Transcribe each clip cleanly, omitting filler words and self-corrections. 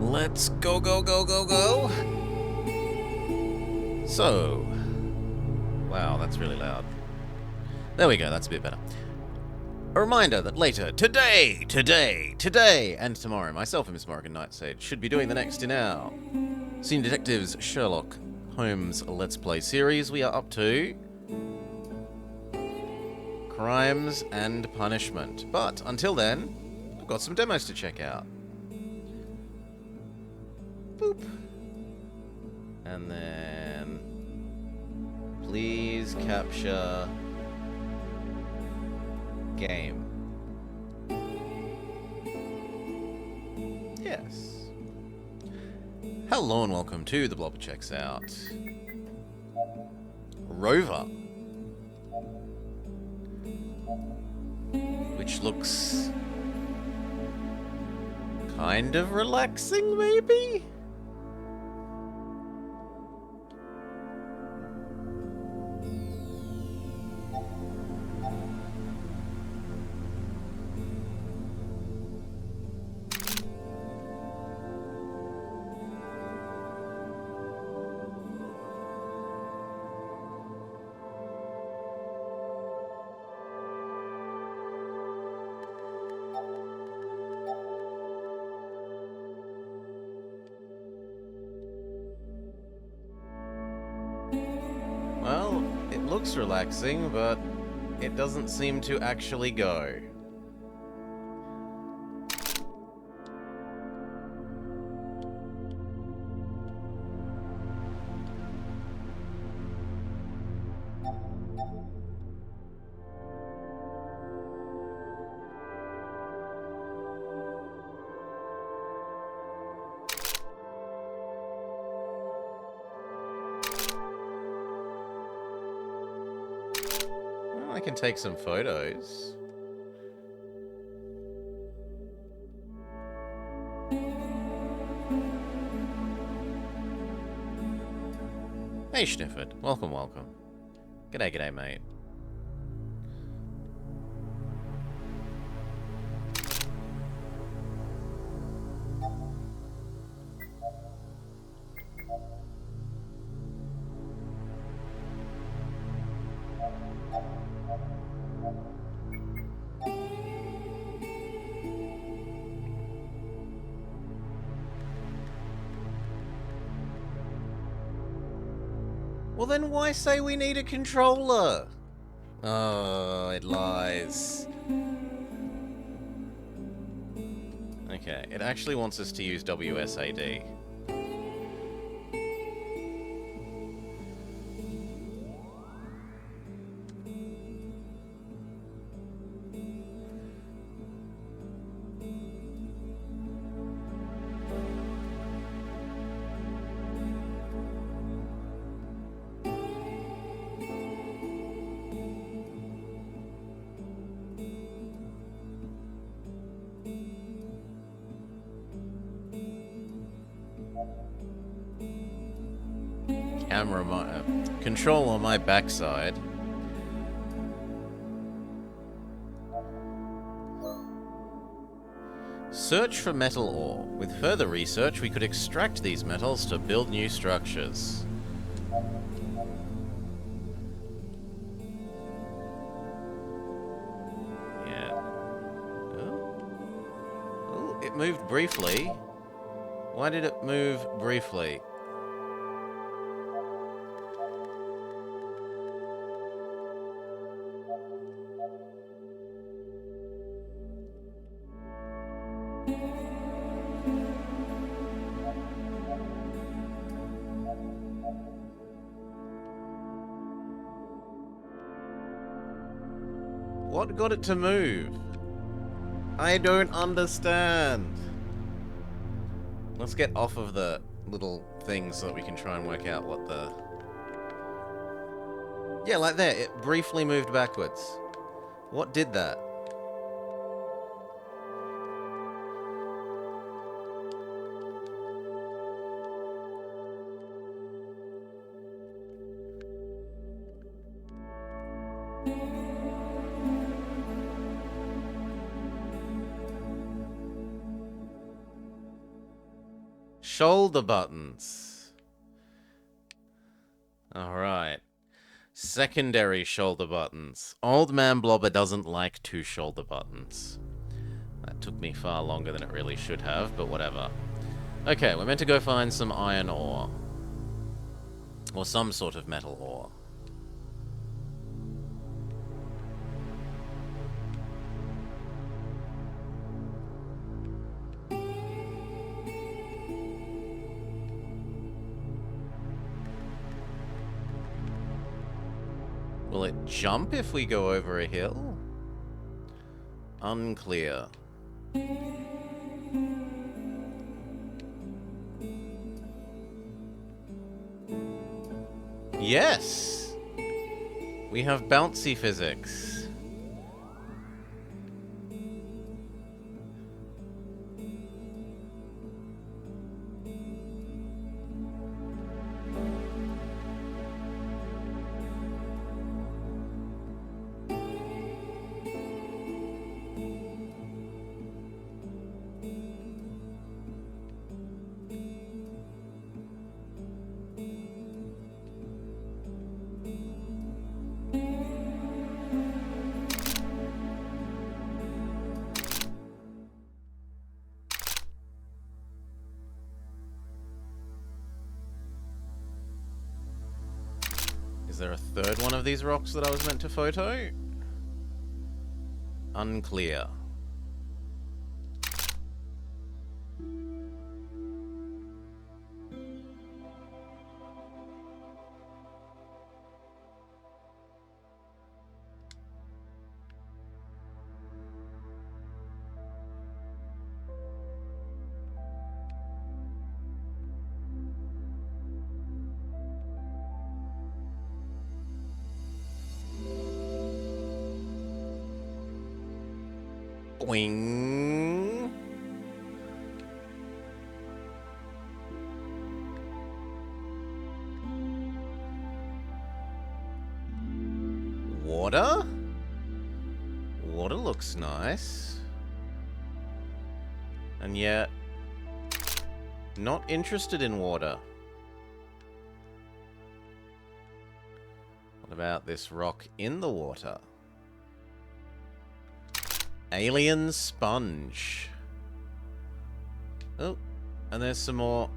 Let's go, go, go, go, go. So, wow, that's really loud. There we go, that's a bit better. A reminder that later, today, and tomorrow, myself and Miss Morrigan Nightsage should be doing the next in our Senior Detectives Sherlock Holmes Let's Play series. We are up to Crimes and Punishment. But until then, I've got some demos to check out. Boop. And then please capture game. Yes. Hello and welcome to The Blobber Checks Out. Rover. Which looks kind of relaxing, maybe? Well, it looks relaxing, but it doesn't seem to actually go. Well, I can take some photos. Hey, Schnifford. Welcome, welcome. G'day, g'day, mate. Well, then why say we need a controller? Oh, it lies. Okay, it actually wants us to use WSAD. Control on my backside. Search for metal ore. With further research, we could extract these metals to build new structures. Yeah. Oh, it moved briefly. Why did it move briefly? What got it to move? I don't understand. Let's get off of the little things so that we can try and work out what the... Yeah, like there. It briefly moved backwards. What did that? Shoulder buttons. Alright. Secondary shoulder buttons. Old Man Blobber doesn't like 2 shoulder buttons. That took me far longer than it really should have, but whatever. Okay, we're meant to go find some iron ore. Or some sort of metal ore. Will it jump if we go over a hill? Unclear. Yes! We have bouncy physics. Is there a third one of these rocks that I was meant to photo? Unclear. Boing. Water? Water looks nice. And yet, not interested in water. What about this rock in the water? Alien sponge. Oh, and there's some more.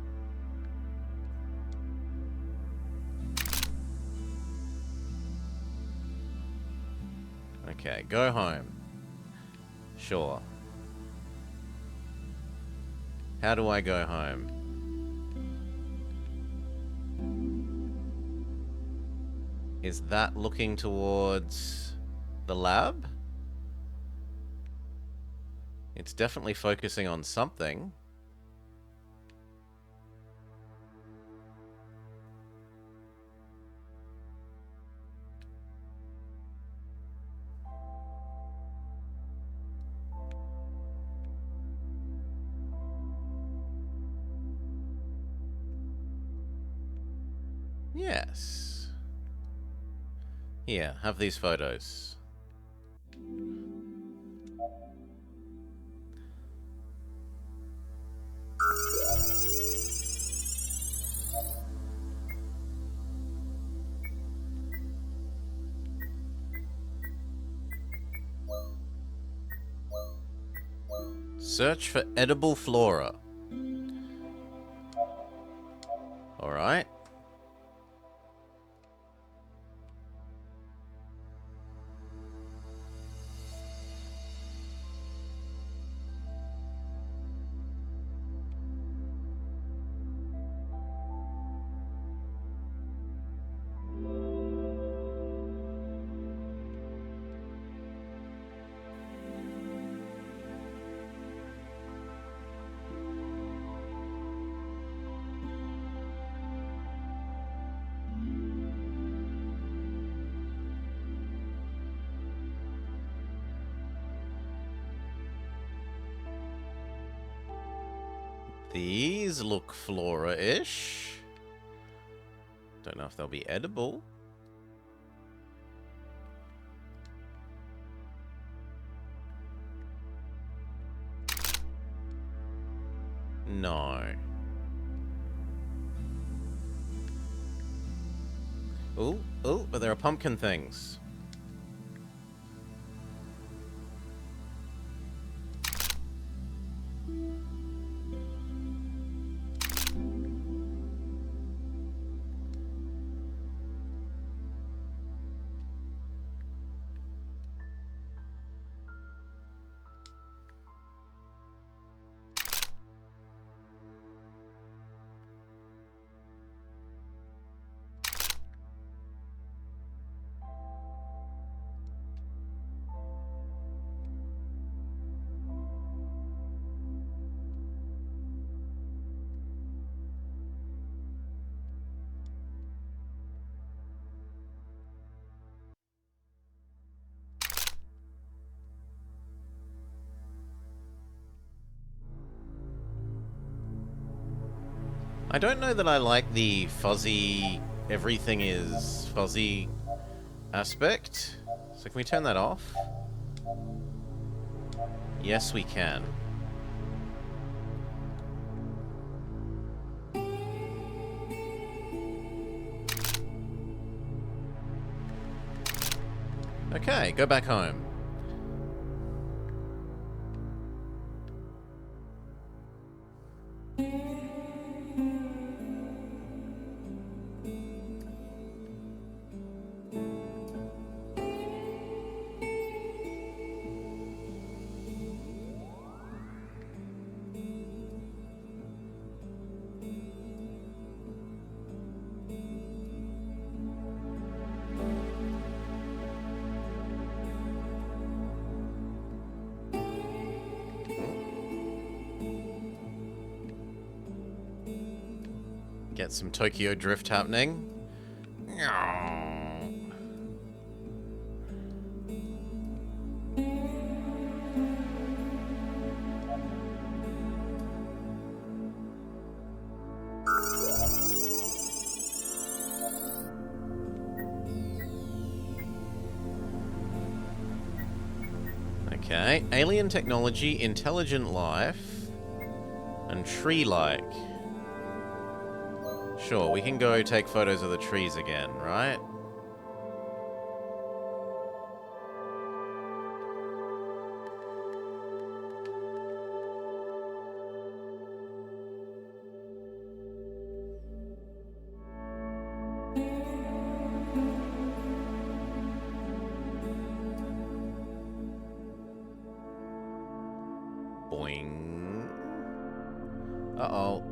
Okay, go home. Sure. How do I go home? Is that looking towards the lab? It's definitely focusing on something. Yes. Here, have these photos. Search for edible flora. Alright. These look flora-ish. Don't know if they'll be edible. No. Ooh, ooh, but there are pumpkin things. I don't know that I like the fuzzy, everything is fuzzy aspect. So can we turn that off? Yes, we can. Okay, go back home. Get some Tokyo Drift happening. Okay, alien technology, intelligent life, and tree-like. Sure, we can go take photos of the trees again, right? Uh-oh.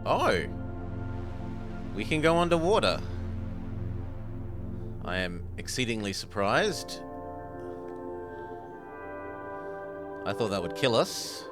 Oh! We can go underwater. I am exceedingly surprised. I thought that would kill us.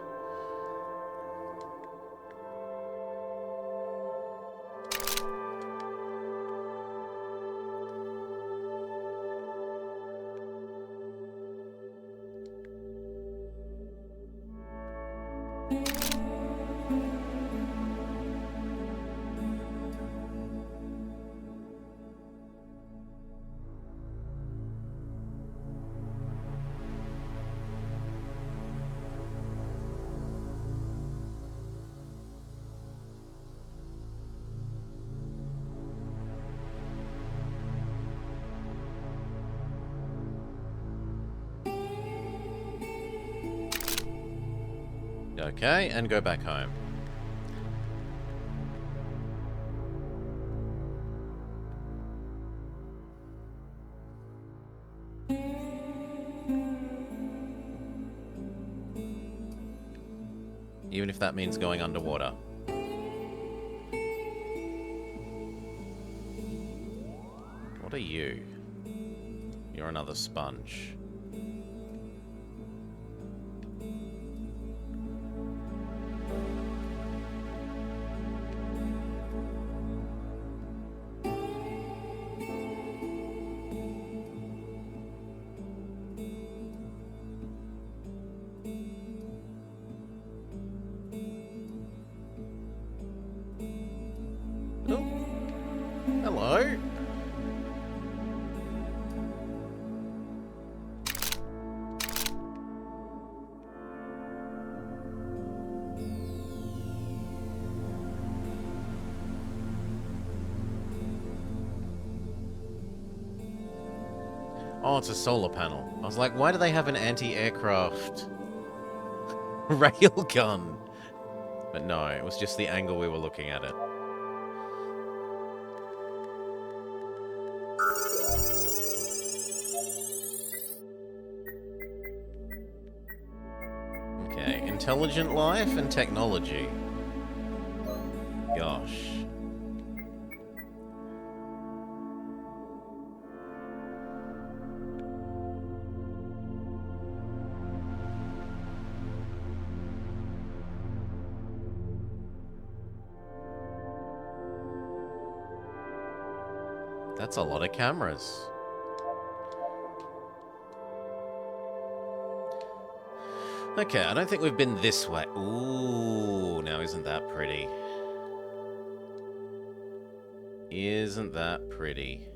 Okay, and go back home. Even if that means going underwater. What are you? You're another sponge. Oh. Hello. Oh, it's a solar panel. I was like, why do they have an anti-aircraft railgun? But no, it was just the angle we were looking at it. Okay, intelligent life and technology. Gosh. That's a lot of cameras. Okay, I don't think we've been this way. Ooh, now isn't that pretty? Isn't that pretty?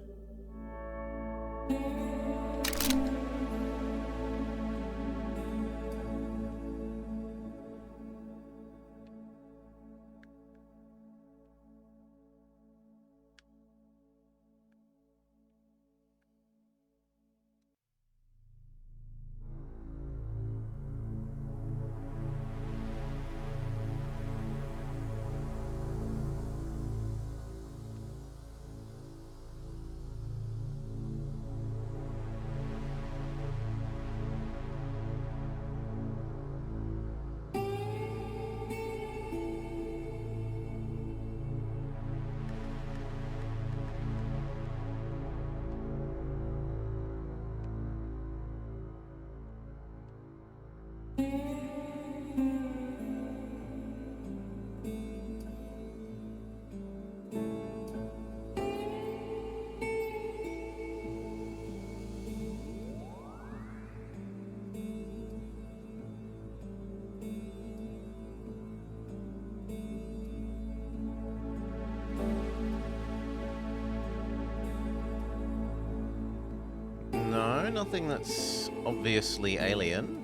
No, nothing that's obviously alien.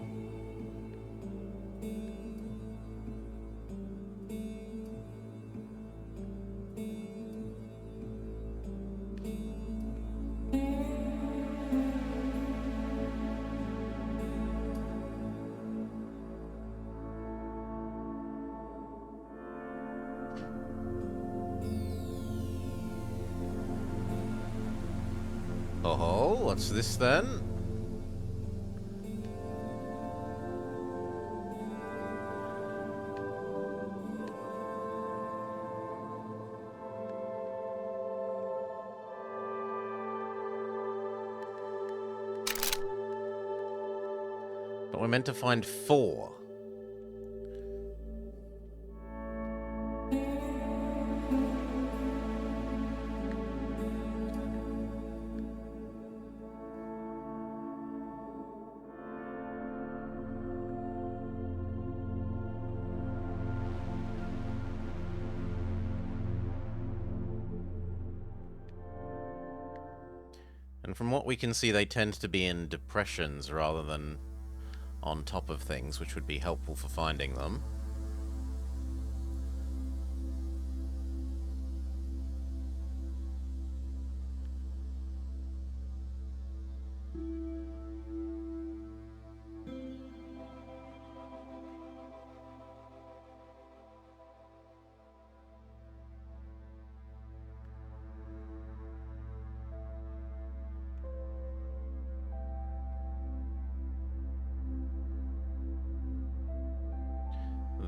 Oh, what's this then? But we're meant to find 4. And from what we can see, they tend to be in depressions rather than on top of things, which would be helpful for finding them.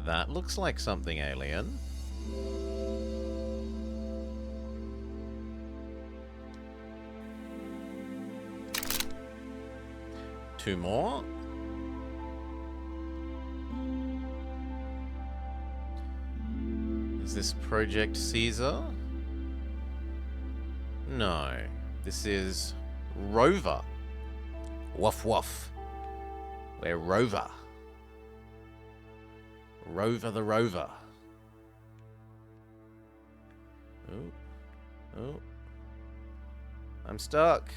That looks like something alien. Two more. Is this Project Caesar? No. This is Rover. Woof woof. We're Rover. Rover the Rover. Oh. Oh. I'm stuck.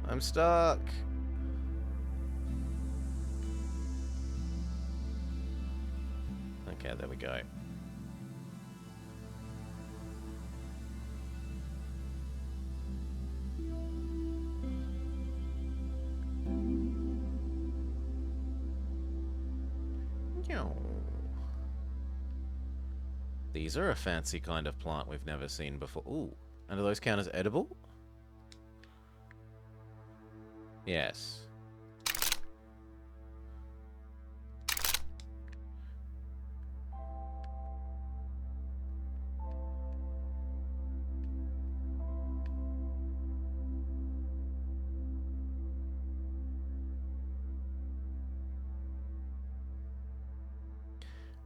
I'm stuck. Okay, there we go. These are a fancy kind of plant we've never seen before. Ooh, and do those count as edible? Yes.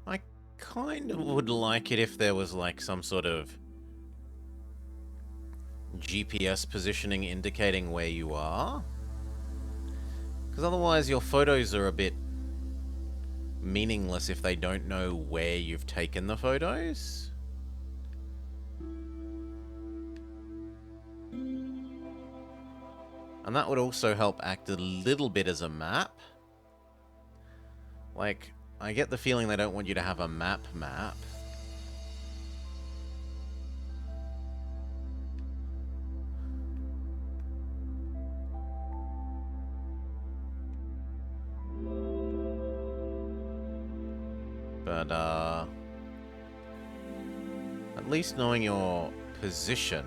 I kind of would like it if there was like some sort of GPS positioning indicating where you are. Because otherwise your photos are a bit meaningless if they don't know where you've taken the photos. And that would also help act a little bit as a map. Like, I get the feeling they don't want you to have a map. But, at least knowing your position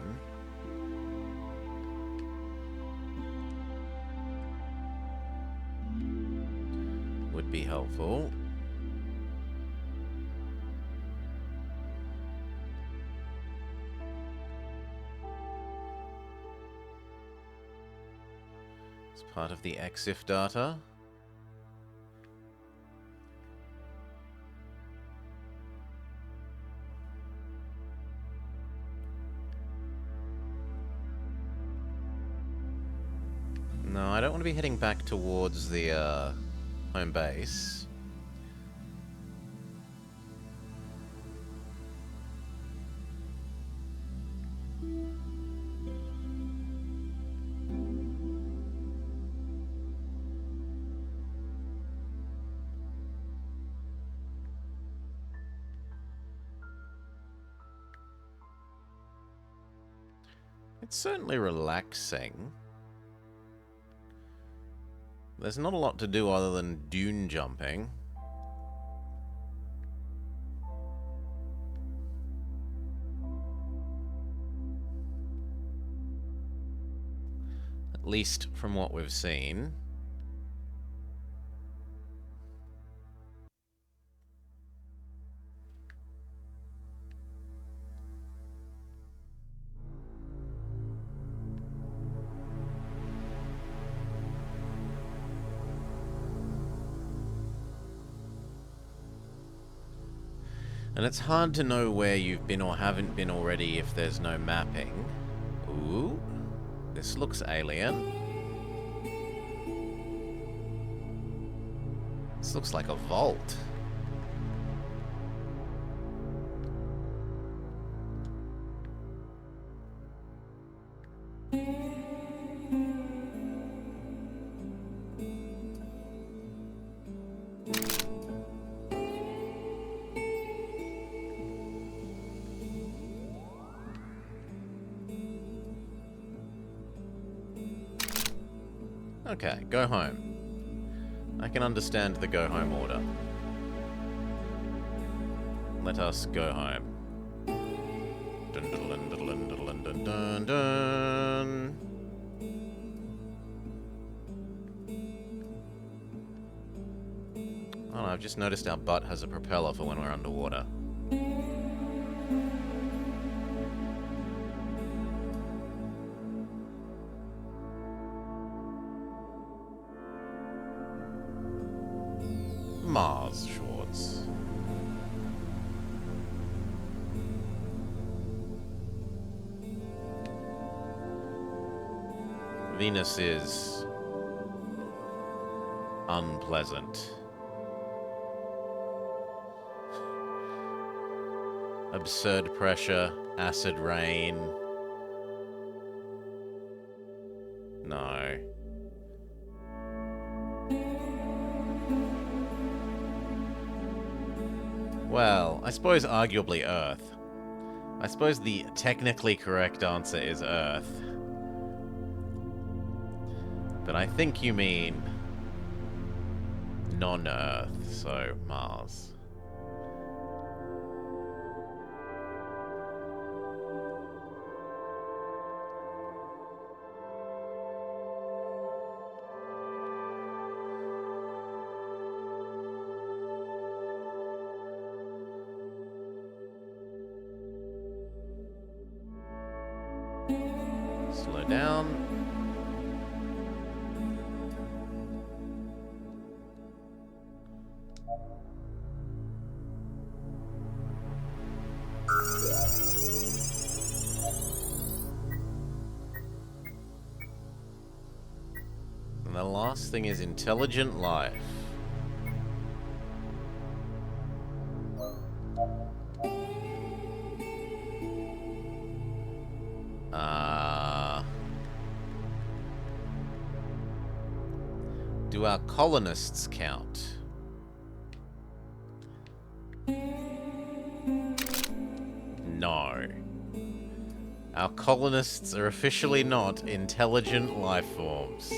would be helpful. It's part of the EXIF data. No, I don't want to be heading back towards the home base. It's certainly relaxing. There's not a lot to do other than dune jumping. At least from what we've seen. And it's hard to know where you've been or haven't been already if there's no mapping. Ooh, this looks alien. This looks like a vault. Okay, go home. I can understand the go home order. Let us go home. Dun dun dun dun dun dun dun dun. Oh no, I've just noticed our butt has a propeller for when we're underwater. Mars, Schwartz. Venus is unpleasant. Absurd pressure, acid rain. No. Well, I suppose arguably Earth. I suppose the technically correct answer is Earth. But I think you mean non-Earth, so Mars. Slow down. And the last thing is intelligent life. Do our colonists count? No. Our colonists are officially not intelligent life forms.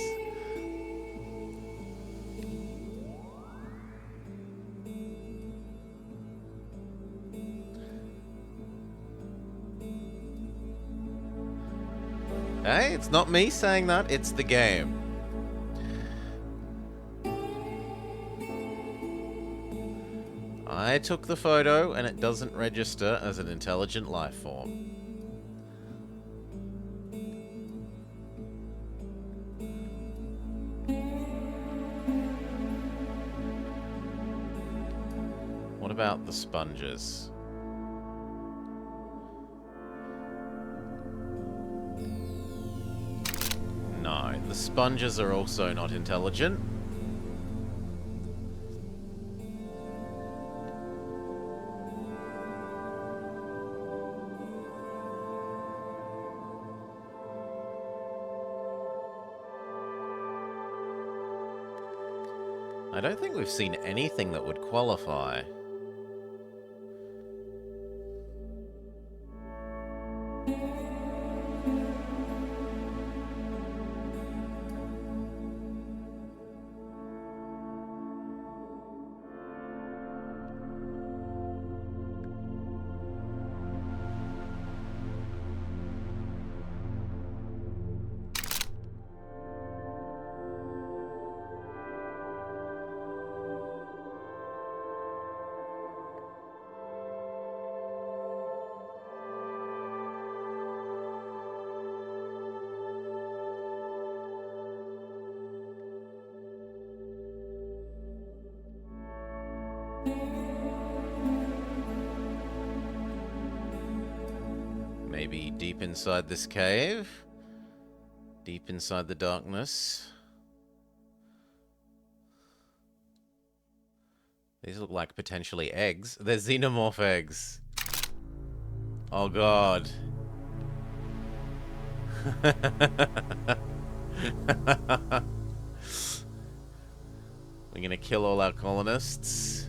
Hey, it's not me saying that, it's the game. I took the photo and it doesn't register as an intelligent life form. What about the sponges? No, the sponges are also not intelligent. I don't think we've seen anything that would qualify. Maybe deep inside this cave? Deep inside the darkness? These look like potentially eggs. They're xenomorph eggs. Oh god. We're gonna kill all our colonists.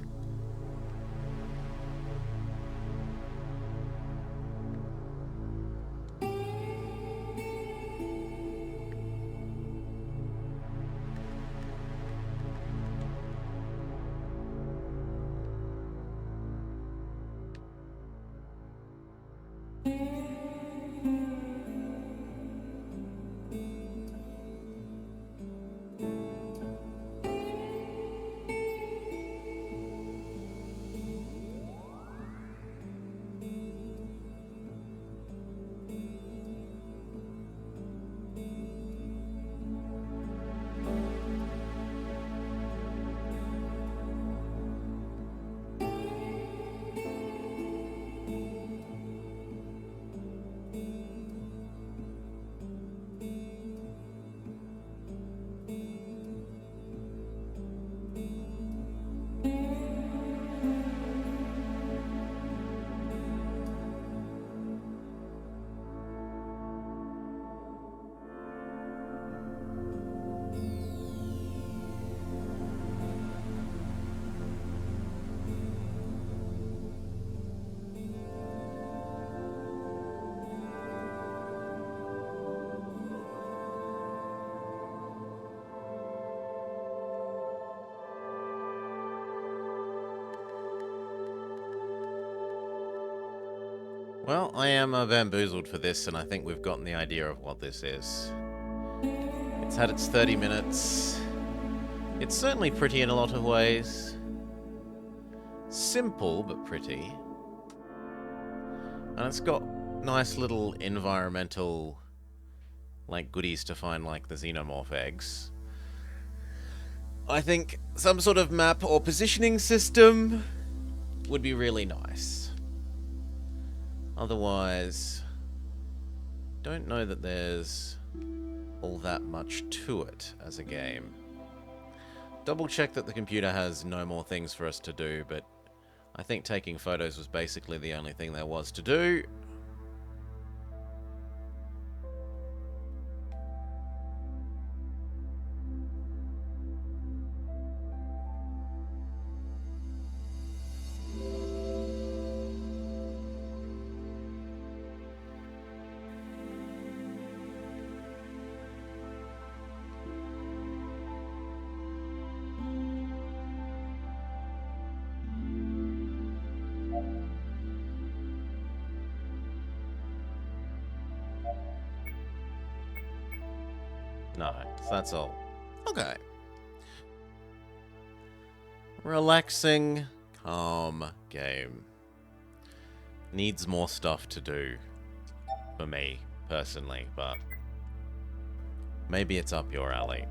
Well, I am bamboozled for this, and I think we've gotten the idea of what this is. It's had its 30 minutes. It's certainly pretty in a lot of ways. Simple, but pretty. And it's got nice little environmental, like, goodies to find, like the xenomorph eggs. I think some sort of map or positioning system would be really nice. Otherwise, don't know that there's all that much to it as a game. Double check that the computer has no more things for us to do, but I think taking photos was basically the only thing there was to do. No, that's all. Okay. Relaxing, calm game. Needs more stuff to do. For me, personally, but maybe it's up your alley.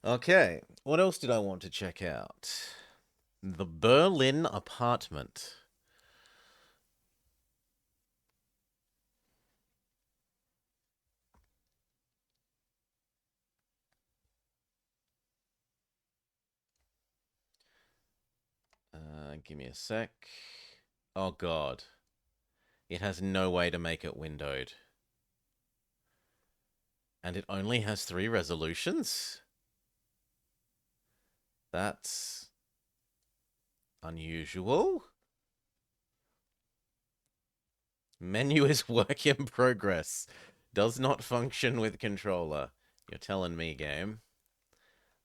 Okay, what else did I want to check out? The Berlin Apartment. Give me a sec. Oh god. It has no way to make it windowed. And it only has 3 resolutions? That's unusual. Menu is work in progress. Does not function with controller. You're telling me, game.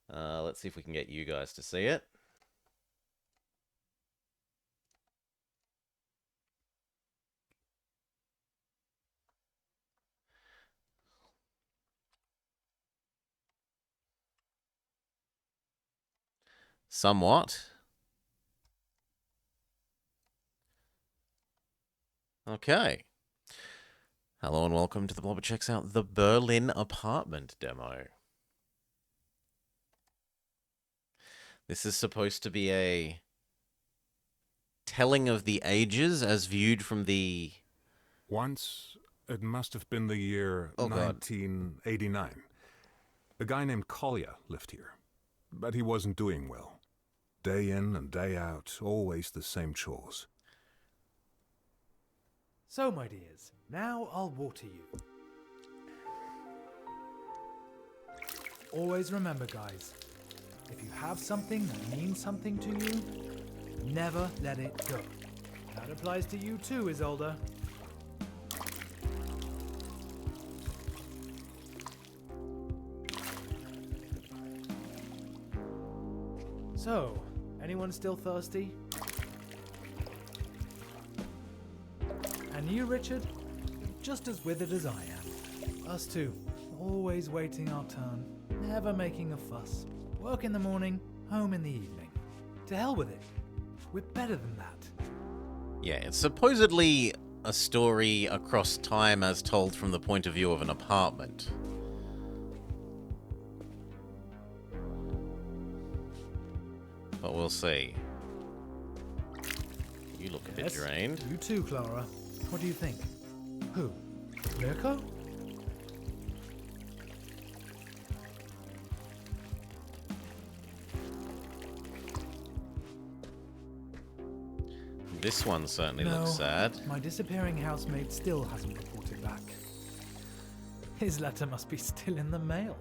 Let's see if we can get you guys to see it. Somewhat. Okay. Hello and welcome to the Blobber Checks Out the Berlin Apartment demo. This is supposed to be a telling of the ages as viewed from the... Once, it must have been the year Oh, God. 1989. A guy named Kolya lived here, but he wasn't doing well. Day in and day out, always the same chores. So, my dears, now I'll water you. Always remember, guys, if you have something that means something to you, never let it go. That applies to you too, Isolde. So, anyone still thirsty? And you, Richard? Just as withered as I am. Us too. Always waiting our turn. Never making a fuss. Work in the morning, home in the evening. To hell with it. We're better than that. Yeah, it's supposedly a story across time as told from the point of view of an apartment. But we'll see. You look a bit Yes, drained. you too, Clara. What do you think? Who? Mirko? This one certainly No, looks sad. my disappearing housemate still hasn't reported back. His letter must be still in the mail.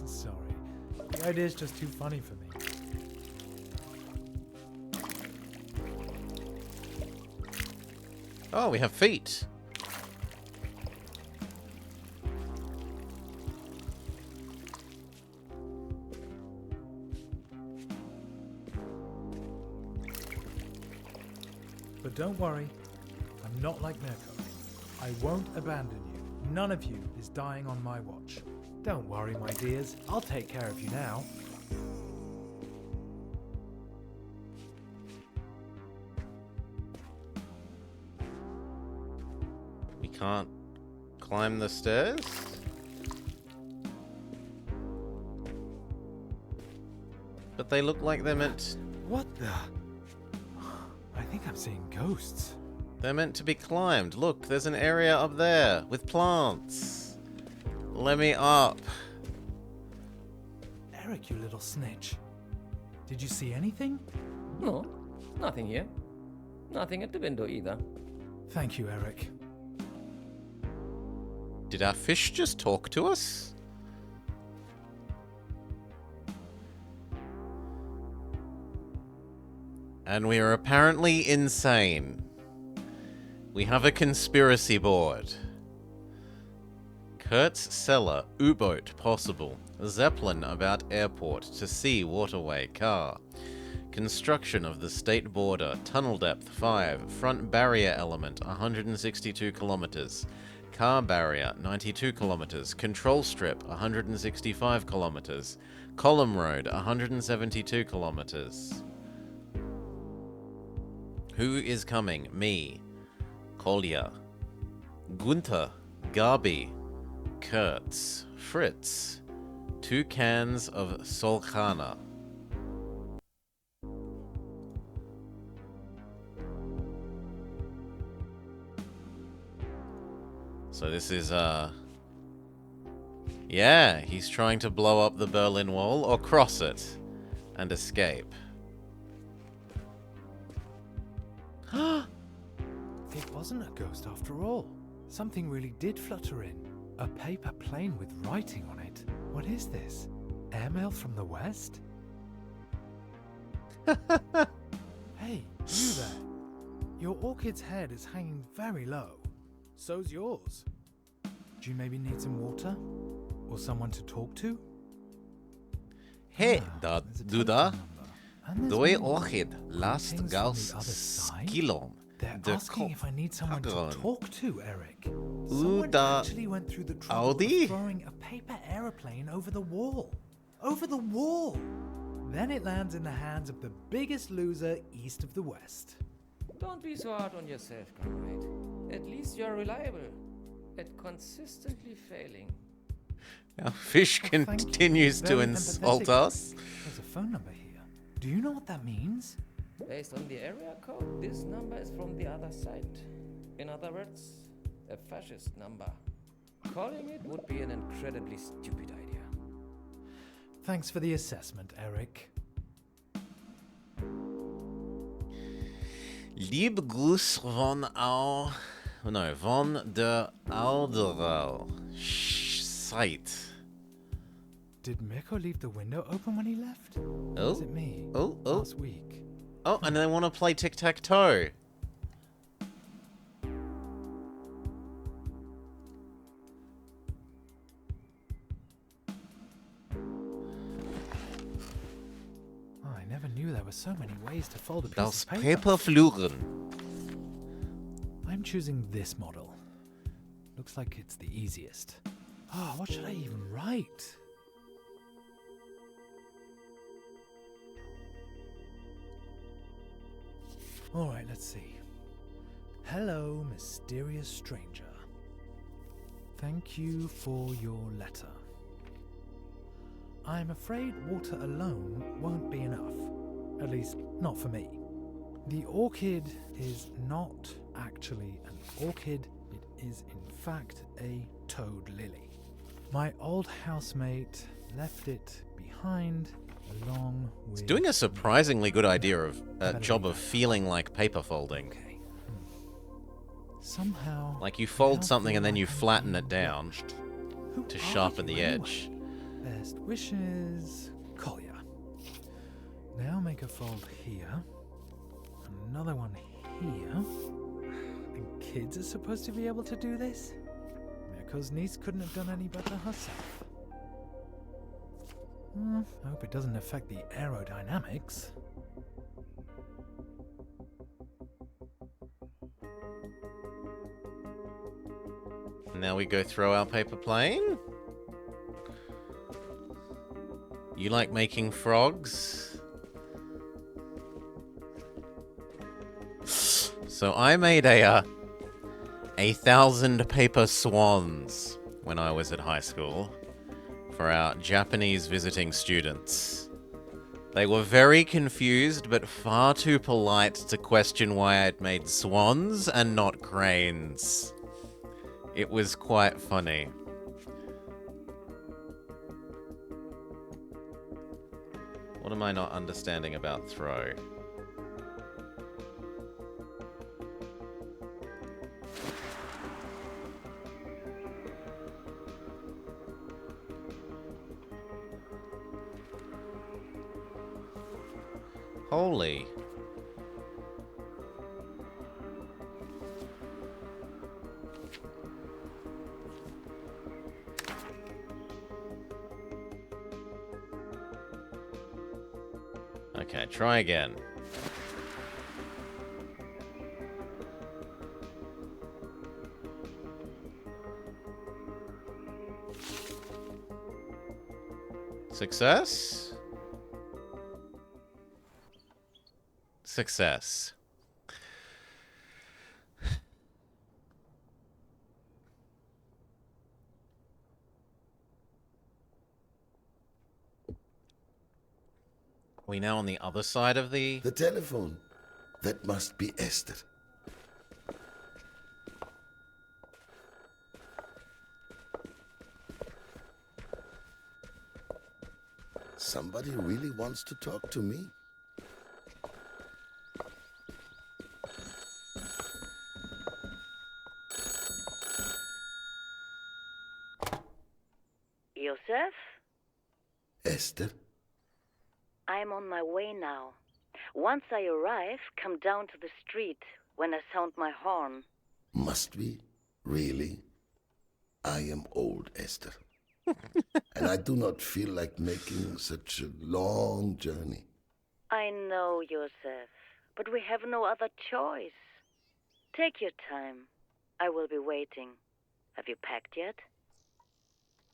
Sorry. The idea's just too funny for me. Oh, we have feet. But don't worry, I'm not like Mirko. I won't abandon you. None of you is dying on my watch. Don't worry, my dears. I'll take care of you now. We can't climb the stairs? But they look like they're meant... What the? I think I'm seeing ghosts. They're meant to be climbed. Look, there's an area up there with plants. Let me up. Eric, you little snitch. Did you see anything? No, nothing here. Nothing at the window either. Thank you, Eric. Did our fish just talk to us? And we are apparently insane. We have a conspiracy board. Kurt's cellar, U-boat possible. Zeppelin about airport to sea waterway car. Construction of the state border, tunnel depth 5, front barrier element 162 kilometers. Car barrier 92 kilometers. Control strip 165 kilometers. Column road 172 kilometers. Who is coming? Me. Kolya. Gunther. Gabi. Kurtz. Fritz. 2 cans of Solkhana. So this is, yeah, he's trying to blow up the Berlin Wall, or cross it, and escape. It wasn't a ghost after all. Something really did flutter in. A paper plane with writing on it. What is this? Airmail from the west? Hey, you there. Your orchid's head is hanging very low. So's yours. Do you maybe need some water? Or someone to talk to? Hey, Ah, there's a du da? telephone number. And there's Doi more orchid, last writings from the gaus other side? skilon. They're De asking if I need someone to Kopagron. talk to, Eric. Someone da actually went through the trouble Audi? of throwing a paper aeroplane over the wall. Over the wall! Then it lands in the hands of the biggest loser east of the west. Don't be so hard on yourself, comrade. At least you're reliable at consistently failing. Our fish thank you. continues to Very insult empathetic. us. As a phone number here. Do you know what that means? Based on the area code, this number is from the other side. In other words, a fascist number. Calling it would be an incredibly stupid idea. Thanks for the assessment, Eric. Liebe Gruß von der Alderal. Site. Did Mirko leave the window open when he left? Or Oh. was it me? Oh. Last week. Oh, and they want to play tic-tac-toe. Oh, I never knew there were so many ways to fold a piece Das of paper. Paperfluren. I'm choosing this model. Looks like it's the easiest. Oh, what should I even write? Alright, let's see. Hello, mysterious stranger. Thank you for your letter. I'm afraid water alone won't be enough. At least, not for me. The orchid is not actually an orchid, it is in fact a toad lily. My old housemate left it behind along with... It's doing a surprisingly good job of feeling like paper folding. Okay. Somehow... Like you I fold now something feel and then like you I'm flatten being it down watched. Who to are sharpen you the anyway? edge. Best wishes, Collier. Now make a fold here. Another one here. And kids are supposed to be able to do this? Mirko's niece couldn't have done any better herself. I hope it doesn't affect the aerodynamics. Now we go throw our paper plane. You like making frogs? So I made a 1,000 paper swans when I was at high school for our Japanese visiting students. They were very confused but far too polite to question why I'd made swans and not cranes. It was quite funny. What am I not understanding about throw? Holy. Okay, try again. Success? Success. Are we now on the other side of the... The telephone. That must be Esther. Somebody really wants to talk to me? Joseph? Esther? I'm on my way now. Once I arrive, come down to the street when I sound my horn. Must we? Really? I am old, Esther. And I do not feel like making such a long journey. I know, Joseph, but we have no other choice. Take your time. I will be waiting. Have you packed yet?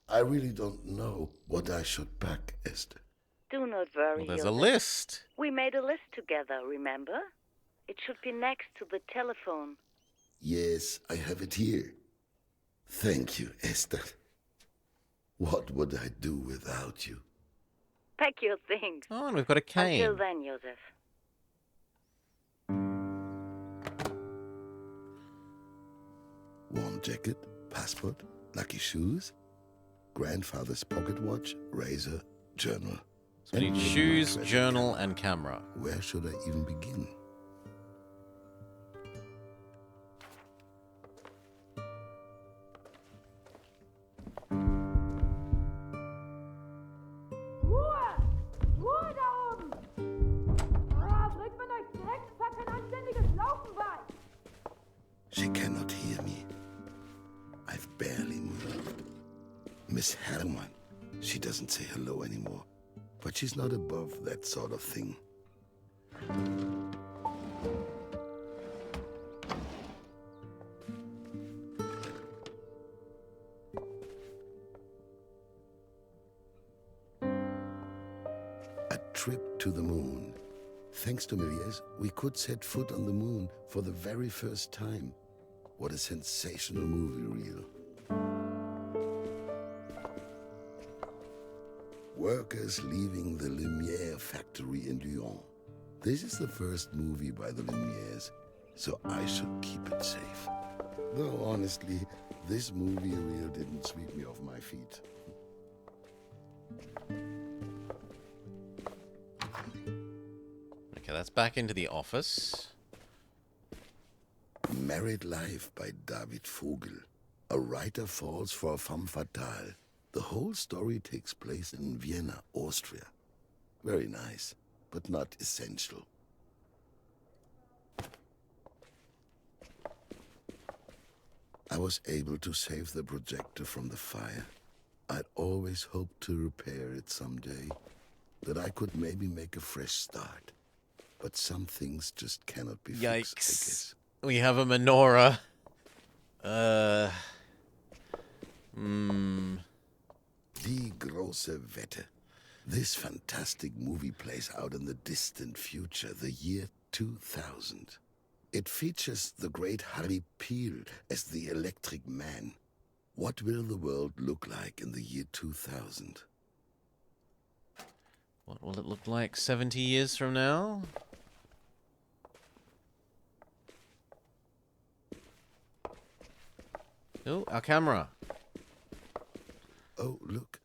I really don't know what I should pack, Esther. Do not worry, Well, there's a Joseph. list. We made a list together, remember? It should be next to the telephone. Yes, I have it here. Thank you, Esther. What would I do without you? Pack your things. Oh, and we've got a cane. Until then, Joseph. Warm jacket, passport, lucky shoes, grandfather's pocket watch, razor, journal. So we and need maybe my shoes, treasure journal, camera. and camera. Where should I even begin? Ruhe! Ruhe da oben! Bringt man euch direkt, es hat kein anständiges Laufen bei! She cannot hear me. I've barely moved. Miss Hermann, she doesn't say hello anymore. But she's not above that sort of thing. A trip to the moon. Thanks to Méliès, we could set foot on the moon for the very first time. What a sensational movie reel. Workers leaving the Lumière factory in Lyon. This is the first movie by the Lumières, so I should keep it safe. Though honestly, this movie reel didn't sweep me off my feet. Okay, that's back into the office. Married Life by David Vogel. A writer falls for a femme fatale. The whole story takes place in Vienna, Austria. Very nice, but not essential. I was able to save the projector from the fire. I'd always hoped to repair it someday, that I could maybe make a fresh start. But some things just cannot be fixed, I Yikes. guess. We have a menorah. Die große Wette. This fantastic movie plays out in the distant future, the year 2000. It features the great Harry Peel as the Electric Man. What will the world look like in the year 2000? What will it look like 70 years from now? Oh, our camera. Oh, look.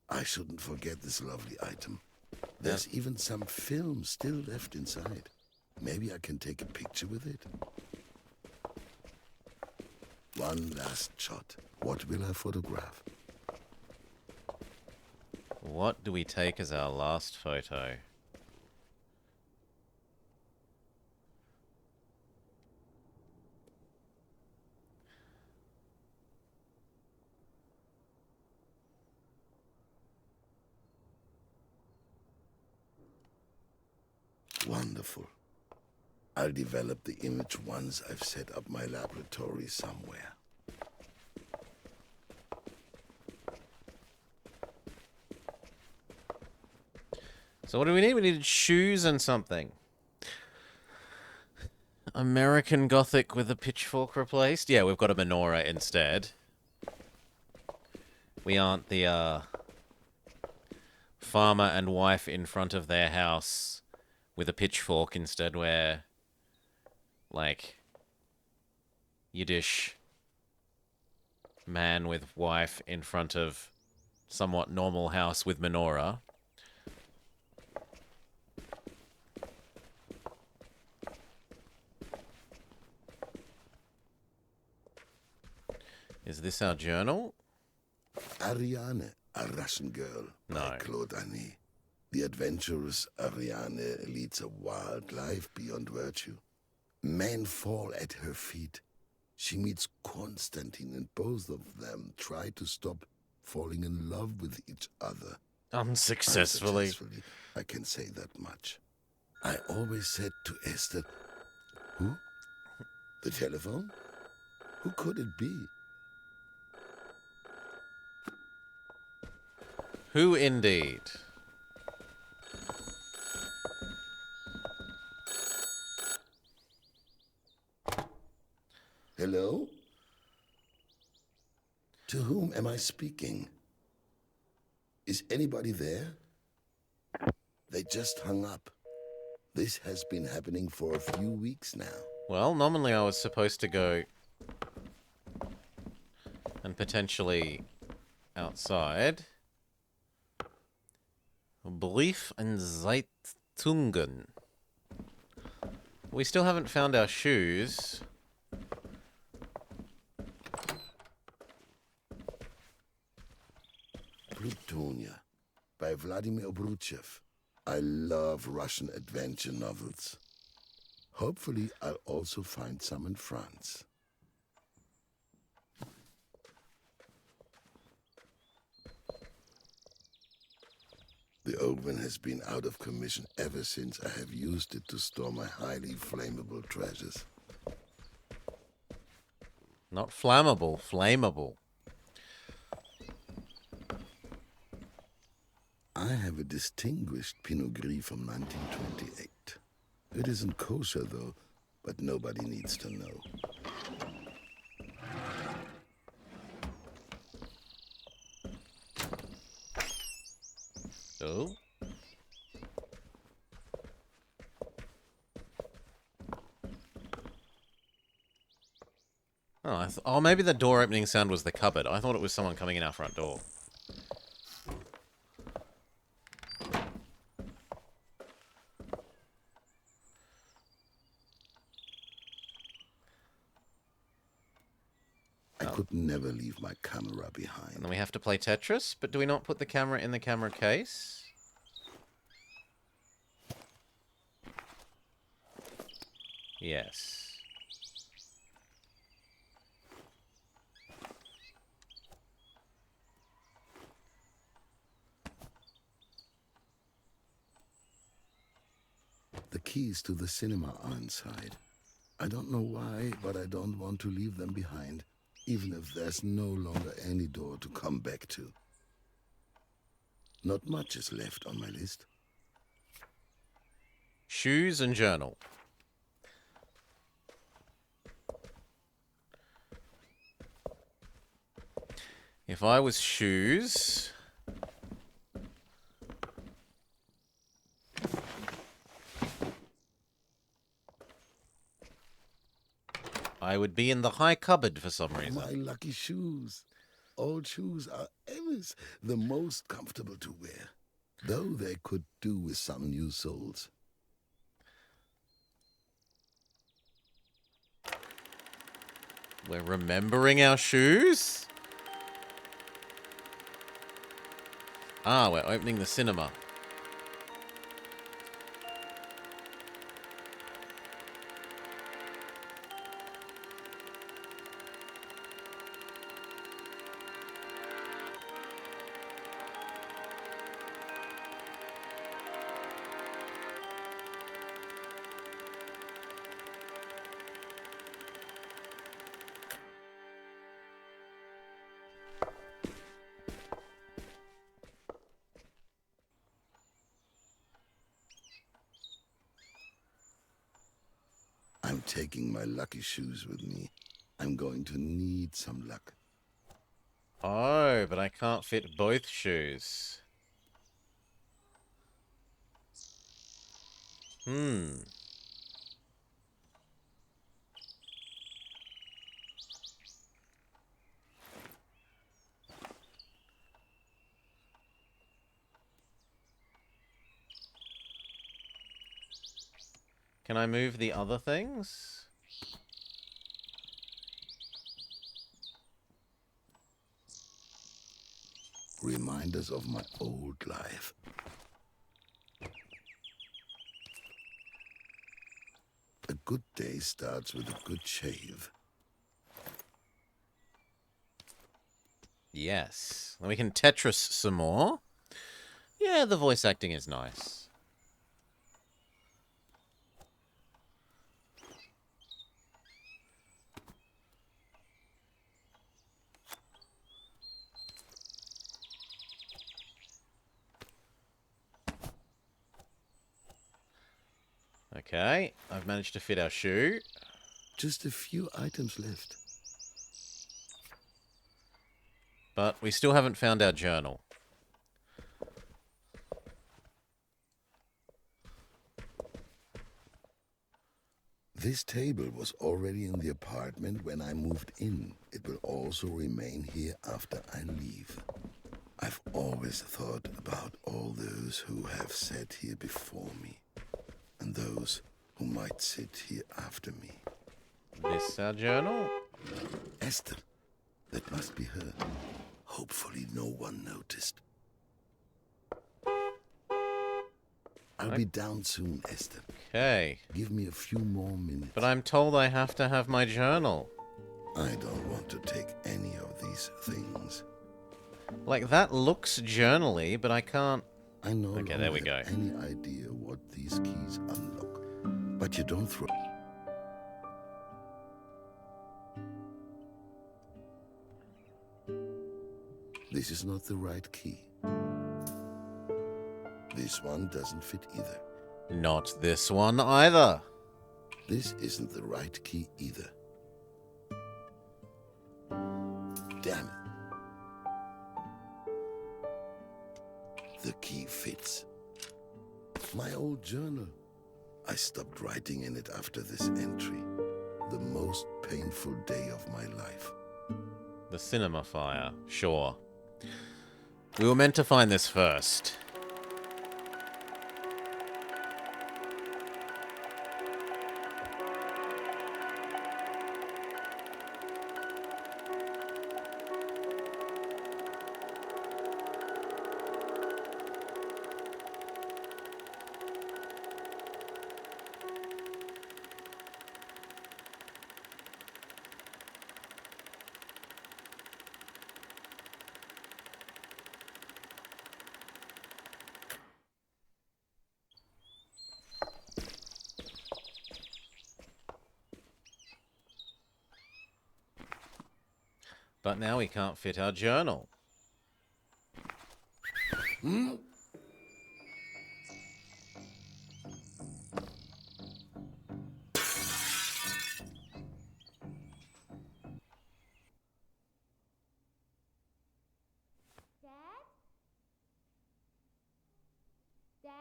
I shouldn't forget this lovely item. There's even some film still left inside. Maybe I can take a picture with it. One last shot. What will I photograph? What do we take as our last photo? Wonderful. I'll develop the image once I've set up my laboratory somewhere. So what do we need? We needed shoes and something. American Gothic with a pitchfork replaced? Yeah, we've got a menorah instead. We aren't the, farmer and wife in front of their house with a pitchfork. Instead, we're, like, Yiddish man with wife in front of somewhat normal house with menorah. Is this our journal? Ariane, a Russian girl, by No. Claude Annet. The adventurous Ariane leads a wild life beyond virtue. Men fall at her feet. She meets Constantine, and both of them try to stop falling in love with each other. Unsuccessfully. Unsuccessfully, I can say that much. I always said to Esther, who? The telephone? Who could it be? Who indeed? Hello? To whom am I speaking? Is anybody there? They just hung up. This has been happening for a few weeks now. Well, nominally I was supposed to go and potentially outside. Brief and Zeitungen. We still haven't found our shoes. Plutonia by Vladimir Obruchev. I love Russian adventure novels. Hopefully, I'll also find some in France. The oven has been out of commission ever since I have used it to store my highly flammable treasures. Not flammable, flammable. I have a distinguished Pinot Gris from 1928. It isn't kosher, though, but nobody needs to know. Oh. Oh, maybe the door opening sound was the cupboard. I thought it was someone coming in our front door. I could never leave my camera behind. And then we have to play Tetris, but do we not put the camera in the camera case? Yes. The keys to the cinema are inside. I don't know why, but I don't want to leave them behind, even if there's no longer any door to come back to. Not much is left on my list. Shoes and journal. If I was shoes... I would be in the high cupboard for some reason. My lucky shoes. Old shoes are always the most comfortable to wear, though they could do with some new soles. We're remembering our shoes? Ah, we're opening the cinema. I'm taking my lucky shoes with me. I'm going to need some luck. Oh, but I can't fit both shoes. Can I move the other things? Reminders of my old life. A good day starts with a good shave. Yes. Then we can Tetris some more. Yeah, the voice acting is nice. Okay, I've managed to fit our shoe. Just a few items left. But we still haven't found our journal. This table was already in the apartment when I moved in. It will also remain here after I leave. I've always thought about all those who have sat here before me, and those who might sit here after me. This our journal? Esther, that must be her. Hopefully no one noticed. I'll be down soon, Esther. Okay. Give me a few more minutes. But I'm told I have to have my journal. I don't want to take any of these things. Like, that looks journal-y, but I can't... I no Okay, longer there we have go. any idea what these keys unlock. But you don't throw... This is not the right key. This one doesn't fit either. Not this one either. This isn't the right key either. Damn it. The key fits. My old journal. I stopped writing in it after this entry. The most painful day of my life. The cinema fire. Sure. We were meant to find this first. But now we can't fit our journal. Dad? Dad?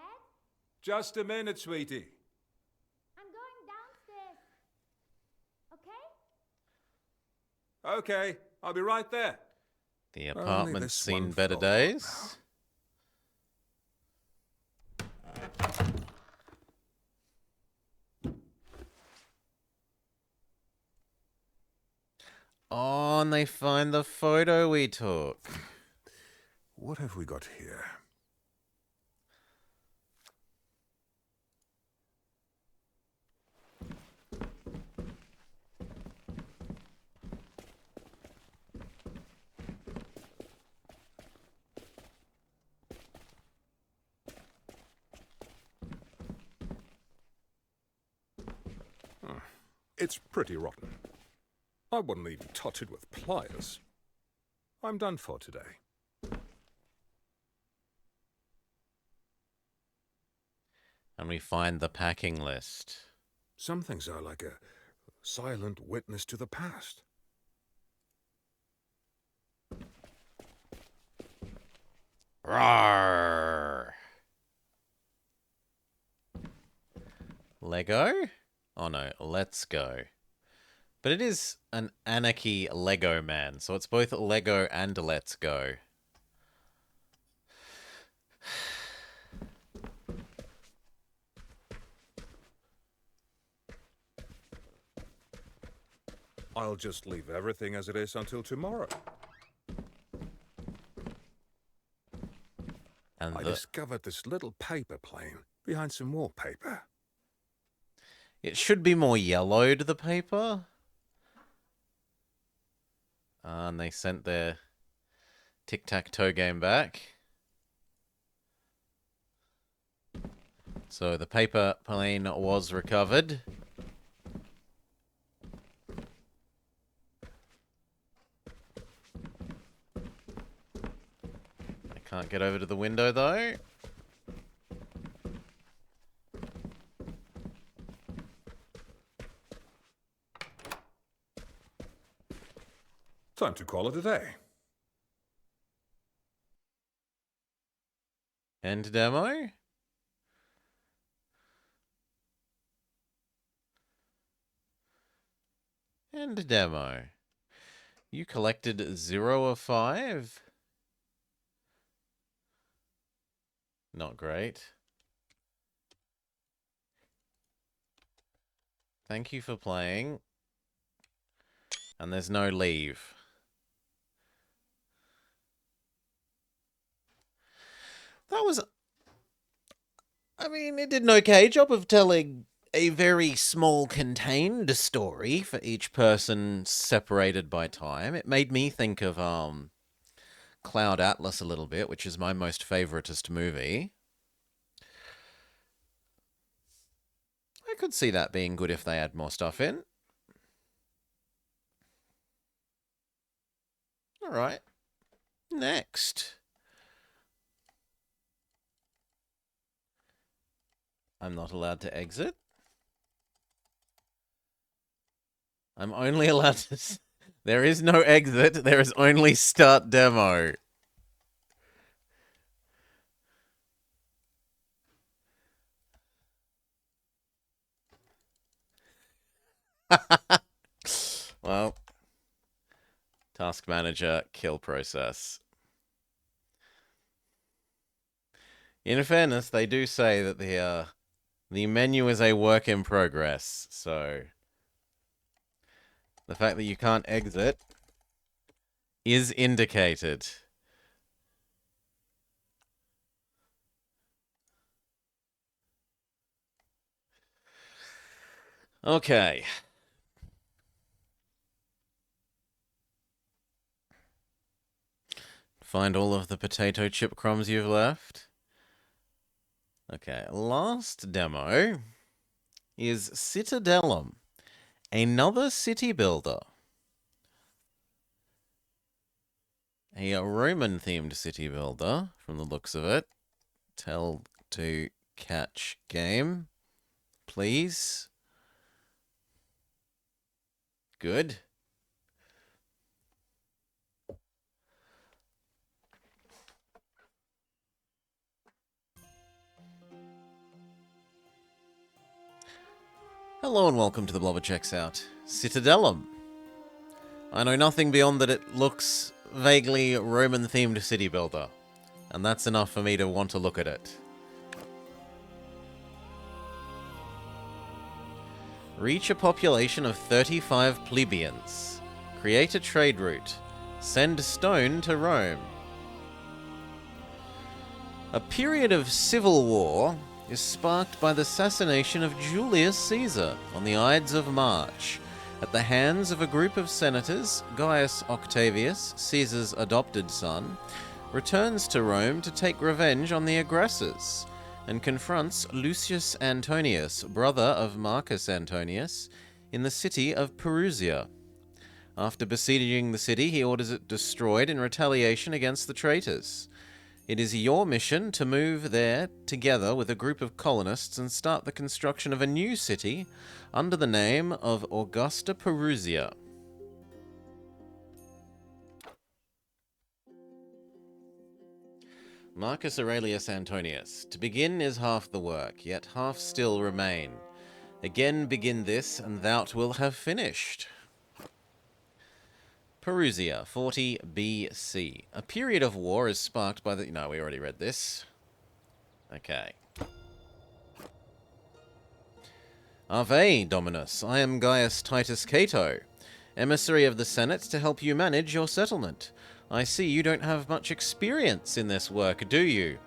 Just a minute, sweetie. I'm going downstairs. Okay? Okay, I'll be right there. The Only apartment's this seen one better floor days. Oh, and they find the photo we took. What have we got here? It's pretty rotten. I wouldn't even touch it with pliers. I'm done for today. And we find the packing list. Some things are like a silent witness to the past. Rawr. Lego? Oh no, let's go. But it is an Anarchy Lego man, so it's both Lego and Let's Go. I'll just leave everything as it is until tomorrow. And I discovered this little paper plane behind some wallpaper. it should be more yellowed, the paper. And they sent their tic-tac-toe game back. So the paper plane was recovered. I can't get over to the window though. Time to call it a day. End demo. And demo. You collected 0 of 5? Not great. Thank you for playing. And there's no leave. That was... I mean, it did an okay job of telling a very small contained story for each person separated by time. It made me think of Cloud Atlas a little bit, which is my most favoritist movie. I could see that being good if they add more stuff in. Alright. Next. I'm not allowed to exit. I'm only allowed to... There is no exit. There is only start demo. Well, task manager, kill process. In fairness, they do say that the menu is a work in progress, so the fact that you can't exit is indicated. Okay. Find all of the potato chip crumbs you've left. Okay, last demo is Citadellum, another city builder. A Roman-themed city builder, from the looks of it. Tell to catch game, please. Good. Hello and welcome to the Blobber Checks Out. Citadellum. I know nothing beyond that it looks vaguely Roman-themed city builder. And that's enough for me to want to look at it. Reach a population of 35 plebeians. Create a trade route. Send stone to Rome. A period of civil war is sparked by the assassination of Julius Caesar on the Ides of March. At the hands of a group of senators, Gaius Octavius, Caesar's adopted son, returns to Rome to take revenge on the aggressors, and confronts Lucius Antonius, brother of Marcus Antonius, in the city of Perusia. After besieging the city, he orders it destroyed in retaliation against the traitors. It is your mission to move there together with a group of colonists and start the construction of a new city under the name of Augusta Perusia. Marcus Aurelius Antonius. To begin is half the work, yet half still remain. Again begin this, and thou wilt have finished. Perusia, 40 BC. A period of war is sparked by the... No, we already read this. Okay. Ave, Dominus. I am Gaius Titus Cato, emissary of the Senate to help you manage your settlement. I see you don't have much experience in this work, do you?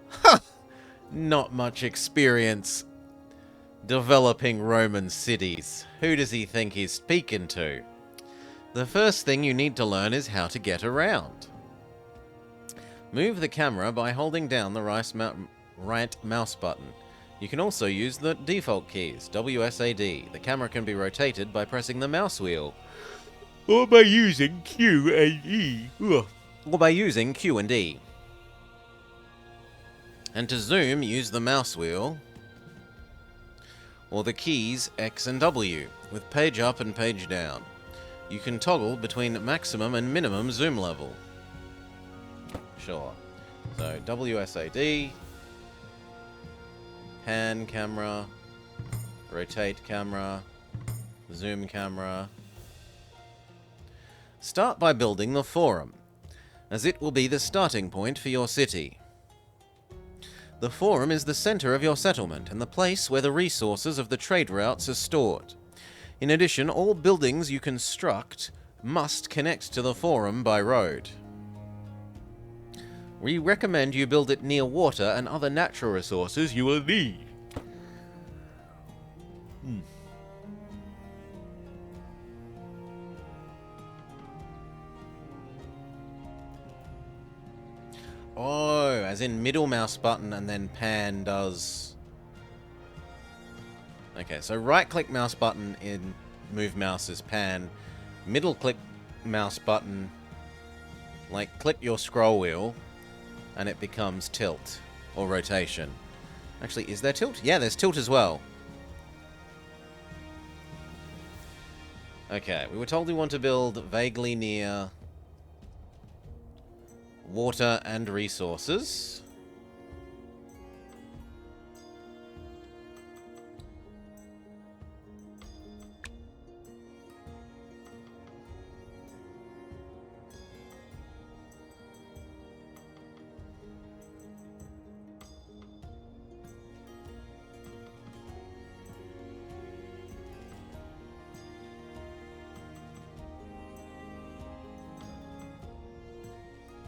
Ha! Not much experience developing Roman cities. Who does he think he's speaking to? The first thing you need to learn is how to get around. Move the camera by holding down the right mouse button. You can also use the default keys, WSAD. The camera can be rotated by pressing the mouse wheel. Or by using Q and E. Or by using Q and E. And to zoom, use the mouse wheel or the keys X and W with page up and page down. You can toggle between maximum and minimum zoom level. Sure. So WSAD, pan camera, rotate camera, zoom camera, Start by building the Forum, as it will be the starting point for your city. The Forum is the center of your settlement and the place where the resources of the trade routes are stored. In addition, all buildings you construct must connect to the Forum by road. We recommend you build it near water and other natural resources you will need. Oh, as in middle mouse button and then pan does... Okay, so right-click mouse button in move mouse is pan. Middle-click mouse button, like, click your scroll wheel, and it becomes tilt, or rotation. Actually, is there tilt? Yeah, there's tilt as well. Okay, we were told we want to build vaguely near water and resources.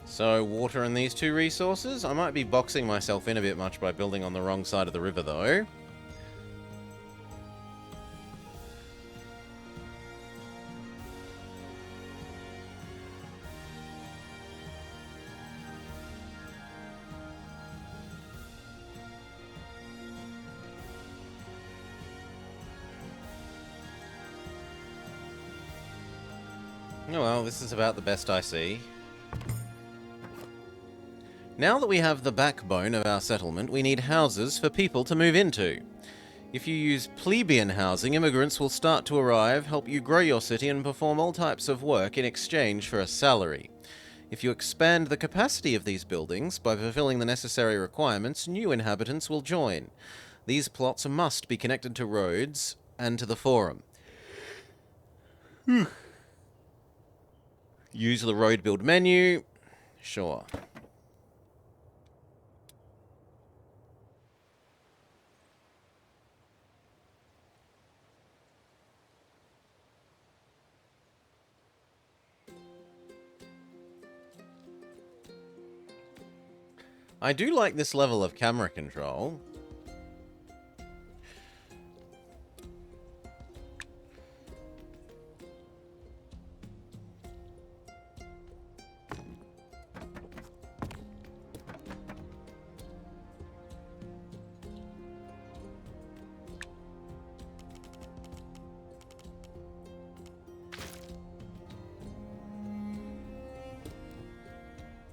So, water and these two resources. I might be boxing myself in a bit much by building on the wrong side of the river, though. Oh well, this is about the best I see. Now that we have the backbone of our settlement, we need houses for people to move into. If you use plebeian housing, immigrants will start to arrive, help you grow your city, and perform all types of work in exchange for a salary. If you expand the capacity of these buildings by fulfilling the necessary requirements, new inhabitants will join. These plots must be connected to roads and to the Forum. Use the road build menu. Sure. I do like this level of camera control.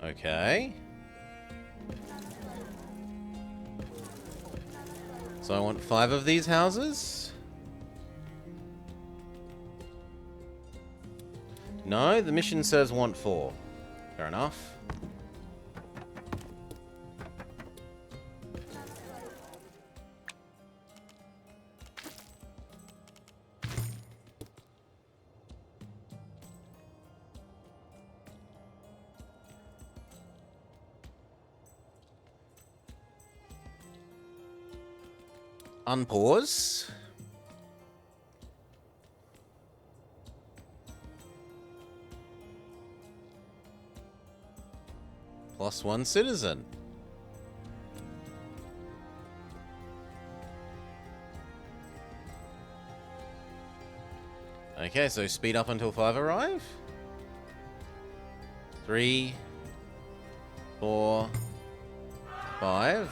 Okay. So I want 5 of these houses? No, the mission says want 4. Fair enough. Unpause. +1 citizen. Okay, so speed up until 5 arrive. 3, 4, 5.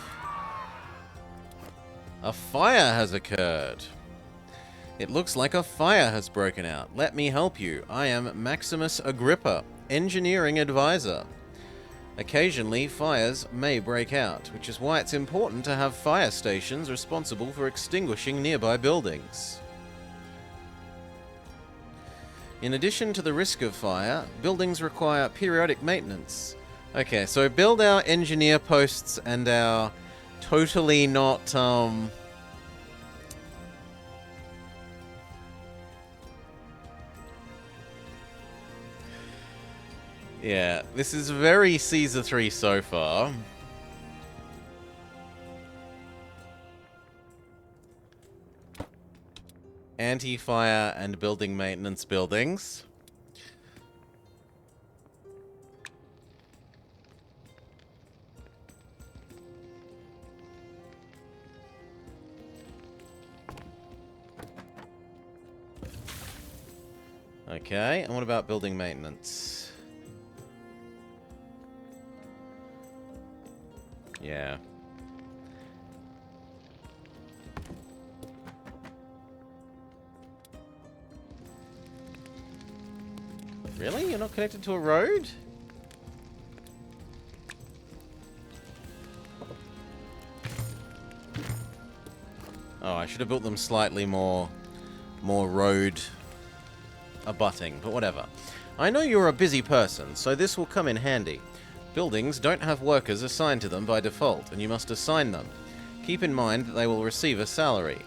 A fire has occurred. It looks like a fire has broken out. Let me help you. I am Maximus Agrippa, engineering advisor. Occasionally, fires may break out, which is why it's important to have fire stations responsible for extinguishing nearby buildings. In addition to the risk of fire, buildings require periodic maintenance. Okay, so build our engineer posts and our totally not, Yeah, this is very Caesar 3 so far. Anti-fire and building maintenance buildings. Okay, and what about building maintenance? Yeah. Really? You're not connected to a road? Oh, I should have built them slightly more road abutting, but whatever. I know you're a busy person, so this will come in handy. Buildings don't have workers assigned to them by default, and you must assign them. Keep in mind that they will receive a salary.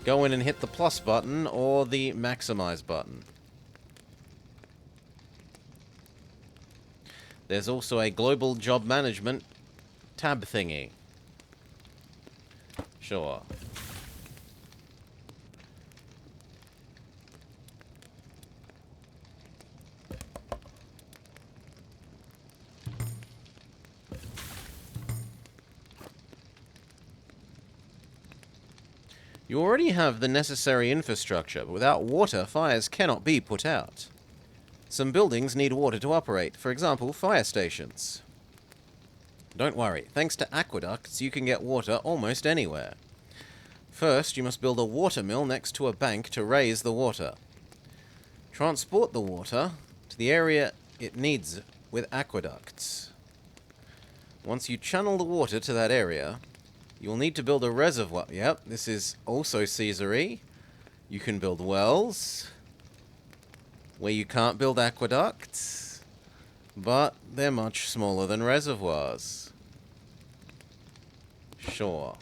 Go in and hit the plus button or the maximize button. There's also a global job management tab thingy. Sure. You already have the necessary infrastructure, but without water, fires cannot be put out. Some buildings need water to operate, for example, fire stations. Don't worry, thanks to aqueducts, you can get water almost anywhere. First, you must build a water mill next to a bank to raise the water. Transport the water to the area it needs with aqueducts. Once you channel the water to that area, you'll need to build a reservoir. Yep, this is also Caesar-y. You can build wells where you can't build aqueducts, but they're much smaller than reservoirs. Sure.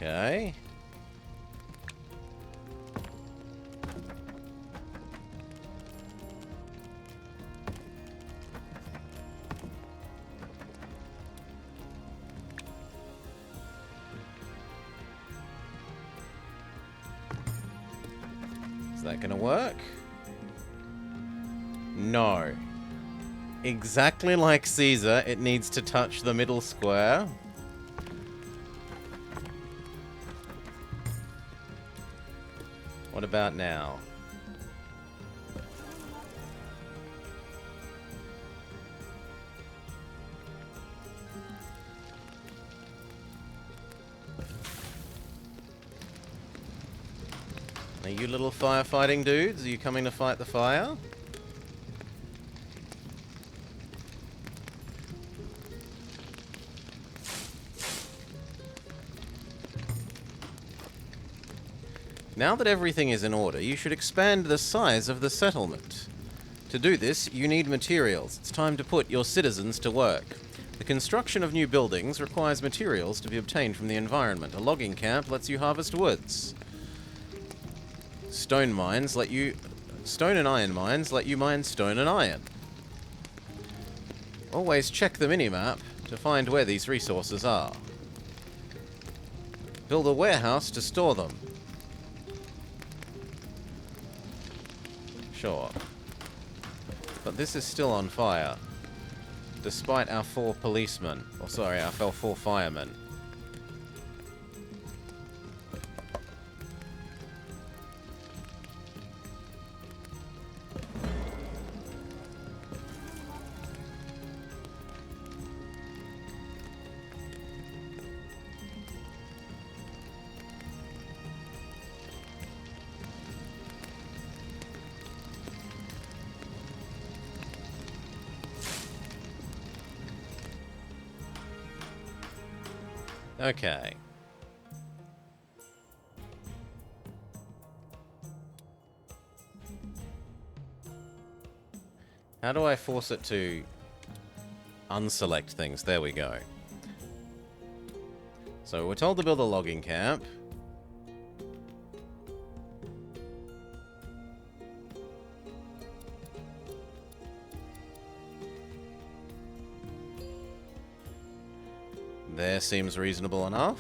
Okay. Is that gonna work? No. Exactly like Caesar, it needs to touch the middle square. What about now? Are you little firefighting dudes? Are you coming to fight the fire? Now that everything is in order, you should expand the size of the settlement. To do this, you need materials. It's time to put your citizens to work. The construction of new buildings requires materials to be obtained from the environment. A logging camp lets you harvest woods. Stone and iron mines let you mine stone and iron. Always check the minimap to find where these resources are. Build a warehouse to store them. Sure. But this is still on fire. Despite our 4 policemen. Or sorry, our 4 firemen. Okay. How do I force it to unselect things? There we go. So we're told to build a logging camp. There seems reasonable enough.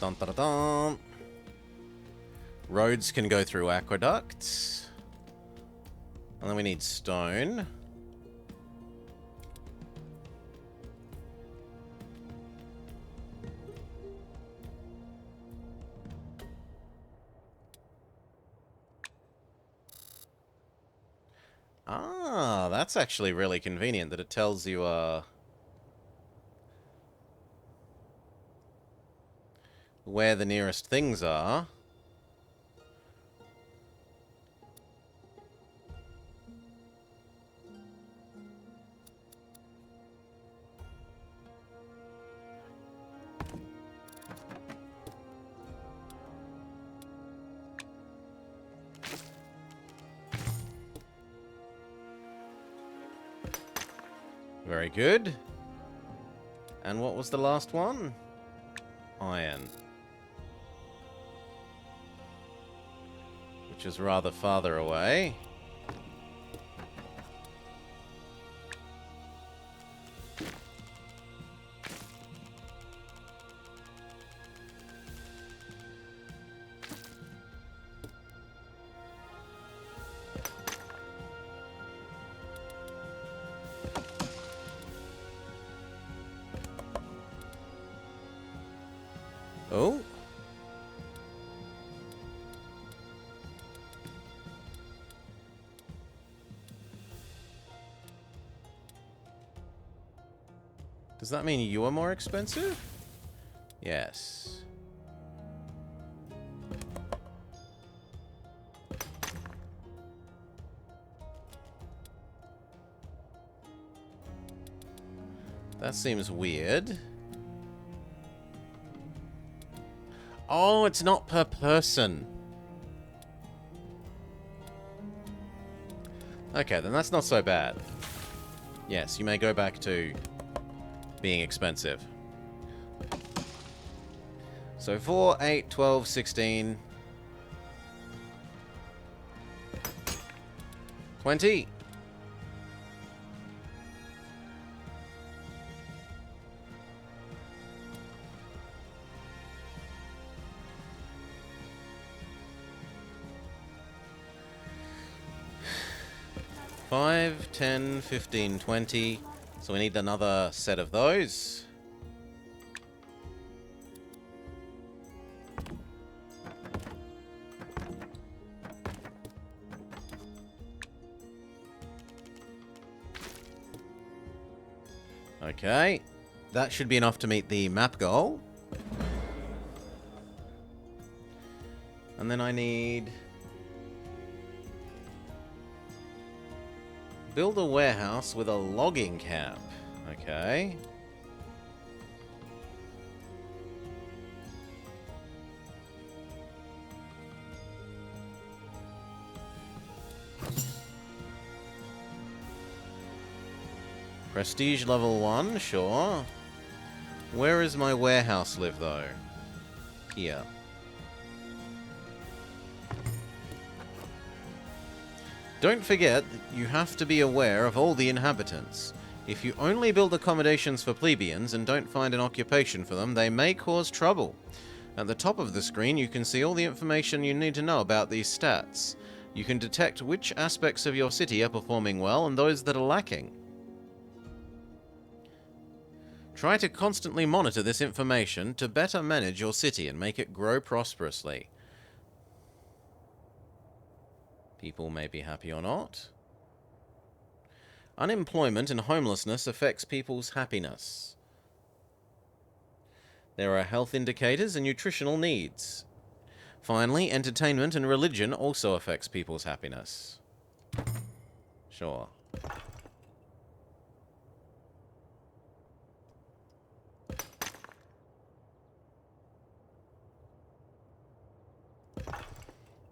Dun, dun, dun, dun. Roads can go through aqueducts. And then we need stone. Ah, that's actually really convenient that it tells you, where the nearest things are. Very good. And what was the last one? Iron. Which is rather farther away. Oh. Does that mean you are more expensive? Yes. That seems weird. Oh, it's not per person. Okay, then that's not so bad. Yes, you may go back to being expensive. So 4, 8, 12, 16... 20! Five, 10, 15, 20. So we need another set of those. Okay. That should be enough to meet the map goal. And then I need... build a warehouse with a logging camp. Okay. Prestige level 1, sure. Where is my warehouse live, though? Here. Don't forget that you have to be aware of all the inhabitants. If you only build accommodations for plebeians and don't find an occupation for them, they may cause trouble. At the top of the screen, you can see all the information you need to know about these stats. You can detect which aspects of your city are performing well and those that are lacking. Try to constantly monitor this information to better manage your city and make it grow prosperously. People may be happy or not. Unemployment and homelessness affects people's happiness. There are health indicators and nutritional needs. Finally, entertainment and religion also affects people's happiness. Sure.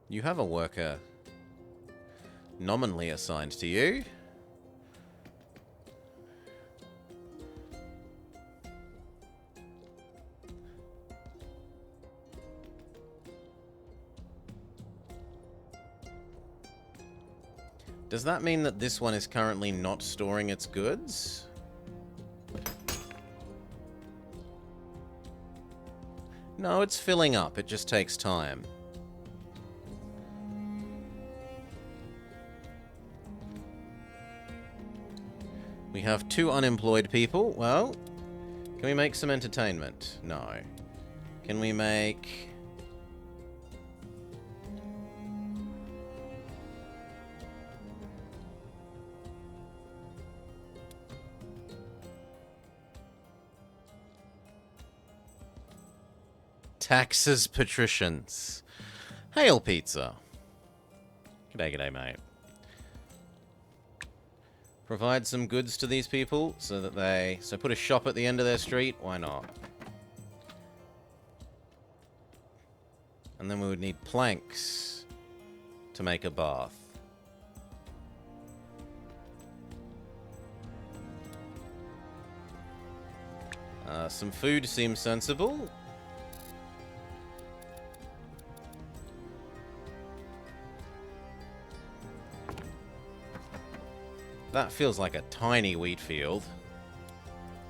You have a worker nominally assigned to you. Does that mean that this one is currently not storing its goods? No, it's filling up. It just takes time. We have 2 unemployed people. Well, can we make some entertainment? No. Can we make... Taxes patricians. Hail pizza. G'day, mate. Provide some goods to these people so that they... So put a shop at the end of their street. Why not? And then we would need planks to make a bath. Some food seems sensible. That feels like a tiny wheat field.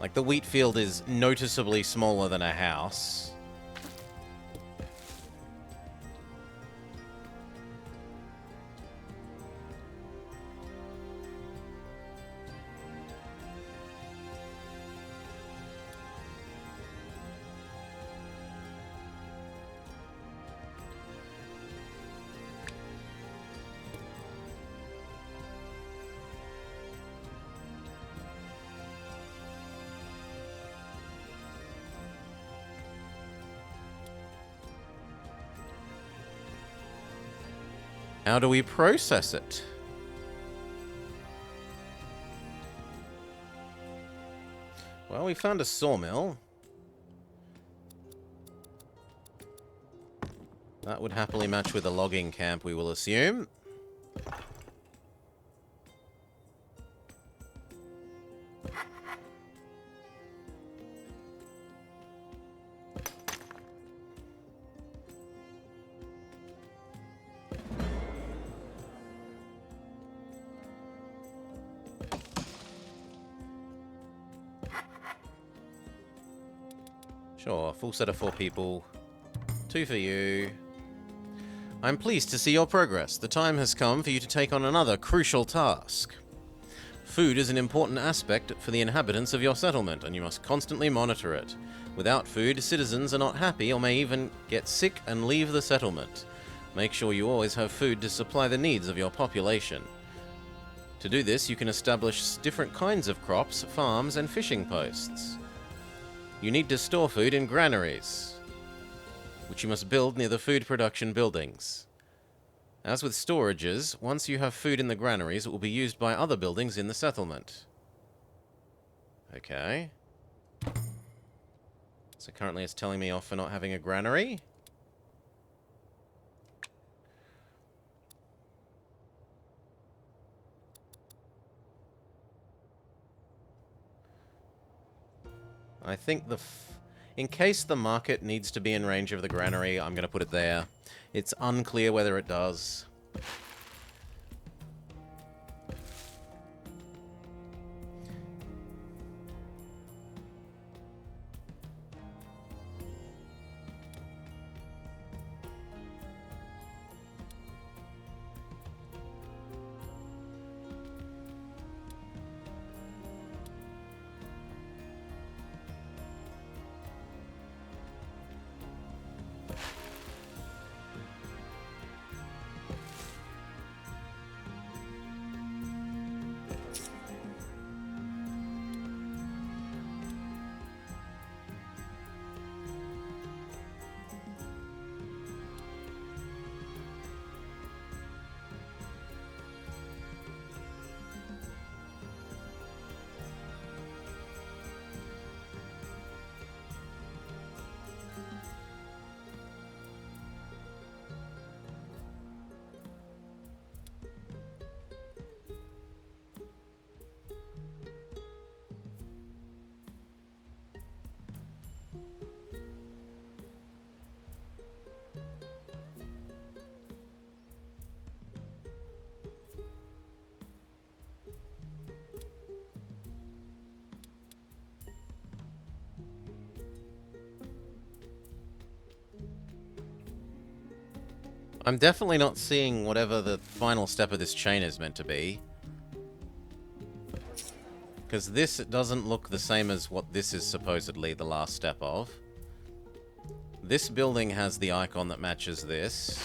Like, the wheat field is noticeably smaller than a house. How do we process it? Well, we found a sawmill. That would happily match with a logging camp, we will assume. Sure, full set of 4 people. 2 for you. I'm pleased to see your progress. The time has come for you to take on another crucial task. Food is an important aspect for the inhabitants of your settlement, and you must constantly monitor it. Without food, citizens are not happy or may even get sick and leave the settlement. Make sure you always have food to supply the needs of your population. To do this, you can establish different kinds of crops, farms, and fishing posts. You need to store food in granaries, which you must build near the food production buildings. As with storages, once you have food in the granaries, it will be used by other buildings in the settlement. Okay. So currently it's telling me off for not having a granary. I think in case the market needs to be in range of the granary, I'm going to put it there. It's unclear whether it does. I'm definitely not seeing whatever the final step of this chain is meant to be. Because this doesn't look the same as what this is supposedly the last step of. This building has the icon that matches this.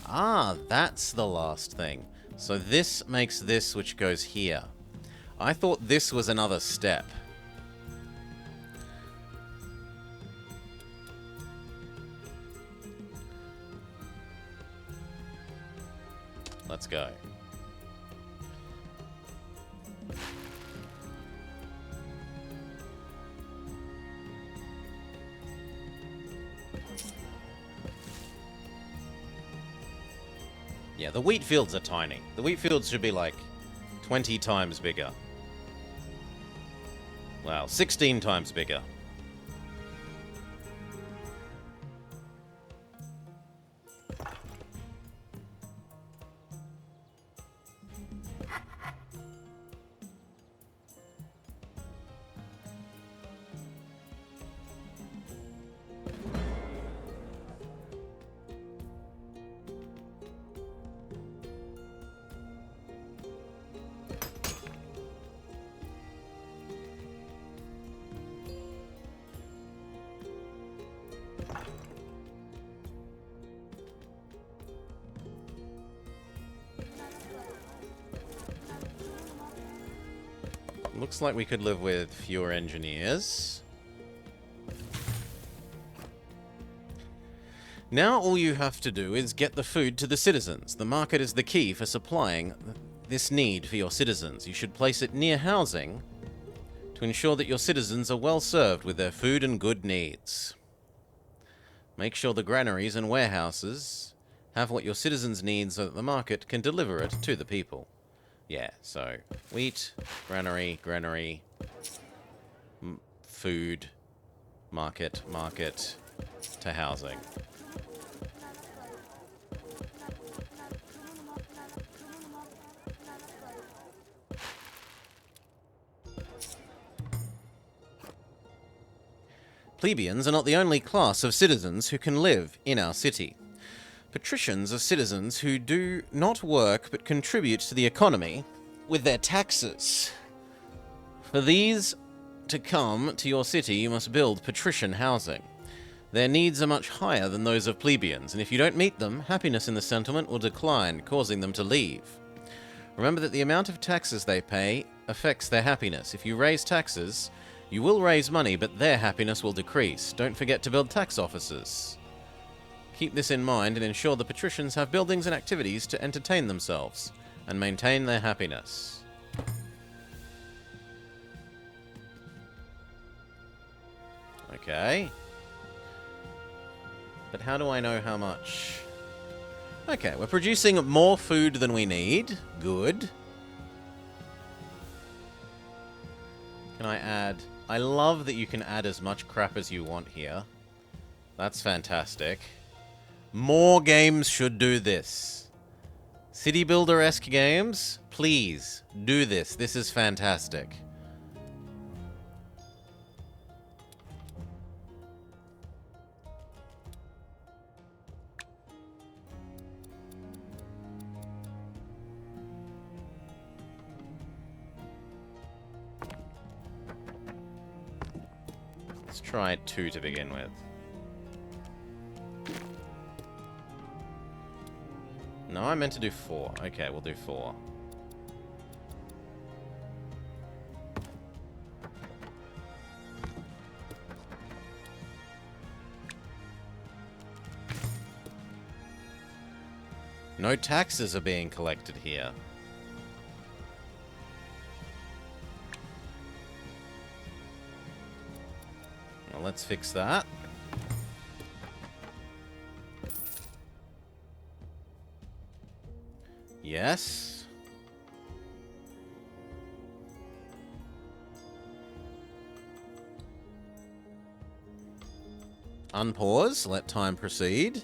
Ah, that's the last thing. So this makes this which goes here. I thought this was another step. Let's go. Yeah, the wheat fields are tiny. The wheat fields should be like 20 times bigger. Well, 16 times bigger. Looks like we could live with fewer engineers. Now all you have to do is get the food to the citizens. The market is the key for supplying this need for your citizens. You should place it near housing to ensure that your citizens are well served with their food and good needs. Make sure the granaries and warehouses have what your citizens need so that the market can deliver it to the people. Yeah, so wheat, granary, food, market to housing. Plebeians are not the only class of citizens who can live in our city. Patricians are citizens who do not work but contribute to the economy with their taxes. For these to come to your city, you must build patrician housing. Their needs are much higher than those of plebeians, and if you don't meet them, happiness in the settlement will decline, causing them to leave. Remember that the amount of taxes they pay affects their happiness. If you raise taxes, you will raise money, but their happiness will decrease. Don't forget to build tax offices. Keep this in mind and ensure the patricians have buildings and activities to entertain themselves and maintain their happiness. Okay. But how do I know how much? Okay, we're producing more food than we need. Good. Can I add? I love that you can add as much crap as you want here. That's fantastic. More games should do this. City Builder-esque games, please do this. This is fantastic. Let's try 2 to begin with. No, I meant to do 4. Okay, we'll do 4. No taxes are being collected here. Well, let's fix that. Yes. Unpause. Let time proceed.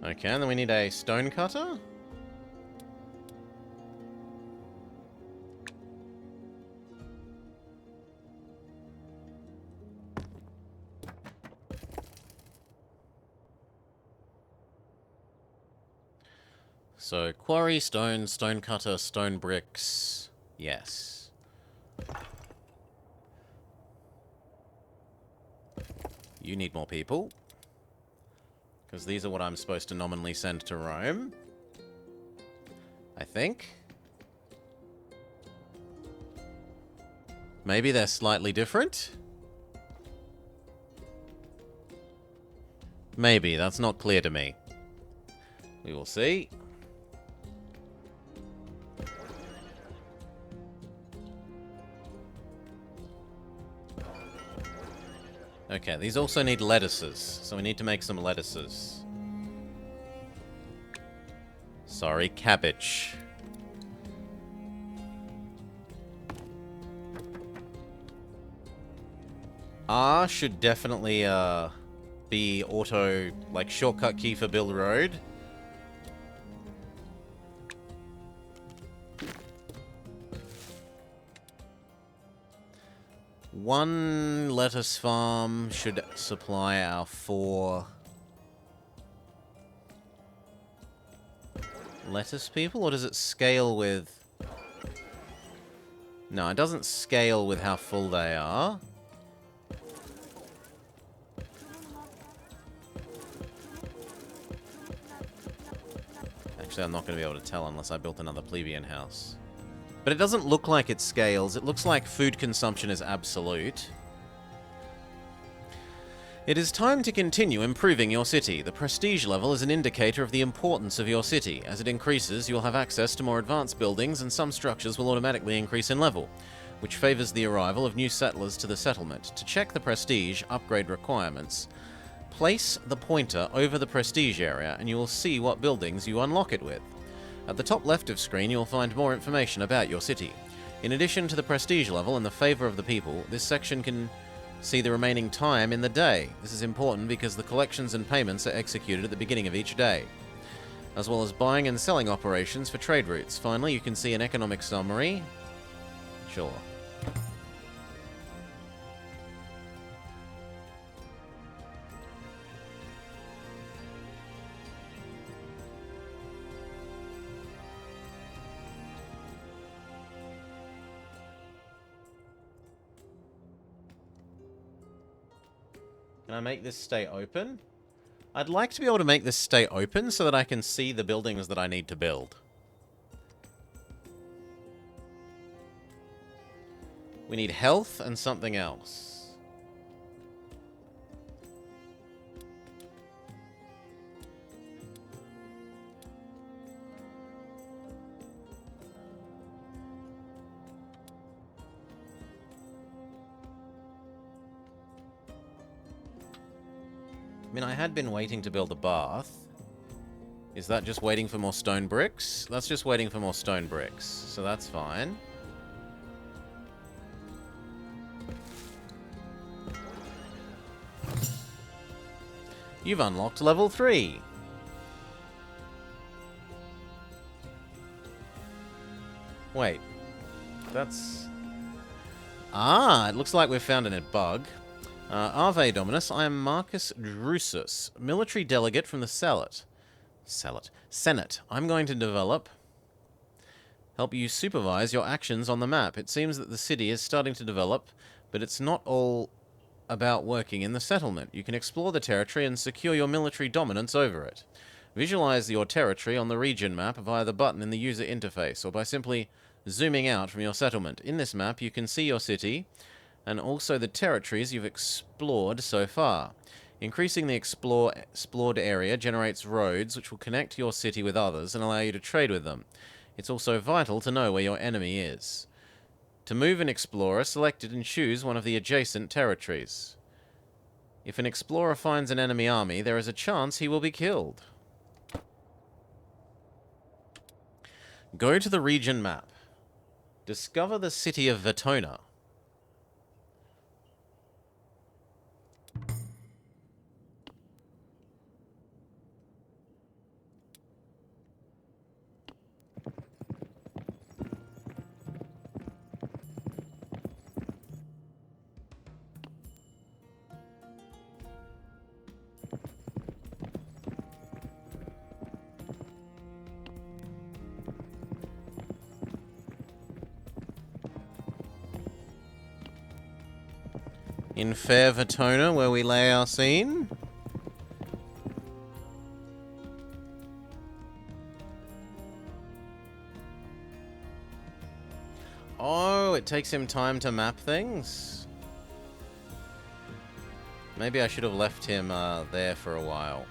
Okay, and then we need a stone cutter. So, quarry, stone, stone cutter, stone bricks. Yes. You need more people. Because these are what I'm supposed to nominally send to Rome. I think. Maybe they're slightly different? Maybe, that's not clear to me. We will see. Okay, these also need lettuces, so we need to make some lettuces. Sorry, cabbage. R should definitely be auto, like, shortcut key for build road. One lettuce farm should supply our 4 lettuce people, or does it scale with... No, it doesn't scale with how full they are. Actually, I'm not going to be able to tell unless I built another plebeian house. But it doesn't look like it scales. It looks like food consumption is absolute. It is time to continue improving your city. The prestige level is an indicator of the importance of your city. As it increases, you will have access to more advanced buildings, and some structures will automatically increase in level, which favors the arrival of new settlers to the settlement. To check the prestige upgrade requirements, place the pointer over the prestige area and you will see what buildings you unlock it with. At the top left of screen you will find more information about your city. In addition to the prestige level and the favor of the people, this section can see the remaining time in the day. This is important because the collections and payments are executed at the beginning of each day, as well as buying and selling operations for trade routes. Finally, you can see an economic summary. Sure. Can I make this stay open? I'd like to be able to make this stay open so that I can see the buildings that I need to build. We need health and something else. I mean, I had been waiting to build a bath. Is that just waiting for more stone bricks? That's just waiting for more stone bricks, so that's fine. You've unlocked level 3. Wait. That's... Ah, it looks like we've found a bug. Ave Dominus, I am Marcus Drusus, military delegate from the Senate. I'm going to help you supervise your actions on the map. It seems that the city is starting to develop, but it's not all about working in the settlement. You can explore the territory and secure your military dominance over it. Visualize your territory on the region map via the button in the user interface, or by simply zooming out from your settlement. In this map, you can see your city, and also the territories you've explored so far. Increasing the explored area generates roads which will connect your city with others and allow you to trade with them. It's also vital to know where your enemy is. To move an explorer, select it and choose one of the adjacent territories. If an explorer finds an enemy army, there is a chance he will be killed. Go to the region map. Discover the city of Vetona. in fair Vertona, where we lay our scene. Oh, it takes him time to map things. Maybe I should have left him there for a while.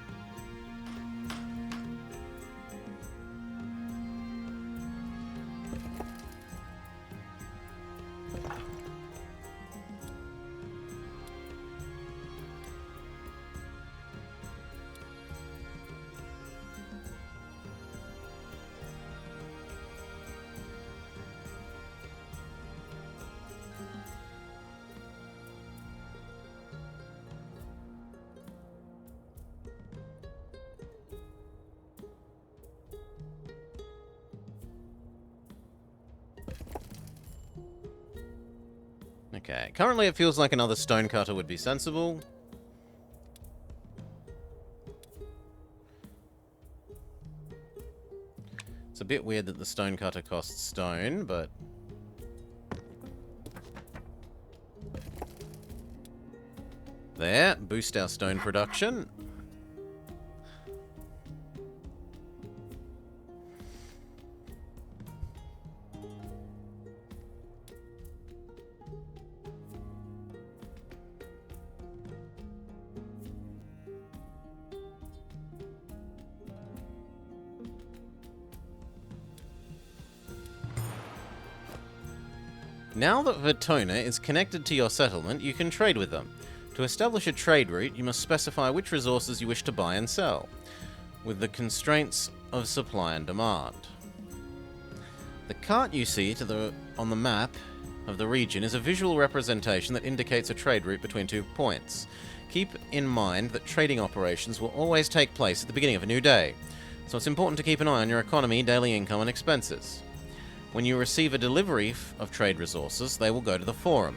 Okay, currently it feels like another stonecutter would be sensible. It's a bit weird that the stonecutter costs stone, but... There, boost our stone production. Now that Vertona is connected to your settlement, you can trade with them. To establish a trade route, you must specify which resources you wish to buy and sell, with the constraints of supply and demand. The cart you see on the map of the region is a visual representation that indicates a trade route between 2 points. Keep in mind that trading operations will always take place at the beginning of a new day, so it's important to keep an eye on your economy, daily income, and expenses. When you receive a delivery of trade resources, they will go to the forum.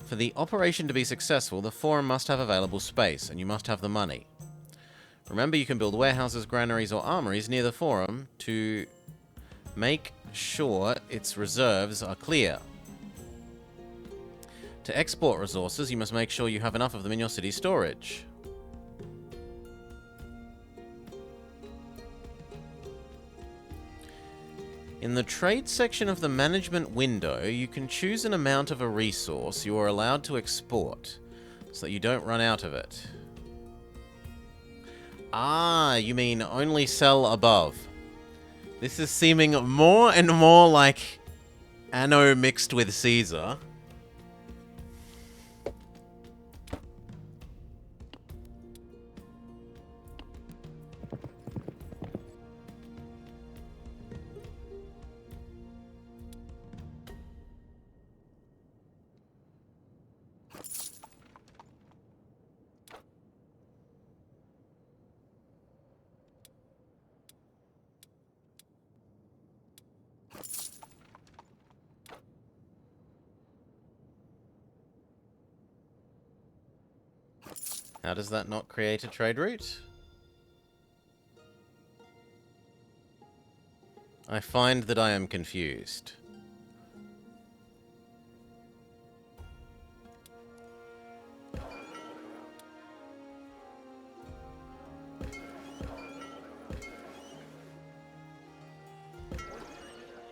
For the operation to be successful, the forum must have available space, and you must have the money. Remember, you can build warehouses, granaries, or armories near the forum to make sure its reserves are clear. To export resources, you must make sure you have enough of them in your city storage. In the trade section of the management window, you can choose an amount of a resource you are allowed to export, so that you don't run out of it. Ah, you mean only sell above. This is seeming more and more like Anno mixed with Caesar. How does that not create a trade route? I find that I am confused.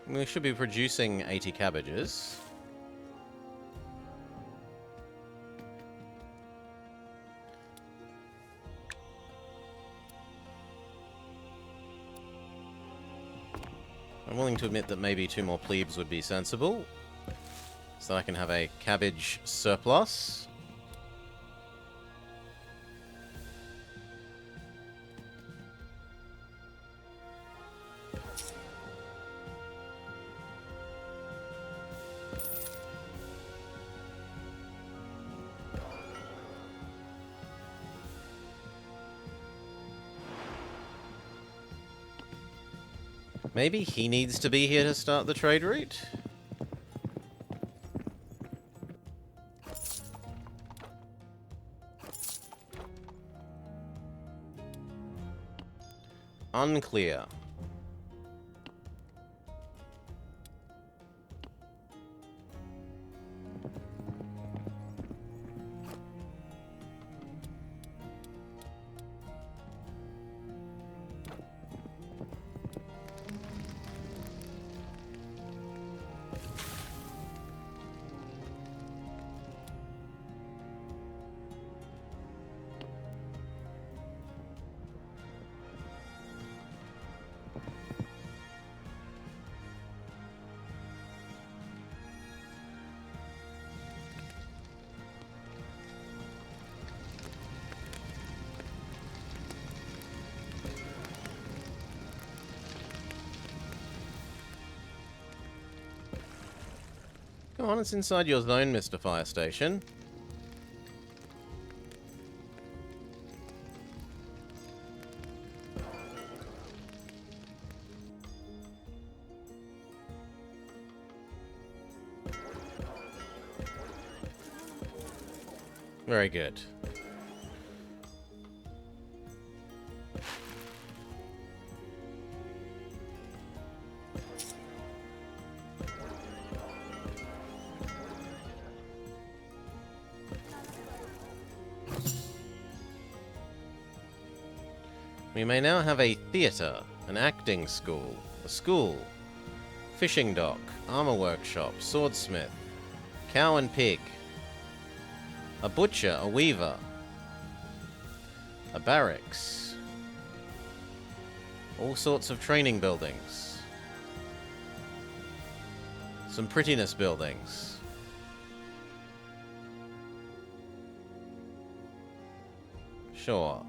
We should be producing 80 cabbages. I'm willing to admit that maybe 2 more plebes would be sensible, so that I can have a cabbage surplus. Maybe he needs to be here to start the trade route? Unclear. Come on, it's inside your zone, Mr. Fire Station. Very good. We may now have a theatre, an acting school, a school, fishing dock, armor workshop, swordsmith, cow and pig, a butcher, a weaver, a barracks, all sorts of training buildings, some prettiness buildings. Sure.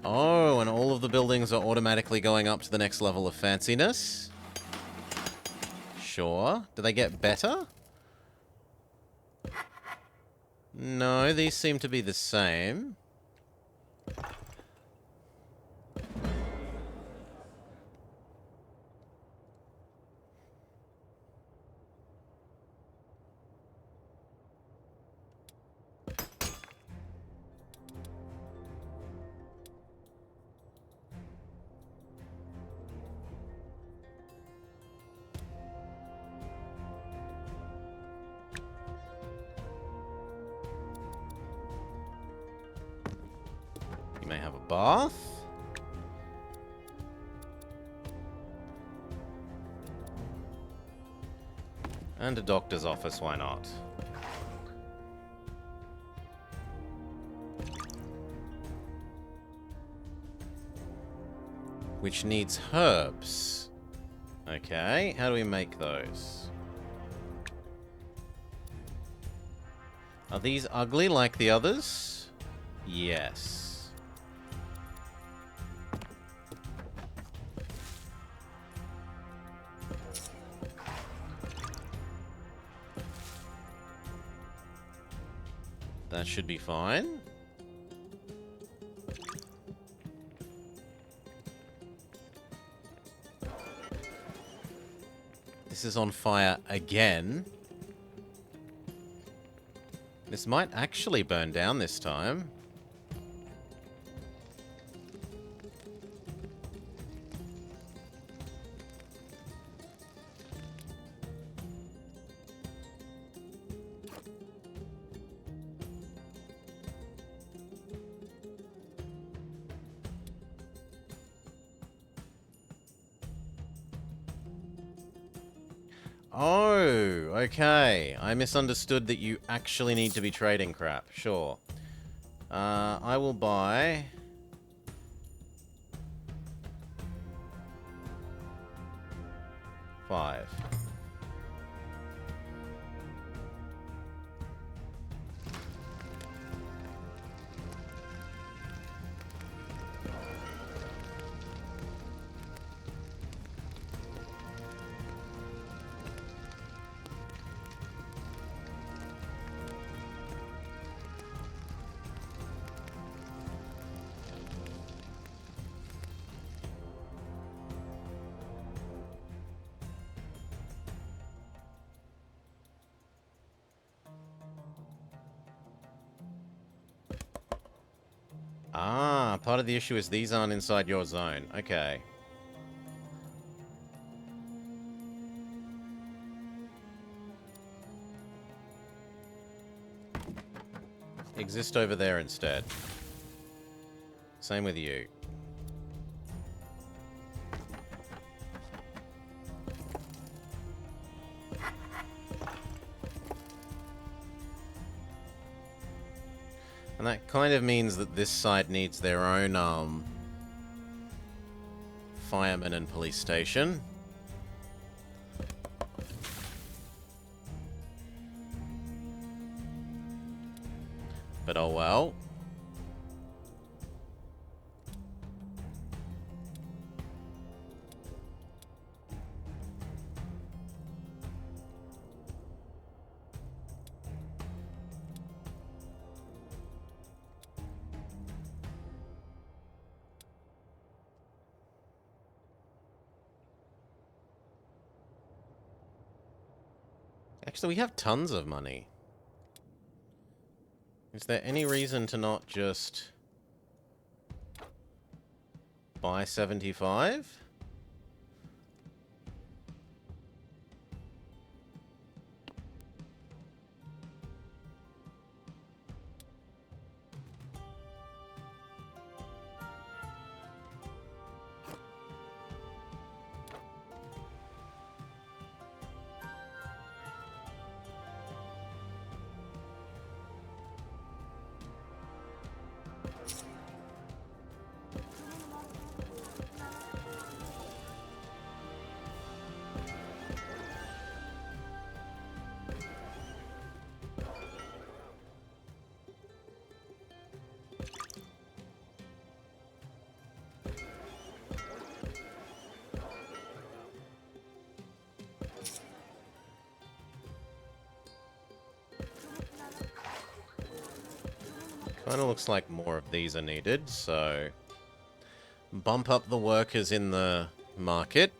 Oh, and all of the buildings are automatically going up to the next level of fanciness? Sure. Do they get better? No, these seem to be the same. You may have a bath. And a doctor's office, why not? Which needs herbs. Okay, how do we make those? Are these ugly like the others? Yes. That should be fine. This is on fire again. This might actually burn down this time. Oh, okay. I misunderstood that you actually need to be trading crap. Sure. I will buy... 5. Ah, part of the issue is these aren't inside your zone. Okay. Exist over there instead. Same with you. And that kind of means that this side needs their own, fireman and police station. But oh well. Actually, we have tons of money. Is there any reason to not just buy 75? Kind of looks like more of these are needed, so bump up the workers in the market.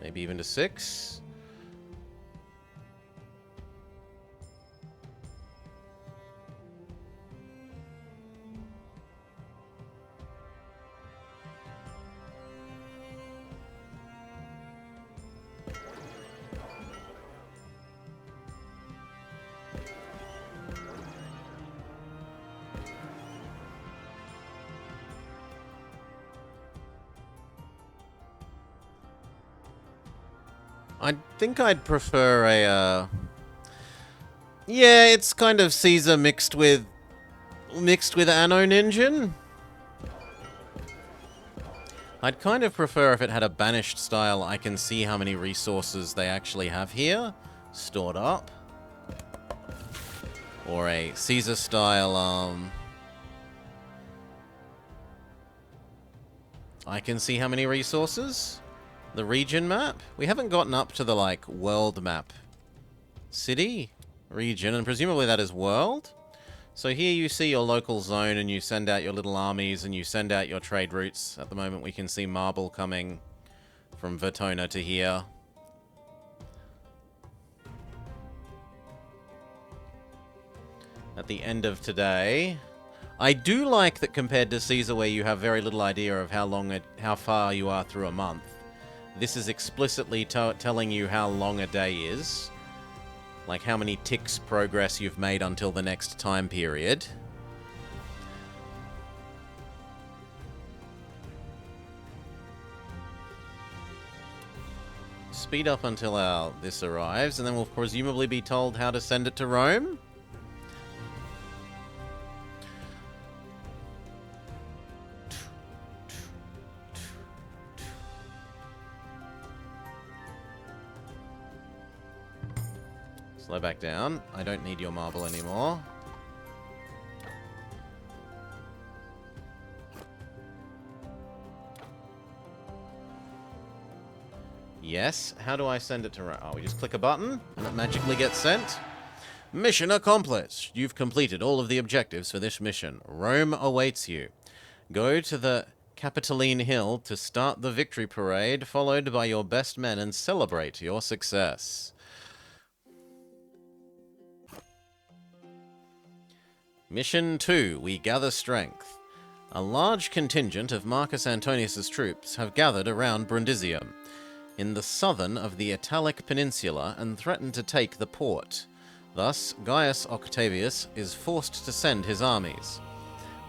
Maybe even to 6. I think I'd prefer a, yeah, it's kind of Caesar mixed with Anno Ninja. I'd kind of prefer if it had a banished style. I can see how many resources they actually have here stored up. Or a Caesar style, I can see how many resources. The region map? We haven't gotten up to the, like, world map. City? Region, and presumably that is world? So here you see your local zone, and you send out your little armies, and you send out your trade routes. At the moment we can see marble coming from Vertona to here. At the end of today. I do like that compared to Caesar, where you have very little idea of how far you are through a month. This is explicitly telling you how long a day is. Like how many ticks progress you've made until the next time period. Speed up until this arrives, and then we'll presumably be told how to send it to Rome. Slow back down. I don't need your marble anymore. Yes. How do I send it to... Oh, we just click a button and it magically gets sent. Mission accomplished. You've completed all of the objectives for this mission. Rome awaits you. Go to the Capitoline Hill to start the victory parade, followed by your best men, and celebrate your success. Mission 2, we gather strength. A large contingent of Marcus Antonius's troops have gathered around Brundisium, in the southern of the Italic Peninsula, and threaten to take the port. Thus, Gaius Octavius is forced to send his armies,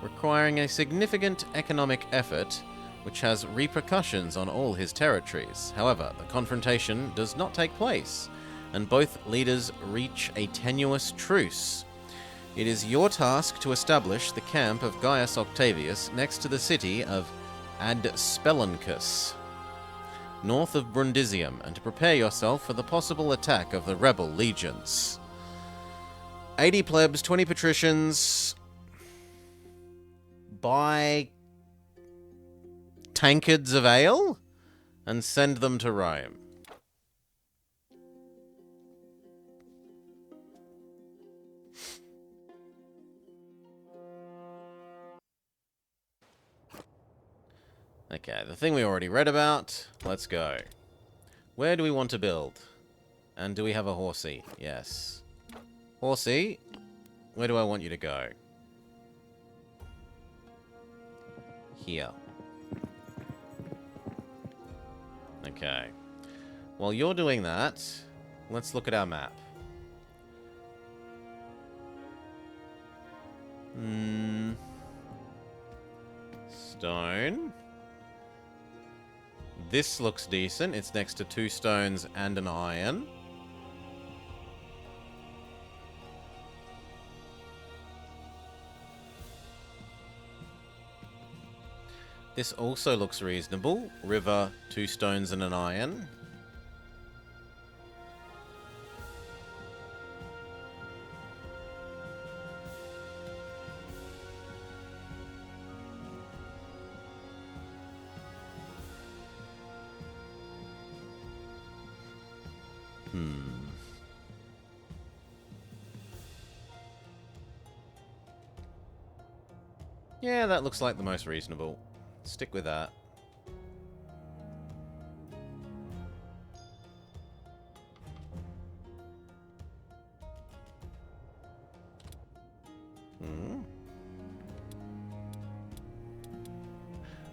requiring a significant economic effort which has repercussions on all his territories. However, the confrontation does not take place, and both leaders reach a tenuous truce. It is your task to establish the camp of Gaius Octavius next to the city of Ad Speluncus, north of Brundisium, and to prepare yourself for the possible attack of the rebel legions. 80 plebs, 20 patricians. Buy tankards of ale and send them to Rome. Okay, the thing we already read about. Let's go. Where do we want to build? And do we have a horsey? Yes. Horsey, where do I want you to go? Here. Okay. While you're doing that, let's look at our map. Stone. This looks decent. It's next to 2 stones and an iron. This also looks reasonable. River, 2 stones and an iron. Yeah, that looks like the most reasonable. Stick with that.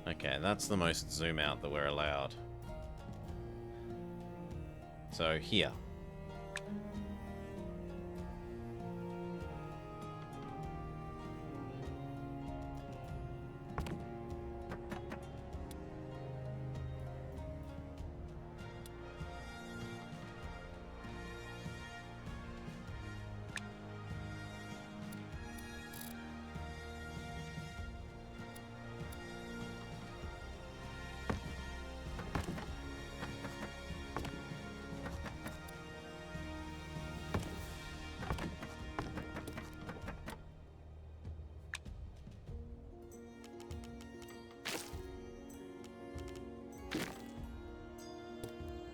Okay, that's the most zoom out that we're allowed. So, here.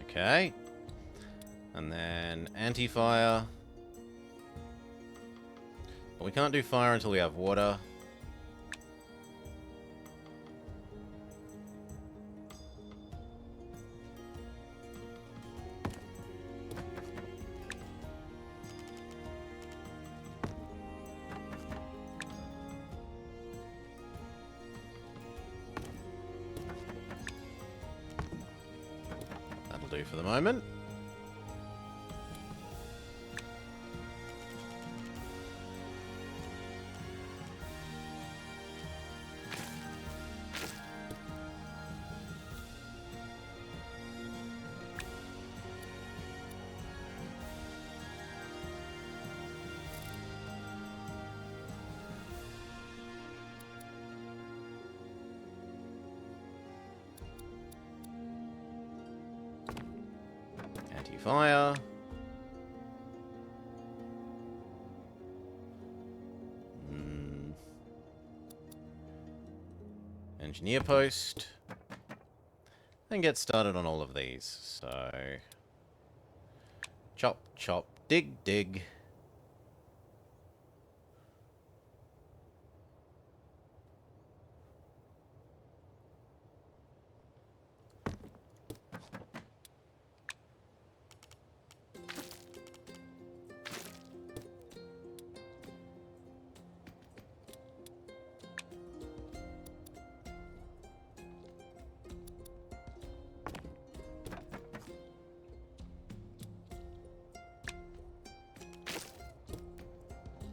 Okay. And then anti-fire. But we can't do fire until we have water. That'll do for the moment. Anti-fire. Engineer post. And get started on all of these. So, chop, chop, dig, dig.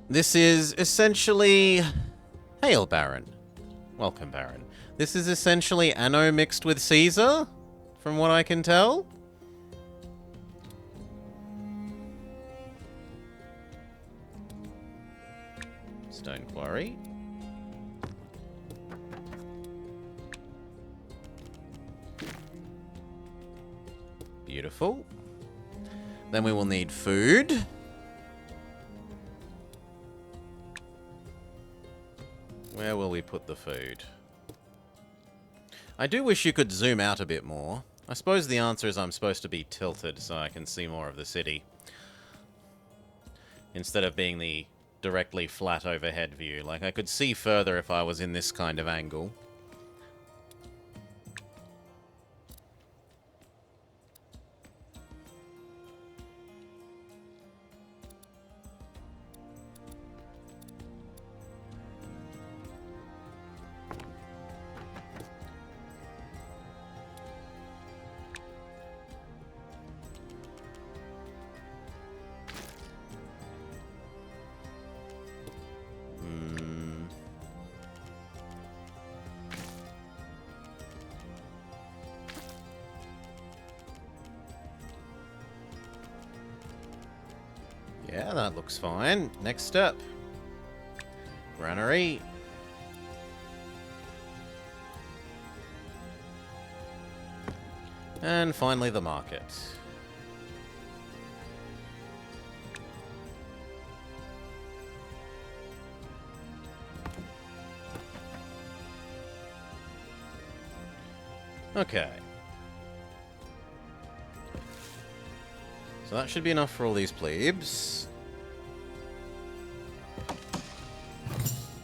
This is essentially... Hail, Baron. Welcome, Baron. This is essentially Anno mixed with Caesar, from what I can tell. Stone Quarry. Beautiful. Then we will need food. Where will we put the food? I do wish you could zoom out a bit more. I suppose the answer is I'm supposed to be tilted so I can see more of the city. Instead of being the directly flat overhead view. Like, I could see further if I was in this kind of angle. Yeah, that looks fine. Next step. Granary. And finally the market. Okay. So that should be enough for all these plebes.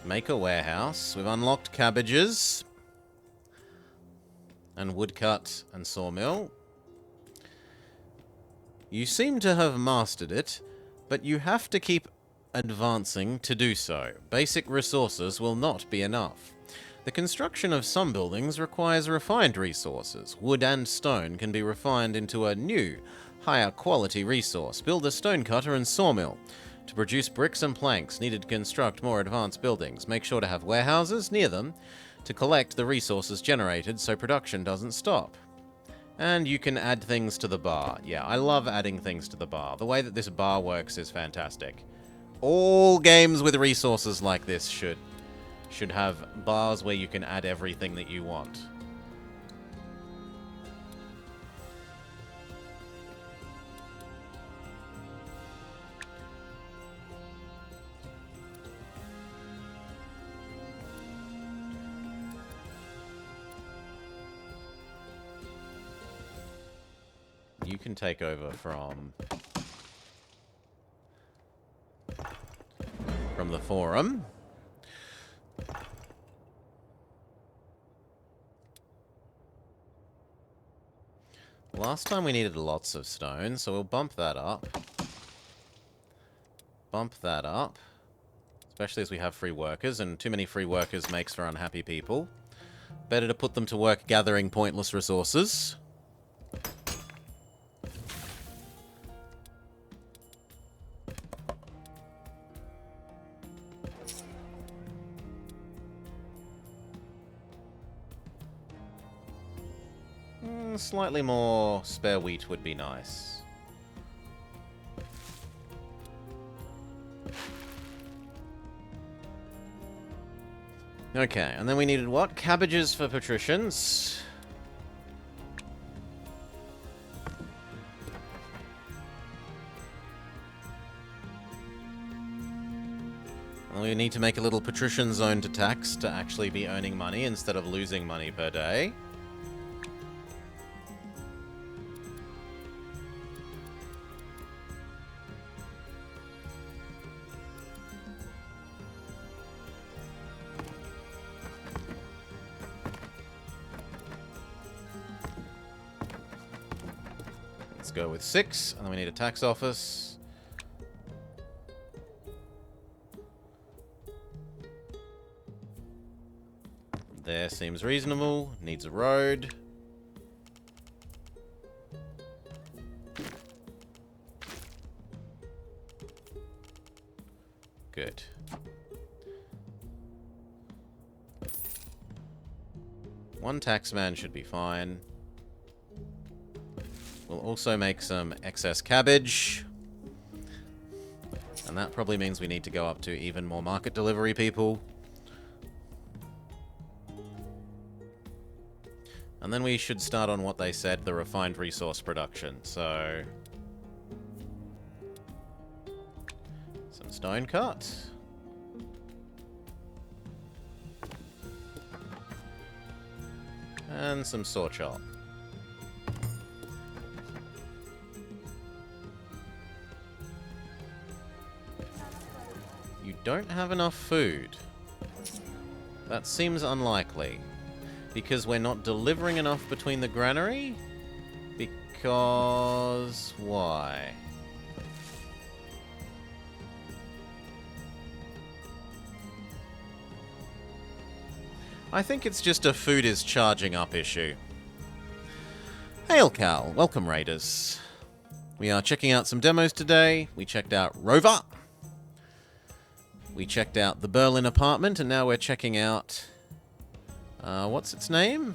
Make a warehouse. We've unlocked cabbages. And woodcut and sawmill. You seem to have mastered it, but you have to keep advancing to do so. Basic resources will not be enough. The construction of some buildings requires refined resources. Wood and stone can be refined into a new, higher quality resource. Build a stonecutter and sawmill. To produce bricks and planks needed to construct more advanced buildings. Make sure to have warehouses near them to collect the resources generated so production doesn't stop. And you can add things to the bar. Yeah, I love adding things to the bar. The way that this bar works is fantastic. All games with resources like this should have bars where you can add everything that you want. You can take over from the forum. Last time we needed lots of stone, so we'll bump that up. Bump that up. Especially as we have free workers, and too many free workers makes for unhappy people. Better to put them to work gathering pointless resources. Slightly more spare wheat would be nice. Okay, and then we needed what? Cabbages for patricians. And we need to make a little patrician zone to tax to actually be earning money instead of losing money per day. Let's go with 6, and then we need a tax office. There seems reasonable. Needs a road. Good. One taxman should be fine. We'll also make some excess cabbage. And that probably means we need to go up to even more market delivery people. And then we should start on what they said, the refined resource production. So... some stone cut. And some saw chop. You don't have enough food. That seems unlikely. Because we're not delivering enough between the granary? Because... why? I think it's just a food is charging up issue. Hail Cal, welcome Raiders. We are checking out some demos today. We checked out Rover. We checked out the Berlin apartment, and now we're checking out... what's its name?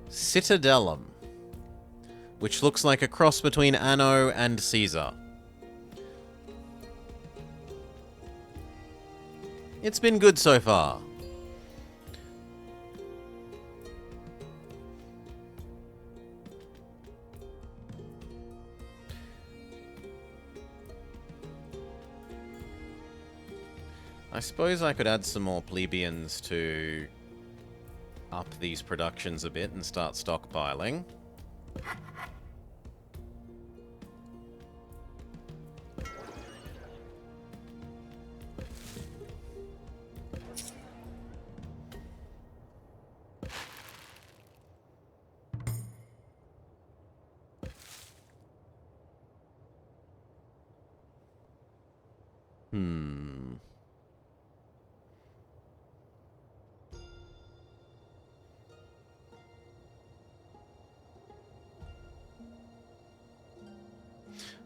Citadellum. Which looks like a cross between Anno and Caesar. It's been good so far. I suppose I could add some more plebeians to up these productions a bit and start stockpiling.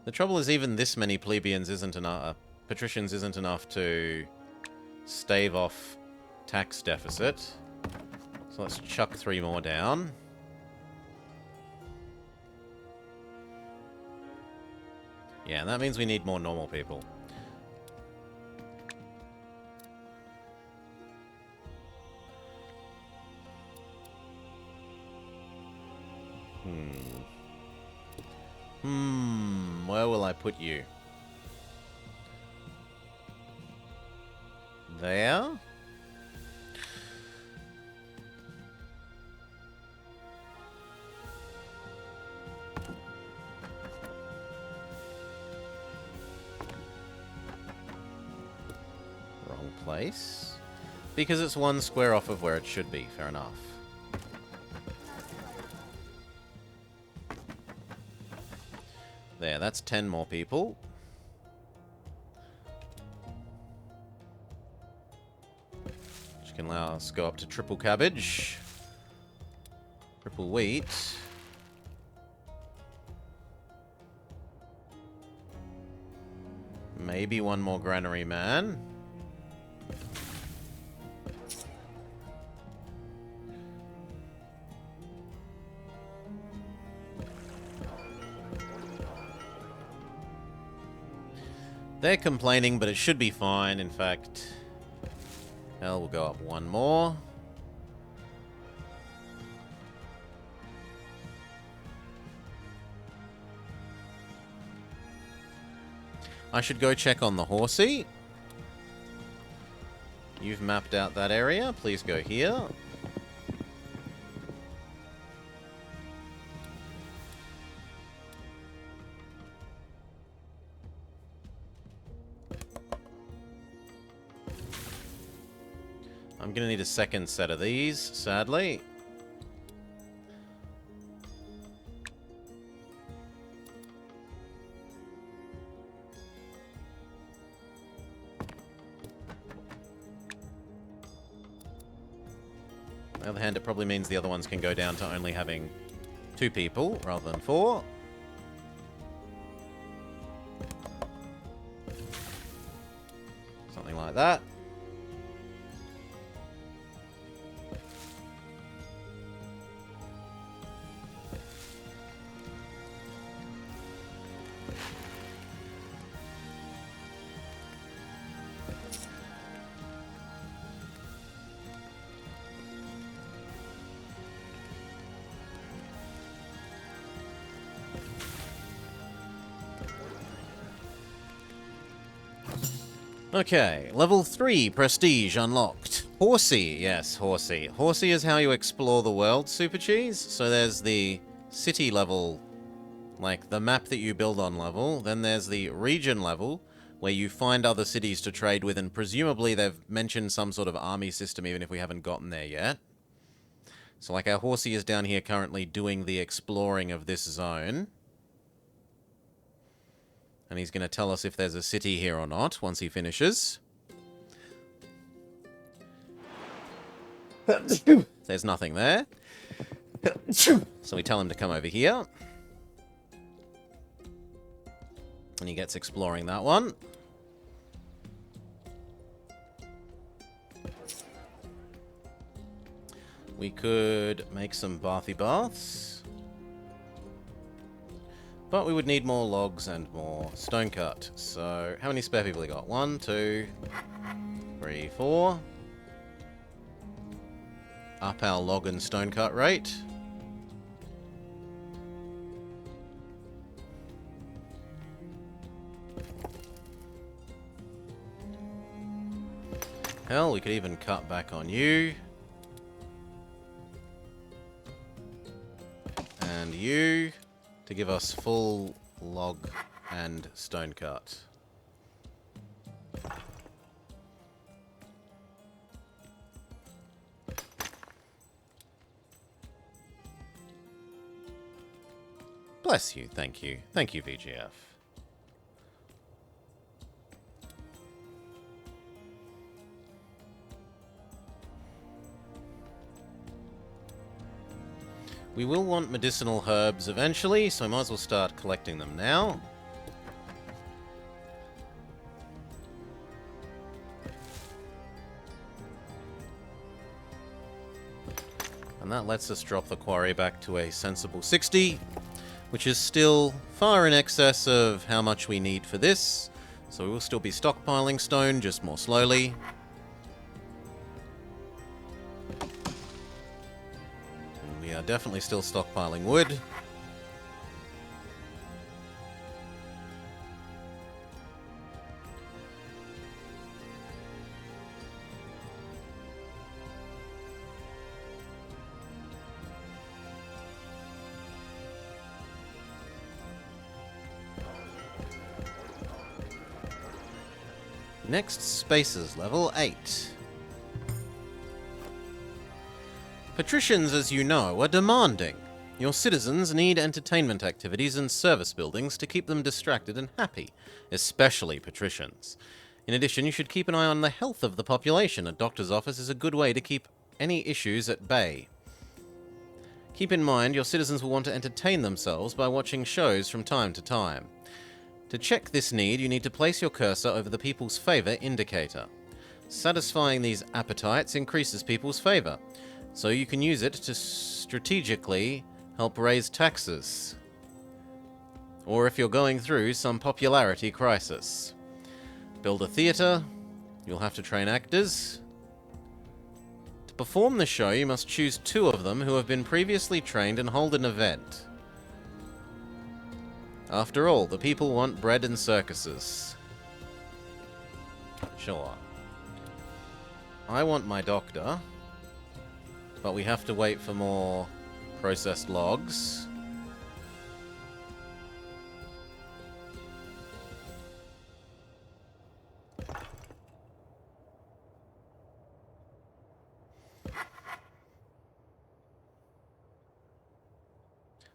The trouble is even this many plebeians isn't enough, patricians isn't enough to stave off tax deficit. So let's chuck 3 more down. Yeah, and that means we need more normal people. Where will I put you? There? Wrong place. Because it's 1 square off of where it should be, fair enough. There, that's 10 more people. Which can allow us to go up to triple cabbage. Triple wheat. Maybe 1 more granary man. They're complaining, but it should be fine. In fact, hell, we'll go up 1 more. I should go check on the horsey. You've mapped out that area. Please go here. I'm gonna need a second set of these, sadly. On the other hand, it probably means the other ones can go down to only having 2 people rather than 4. that. Okay, level 3 prestige unlocked. Horsey, yes, Horsey. Horsey is how you explore the world, Super Cheese. So there's the city level, like the map that you build on level. Then there's the region level, where you find other cities to trade with, and presumably they've mentioned some sort of army system, even if we haven't gotten there yet. So like our Horsey is down here currently doing the exploring of this zone. And he's going to tell us if there's a city here or not once he finishes. There's nothing there. So we tell him to come over here. And he gets exploring that one. We could make some bathy baths. But we would need more logs and more stone cut. So, how many spare people we got? 1, 2, 3, 4. Up our log and stone cut rate. Hell, we could even cut back on you. And you, to give us full log and stone cut. Bless you, thank you. Thank you, VGF. We will want medicinal herbs eventually, so I might as well start collecting them now. And that lets us drop the quarry back to a sensible 60, which is still far in excess of how much we need for this. So we will still be stockpiling stone, just more slowly. We are definitely still stockpiling wood. Next, Spaces, level 8. Patricians, as you know, are demanding. Your citizens need entertainment activities and service buildings to keep them distracted and happy, especially patricians. In addition, you should keep an eye on the health of the population. A doctor's office is a good way to keep any issues at bay. Keep in mind, your citizens will want to entertain themselves by watching shows from time to time. To check this need, you need to place your cursor over the people's favor indicator. Satisfying these appetites increases people's favor, so you can use it to strategically help raise taxes, or if you're going through some popularity crisis. Build a theater, you'll have to train actors. To perform the show, you must choose 2 of them who have been previously trained and hold an event. After all, the people want bread and circuses. Sure. I want my doctor, but we have to wait for more processed logs.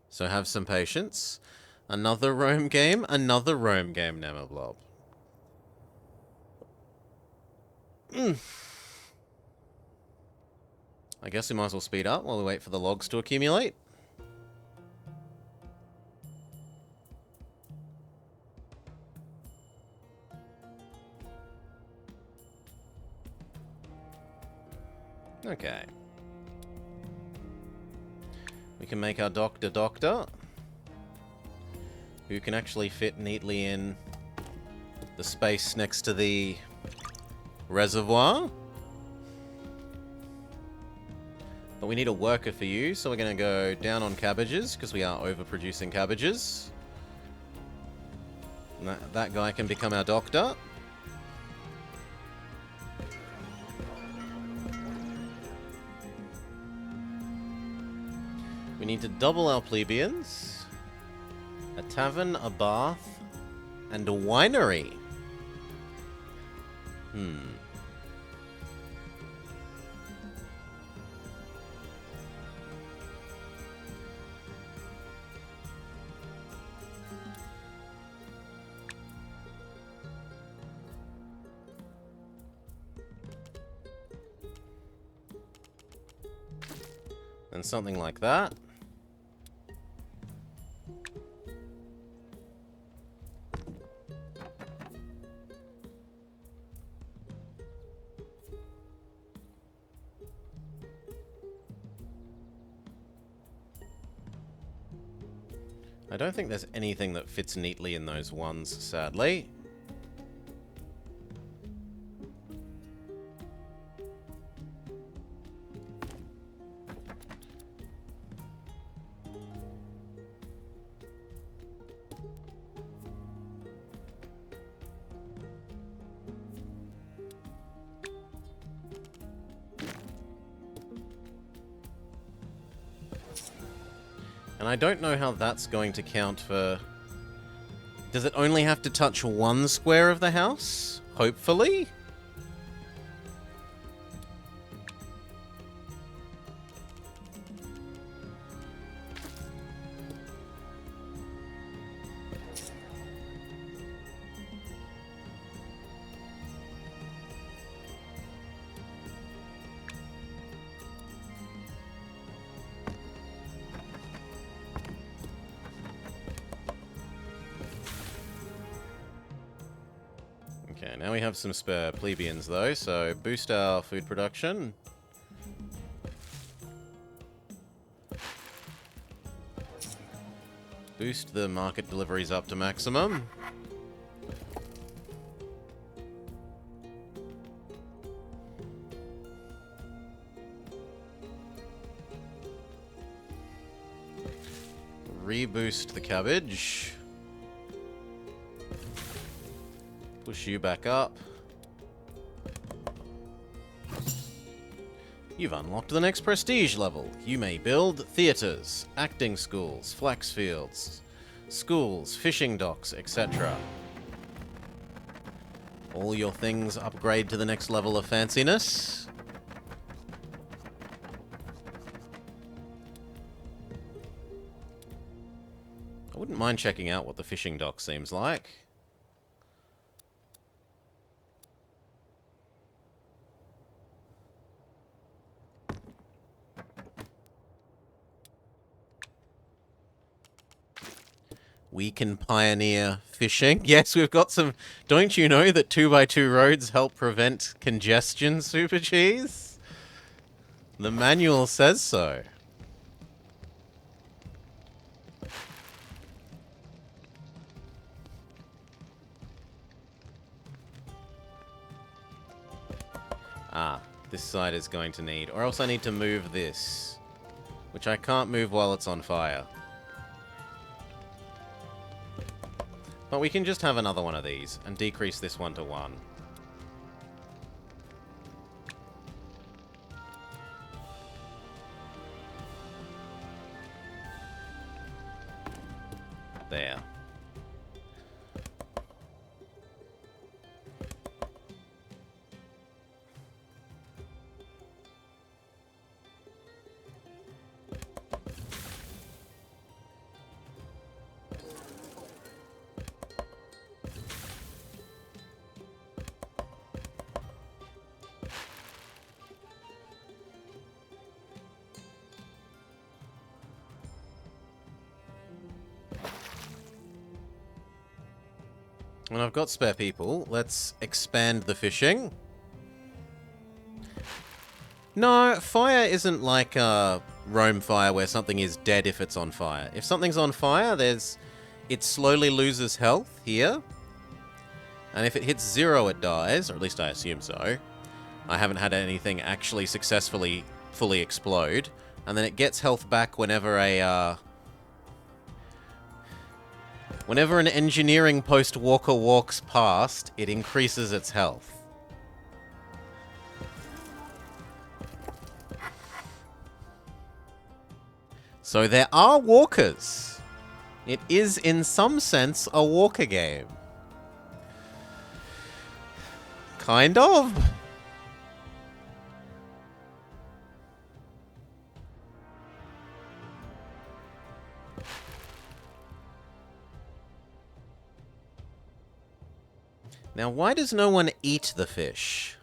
So have some patience. Another Rome game, Nemoblob. I guess we might as well speed up while we wait for the logs to accumulate. Okay. We can make our doctor, who can actually fit neatly in the space next to the reservoir. But we need a worker for you, so we're going to go down on cabbages, because we are overproducing cabbages. And that guy can become our doctor. We need to double our plebeians, a tavern, a bath, and a winery. And something like that. I don't think there's anything that fits neatly in those ones, sadly. And I don't know how that's going to count for... Does it only have to touch one square of the house? Hopefully? Okay, now we have some spare plebeians though, so boost our food production. Boost the market deliveries up to maximum. Reboost the cabbage. Push you back up. You've unlocked the next prestige level. You may build theatres, acting schools, flax fields, schools, fishing docks, etc. All your things upgrade to the next level of fanciness. I wouldn't mind checking out what the fishing dock seems like. We can pioneer fishing. Yes, we've got some... Don't you know that 2x2 roads help prevent congestion, Super Cheese? The manual says so. Ah, this side is going to need... Or else I need to move this. Which I can't move while it's on fire. But we can just have another one of these and decrease this one to 1. There. And I've got spare people. Let's expand the fishing. No, fire isn't like Rome fire where something is dead if it's on fire. If something's on fire, it slowly loses health here. And if it hits 0, it dies, or at least I assume so. I haven't had anything actually successfully fully explode. And then it gets health back whenever whenever an engineering post walker walks past, it increases its health. So there are walkers. It is, in some sense, a walker game. Kind of. Now, why does no one eat the fish?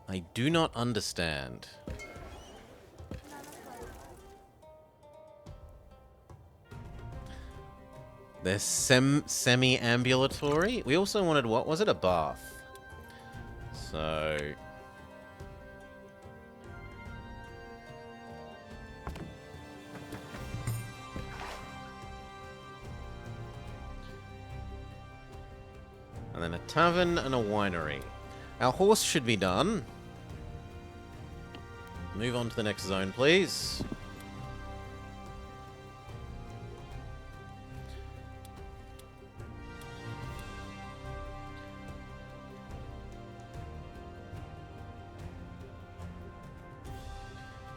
I do not understand. They're semi-ambulatory. We also wanted, what was it? A bath. So... and then a tavern and a winery. Our horse should be done. Move on to the next zone, please.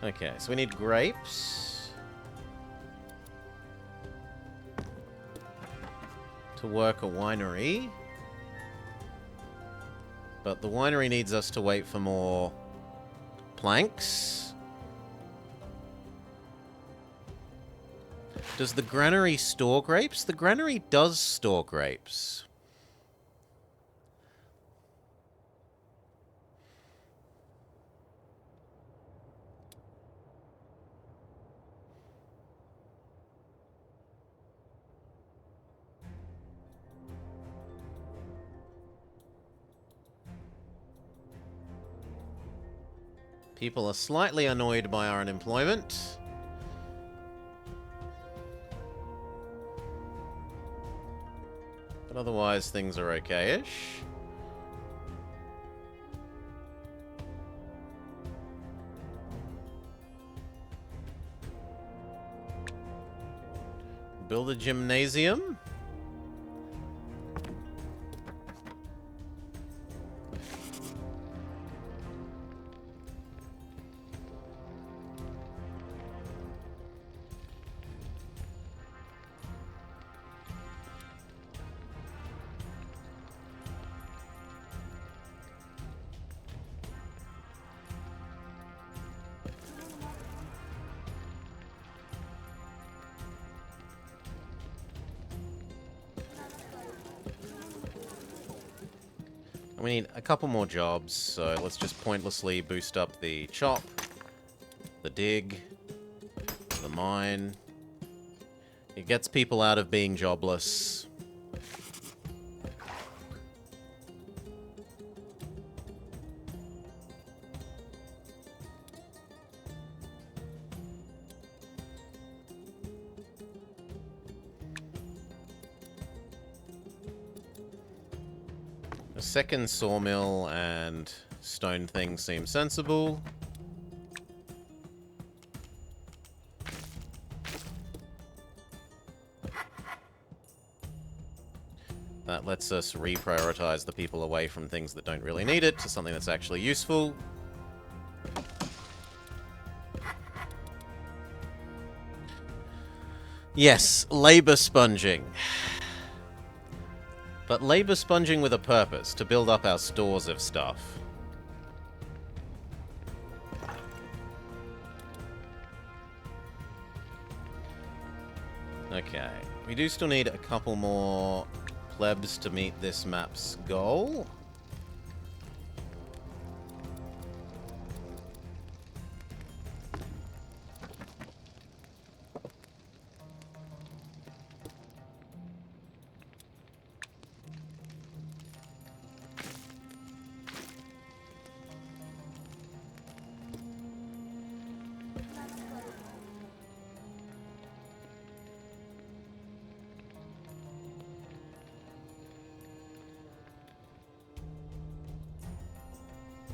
Okay, so we need grapes to work a winery. But the winery needs us to wait for more planks. Does the granary store grapes? The granary does store grapes. People are slightly annoyed by our unemployment. But otherwise, things are okay-ish. Build a gymnasium. We need a couple more jobs, so let's just pointlessly boost up the chop, the dig, the mine. It gets people out of being jobless. A second sawmill and stone thing seems sensible. That lets us reprioritize the people away from things that don't really need it to something that's actually useful. Yes, labor sponging. But labor sponging with a purpose, to build up our stores of stuff. Okay, we do still need a couple more plebs to meet this map's goal.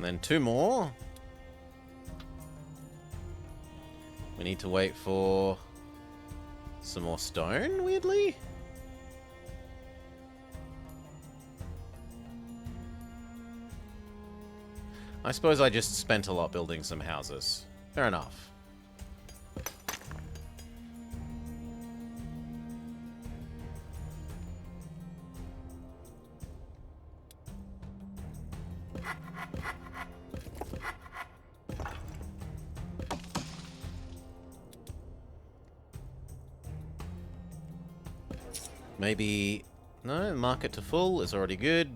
And then 2 more. We need to wait for some more stone, weirdly. I suppose I just spent a lot building some houses. Fair enough. Maybe... No, market to full is already good.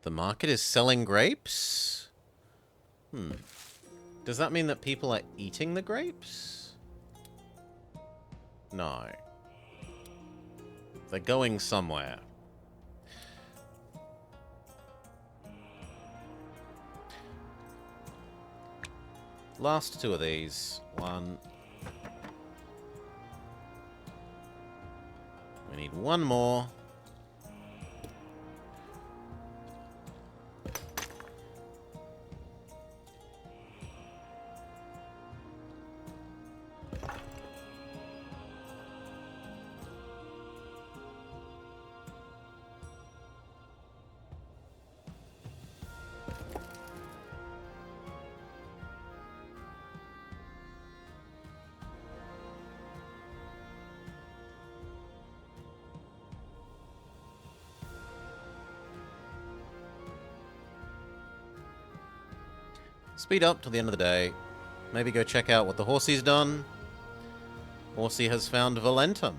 The market is selling grapes? Does that mean that people are eating the grapes? No. They're going somewhere. Last 2 of these. 1. We need 1 more. Speed up till the end of the day. Maybe go check out what the Horsey's done. Horsey has found Valentum.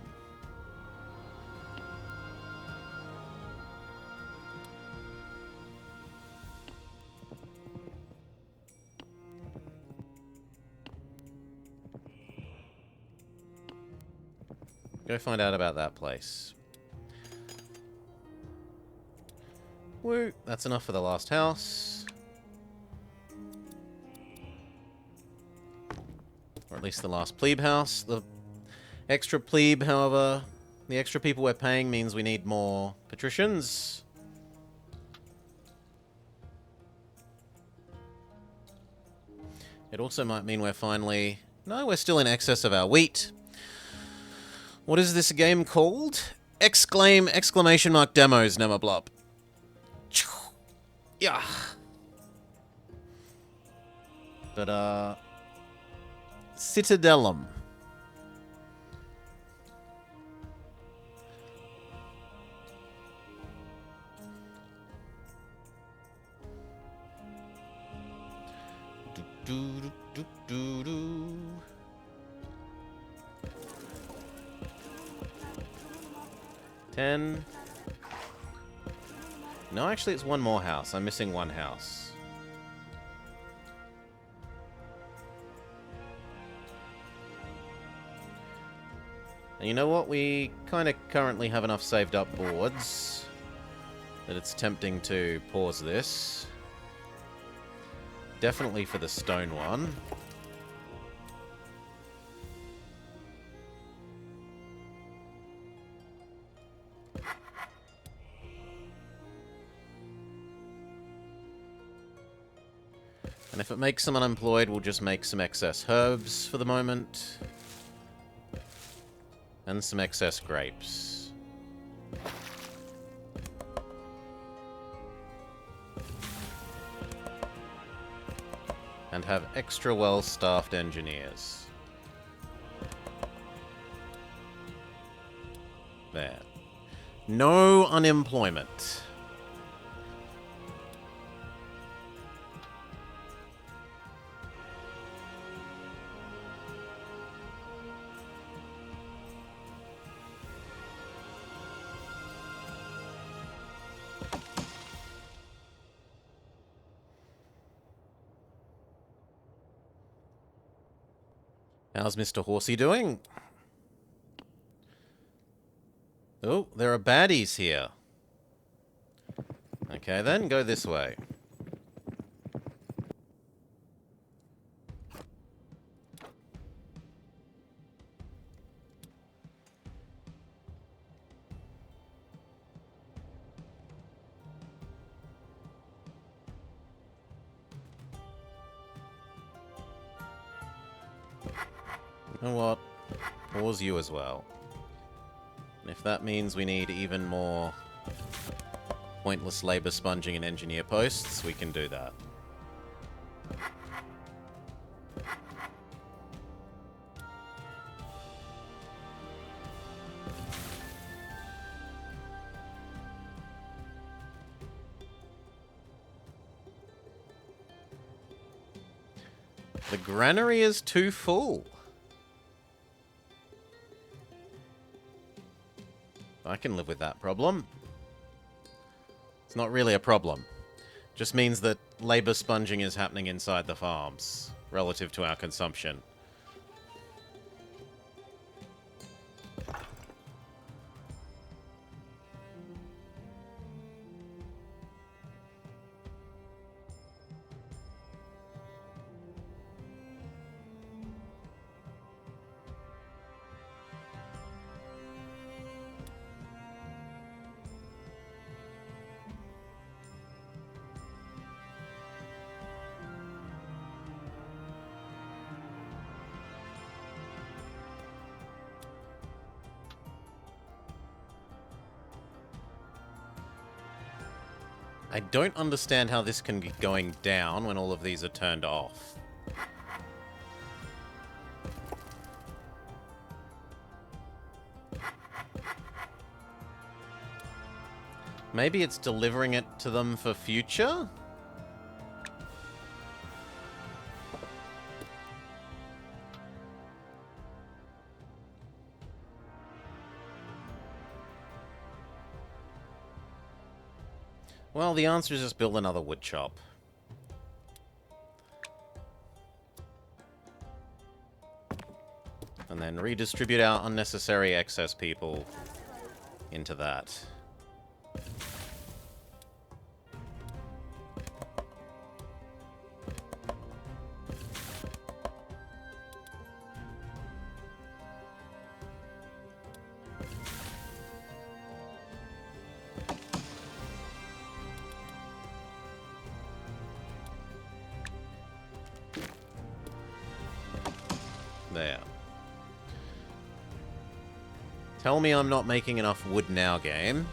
Go find out about that place. Woo! That's enough for the last house. Or at least the last plebe house. The extra plebe, however, the extra people we're paying means we need more patricians. It also might mean we're finally... No, we're still in excess of our wheat. What is this game called? Exclamation mark demos, Nemablob. Yeah. But, Citadellum. Do. 10. No, actually, it's 1 more house. I'm missing 1 house. And you know what? We kind of currently have enough saved up boards that it's tempting to pause this. Definitely for the stone one. And if it makes them unemployed, we'll just make some excess herbs for the moment. And some excess grapes. And have extra well-staffed engineers. There. No unemployment. How's Mr. Horsey doing? Oh, there are baddies here. Okay, then go this way. You know what? Pause you as well. And if that means we need even more pointless labor sponging and engineer posts, we can do that. The granary is too full. I can live with that problem. It's not really a problem. Just means that labor sponging is happening inside the farms relative to our consumption. I don't understand how this can be going down when all of these are turned off. Maybe it's delivering it to them for future? Well, the answer is just build another wood shop. And then redistribute our unnecessary excess people into that. There. Tell me I'm not making enough wood now, game.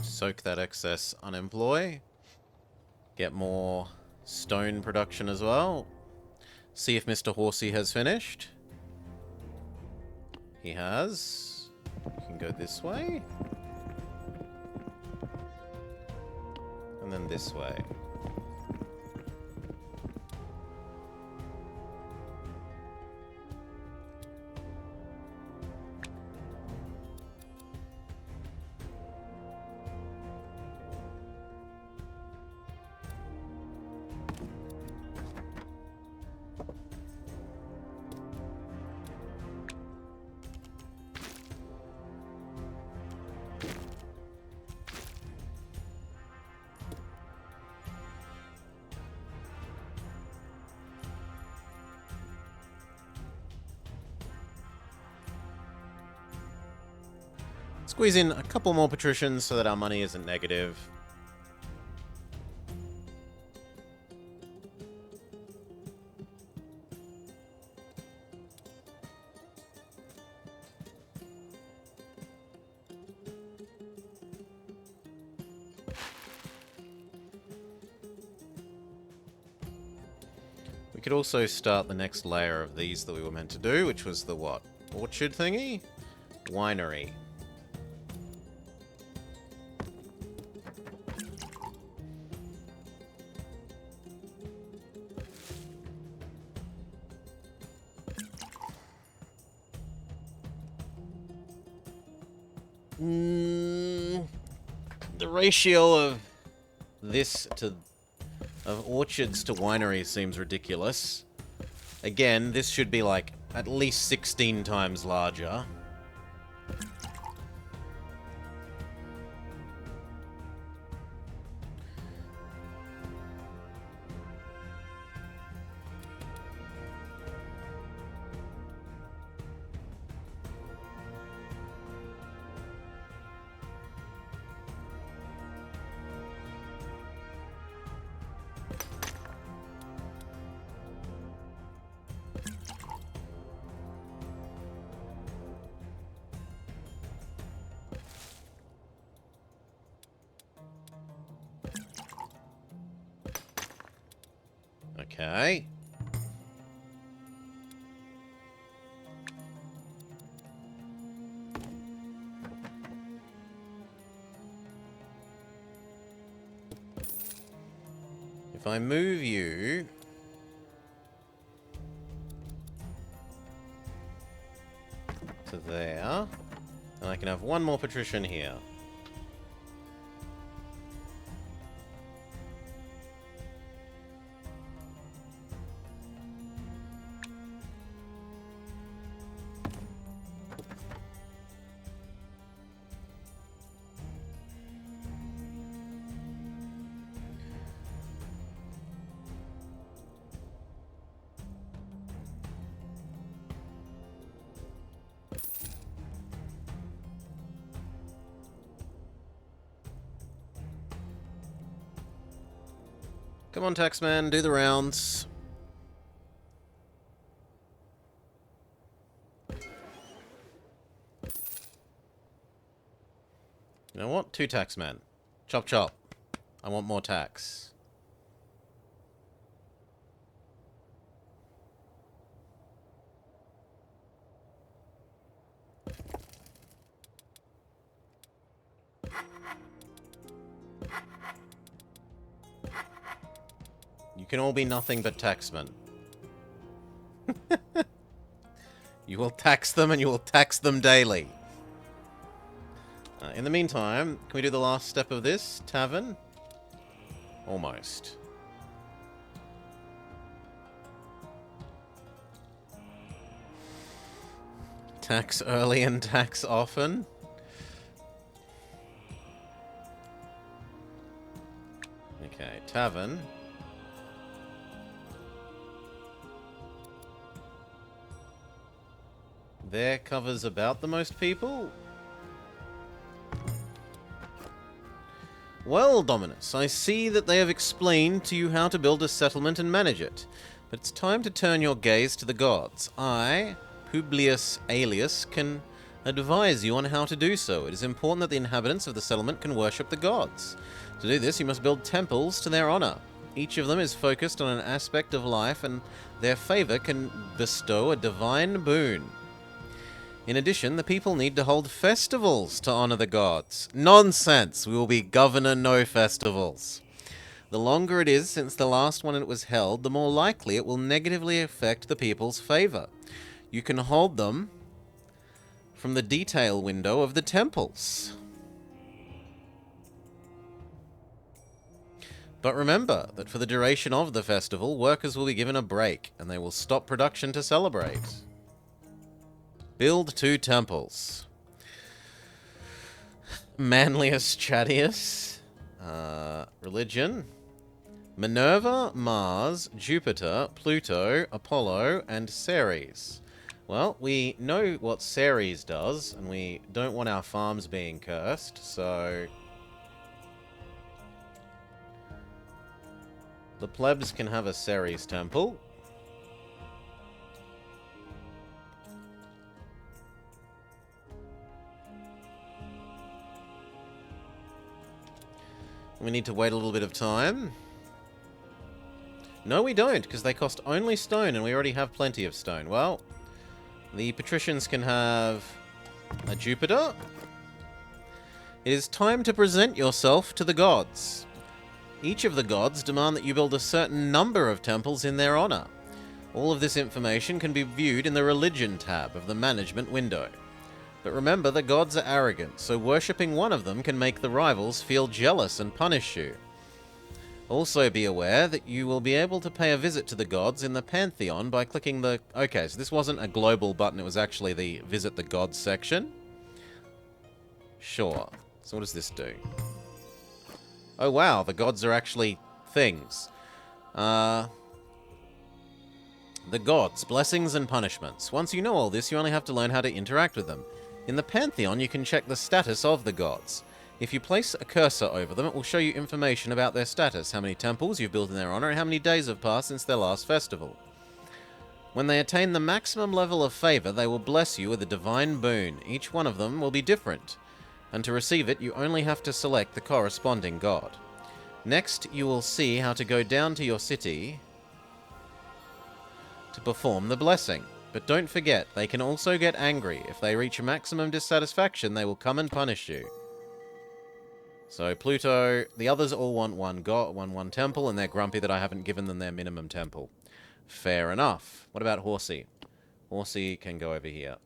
Soak that excess unemploy. Get more stone production as well. See if Mr. Horsey has finished. He has. We can go this way. And then this way. Squeeze in a couple more patricians so that our money isn't negative. could also start the next layer of these that we were meant to do, which was the what? Orchard thingy? Winery. The ratio of this to of orchards to wineries seems ridiculous. Again, this should be like at least 16 times larger. Okay. If I move you to there, then I can have one more patrician here. Come on, Taxman, do the rounds. You know what? 2 taxmen. Chop chop. I want more tax. You can all be nothing but taxmen. You will tax them and you will tax them daily. In the meantime, can we do the last step of this? Tavern? Almost. Tax early and tax often? Okay, tavern. There covers about the most people. Well, Dominus, I see that they have explained to you how to build a settlement and manage it. But it's time to turn your gaze to the gods. I, Publius Aelius, can advise you on how to do so. It is important that the inhabitants of the settlement can worship the gods. To do this, you must build temples to their honor. Each of them is focused on an aspect of life, and their favor can bestow a divine boon. In addition, the people need to hold festivals to honor the gods. Nonsense! We will be governor no festivals. The longer it is since the last one it was held, the more likely it will negatively affect the people's favor. You can hold them from the detail window of the temples. But remember that for the duration of the festival, workers will be given a break, and they will stop production to celebrate. Build 2 temples. Manlius Chadius. Religion. Minerva, Mars, Jupiter, Pluto, Apollo, and Ceres. Well, we know what Ceres does, and we don't want our farms being cursed, so... the plebs can have a Ceres temple. We need to wait a little bit of time No, we don't, because they cost only stone, and we already have plenty of stone. Well, the patricians can have a Jupiter. It is time to present yourself to the gods. Each of the gods demand that you build a certain number of temples in their honor. All of this information can be viewed in the Religion tab of the Management window. But remember, the gods are arrogant, so worshipping one of them can make the rivals feel jealous and punish you. Also be aware that you will be able to pay a visit to the gods in the Pantheon by clicking the... Okay, so this wasn't a global button, it was actually the Visit the Gods section. Sure. So what does this do? Oh wow, the gods are actually things. The gods, blessings and punishments. Once you know all this, you only have to learn how to interact with them. In the Pantheon, you can check the status of the gods. If you place a cursor over them, it will show you information about their status, how many temples you've built in their honor, and how many days have passed since their last festival. When they attain the maximum level of favor, they will bless you with a divine boon. Each one of them will be different, and to receive it, you only have to select the corresponding god. Next, you will see how to go down to your city to perform the blessing. But don't forget, they can also get angry. If they reach a maximum dissatisfaction, they will come and punish you. So Pluto, the others all want one god, one temple, and they're grumpy that I haven't given them their minimum temple. Fair enough. What about Horsey? Horsey can go over here.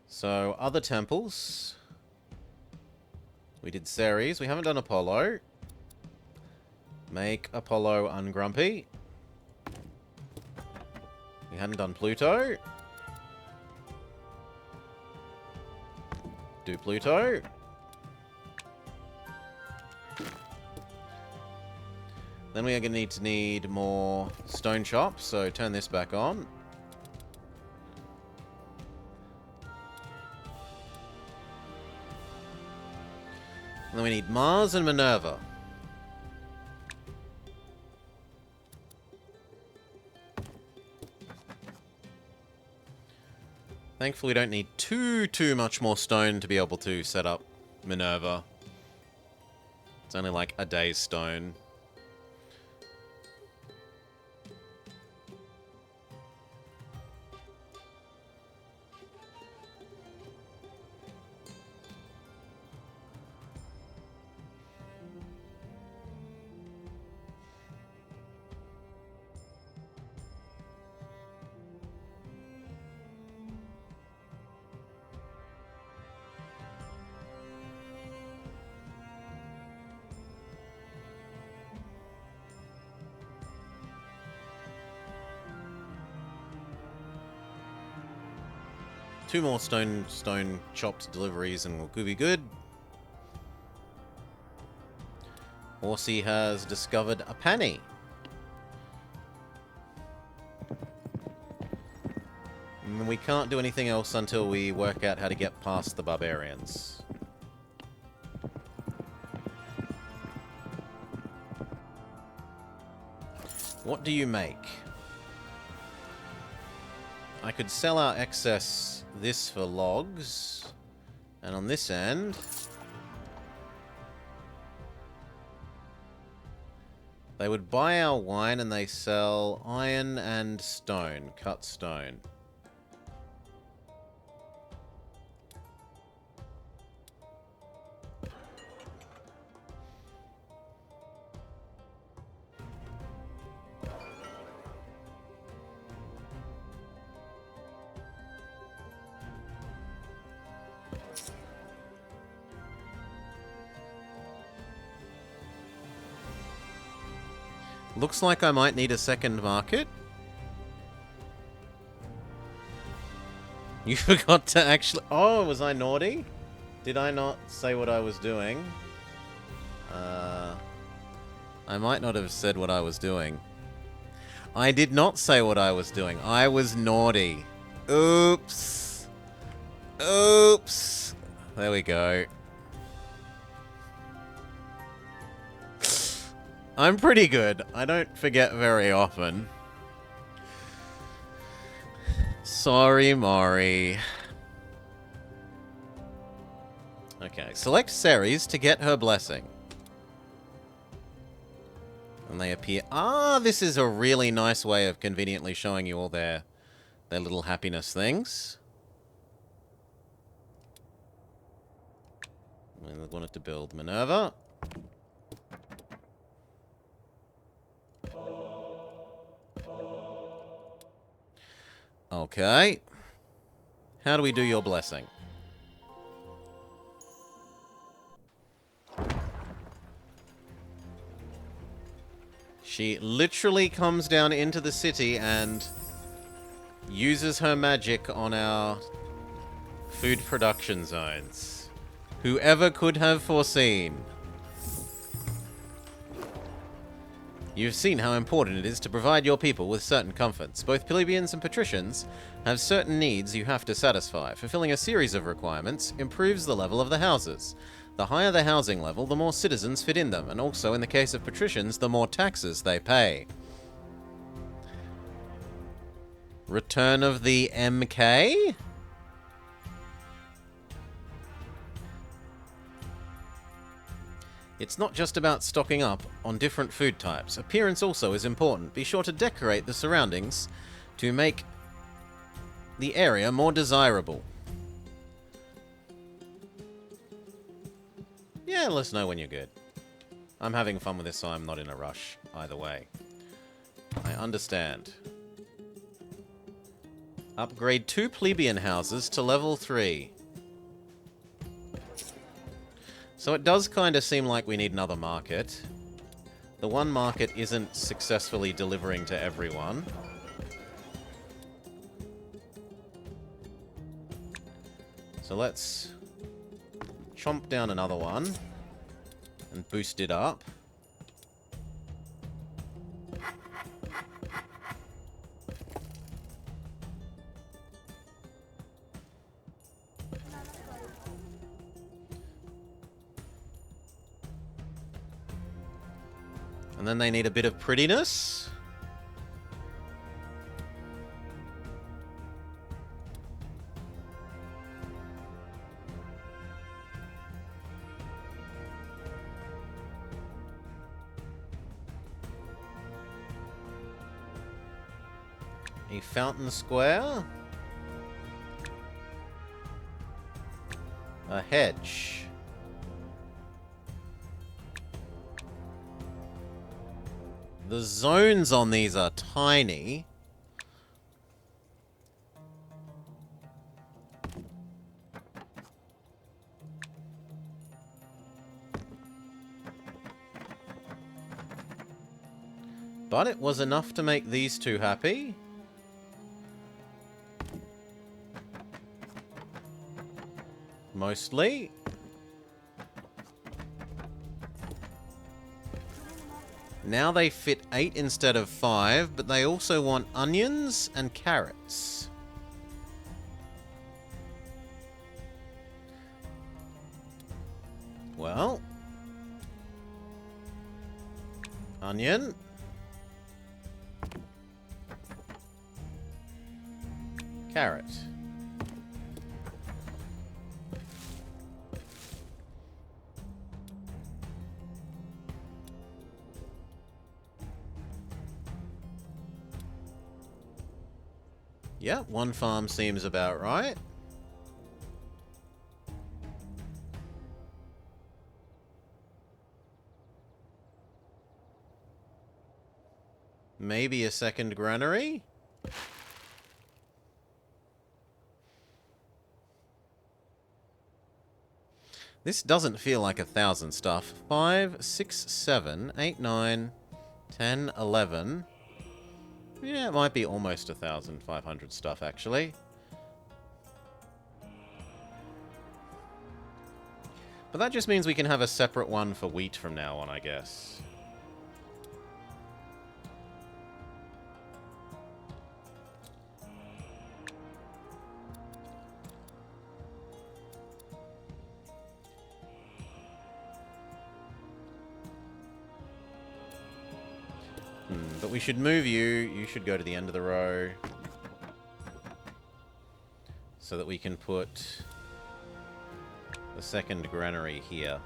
So, other temples. We did Ceres. We haven't done Apollo. Make Apollo ungrumpy. We hadn't done Pluto. Do Pluto. Then we are going to need more stone chops, so turn this back on. And then we need Mars and Minerva. Thankfully, we don't need too much more stone to be able to set up Minerva. It's only like a day's stone. Two more stone chopped deliveries and we'll be good. Horsey has discovered a penny. And we can't do anything else until we work out how to get past the barbarians. What do you make? I could sell our excess this for logs, and on this end they would buy our wine and they sell iron and stone, cut stone. Looks like I might need a second market. You forgot to actually... Oh, was I naughty? Did I not say what I was doing? I might not have said what I was doing. I did not say what I was doing. I was naughty. Oops. Oops. There we go. I'm pretty good. I don't forget very often. Sorry, Mori. Okay, select Ceres to get her blessing. And they appear... Ah, this is a really nice way of conveniently showing you all their little happiness things. And they wanted to build Minerva. Okay. How do we do your blessing? She literally comes down into the city and uses her magic on our food production zones. Whoever could have foreseen? You've seen how important it is to provide your people with certain comforts. Both plebeians and patricians have certain needs you have to satisfy. Fulfilling a series of requirements improves the level of the houses. The higher the housing level, the more citizens fit in them, and also, in the case of patricians, the more taxes they pay. Return of the MK? It's not just about stocking up on different food types. Appearance also is important. Be sure to decorate the surroundings to make the area more desirable. Yeah, let us know when you're good. I'm having fun with this, so I'm not in a rush either way. I understand. Upgrade 2 plebeian houses to level 3. So it does kind of seem like we need another market. The one market isn't successfully delivering to everyone. So let's chomp down another one and boost it up. And then they need a bit of prettiness. A fountain square. A hedge. The zones on these are tiny. But it was enough to make these two happy. Mostly. Now they fit 8 instead of 5, but they also want onions and carrots. Well. Onion. Carrot. Yeah, one farm seems about right. Maybe a second granary? This doesn't feel like 1,000 stuff. 5, 6, 7, 8, 9, 10, 11... Yeah, it might be almost 1,500 stuff, actually. But that just means we can have a separate one for wheat from now on, I guess. But we should move you. You should go to the end of the row. So that we can put the second granary here.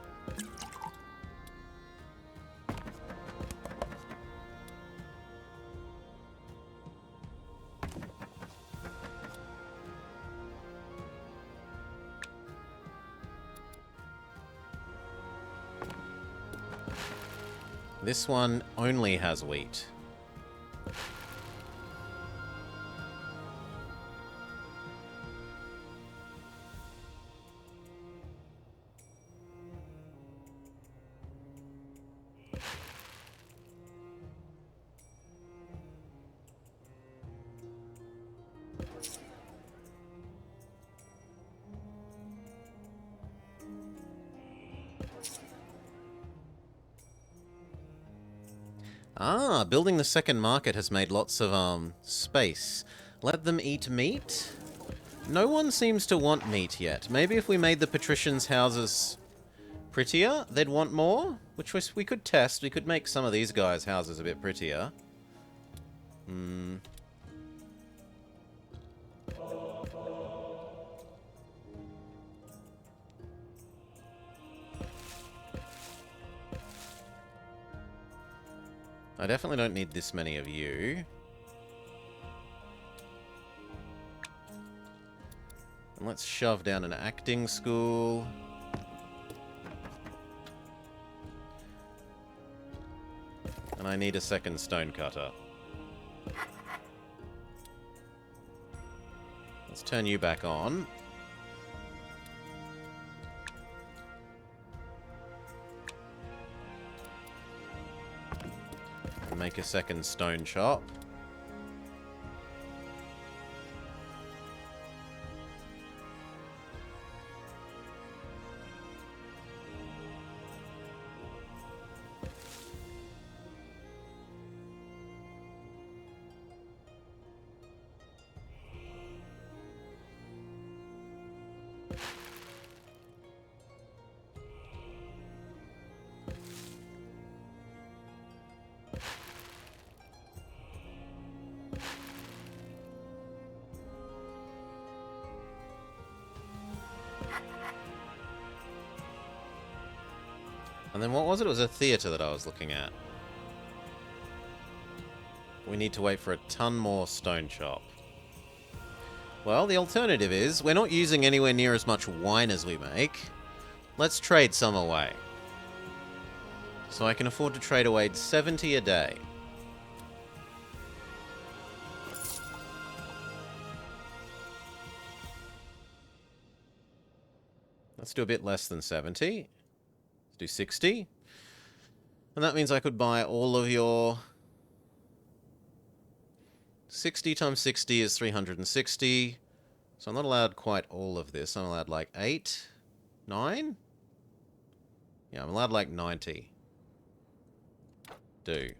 This one only has wheat. Ah, building the second market has made lots of, space. Let them eat meat? No one seems to want meat yet. Maybe if we made the patricians' houses prettier, they'd want more? Which we could test. We could make some of these guys' houses a bit prettier. I definitely don't need this many of you. And let's shove down an acting school. And I need a second stonecutter. Let's turn you back on. And make a second stone shop. And then what was it? It was a theatre that I was looking at. We need to wait for a ton more stone chop. Well, the alternative is, we're not using anywhere near as much wine as we make. Let's trade some away. So I can afford to trade away 70 a day. Let's do a bit less than 70. Do 60. And that means I could buy all of your... 60 times 60 is 360. So I'm not allowed quite all of this. I'm allowed like 8? 9? Yeah, I'm allowed like 90. Do.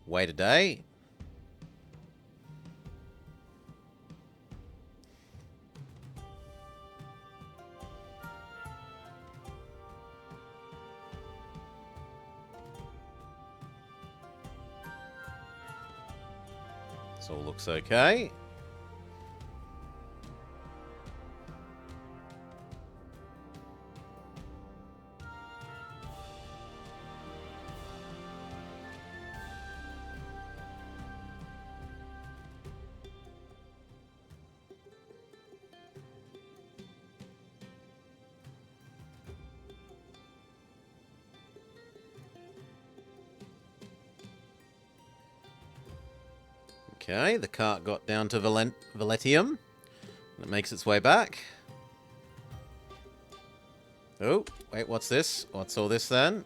Wait a day. This all looks okay. Okay, the cart got down to Valetium. And it makes its way back. Oh, wait, what's this? What's all this then?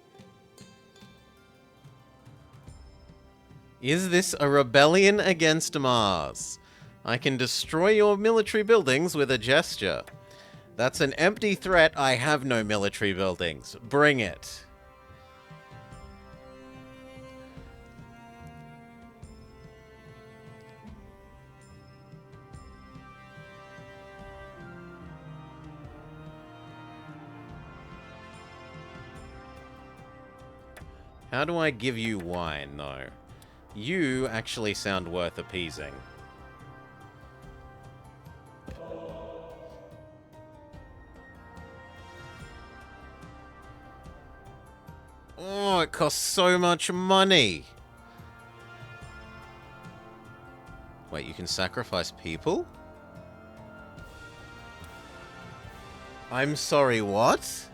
Is this a rebellion against Mars? I can destroy your military buildings with a gesture. That's an empty threat. I have no military buildings. Bring it. How do I give you wine, though? You actually sound worth appeasing. Oh, it costs so much money. Wait, you can sacrifice people? I'm sorry, what?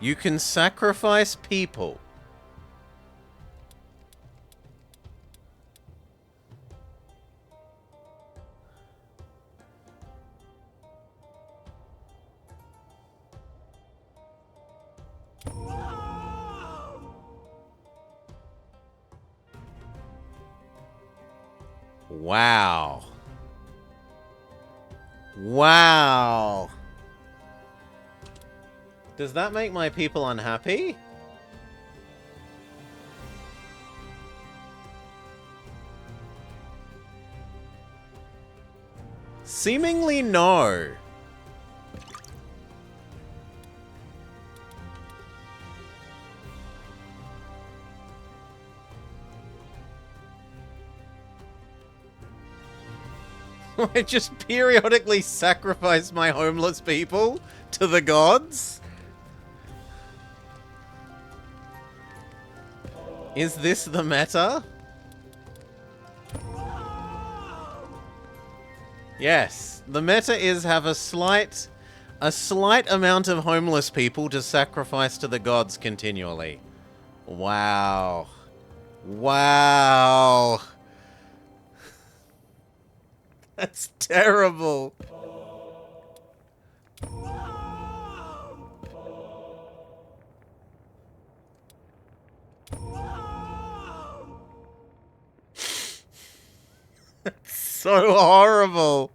You can sacrifice people. Wow. Wow. Does that make my people unhappy? Seemingly no. I just periodically sacrifice my homeless people to the gods? Is this the meta? Yes, the meta is have a slight amount of homeless people to sacrifice to the gods continually. Wow. Wow. That's terrible. That's so horrible.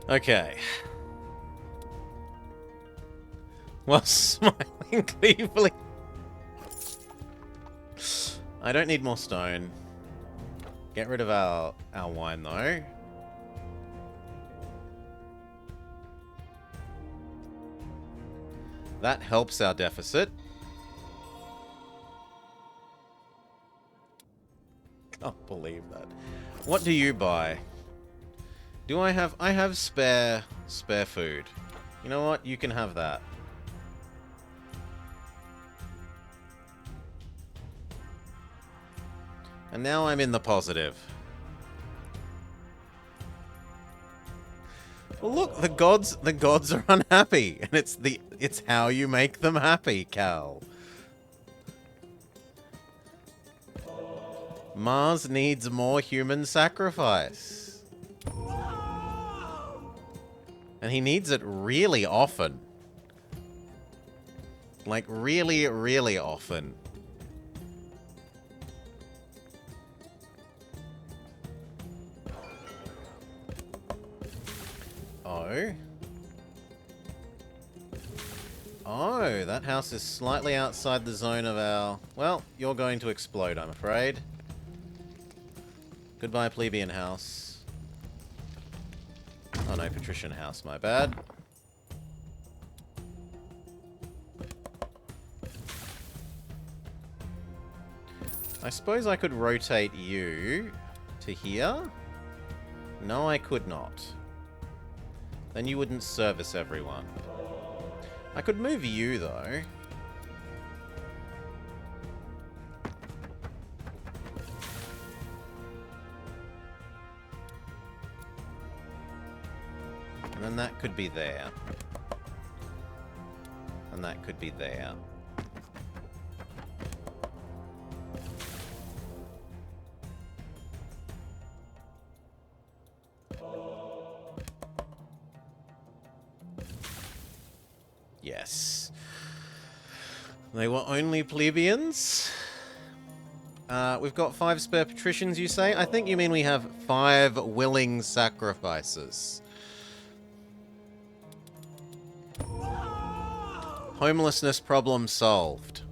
Okay. While smiling gleefully. I don't need more stone. Get rid of our wine, though. That helps our deficit. Can't believe that. What do you buy? Do I have spare food. You know what? You can have that. And now I'm in the positive. Well, look, the gods are unhappy, and it's how you make them happy, Cal. Mars needs more human sacrifice. And he needs it really often. Like, really, really often. Oh. Oh, that house is slightly outside the zone of our... Well, you're going to explode, I'm afraid. Goodbye, plebeian house. Oh no, patrician house, my bad. I suppose I could rotate you to here. No, I could not. Then you wouldn't service everyone. I could move you, though. And then that could be there. And that could be there. Yes. They were only plebeians. We've got 5 spare patricians, you say? I think you mean we have 5 willing sacrifices. Homelessness problem solved.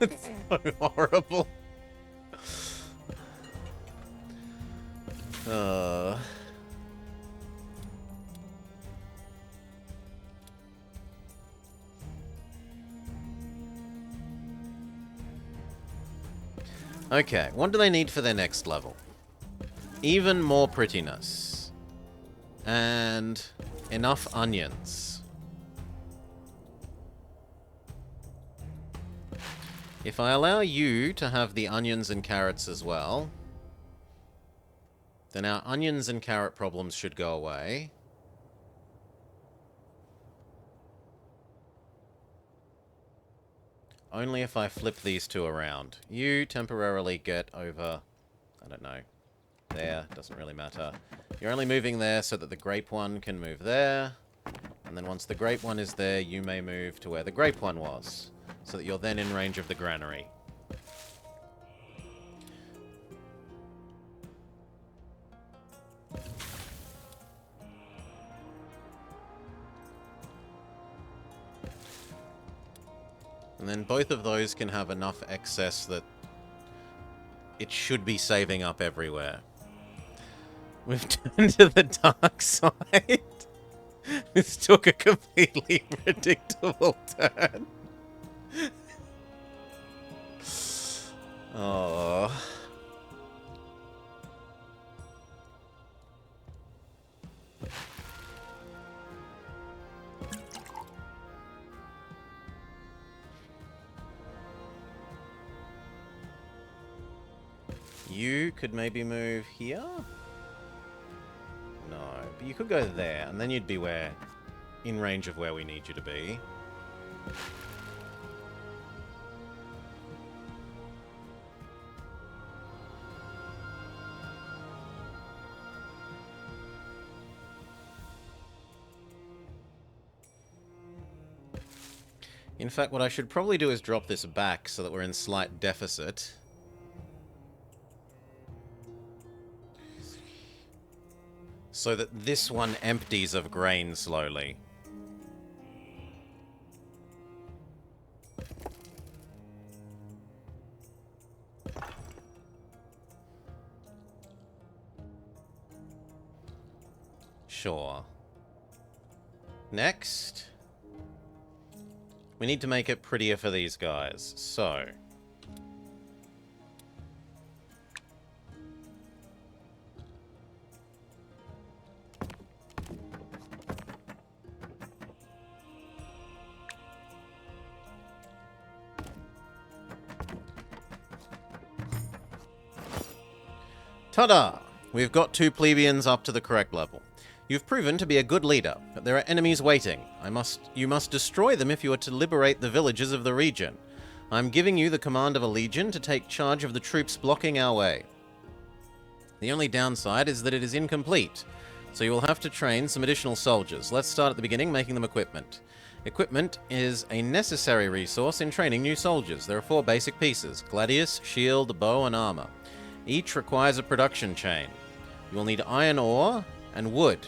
It's so horrible. Okay, what do they need for their next level? Even more prettiness. And enough onions. If I allow you to have the onions and carrots as well, then our onions and carrot problems should go away. Only if I flip these two around. You temporarily get over, I don't know, there, doesn't really matter. You're only moving there so that the grape one can move there. And then once the grape one is there, you may move to where the grape one was, so that you're then in range of the granary. And then both of those can have enough excess that it should be saving up everywhere. We've turned to the dark side. This took a completely predictable turn. Oh. You could maybe move here? No, but you could go there, and then you'd be in range of where we need you to be. In fact, what I should probably do is drop this back so that we're in slight deficit. So that this one empties of grain slowly. Sure. Next. We need to make it prettier for these guys, so... Ta-da! We've got 2 plebeians up to the correct level. You've proven to be a good leader, but there are enemies waiting. You must destroy them if you are to liberate the villages of the region. I'm giving you the command of a legion to take charge of the troops blocking our way. The only downside is that it is incomplete, so you will have to train some additional soldiers. Let's start at the beginning, making them equipment. Equipment is a necessary resource in training new soldiers. There are 4 basic pieces: gladius, shield, bow, and armor. Each requires a production chain. You will need iron ore and wood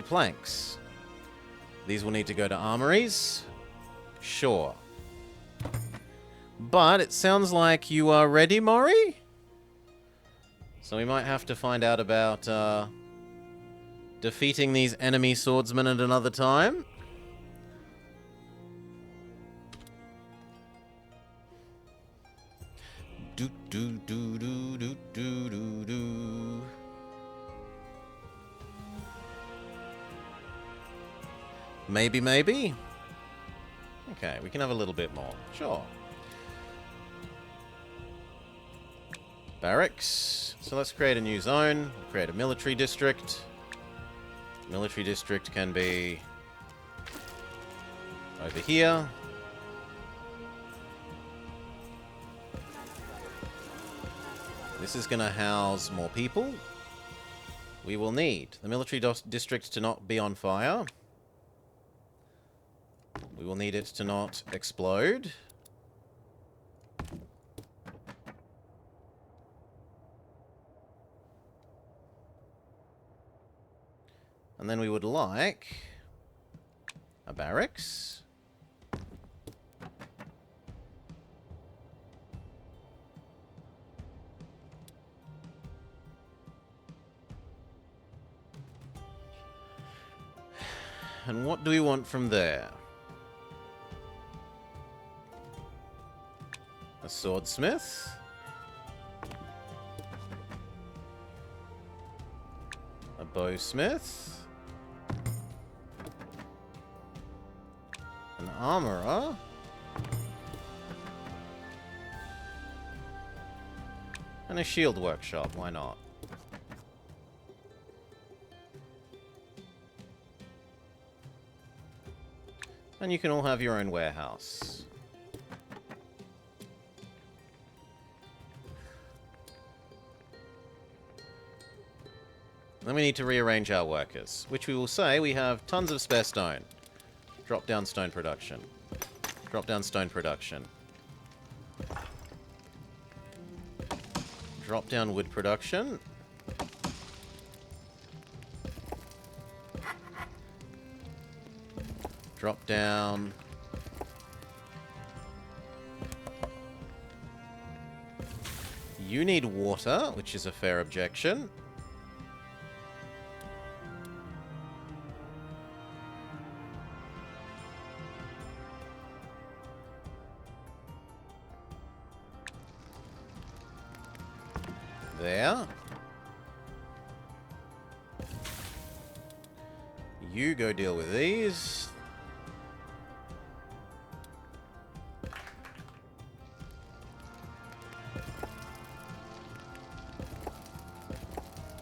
planks. These will need to go to armories. Sure. But it sounds like you are ready, Mori? So we might have to find out about defeating these enemy swordsmen at another time. Do do do do do do do do. Maybe, maybe? Okay, we can have a little bit more. Sure. Barracks. So let's create a new zone. Create a military district. Military district can be over here. This is going to house more people. We will need the military district to not be on fire. We will need it to not explode. And then we would like a barracks. And what do we want from there? A swordsmith. A bowsmith. An armorer. And a shield workshop, why not? And you can all have your own warehouse. Then we need to rearrange our workers, which we will say we have tons of spare stone. Drop down stone production. Drop down stone production. Drop down wood production. Drop down. You need water, which is a fair objection. There. You go deal with these.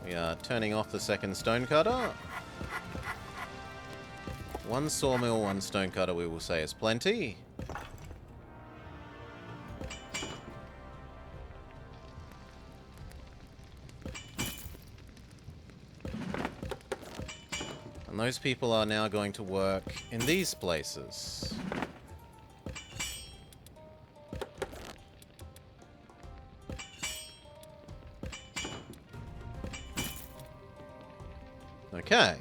We are turning off the second stone cutter. One sawmill, one stone cutter we will say is plenty. And those people are now going to work in these places. Okay.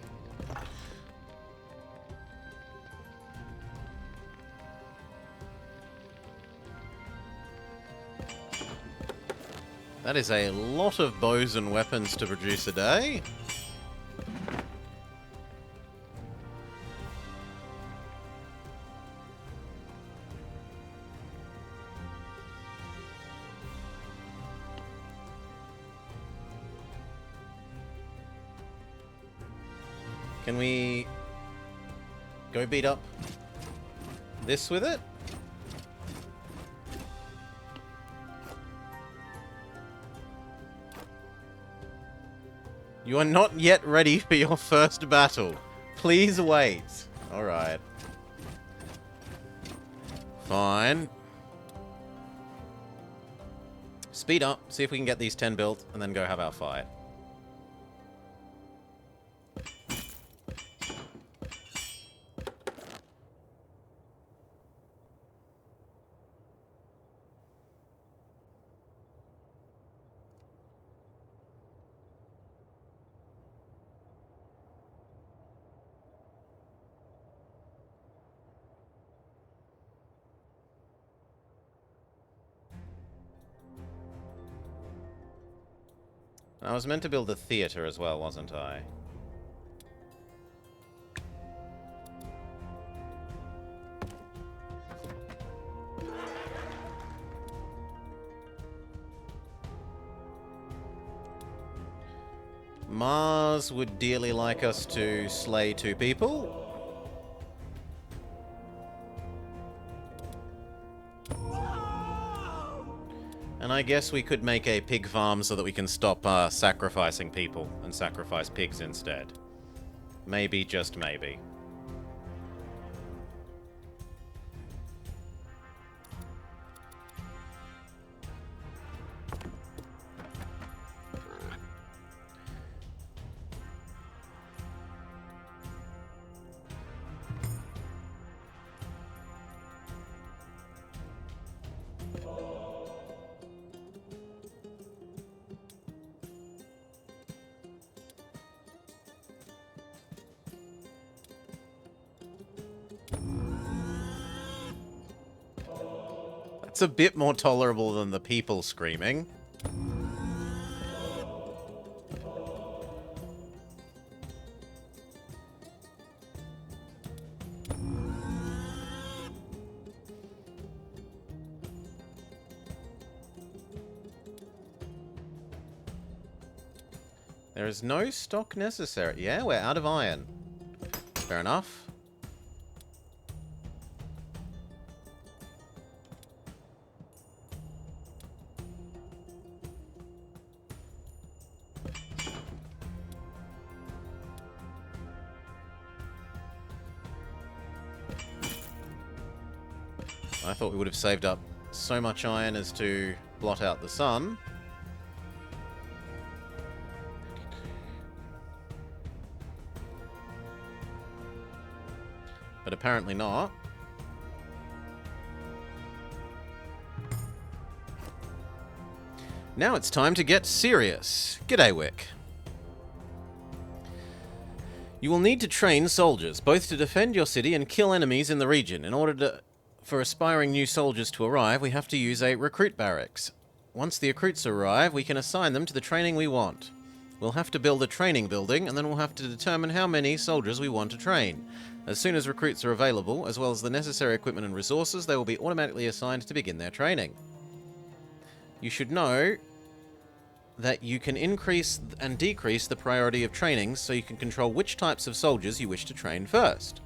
That is a lot of bows and weapons to produce a day. Can we go beat up this with it? You are not yet ready for your first battle. Please wait. Alright. Fine. Speed up, see if we can get these 10 built, and then go have our fight. I was meant to build a theater as well, wasn't I? Mars would dearly like us to slay 2 people. And I guess we could make a pig farm so that we can stop sacrificing people and sacrifice pigs instead. Maybe, just maybe. It's a bit more tolerable than the people screaming. There is no stock necessary. Yeah, we're out of iron. Fair enough. I thought we would have saved up so much iron as to blot out the sun. But apparently not. Now it's time to get serious. G'day, Wick. You will need to train soldiers, both to defend your city and kill enemies in the region. In order for aspiring new soldiers to arrive, we have to use a recruit barracks. Once the recruits arrive, we can assign them to the training we want. We'll have to build a training building, and then we'll have to determine how many soldiers we want to train. As soon as recruits are available, as well as the necessary equipment and resources, they will be automatically assigned to begin their training. You should know that you can increase and decrease the priority of trainings so you can control which types of soldiers you wish to train first.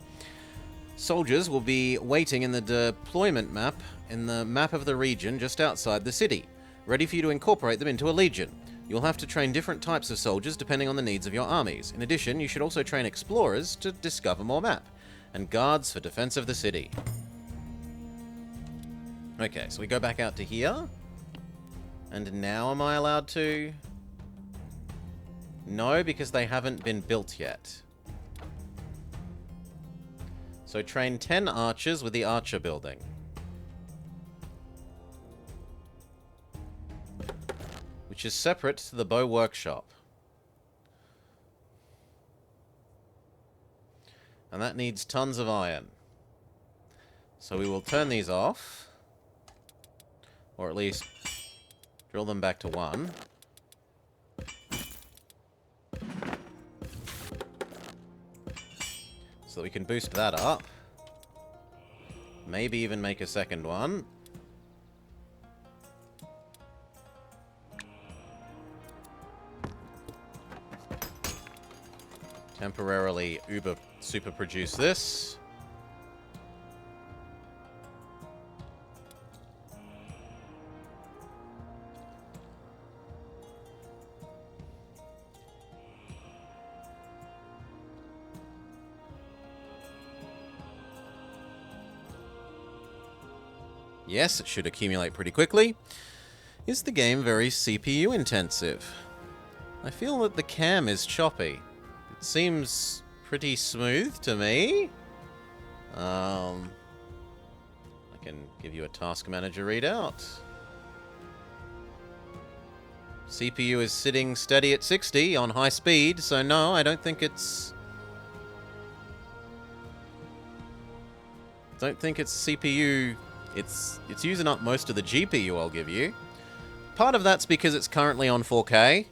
Soldiers will be waiting in the deployment map in the map of the region just outside the city, ready for you to incorporate them into a legion. You'll have to train different types of soldiers depending on the needs of your armies. In addition, you should also train explorers to discover more map, and guards for defense of the city. Okay, so we go back out to here. And now am I allowed to? No, because they haven't been built yet. So train 10 archers with the archer building. Which is separate to the bow workshop. And that needs tons of iron. So we will turn these off. Or at least drill them back to 1. So that we can boost that up. Maybe even make a second one. Temporarily super produce this. Yes, it should accumulate pretty quickly. Is the game very CPU intensive? I feel that the cam is choppy. It seems pretty smooth to me. I can give you a task manager readout. CPU is sitting steady at 60 on high speed, so no, I don't think it's... Don't think it's CPU... It's using up most of the GPU, I'll give you. Part of that's because it's currently on 4K.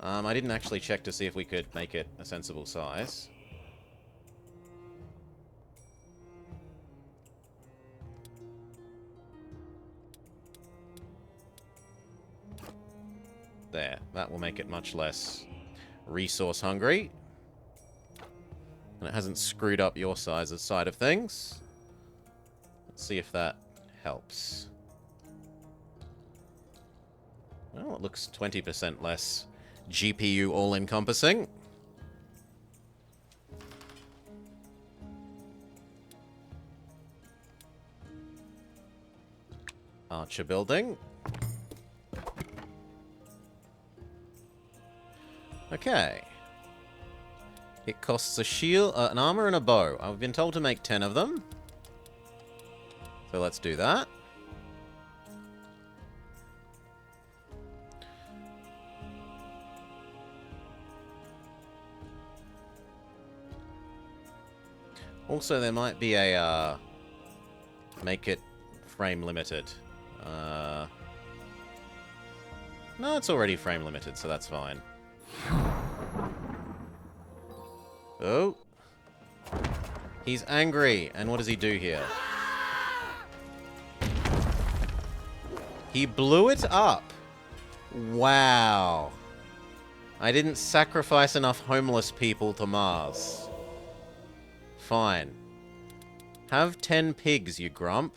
I didn't actually check to see if we could make it a sensible size. There, that will make it much less resource hungry. And it hasn't screwed up your side of things. Let's see if that helps. Well, it looks 20% less GPU all-encompassing. Archer building. Okay. It costs a shield, an armor and a bow. I've been told to make 10 of them. So let's do that. Also, there might be a, make it frame limited. No, it's already frame limited, so that's fine. Oh. He's angry, and what does he do here? He blew it up. Wow. I didn't sacrifice enough homeless people to Mars. Fine. Have 10 pigs, you grump.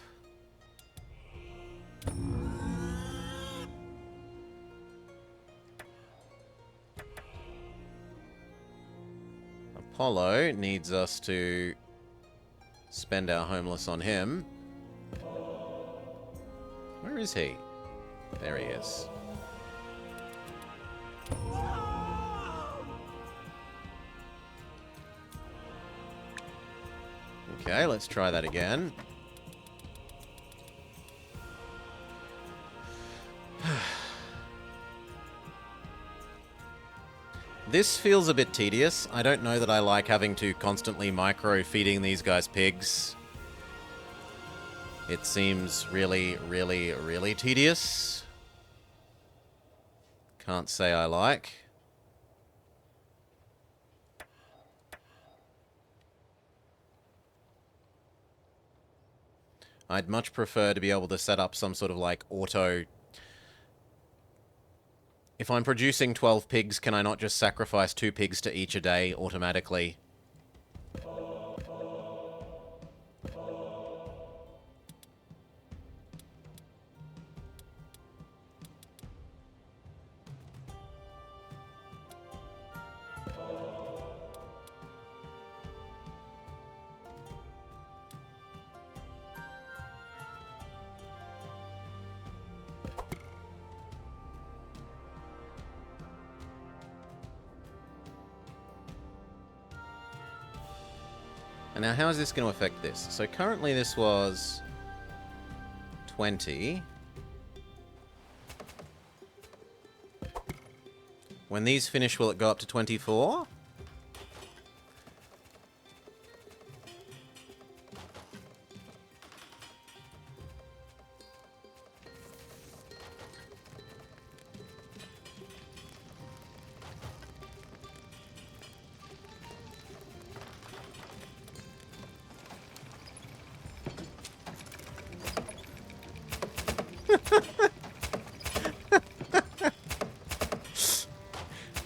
Apollo needs us to spend our homeless on him. Where is he? There he is. Okay, let's try that again. This feels a bit tedious. I don't know that I like having to constantly micro-feeding these guys pigs. It seems really, really, really tedious. Can't say I like. I'd much prefer to be able to set up some sort of like auto... If I'm producing 12 pigs, can I not just sacrifice 2 pigs to each a day automatically? And now how is this going to affect this? So currently this was 20. When these finish, will it go up to 24?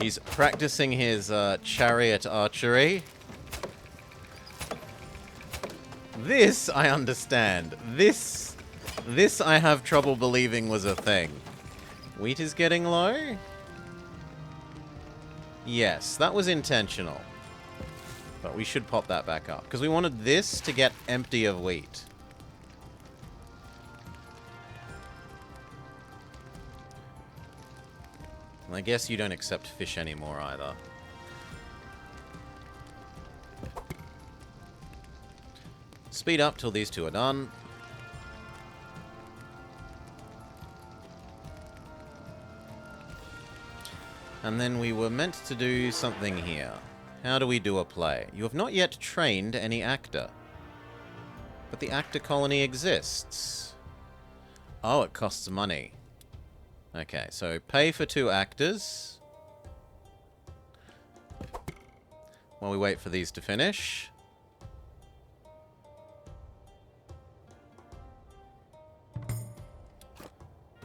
He's practicing his chariot archery. This I understand. This I have trouble believing was a thing. Wheat is getting low? Yes, that was intentional. But we should pop that back up. Because we wanted this to get empty of wheat. And I guess you don't accept fish anymore either. Speed up till these two are done. And then we were meant to do something here. How do we do a play? You have not yet trained any actor. But the actor colony exists. Oh, it costs money. Okay, so pay for 2 actors. While we wait for these to finish.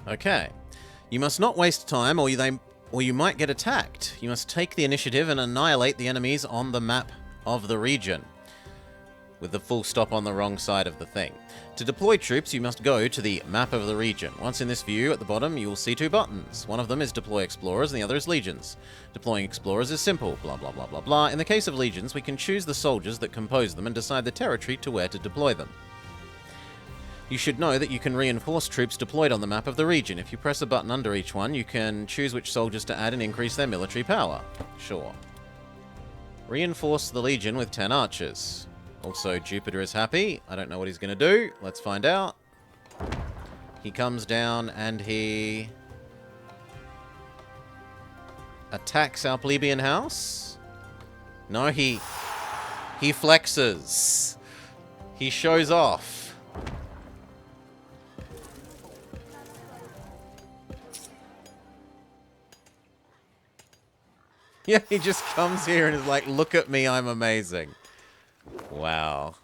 Okay. You must not waste time or you might get attacked. You must take the initiative and annihilate the enemies on the map of the region. With the full stop on the wrong side of the thing. To deploy troops, you must go to the map of the region. Once in this view, at the bottom, you will see 2 buttons. One of them is Deploy Explorers, and the other is Legions. Deploying Explorers is simple, blah blah blah blah blah. In the case of Legions, we can choose the soldiers that compose them and decide the territory to where to deploy them. You should know that you can reinforce troops deployed on the map of the region. If you press a button under each one, you can choose which soldiers to add and increase their military power. Sure. Reinforce the Legion with 10 archers. Also, Jupiter is happy. I don't know what he's going to do. Let's find out. He comes down and he attacks our plebeian house. No, he flexes. He shows off. Yeah, he just comes here and is like, look at me, I'm amazing. Wow.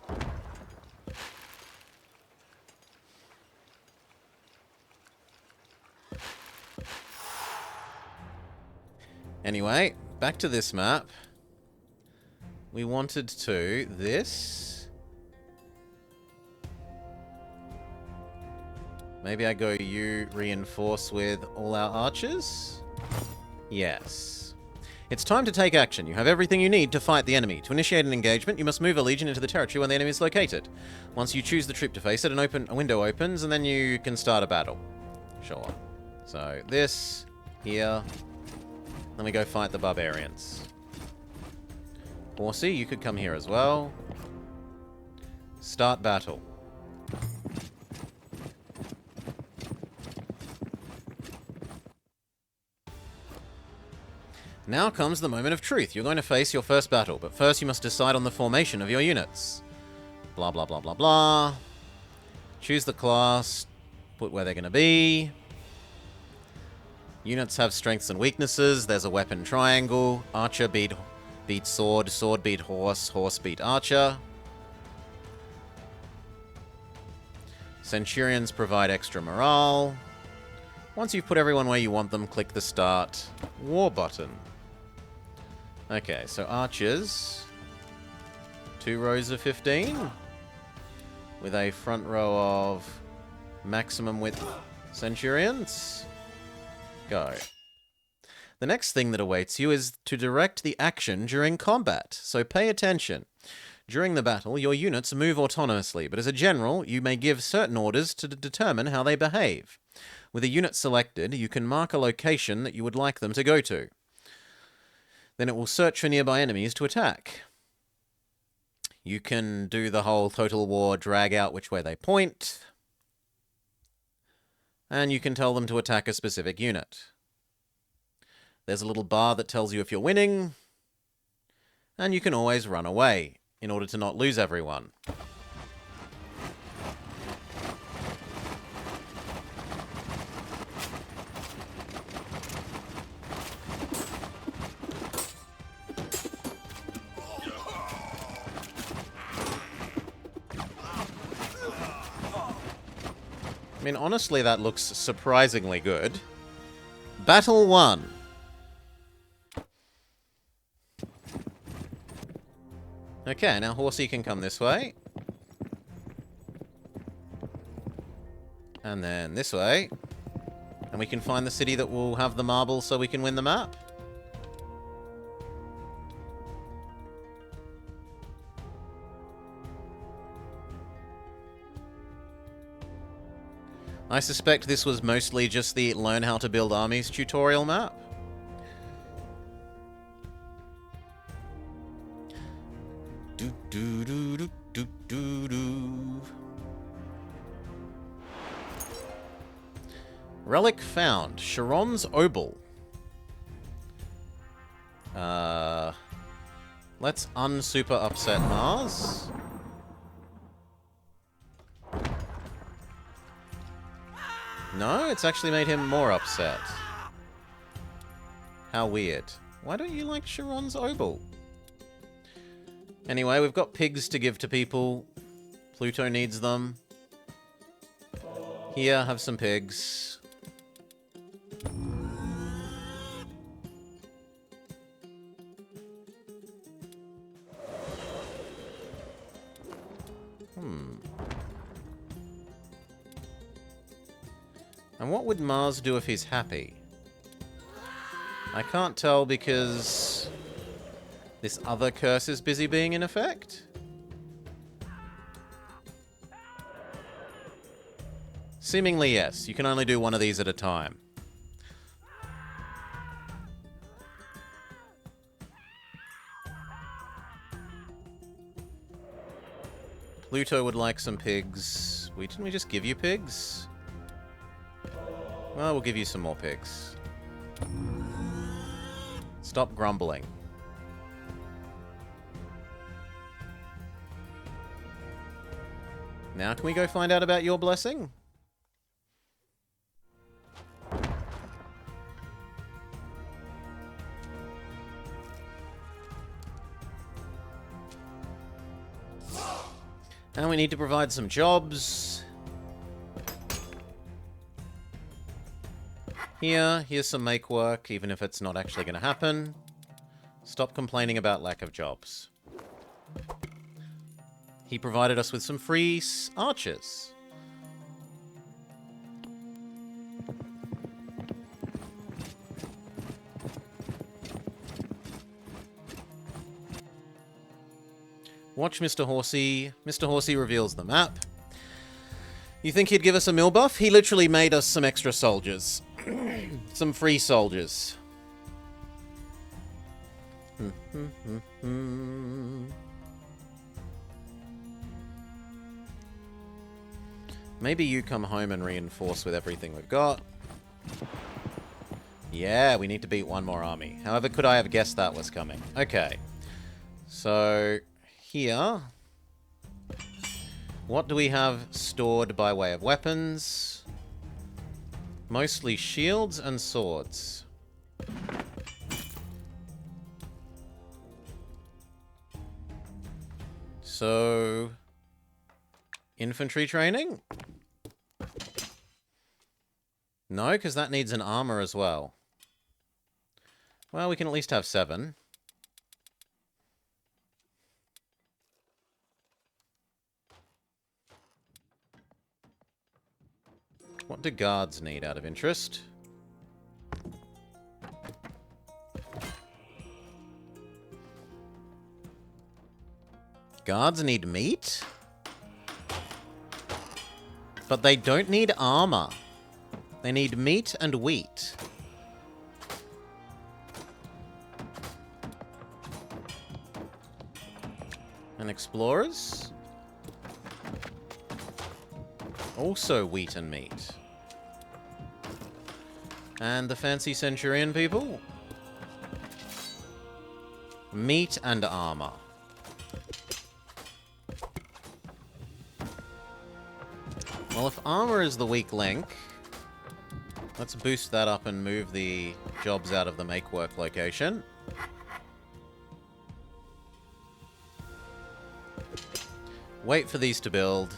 Anyway, back to this map. We wanted to... this. Maybe I go you reinforce with all our archers? Yes. It's time to take action. You have everything you need to fight the enemy. To initiate an engagement, you must move a legion into the territory where the enemy is located. Once you choose the troop to face it, a window opens, and then you can start a battle. Sure. So, this, here. Then we go fight the barbarians. Horsey, you could come here as well. Start battle. Now comes the moment of truth. You're going to face your first battle, but first you must decide on the formation of your units. Blah, blah, blah, blah, blah. Choose the class. Put where they're going to be. Units have strengths and weaknesses. There's a weapon triangle. Archer beat sword. Sword beat horse. Horse beat archer. Centurions provide extra morale. Once you've put everyone where you want them, click the Start War button. Okay, so archers. 2 rows of 15. With a front row of maximum width centurions. Go. The next thing that awaits you is to direct the action during combat, so pay attention. During the battle, your units move autonomously, but as a general, you may give certain orders to determine how they behave. With a unit selected, you can mark a location that you would like them to go to. Then it will search for nearby enemies to attack. You can do the whole Total War drag out which way they point. And you can tell them to attack a specific unit. There's a little bar that tells you if you're winning. And you can always run away in order to not lose everyone. I mean, honestly, that looks surprisingly good. Battle 1. Okay, now Horsey can come this way. And then this way. And we can find the city that will have the marble so we can win the map. I suspect this was mostly just the Learn How to Build Armies tutorial map. Do do do do do do do. Relic found. Charon's Obol. Let's unsuper upset Mars. No, it's actually made him more upset. How weird. Why don't you like Charon's Obol? Anyway, we've got pigs to give to people. Pluto needs them. Here, have some pigs. And what would Mars do if he's happy? I can't tell because this other curse is busy being in effect. Seemingly yes, you can only do one of these at a time. Pluto would like some pigs. Didn't we just give you pigs? Well, we'll give you some more pigs. Stop grumbling. Now can we go find out about your blessing? And we need to provide some jobs. Here's some make work, even if it's not actually going to happen. Stop complaining about lack of jobs. He provided us with some free archers. Watch Mr. Horsey. Mr. Horsey reveals the map. You think he'd give us a mill buff? He literally made us some extra soldiers. Some free soldiers. Maybe you come home and reinforce with everything we've got. Yeah, we need to beat one more army. However, could I have guessed that was coming? Okay. So, here... what do we have stored by way of weapons? Mostly shields and swords. So... infantry training? No, because that needs an armor as well. Well, we can at least have 7. What do guards need out of interest? Guards need meat? But they don't need armor. They need meat and wheat. And explorers? Also wheat and meat. And the fancy centurion people? Meat and armor. Well, if armor is the weak link, let's boost that up and move the jobs out of the make work location. Wait for these to build.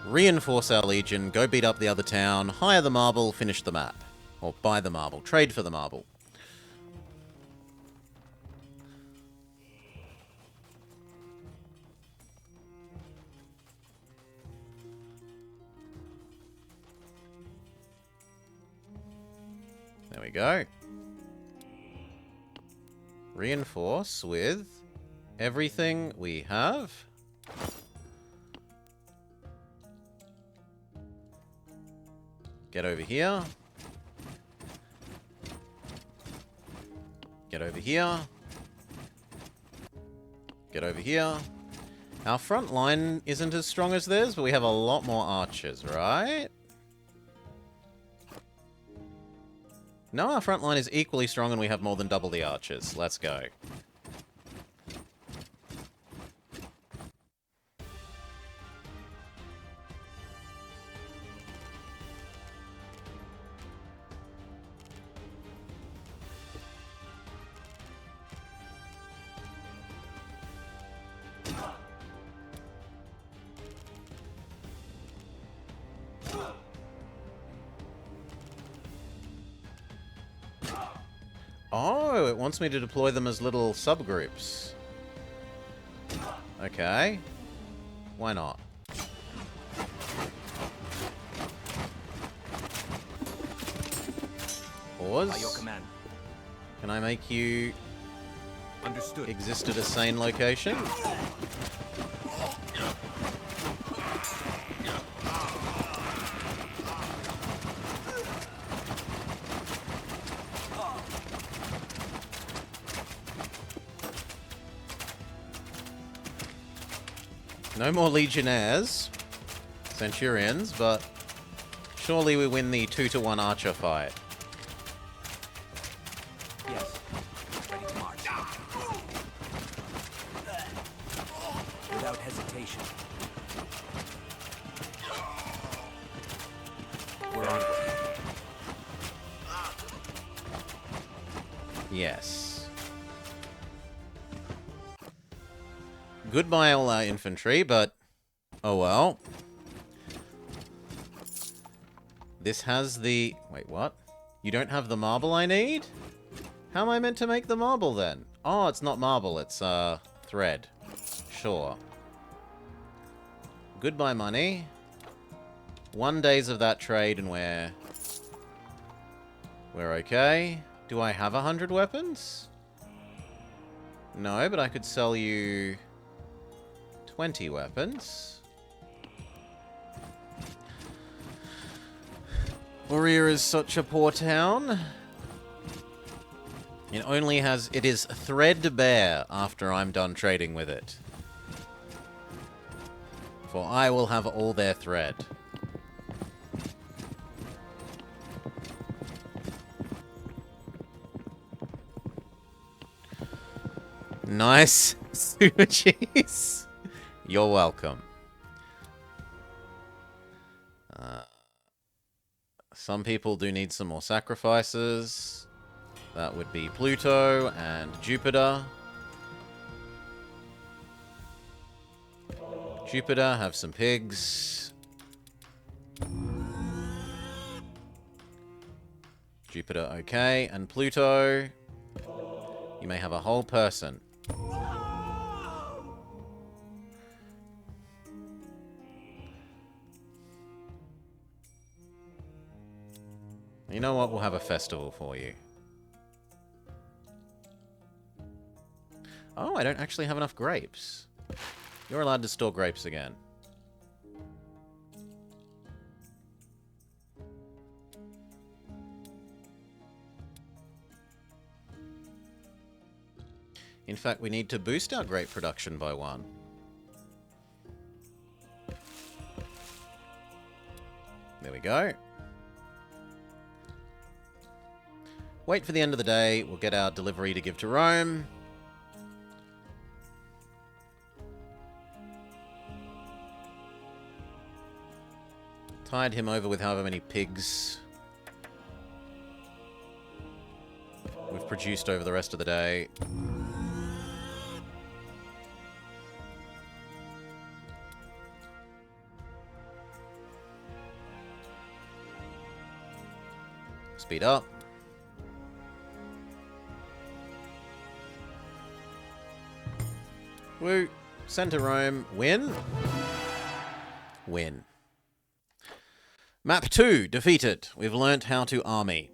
Reinforce our legion, go beat up the other town, hire the marble, finish the map. Or buy the marble, trade for the marble. There we go. Reinforce with everything we have. Get over here. Get over here. Get over here. Our front line isn't as strong as theirs, but we have a lot more archers, right? No, our front line is equally strong and we have more than double the archers. Let's go. Oh, it wants me to deploy them as little subgroups. Okay. Why not? Pause. By your command. Can I make you Understood. exist at a sane location? No more legionnaires, centurions, but surely we win the 2-to-1 archer fight. Yes. Ready to march. Without hesitation. We're on. Yes. Goodbye all our infantry, but... Oh well. This has the... Wait, what? You don't have the marble I need? How am I meant to make the marble then? Oh, it's not marble, it's thread. Sure. Goodbye money. 1 days of that trade and we're okay. Do I have 100 weapons? No, but I could sell you 20 weapons. Warrior is such a poor town. It is threadbare after I'm done trading with it. For I will have all their thread. Nice super cheese. You're welcome. Some people do need some more sacrifices. That would be Pluto and Jupiter. Jupiter, have some pigs. Jupiter, okay. And Pluto, you may have a whole person. You know what? We'll have a festival for you. Oh, I don't actually have enough grapes. You're allowed to store grapes again. In fact, we need to boost our grape production by 1. There we go. Wait for the end of the day. We'll get our delivery to give to Rome. Tied him over with however many pigs we've produced over the rest of the day. Speed up. Woo. Send to Rome. Win. Win. Map 2, defeated. We've learnt how to army.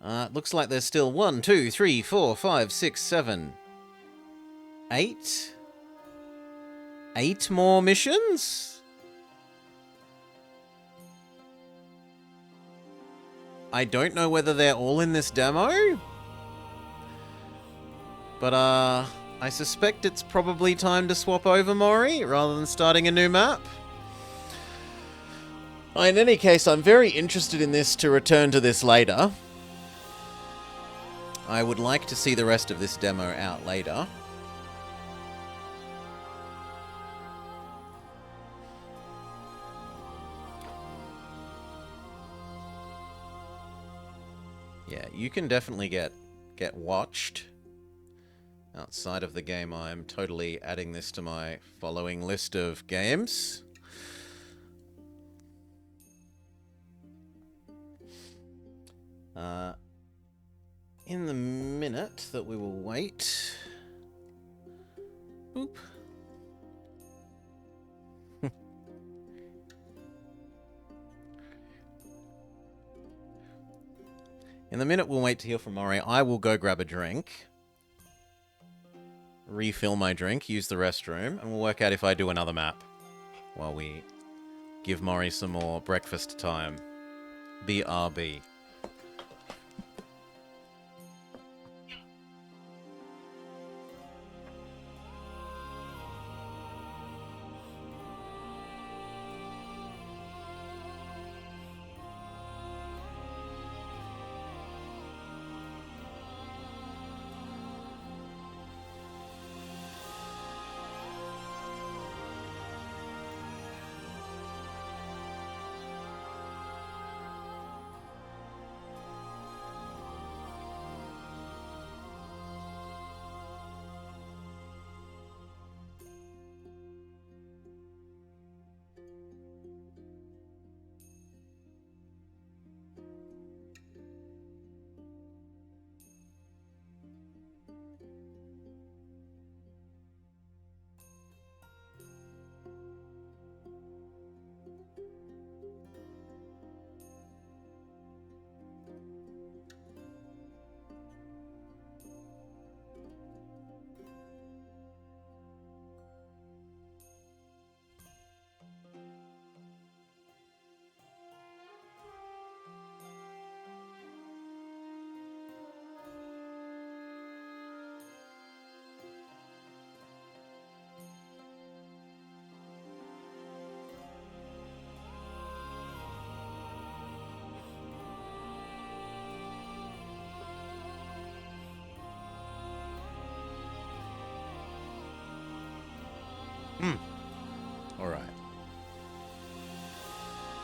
Looks like there's still 1, 2, 3, 4, 5, 6, 7, 8? 8 more missions? I don't know whether they're all in this demo. But, I suspect it's probably time to swap over, Mori, rather than starting a new map. In any case, I'm very interested in this to return to this later. I would like to see the rest of this demo out later. Yeah, you can definitely get watched. Outside of the game, I'm totally adding this to my following list of games. In the minute that we will wait... Boop. In the minute we'll wait to hear from Mori, I will go grab a drink. Refill my drink, use the restroom, and we'll work out if I do another map. While we give Mori some more breakfast time. BRB.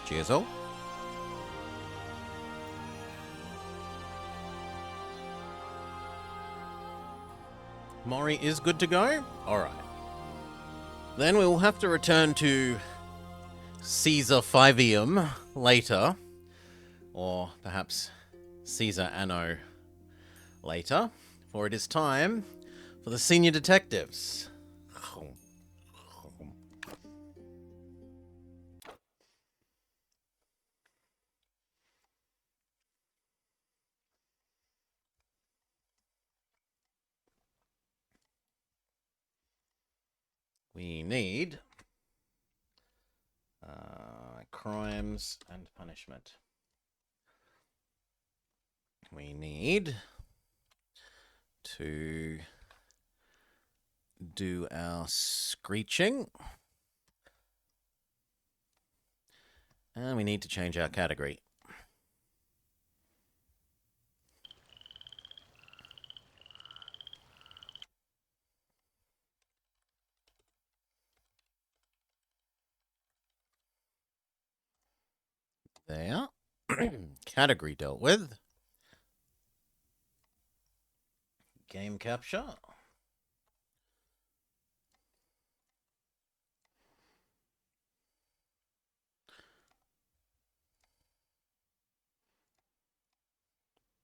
Cheers, all. Mori is good to go? Alright. Then we will have to return to Caesar Fivium later. Or perhaps Caesar Anno later. For it is time for the senior detectives. We need crimes and punishment. We need to do our screeching. And we need to change our category. There. Category dealt with. Game capture.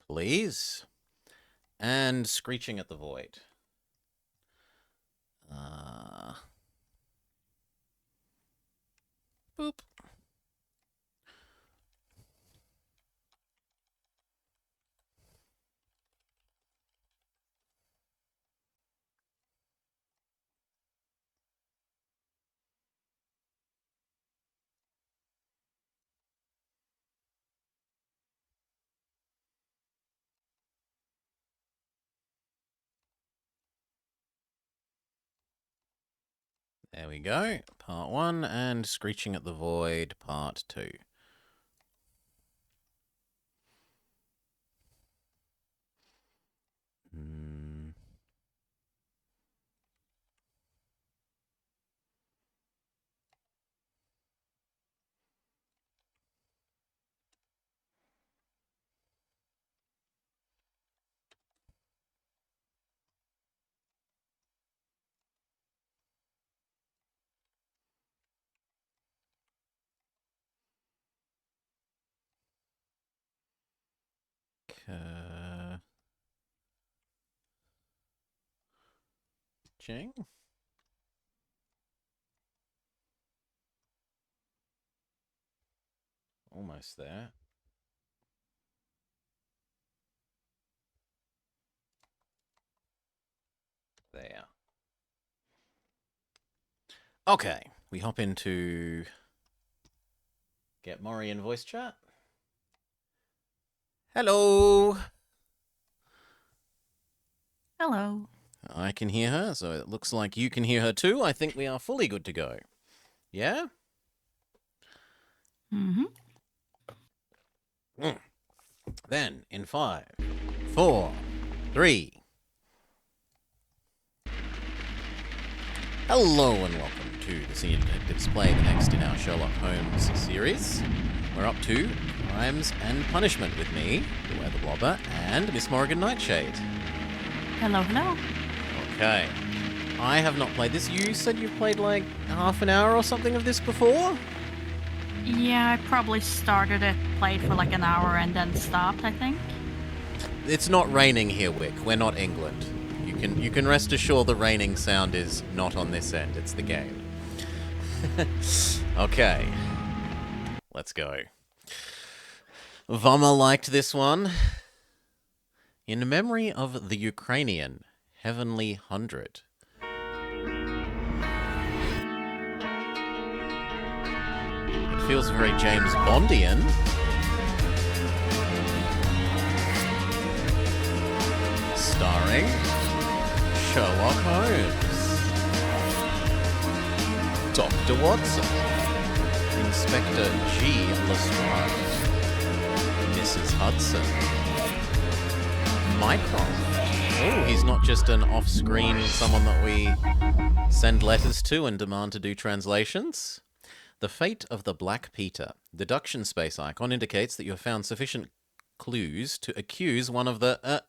Please. And screeching at the void. Boop. There we go. Part 1 and Screeching at the Void, Part 2. Ching. Almost there. There. Okay, we hop into get Mori in voice chat. Hello. Hello. I can hear her, so it looks like you can hear her too. I think we are fully good to go. Yeah? Mm-hmm. Then, in 5, 4, 3. Hello and welcome to the Senior Detectives Play, the next in our Sherlock Holmes series. We're up to Crimes and Punishment with me, the Weather Blobber, and Miss Morrigan Nightshade. Hello, hello. Okay. I have not played this. You said you've played like half an hour or something of this before? Yeah, I probably started it, played for like an hour, and then stopped, I think. It's not raining here, Wick. We're not England. You can rest assured the raining sound is not on this end. It's the game. Okay. Let's go. Vama liked this one. In memory of the Ukrainian Heavenly 100. It feels very James Bondian. Starring Sherlock Holmes, Dr. Watson, Inspector G. Lestrade, Mrs. Hudson, Mycroft. Oh, he's not just an off-screen someone that we send letters to and demand to do translations. The fate of the Black Peter. Deduction space icon indicates that you have found sufficient clues to accuse one of the...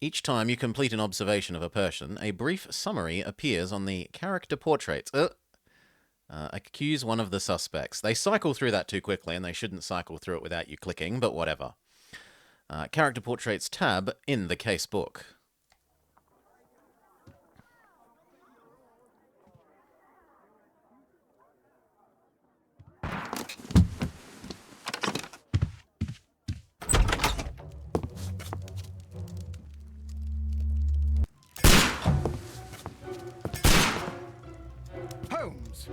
Each time you complete an observation of a person, a brief summary appears on the character portraits. Accuse one of the suspects. They cycle through that too quickly, and they shouldn't cycle through it without you clicking, but whatever. Character portraits tab in the case book. Holmes!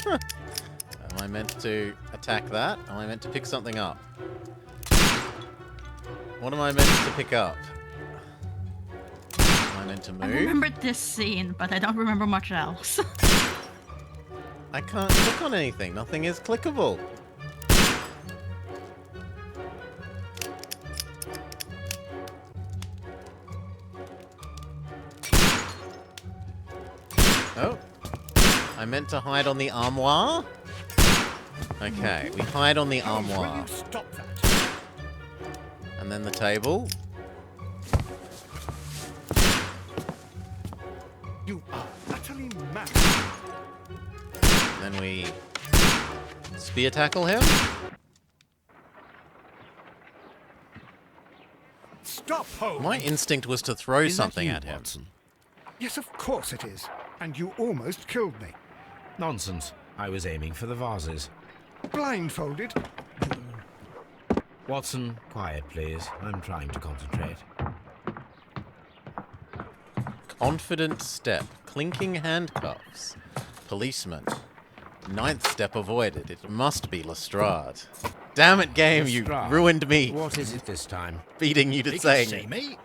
Am I meant to attack that? Am I meant to pick something up? What am I meant to pick up? Am I meant to I move? remember this scene, but I don't remember much else. I can't click on anything. Nothing is clickable. Oh. I meant to hide on the armoire? Okay, we hide on the Holmes, will armoire. you stop that? And then the table. You are utterly mad. Then we spear tackle him. Stop, Holmes! My instinct was to throw Is that something you, at him. Watson? Yes, of course it is. And you almost killed me. Nonsense. I was aiming for the vases. Blindfolded? Watson, quiet, please. I'm trying to concentrate. Confident step. Clinking handcuffs. Policeman. Ninth step avoided. It must be Lestrade. Damn it, game, you Lestrade. ruined me. What is it this time? Beating you to Did you saying see it. me?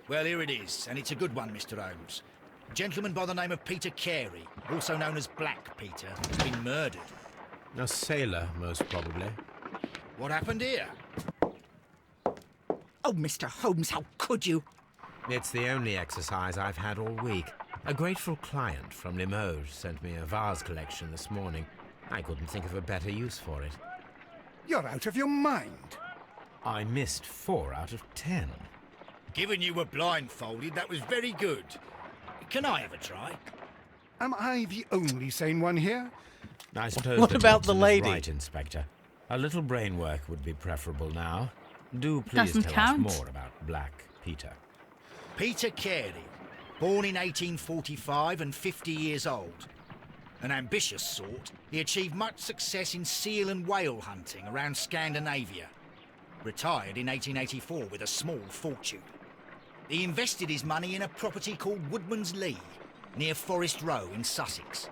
Well, here it is, and it's a good one, Mr. Holmes. A gentleman by the name of Peter Carey, also known as Black Peter, has been murdered. A sailor, most probably. What happened here? Oh, Mr. Holmes, how could you? It's the only exercise I've had all week. A grateful client from Limoges sent me a vase collection this morning. I couldn't think of a better use for it. You're out of your mind. I missed 4 out of 10. Given you were blindfolded, that was very good. Can I have a try? Am I the only sane one here? I suppose What that about the Watson is lady? right, Inspector. A little brain work would be preferable now. Do please Doesn't tell count. us more about Black Peter. Peter Carey, born in 1845 and 50 years old. An ambitious sort, he achieved much success in seal and whale hunting around Scandinavia. Retired in 1884 with a small fortune. He invested his money in a property called Woodman's Lee, near Forest Row in Sussex.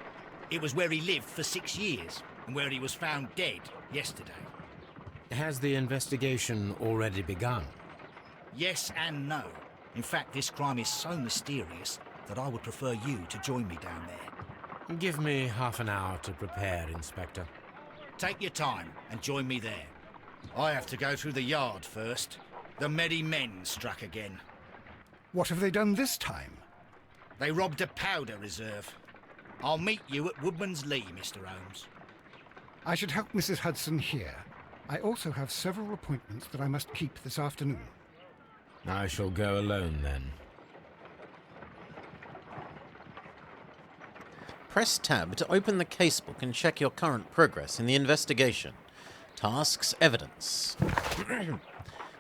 It was where he lived for 6 years, and where he was found dead yesterday. Has the investigation already begun? Yes and no. In fact, this crime is so mysterious that I would prefer you to join me down there. Give me half an hour to prepare, Inspector. Take your time and join me there. I have to go through the yard first. The Merry Men struck again. What have they done this time? They robbed a powder reserve. I'll meet you at Woodman's Lee, Mr. Holmes. I should help Mrs. Hudson here. I also have several appointments that I must keep this afternoon. I shall go alone then. Press tab to open the casebook and check your current progress in the investigation. Tasks, evidence.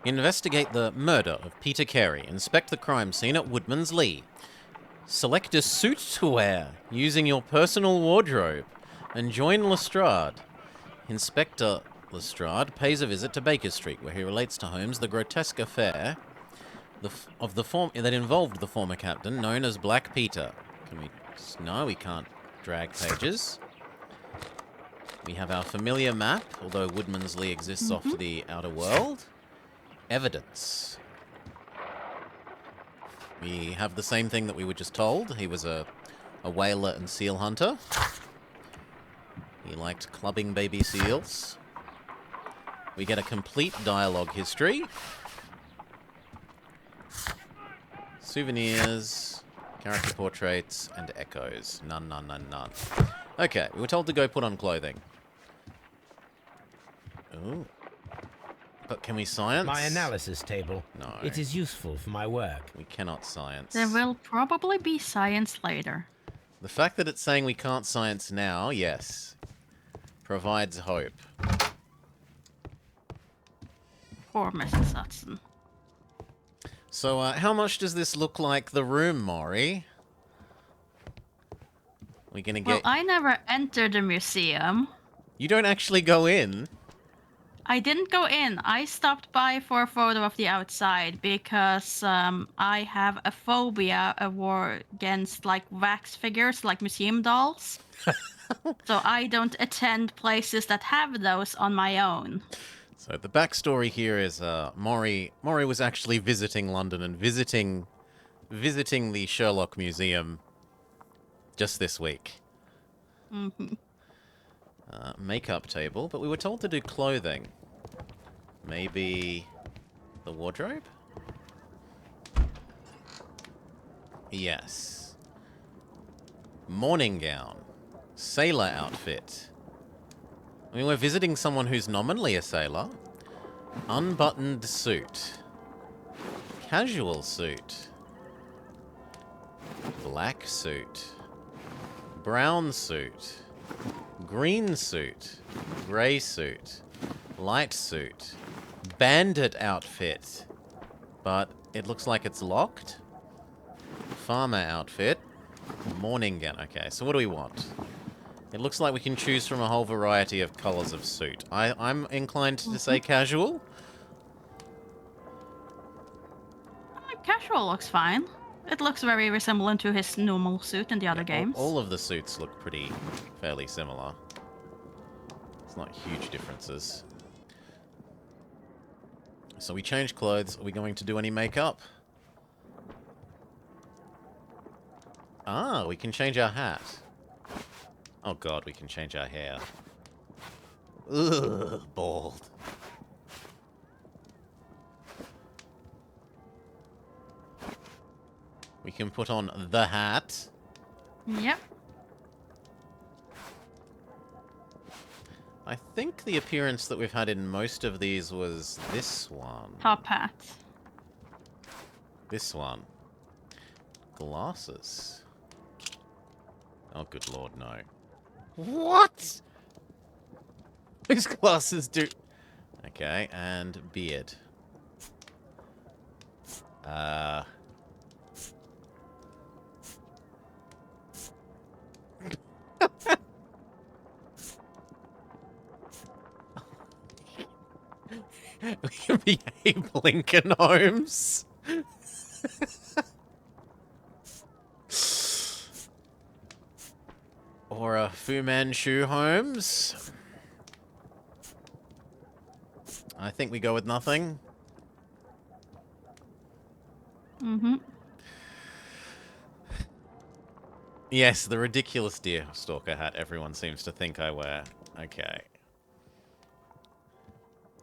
Investigate the murder of Peter Carey. Inspect the crime scene at Woodman's Lee. Select a suit to wear using your personal wardrobe and join Lestrade. Inspector Lestrade pays a visit to Baker Street, where he relates to Holmes the grotesque affair that involved the former captain known as Black Peter. Can we? No, we can't drag pages. We have our familiar map, although Woodman's Lee exists off to the outer world. Evidence. We have the same thing that we were just told. He was a whaler and seal hunter. He liked clubbing baby seals. We get a complete dialogue history. Souvenirs. Character portraits and echoes. None, none, none, none. Okay, we were told to go put on clothing. Ooh. But can we science? My analysis table. No. It is useful for my work. We cannot science. There will probably be science later. The fact that it's saying we can't science now, yes, provides hope. Poor Mrs. Hudson. So, how much does this look like the room, Maury? We gonna Well, get... I never entered the museum. You don't actually go in? I didn't go in. I stopped by for a photo of the outside because I have a phobia against like wax figures, like museum dolls. So I don't attend places that have those on my own. So the backstory here is Maury was actually visiting London and visiting the Sherlock Museum just this week. Mm-hmm. Makeup table, but we were told to do clothing. Maybe the wardrobe? Yes. Morning gown. Sailor outfit. I mean, we're visiting someone who's nominally a sailor. Unbuttoned suit. Casual suit. Black suit. Brown suit. Green suit. Grey suit. Light suit. Bandit outfit. But it looks like it's locked. Farmer outfit. Morning gown. Okay, so what do we want? It looks like we can choose from a whole variety of colours of suit. I'm inclined to say casual. Casual looks fine. It looks very resemblant to his normal suit in the other games. All of the suits look fairly similar. It's not huge differences. So we change clothes. Are we going to do any makeup? Ah, we can change our hat. Oh god, we can change our hair. Ugh, bald. We can put on the hat. Yep. I think the appearance that we've had in most of these was this one. Top hat. This one. Glasses. Oh, good lord, no. What? Those glasses do... Okay, and beard. We can be Abe Lincoln Holmes. Or a Fu Manchu Holmes. I think we go with nothing. Mm-hmm. Yes, the ridiculous deer stalker hat everyone seems to think I wear. Okay.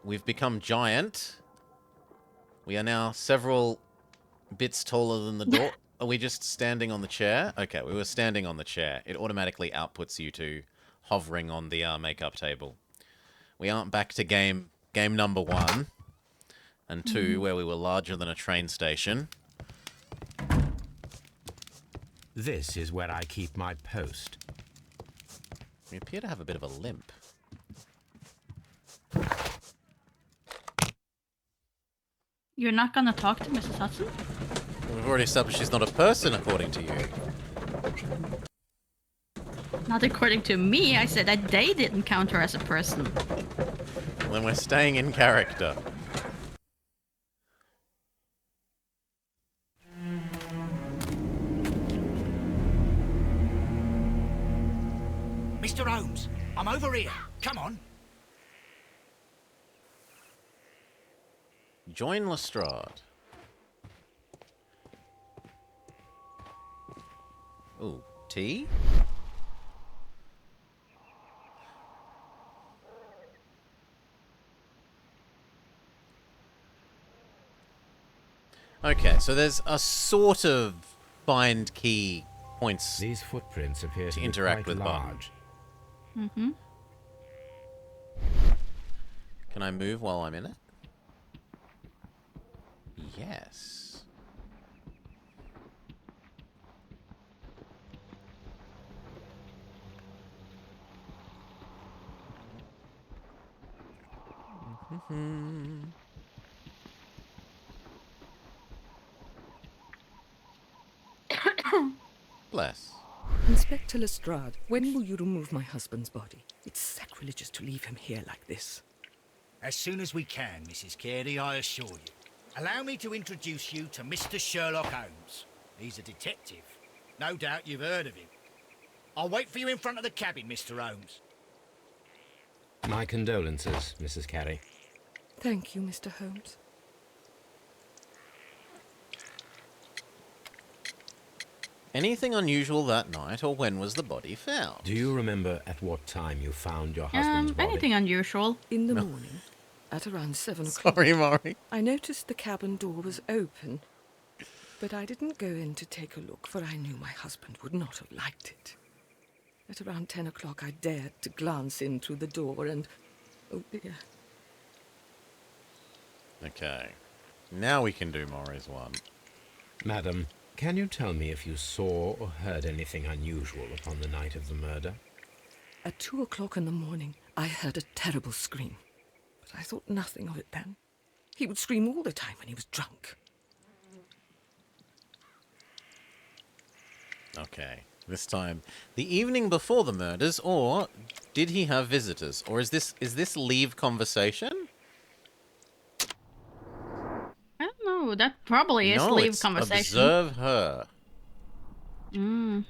We've become giant. We are now several bits taller than the door. Are we just standing on the chair? Okay, we were standing on the chair. It automatically outputs you to hovering on the makeup table. We aren't back to game number 1 and 2, where we were larger than a train station. This is where I keep my post. We appear to have a bit of a limp. You're not gonna talk to Mrs. Hudson? We've already established she's not a person, according to you. Not according to me. I said that they didn't count her as a person. Well, then we're staying in character. Mr. Holmes, I'm over here. Come on. Join Lestrade. Ooh, tea? Okay, so there's a sort of find key points. These footprints appear to interact be quite with Bond. large. Mm-hmm. Can I move while I'm in it? Yes. Bless. Inspector Lestrade, when will you remove my husband's body? It's sacrilegious to leave him here like this. As soon as we can, Mrs. Carey, I assure you. Allow me to introduce you to Mr. Sherlock Holmes. He's a detective. No doubt you've heard of him. I'll wait for you in front of the cabin, Mr. Holmes. My condolences, Mrs. Carey. Thank you, Mr. Holmes. Anything unusual that night, or when was the body found? Do you remember at what time you found your husband's body? Anything unusual? In the morning, at around 7 o'clock. Sorry, Maury. I noticed the cabin door was open, but I didn't go in to take a look, for I knew my husband would not have liked it. At around 10 o'clock, I dared to glance in through the door and... oh dear. Okay. Now we can do Maury's one. Madam, can you tell me if you saw or heard anything unusual upon the night of the murder? At 2 o'clock in the morning, I heard a terrible scream, but I thought nothing of it then. He would scream all the time when he was drunk. Okay. This time, the evening before the murders, or did he have visitors? Or is this leave conversation? I don't know. That probably is No, leave it's conversation. observe her. Mm.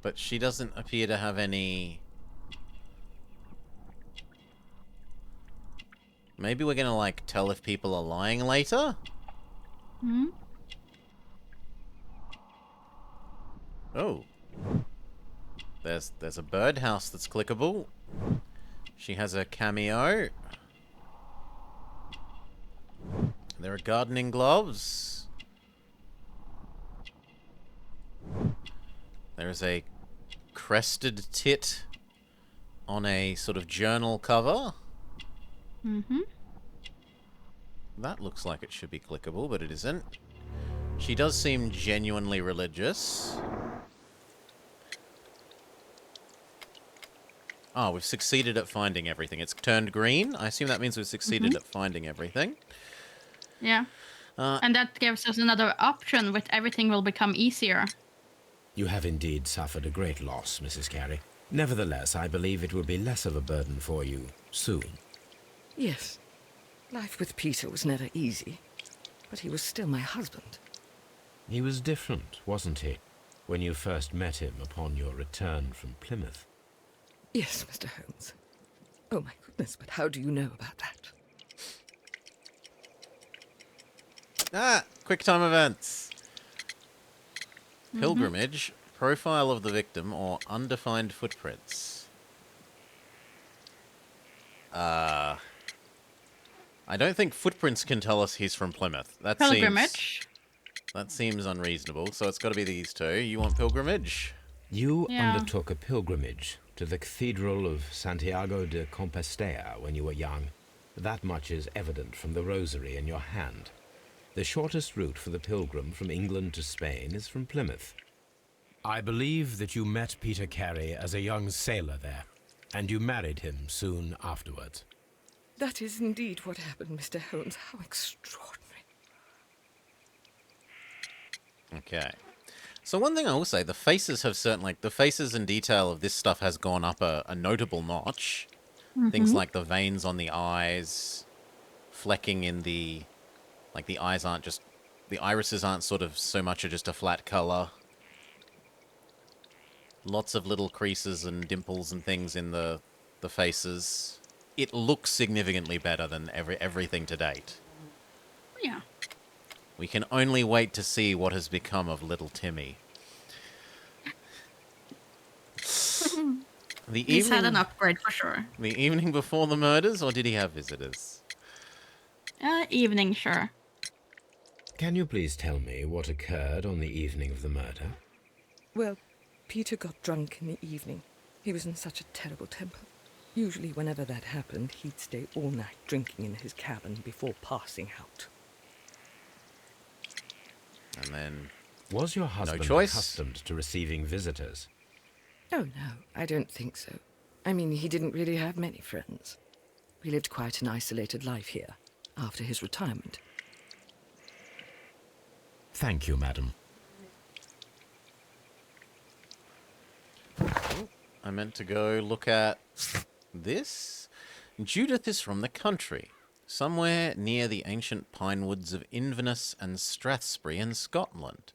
But she doesn't appear to have any... Maybe we're gonna, like, tell if people are lying later? Hmm? Oh. There's a birdhouse that's clickable. She has a cameo. There are gardening gloves. There is a crested tit on a sort of journal cover. Mm-hmm. That looks like it should be clickable, but it isn't. She does seem genuinely religious. Oh, we've succeeded at finding everything. It's turned green. I assume that means we've succeeded at finding everything. Yeah. And that gives us another option with everything will become easier. You have indeed suffered a great loss, Mrs. Carey. Nevertheless, I believe it will be less of a burden for you soon. Yes. Life with Peter was never easy, but he was still my husband. He was different, wasn't he, when you first met him upon your return from Plymouth? Yes, Mr. Holmes. Oh my goodness, but how do you know about that? Ah! Quick time events. Pilgrimage, profile of the victim, or undefined footprints. I don't think footprints can tell us he's from Plymouth. Pilgrimage. That seems unreasonable, so it's got to be these two. You want pilgrimage? You Yeah. undertook a pilgrimage to the Cathedral of Santiago de Compostela when you were young. That much is evident from the rosary in your hand. The shortest route for the pilgrim from England to Spain is from Plymouth. I believe that you met Peter Carey as a young sailor there, and you married him soon afterwards. That is indeed what happened, Mr. Holmes. How extraordinary. Okay. So one thing I will say, the faces have certainly, the faces and detail of this stuff has gone up a notable notch. Things like the veins on the eyes, flecking in the, like the eyes aren't just, the irises aren't sort of so much just a flat color. Lots of little creases and dimples and things in the faces. It looks significantly better than everything to date. Yeah. We can only wait to see what has become of little Timmy. He's had an upgrade for sure. The evening before the murders, or did he have visitors? evening, sure. Can you please tell me what occurred on the evening of the murder? Well, Peter got drunk in the evening. He was in such a terrible temper. Usually whenever that happened, he'd stay all night drinking in his cabin before passing out. And then... Was your husband accustomed to receiving visitors? Oh, no, I don't think so. I mean, he didn't really have many friends. We lived quite an isolated life here, after his retirement. Thank you, madam. Oh, I meant to go look at this. Judith is from the country, somewhere near the ancient pine woods of Inverness and Strathspey in Scotland,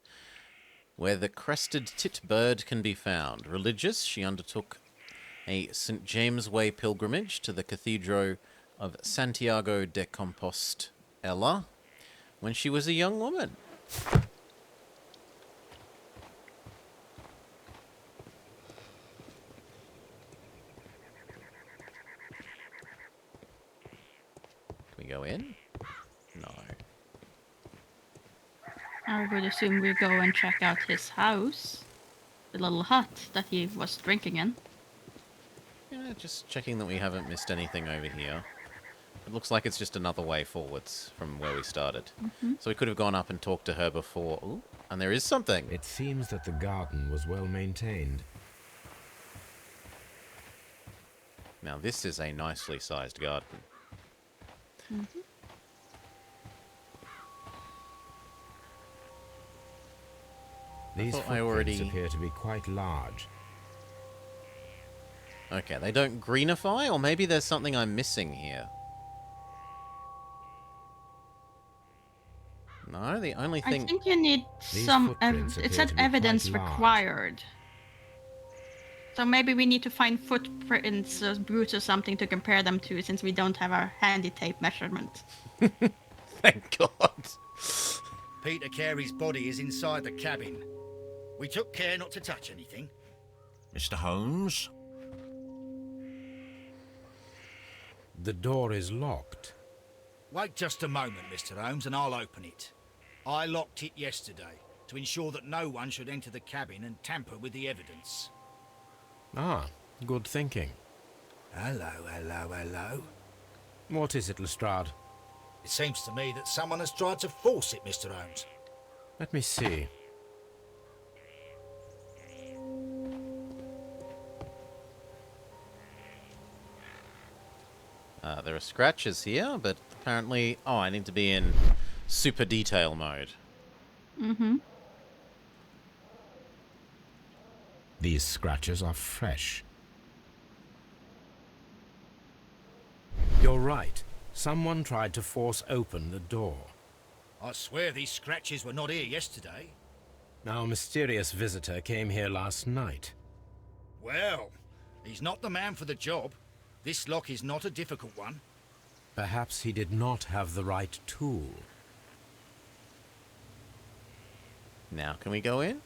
where the crested titbird can be found. Religious, she undertook a St. James Way pilgrimage to the Cathedral of Santiago de Compostela when she was a young woman. Can we go in? No. I would assume we go and check out his house. The little hut that he was drinking in. Yeah, just checking that we haven't missed anything over here. It looks like it's just another way forwards from where we started. So we could have gone up and talked to her before. Ooh, and there is something. It seems that the garden was well maintained. Now this is a nicely sized garden. These footprints appear to be quite large. Okay, they don't greenify, or maybe there's something I'm missing here. No, the only thing... I think you need some... it said evidence required. So maybe we need to find footprints, boots or something to compare them to, since we don't have our handy tape measurement. Thank God. Peter Carey's body is inside the cabin. We took care not to touch anything. Mr. Holmes? The door is locked. Wait just a moment, Mr. Holmes, and I'll open it. I locked it yesterday to ensure that no one should enter the cabin and tamper with the evidence. Ah, good thinking. Hello, hello, hello. What is it, Lestrade? It seems to me that someone has tried to force it, Mr. Holmes. Let me see. There are scratches here, but apparently... Oh, I need to be in super detail mode. These scratches are fresh. You're right. Someone tried to force open the door. I swear these scratches were not here yesterday. Our mysterious visitor came here last night. Well, he's not the man for the job. This lock is not a difficult one. Perhaps he did not have the right tool. Now, can we go in?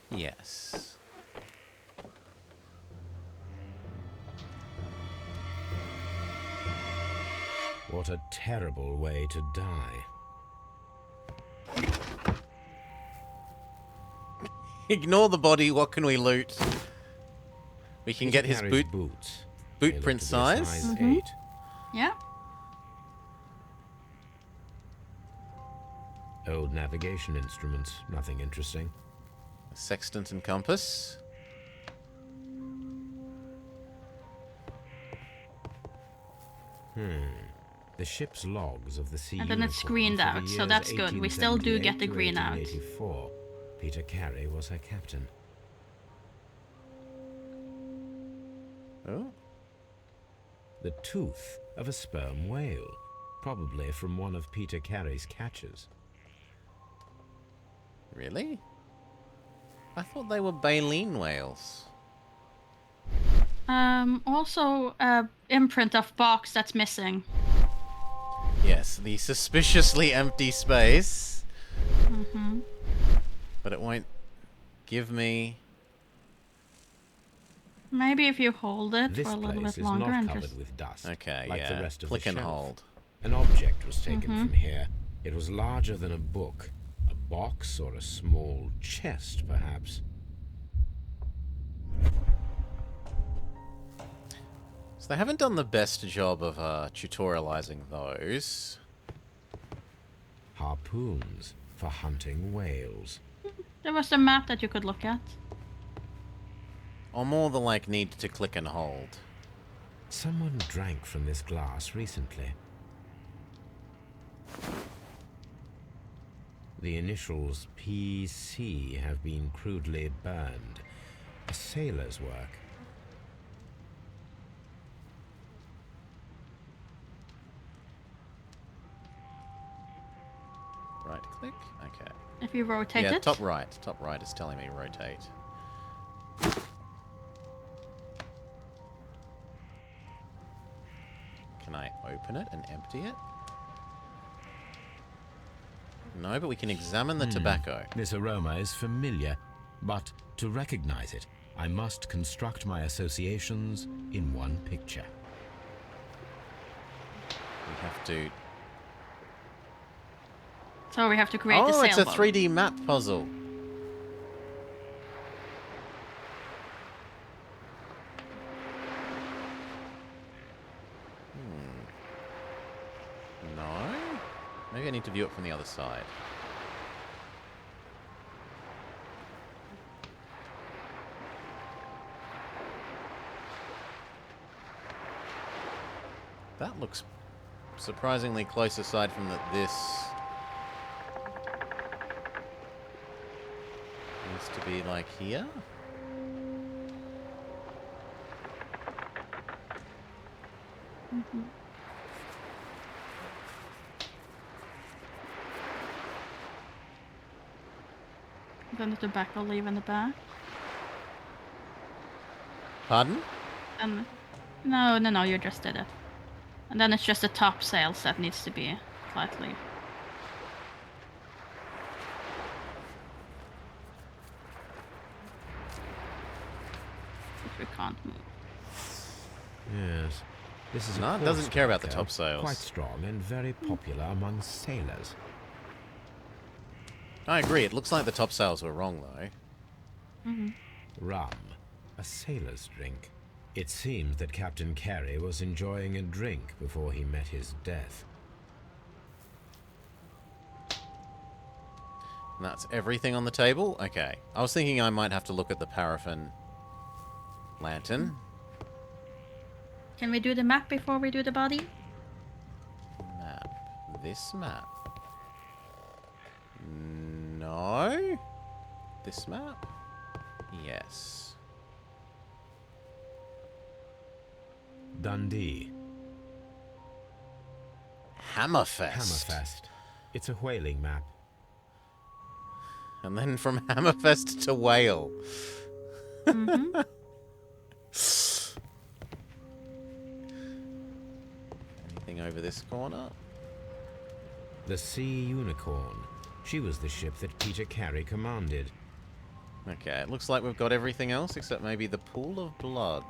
Yes. What a terrible way to die. Ignore the body, what can we loot? We can get his boots. Boot print size? 8. Yeah. Old navigation instruments, nothing interesting. A sextant and compass. The ship's logs of the sea. And then it's screened out, so that's good. We still do get the green out. 1884. Peter Carey was her captain. Oh. The tooth of a sperm whale, probably from one of Peter Carey's catches. Really? I thought they were baleen whales. Also, imprint of box that's missing. Yes, the suspiciously empty space. But it won't give me... Maybe if you hold it This for a little place bit is longer not and covered just... with dust, Okay, like yeah. the rest of Click the and shelf. hold. An object was taken from here. It was larger than a book. A box or a small chest, perhaps. So they haven't done the best job of tutorializing those. Harpoons for hunting whales. There was a map that you could look at. Or more the like need to click and hold. Someone drank from this glass recently. The initials PC have been crudely burned. A sailor's work. Right click? Okay. If you rotate Yeah, it. top right. Top right is telling me rotate. Can I open it and empty it? No, but we can examine the tobacco. This aroma is familiar, but to recognize it, I must construct my associations in one picture. We have to... So we have to create the Oh, it's a sailboat. 3D map puzzle. No? Maybe I need to view it from the other side. That looks surprisingly close aside from that this needs to be like here. Then the tobacco leaf in the back. Pardon? And no, you just did it. And then it's just the top sails that needs to be slightly. Which we can't move. Yes. This is No, a it doesn't care about the tobacco, top sails. Quite strong and very popular among sailors. I agree, it looks like the top sails were wrong though. Rum, a sailor's drink. It seems that Captain Carey was enjoying a drink before he met his death. And that's everything on the table? Okay. I was thinking I might have to look at the paraffin lantern. Can we do the map before we do the body? Map. This map. No? This map? Yes. Dundee. Hammerfest. Hammerfest. It's a whaling map. And then from Hammerfest to Whale. Anything over this corner? The Sea Unicorn. She was the ship that Peter Carey commanded. Okay, it looks like we've got everything else except maybe the Pool of Blood.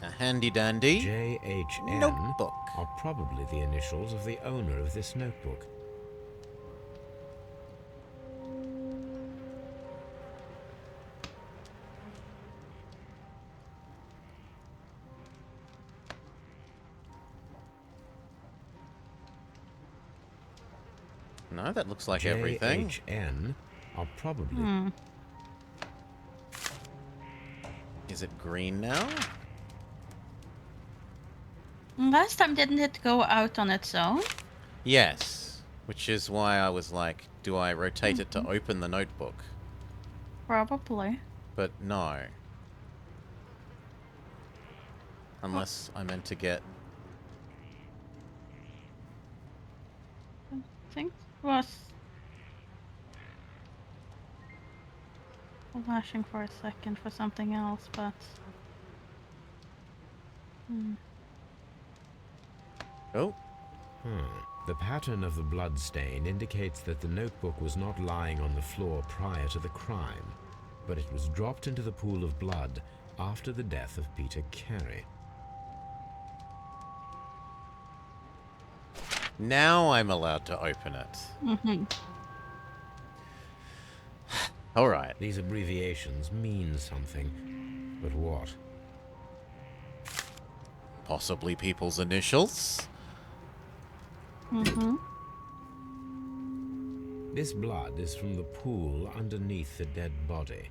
A handy dandy JHN notebook. are probably the initials of the owner of this notebook. No, that looks like everything. JHN are probably... Is it green now? Last time didn't it go out on its own? Yes. Which is why I was like, do I rotate it to open the notebook? Probably. But no. Unless I meant to get... I think it was flashing for a second for something else, but Oh. The pattern of the blood stain indicates that the notebook was not lying on the floor prior to the crime, but it was dropped into the pool of blood after the death of Peter Carey. Now I'm allowed to open it. Mm-hmm. All right. These abbreviations mean something, but what? Possibly people's initials? Mm-hmm. This blood is from the pool underneath the dead body.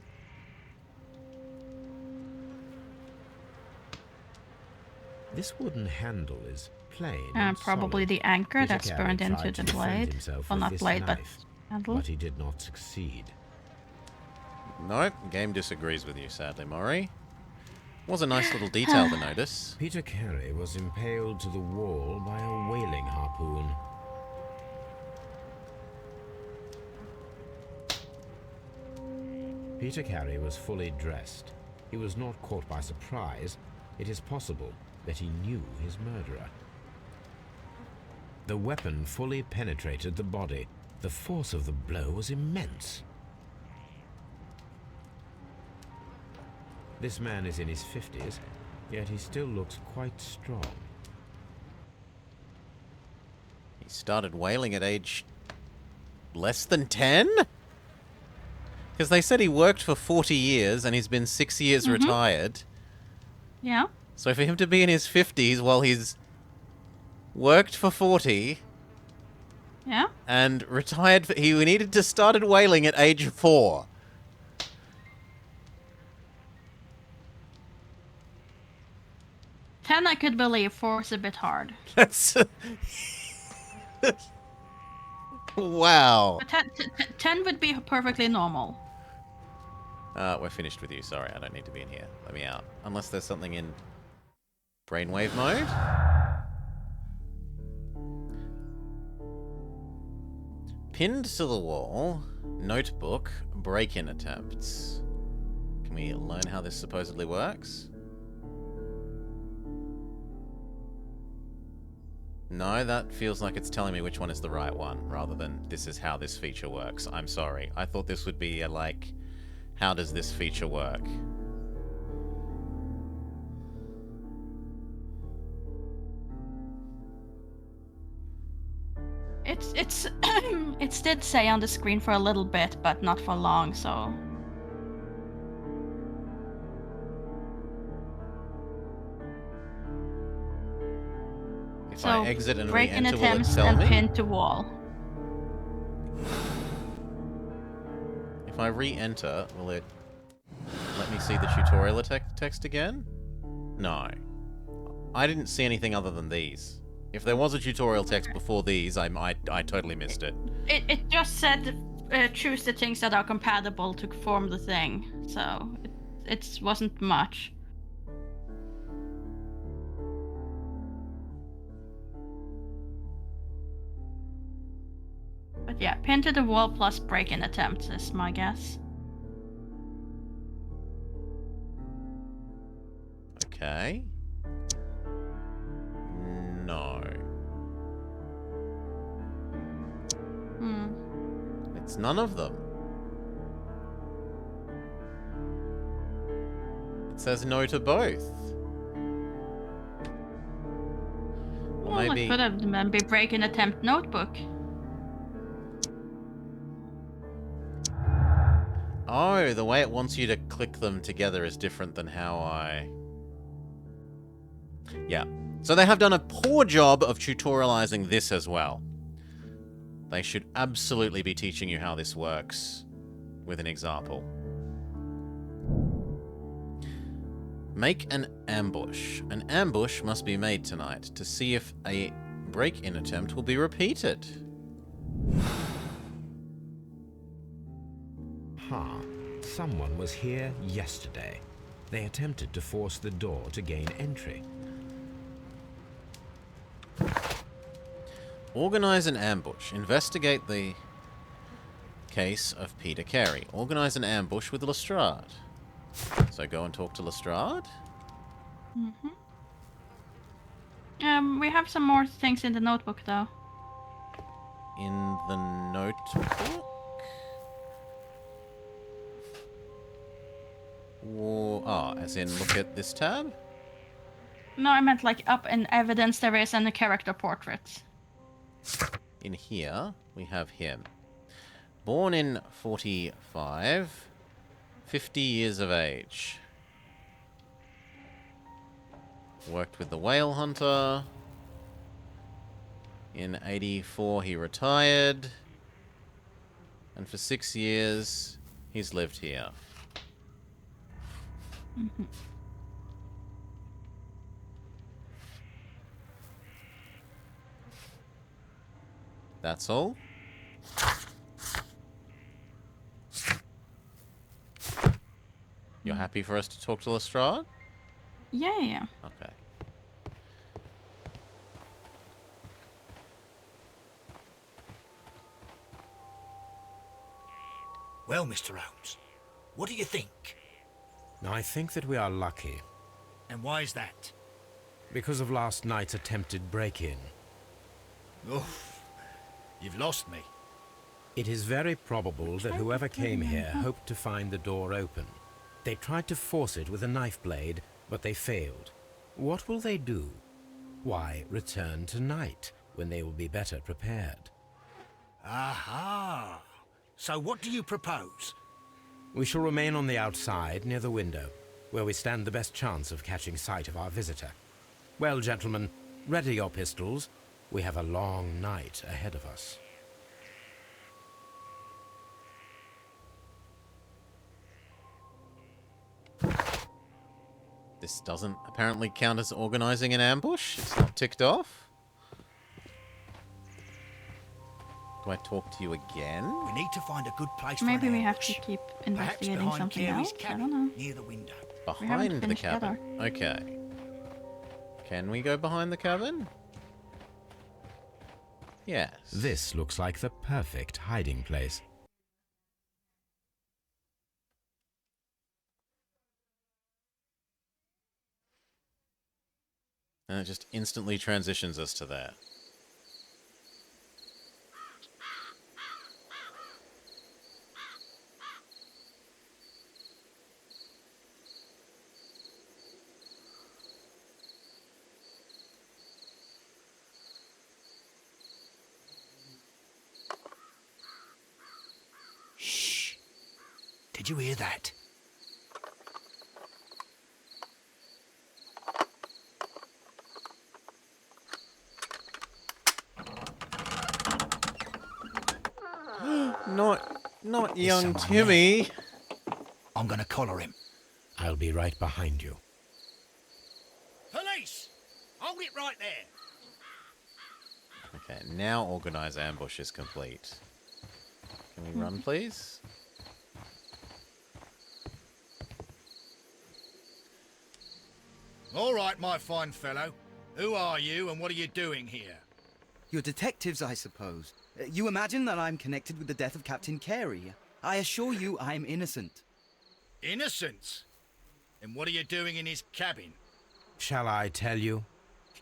This wooden handle is plain and probably solid. the anchor Peter that's Carey burned tried into to the defend blade. himself Well, with not this blade, but knife, handle. but he did not succeed. Nope, game disagrees with you, sadly, Maury. Was a nice little detail to notice. Peter Carey was impaled to the wall by a whaling harpoon. Peter Carey was fully dressed. He was not caught by surprise. It is possible that he knew his murderer. The weapon fully penetrated the body. The force of the blow was immense. This man is in his 50s, yet he still looks quite strong. He started whaling at age less than 10? Because they said he worked for 40 years and he's been 6 years retired. Yeah. So for him to be in his 50s while he's worked for 40 Yeah. and retired, he needed to started whaling at age 4. Ten I could believe, 4's a bit hard. That's... wow. But 10 would be perfectly normal. We're finished with you. Sorry, I don't need to be in here. Let me out. Unless there's something in brainwave mode. Pinned to the wall, notebook, break-in attempts. Can we learn how this supposedly works? No, that feels like it's telling me which one is the right one, rather than this is how this feature works. I'm sorry. I thought this would be a, like, how does this feature work? It's it did say on the screen for a little bit, but not for long, so. If So I exit and break-in re-enter, will it attempts tell and me? pin to wall. If I re-enter, will it let me see the tutorial text again? No. I didn't see anything other than these. If there was a tutorial text before these, I totally missed it. It just said choose the things that are compatible to form the thing, so it wasn't much. But yeah, pin to the wall plus break-in attempts is my guess. Okay. No. It's none of them. It says no to both. Or Well, maybe... it could have been break-in attempt notebook. Oh, the way it wants you to click them together is different than how I... Yeah. So they have done a poor job of tutorializing this as well. They should absolutely be teaching you how this works with an example. Make an ambush. An ambush must be made tonight to see if a break-in attempt will be repeated. Someone was here yesterday. They attempted to force the door to gain entry. Organize an ambush. Investigate the case of Peter Carey. Organize an ambush with Lestrade. So go and talk to Lestrade? We have some more things in the notebook, though. in the notebook? As in look at this tab? No, I meant like up in evidence there is and the character portrait. In here, we have him. Born in 45, 50 years of age. Worked with the whale hunter. In 84, he retired. And for 6 years, he's lived here. Mm-hmm. That's all? You're happy for us to talk to Lestrade? Yeah. Okay. Well, Mr. Holmes, what do you think? I think that we are lucky. And why is that? Because of last night's attempted break-in. Oh, you've lost me. It is very probable that whoever came here hoped to find the door open. They tried to force it with a knife blade, but they failed. What will they do? Why, return tonight, when they will be better prepared. Aha! So what do you propose? We shall remain on the outside, near the window, where we stand the best chance of catching sight of our visitor. Well, gentlemen, ready your pistols. We have a long night ahead of us. This doesn't apparently count as organizing an ambush. It's not ticked off. Do I talk to you again? We need to find a good place Maybe for an we have ambush. to keep Perhaps investigating behind something Carey's else. I cabin, don't know. near the window. Behind the finished cabin. Okay. Can we go behind the cabin? Yes. This looks like the perfect hiding place. And it just instantly transitions us to there. Shh! Did you hear that? Not young Timmy. I'm gonna collar him. I'll be right behind you. Police! Hold it right there! Okay, now organize ambush is complete. Can we run, please? All right, my fine fellow. Who are you and what are you doing here? You're detectives, I suppose. You imagine that I'm connected with the death of Captain Carey. I assure you I'm innocent. Innocent? And what are you doing in his cabin? Shall I tell you?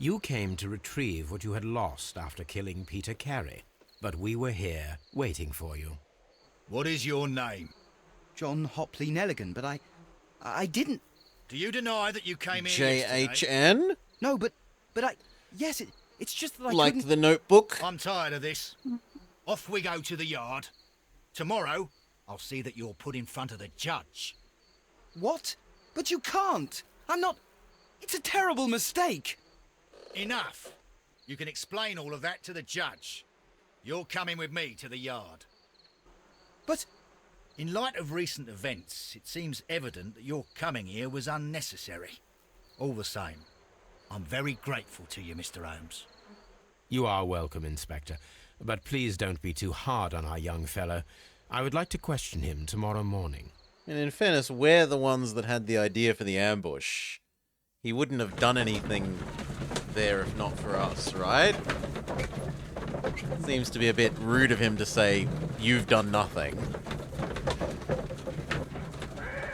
You came to retrieve what you had lost after killing Peter Carey, but we were here, waiting for you. What is your name? John Hopley Nelligan, but I didn't... Do you deny that you came here yesterday? JHN? No, but yes, it's just that I Like couldn't... the Notebook? I'm tired of this. Off we go to the yard. Tomorrow, I'll see that you're put in front of the judge. What? But you can't! I'm not... It's a terrible mistake! Enough! You can explain all of that to the judge. You're coming with me to the yard. But... In light of recent events, it seems evident that your coming here was unnecessary. All the same, I'm very grateful to you, Mr. Holmes. You are welcome, Inspector. But please don't be too hard on our young fellow. I would like to question him tomorrow morning. And in fairness, we're the ones that had the idea for the ambush. He wouldn't have done anything there if not for us, right? Seems to be a bit rude of him to say, you've done nothing.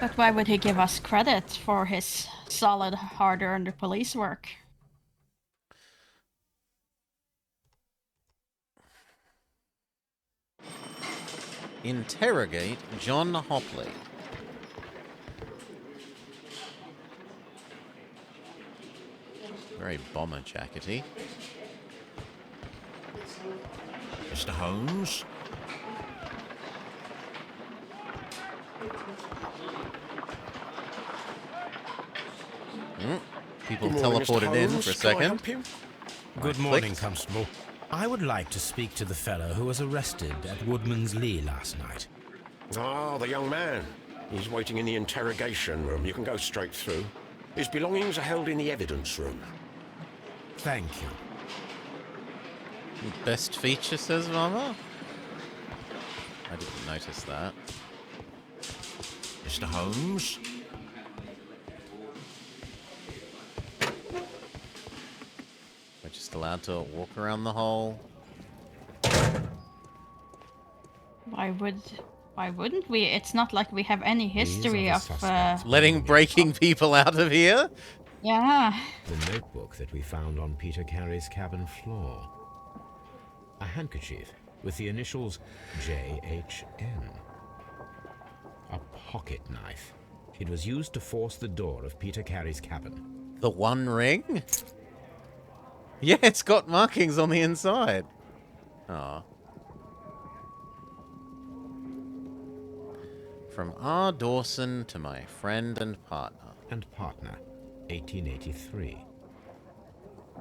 But why would he give us credit for his solid, hard-earned police work? Interrogate John Hopley. Very bomber jackety. Mr. Holmes? People Good morning, teleported Mr. in Holmes. for a Can I second. help you? Good morning, Constable. I would like to speak to the fellow who was arrested at Woodman's Lee last night. Ah, the young man. He's waiting in the interrogation room. You can go straight through. His belongings are held in the evidence room. Thank you. Best feature, says Mama? I didn't notice that. Mr. Holmes? We're just allowed to walk around the hole. Why wouldn't we? It's not like we have any history of letting breaking people out of here? Yeah. The notebook that we found on Peter Carey's cabin floor. A handkerchief with the initials JHN. A pocket knife. It was used to force the door of Peter Carey's cabin. The One Ring? Yeah, it's got markings on the inside. Aw. From R. Dawson to my friend and partner. And partner, 1883.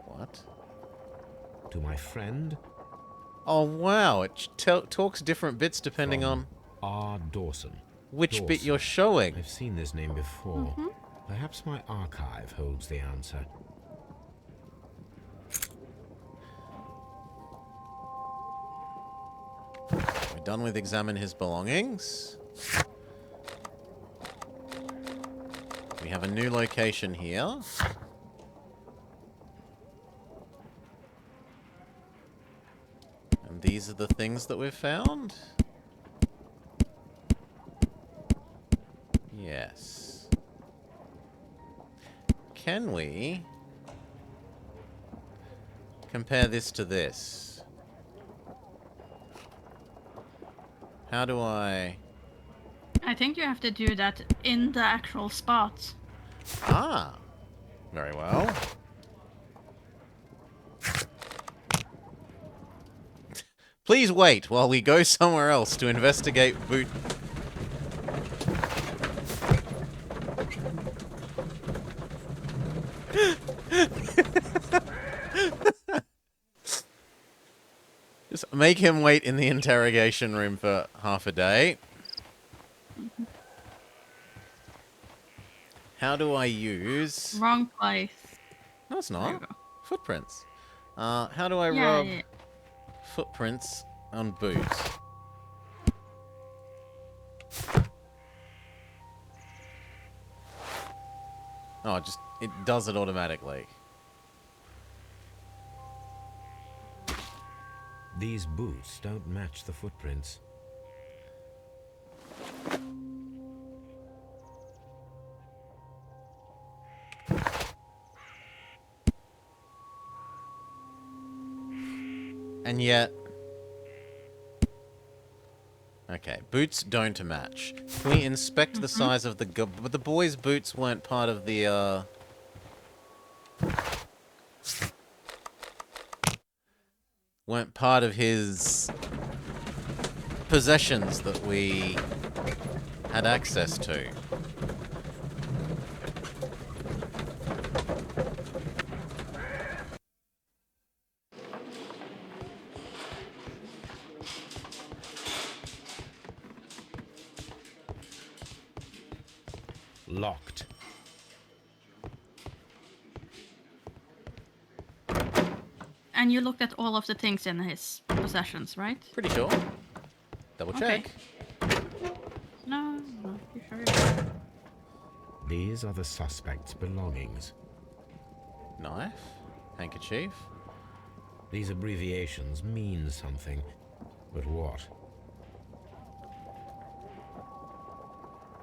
What? To my friend. Oh, wow. It talks different bits depending on R. Dawson. which bit you're showing. I've seen this name before. Perhaps my archive holds the answer. We're done with examine his belongings. We have a new location here. And these are the things that we've found? Yes. Can we compare this to this? How do I... I think you have to do that in the actual spot. Ah, very well. Please wait while we go somewhere else to investigate boot. Just make him wait in the interrogation room for half a day. How do I use... Wrong place. No, it's There you not. go. Footprints. How do I Yeah, rub yeah. footprints on boots? Oh, it does it automatically. These boots don't match the footprints. And yet... Okay, boots don't match. Can we inspect the size of the... But the boy's boots weren't part of the, weren't part of his possessions that we had access to. Locked. And you looked at all of the things in his possessions, right? Pretty sure. Double check. No, you sure? These are the suspect's belongings. Knife? Handkerchief? These abbreviations mean something. But what?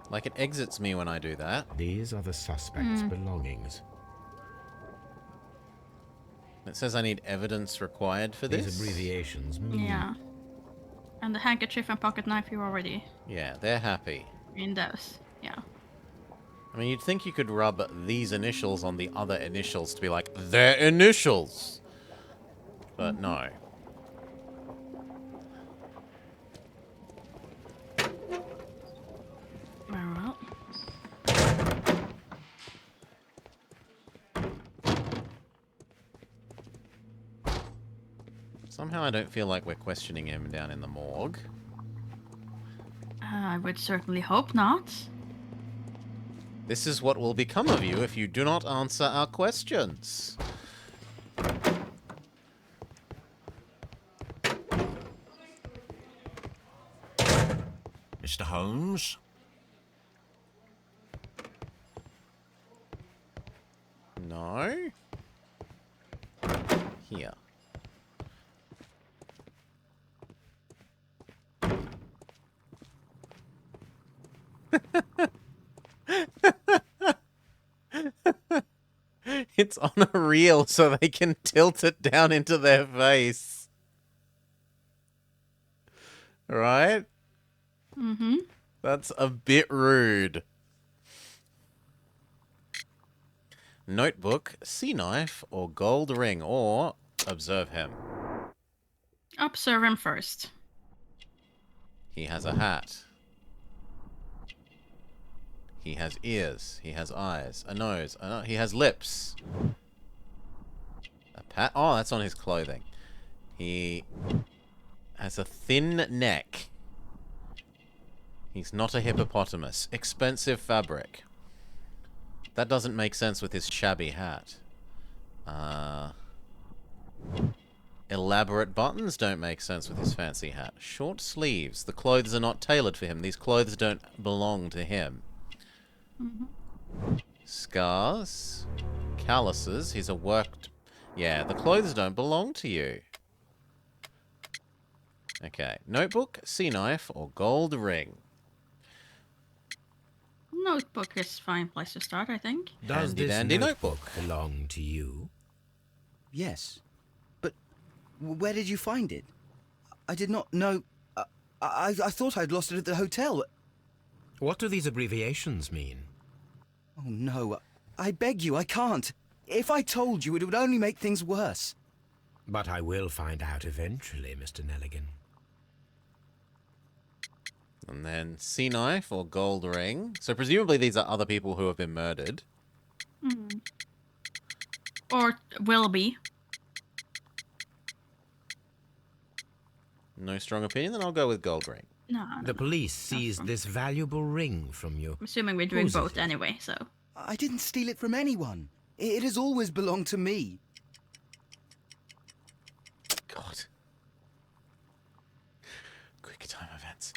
Like it exits me when I do that. These are the suspect's belongings. It says I need evidence required for this. These abbreviations mean... Yeah. And the handkerchief and pocket knife you already Yeah, they're happy. in those. Yeah. I mean, you'd think you could rub these initials on the other initials to be like, they're initials! But no. Very well. Somehow I don't feel like we're questioning him down in the morgue. I would certainly hope not. This is what will become of you if you do not answer our questions. Mr. Holmes? No? Here. It's on a reel so they can tilt it down into their face. Right? Mm-hmm. That's a bit rude. Notebook, sea knife, or gold ring, or observe him. Observe him first. He has a hat. He has ears. He has eyes. A nose. He has lips. A pat. Oh, that's on his clothing. He has a thin neck. He's not a hippopotamus. Expensive fabric. That doesn't make sense with his shabby hat. Elaborate buttons don't make sense with his fancy hat. Short sleeves. The clothes are not tailored for him. These clothes don't belong to him. Scars. Calluses. He's a worked... Yeah, the clothes don't belong to you. Okay. Notebook, sea knife, or gold ring. Notebook is a fine place to start, I think. Does Handy this dandy notebook belong to you? Yes. But where did you find it? I did not know... I thought I'd lost it at the hotel. What do these abbreviations mean? Oh, no. I beg you, I can't. If I told you, it would only make things worse. But I will find out eventually, Mr. Nelligan. And then sea knife or gold ring. So presumably these are other people who have been murdered. Mm. Or will be. No strong opinion, then I'll go with gold ring. No. The police seized this valuable ring from you. I'm assuming we're doing Whose is both it? anyway, so. I didn't steal it from anyone. It has always belonged to me. God. Quick time events.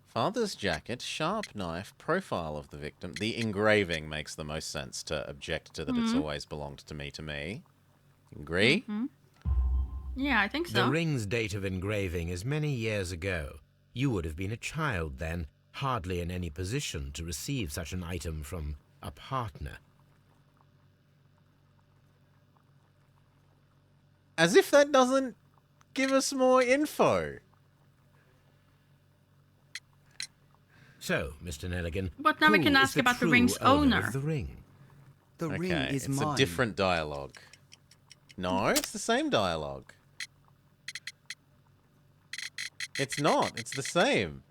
Father's jacket, sharp knife, profile of the victim. The engraving makes the most sense to object to that it's always belonged to me. Agree? Yeah, I think so. The ring's date of engraving is many years ago. You would have been a child then, hardly in any position to receive such an item from a partner. As if that doesn't give us more info. So, Mr. Nelligan, But now we who can is ask the about the true ring's owner. of the ring? The ring Okay, is it's mine. a different dialogue. No, it's the same dialogue. It's not. It's the same.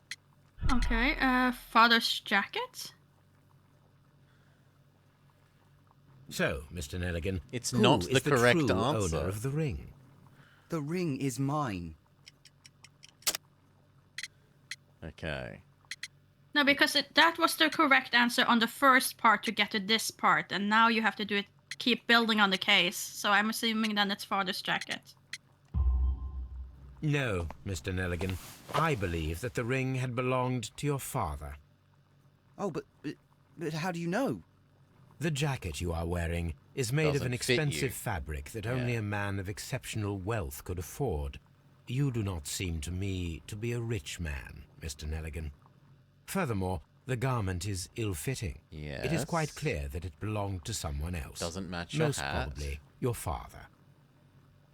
Okay, father's jacket? So, Mr. Nelligan, It's who not is the correct true answer. owner of the ring? The ring is mine. Okay. No, because that was the correct answer on the first part to get to this part, and now you have to do it, keep building on the case. So I'm assuming then it's father's jacket. No, Mr. Nelligan. I believe that the ring had belonged to your father. Oh, but how do you know? The jacket you are wearing is made of Doesn't an fit you. expensive fabric that only Yeah. a man of exceptional wealth could afford. You do not seem to me to be a rich man, Mr. Nelligan. Furthermore, the garment is ill-fitting. It is quite Yes. clear that it belonged to someone else. Doesn't match your Most hat. probably your father.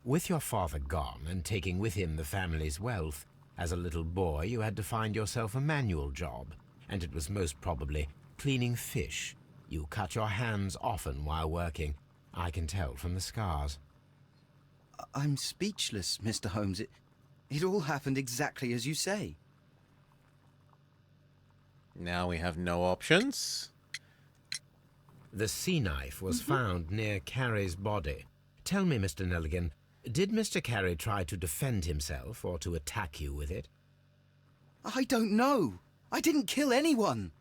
With your father gone and taking with him the family's wealth, as a little boy you had to find yourself a manual job, and it was most probably cleaning fish. You cut your hands often while working. I can tell from the scars. I'm speechless, Mr. Holmes. It all happened exactly as you say. Now we have no options. The sea knife was found near Carey's body. Tell me, Mr. Nelligan, did Mr. Carey try to defend himself or to attack you with it? I don't know. I didn't kill anyone.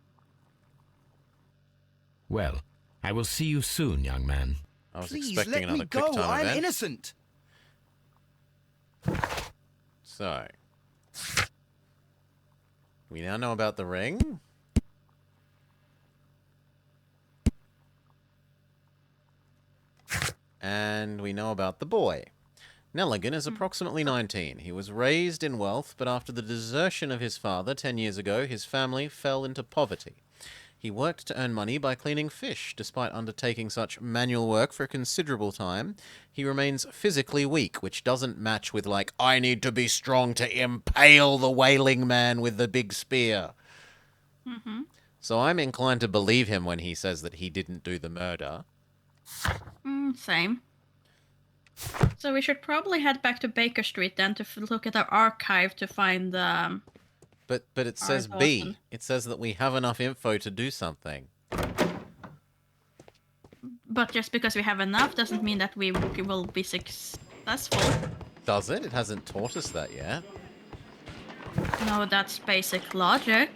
Well, I will see you soon, young man. I was Please expecting let another me quick go. time I'm event. innocent. So, we now know about the ring. And we know about the boy. Nelligan is approximately 19. He was raised in wealth, but after the desertion of his father 10 years ago, his family fell into poverty. He worked to earn money by cleaning fish. Despite undertaking such manual work for a considerable time, he remains physically weak, which doesn't match with, like, I need to be strong to impale the whaling man with the big spear. So I'm inclined to believe him when he says that he didn't do the murder. Same. So we should probably head back to Baker Street then to look at our archive to find the... But it says B. It says that we have enough info to do something. But just because we have enough doesn't mean that we will be successful. Does it? It hasn't taught us that yet. No, that's basic logic.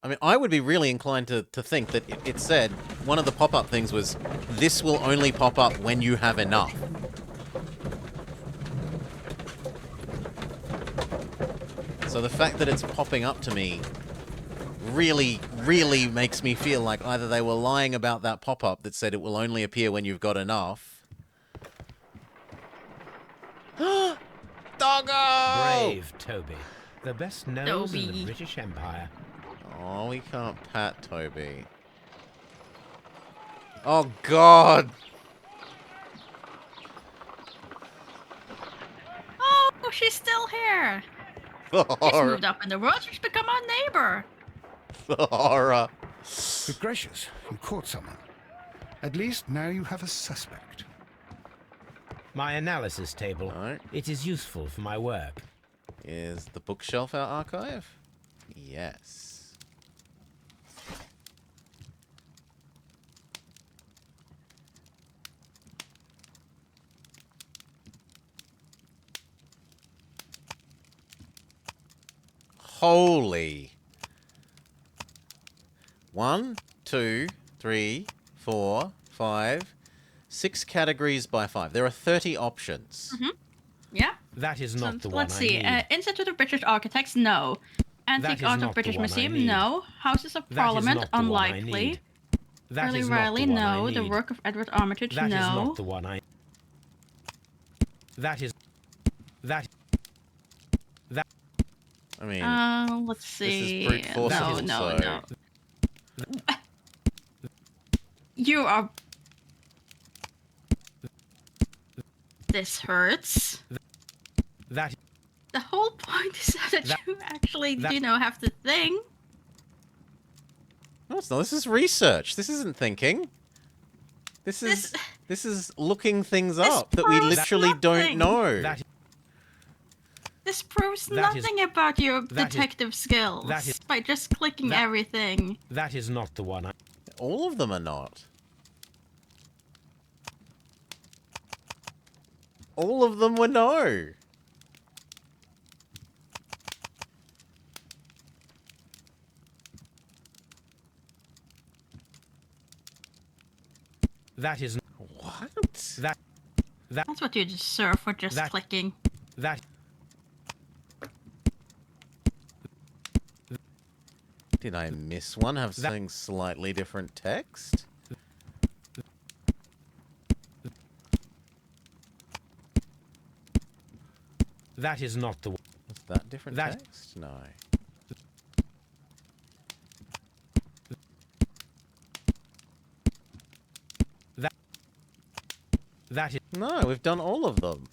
I mean, I would be really inclined to think that it said, one of the pop-up things was, this will only pop up when you have enough. So the fact that it's popping up to me really, really makes me feel like either they were lying about that pop-up that said it will only appear when you've got enough. Doggo! Brave Toby. The best nose in the British Empire. Oh, we can't pat Toby. Oh, God! Oh, she's still here! She's moved up in the world. She's become our neighbor. The horror. Good gracious, you caught someone. At least now you have a suspect. My analysis table. It is useful for my work. Is the bookshelf our archive? Yes. Holy. 1, 2, 3, 4, 5, 6 categories by 5. There are 30 options. Yeah. That is not the one Let's see. I need. Institute of British Architects, no. Antique is Art not of the British one I Museum, need. no. Houses of That is Parliament, not the one I unlikely. need. That Early is not Riley, the one I no. The need. work of Edward Armitage, That no. is not the one I... That is... That... That... I mean... Let's see. This is brute force. No. You are... This hurts. That... The whole point is that you actually, have to think. No, it's not. This is research. This isn't thinking. This is looking things up that we literally don't know. This proves nothing about your detective skills by just clicking everything. That is not the one I... All of them are not. All of them were no. That is... What? That's what you deserve for just clicking. That... Did I miss one? Have something slightly different text? That is not the one. Is that different text? No. No, we've done all of them.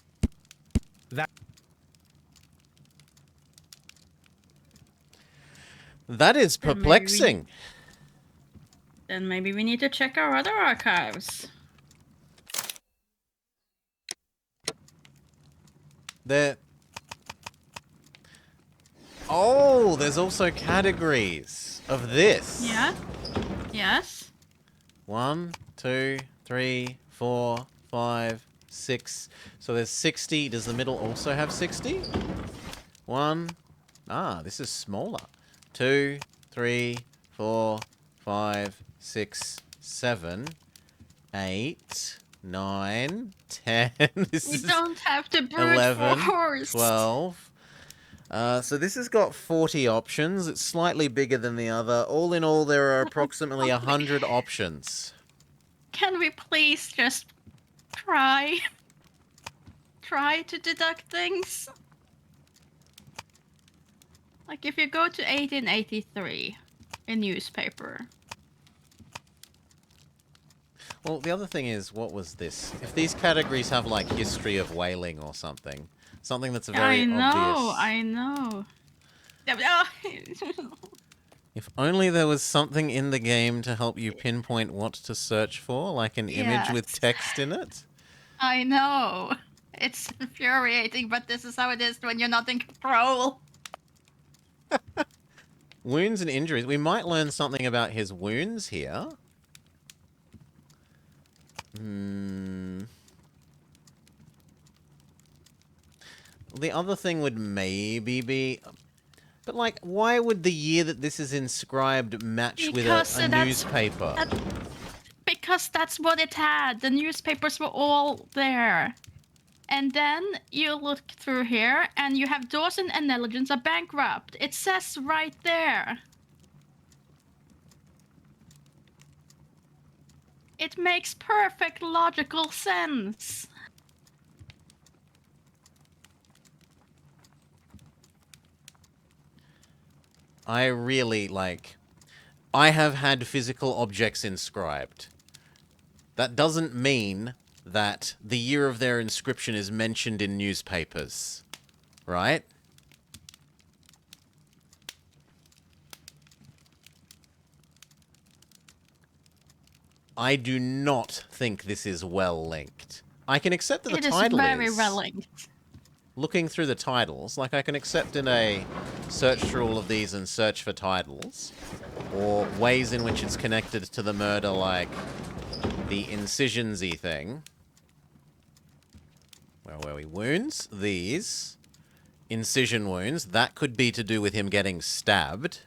That is perplexing. Then maybe we need to check our other archives. There. Oh, there's also categories of this. Yeah. Yes. 1, 2, 3, 4, 5, 6. So there's 60. Does the middle also have 60? 1. Ah, this is smaller. 2, 3, 4, 5, 6, 7, 8, 9, 10. You don't have to brute 11, force. 12. So this has got 40 options. It's slightly bigger than the other. All in all, there are approximately 100 options. Can we please just try to deduct things? Like if you go to 1883, a newspaper. Well, the other thing is, what was this? If these categories have like history of whaling or something that's very obvious. I know. If only there was something in the game to help you pinpoint what to search for, like an image with text in it. I know. It's infuriating, but this is how it is when you're not in control. Wounds and injuries. We might learn something about his wounds here. The other thing would maybe be... But, like, why would the year that this is inscribed match with a newspaper? Because that's what it had. The newspapers were all there. And then you look through here, and you have Dawson and Negligence are bankrupt. It says right there. It makes perfect logical sense. I really, like... I have had physical objects inscribed. That doesn't mean that the year of their inscription is mentioned in newspapers. Right? I do not think this is well linked. I can accept that the title is... It is very well linked. Looking through the titles, like I can accept in a search through all of these and search for titles, or ways in which it's connected to the murder, like the incisions-y thing. Where were we? Wounds. These. Incision wounds. That could be to do with him getting stabbed.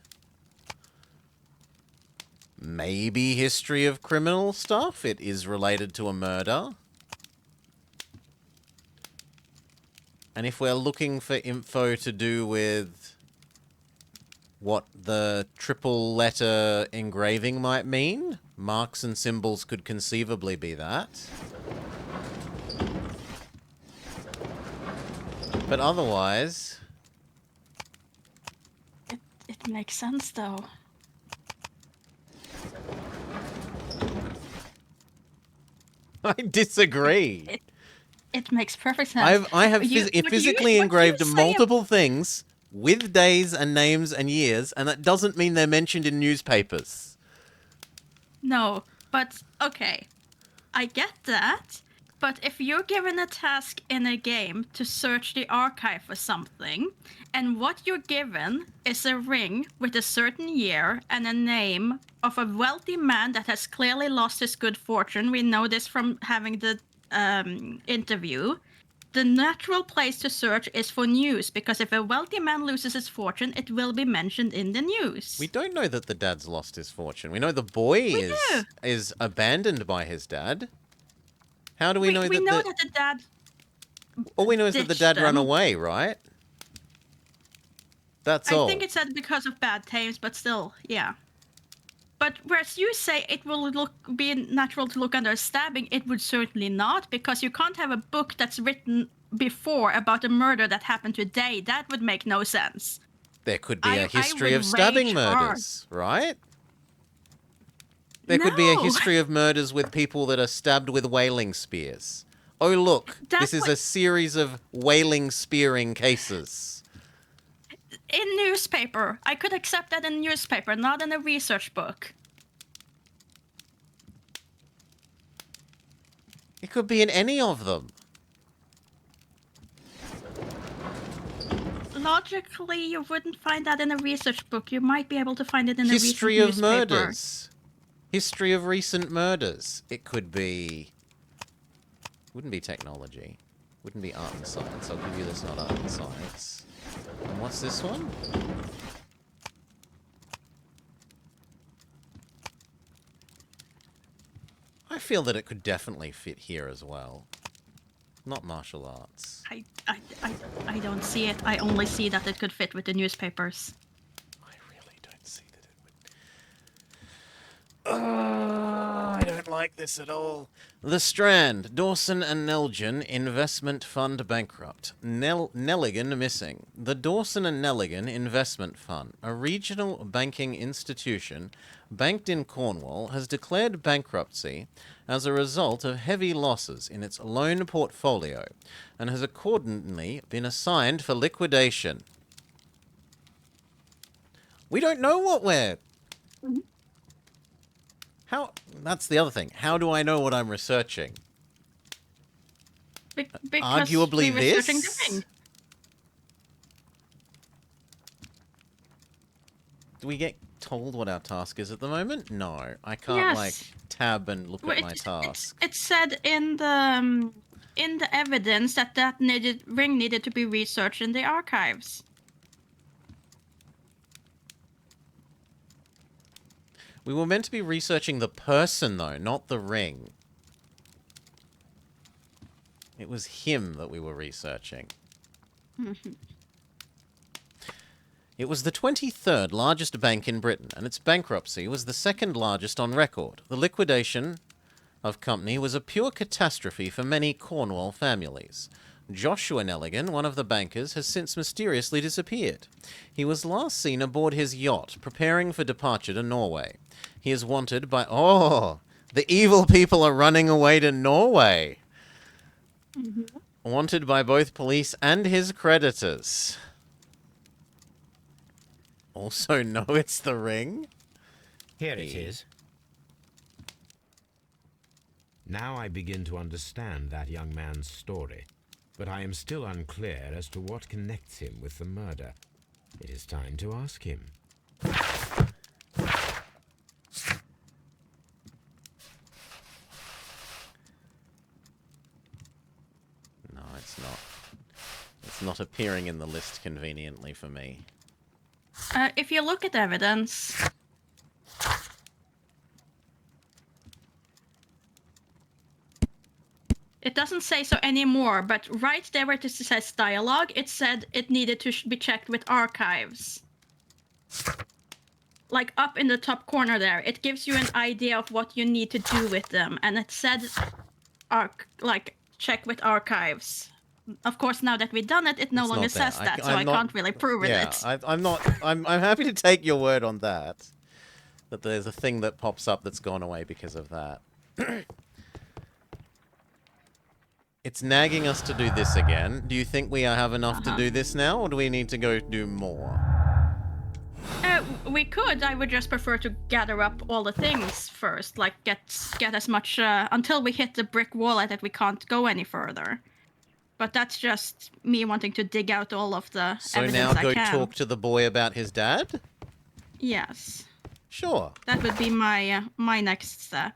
Maybe history of criminal stuff. It is related to a murder. And if we're looking for info to do with what the triple letter engraving might mean, marks and symbols could conceivably be that. But otherwise... It makes sense, though. I disagree. It makes perfect sense. I have physically engraved multiple things with days and names and years, and that doesn't mean they're mentioned in newspapers. No, but okay. I get that. But if you're given a task in a game to search the archive for something, and what you're given is a ring with a certain year and a name of a wealthy man that has clearly lost his good fortune, we know this from having the interview, the natural place to search is for news, because if a wealthy man loses his fortune, it will be mentioned in the news. We don't know that the dad's lost his fortune. We know the boy is abandoned by his dad. How do we know that the dad... All we know is that the dad ran away, right? That's all. I think it said because of bad times, but still, yeah. But whereas you say it will be natural to look under a stabbing, it would certainly not, because you can't have a book that's written before about a murder that happened today. That would make no sense. There could be a history of stabbing murders, right? There could be a history of murders with people that are stabbed with whaling spears. Oh, look. That's This is a series of whaling spearing cases. In newspaper. I could accept that in newspaper, not in a research book. It could be in any of them. Logically, you wouldn't find that in a research book. You might be able to find it in a History recent of newspaper. murders. History of recent murders. It could be... Wouldn't be technology. Wouldn't be art and science. I'll give you this, not art and science. And what's this one? I feel that it could definitely fit here as well. Not martial arts. I don't see it. I only see that it could fit with the newspapers. I don't like this at all. The Strand, Dawson and Nelgen Investment Fund bankrupt. Nelligan missing. The Dawson and Nelligan Investment Fund, a regional banking institution banked in Cornwall, has declared bankruptcy as a result of heavy losses in its loan portfolio and has accordingly been assigned for liquidation. We don't know what we're... How? That's the other thing. How do I know what I'm researching? Because Arguably we're this? researching the thing. Do we get told what our task is at the moment? No. I can't, Yes. like, tab and look Well, at my task. It said in the evidence that ring needed to be researched in the archives. We were meant to be researching the person, though, not the ring. It was him that we were researching. It was the 23rd largest bank in Britain, and its bankruptcy was the second largest on record. The liquidation of company was a pure catastrophe for many Cornwall families. Joshua Nelligan, one of the bankers, has since mysteriously disappeared. He was last seen aboard his yacht, preparing for departure to Norway. He is wanted by... Oh! The evil people are running away to Norway! Wanted by both police and his creditors. Also know it's the ring? Here it is. Now I begin to understand that young man's story, but I am still unclear as to what connects him with the murder. It is time to ask him. No, it's not. It's not appearing in the list conveniently for me. If you look at evidence... It doesn't say so anymore, but right there where it says dialogue, it said it needed to be checked with archives. Like up in the top corner there, it gives you an idea of what you need to do with them, and it said, check with archives. Of course, now that we've done it, it no It's longer not there. says that, so I'm I not- can't really prove it. I'm happy to take your word on that. That there's a thing that pops up that's gone away because of that. It's nagging us to do this again. Do you think we have enough to do this now, or do we need to go do more? We could. I would just prefer to gather up all the things first, like get as much until we hit the brick wall that we can't go any further. But that's just me wanting to dig out all of the So evidence now go I can. talk to the boy about his dad? Yes. Sure. That would be my my next step.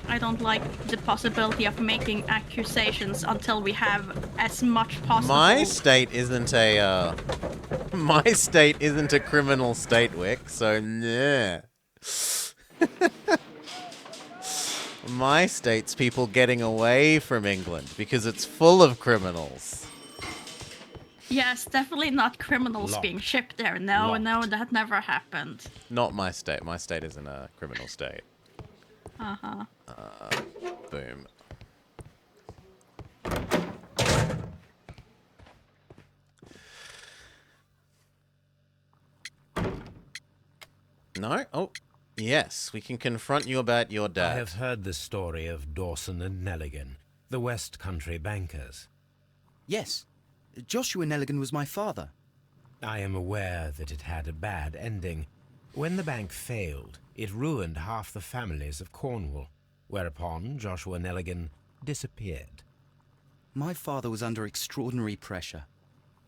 I don't like the possibility of making accusations until we have as much possible. My state isn't a my state isn't a criminal state, Wick, so yeah. My state's people getting away from England because it's full of criminals. Yes, definitely not criminals Lock. being shipped there. No, Locked. no, that never happened. Not my state. My state isn't a criminal state. Uh-huh. Boom. No? Oh. Yes, we can confront you about your dad. I have heard the story of Dawson and Nelligan, the West Country bankers. Yes. Joshua Nelligan was my father. I am aware that it had a bad ending. When the bank failed, it ruined half the families of Cornwall, whereupon Joshua Nelligan disappeared. My father was under extraordinary pressure.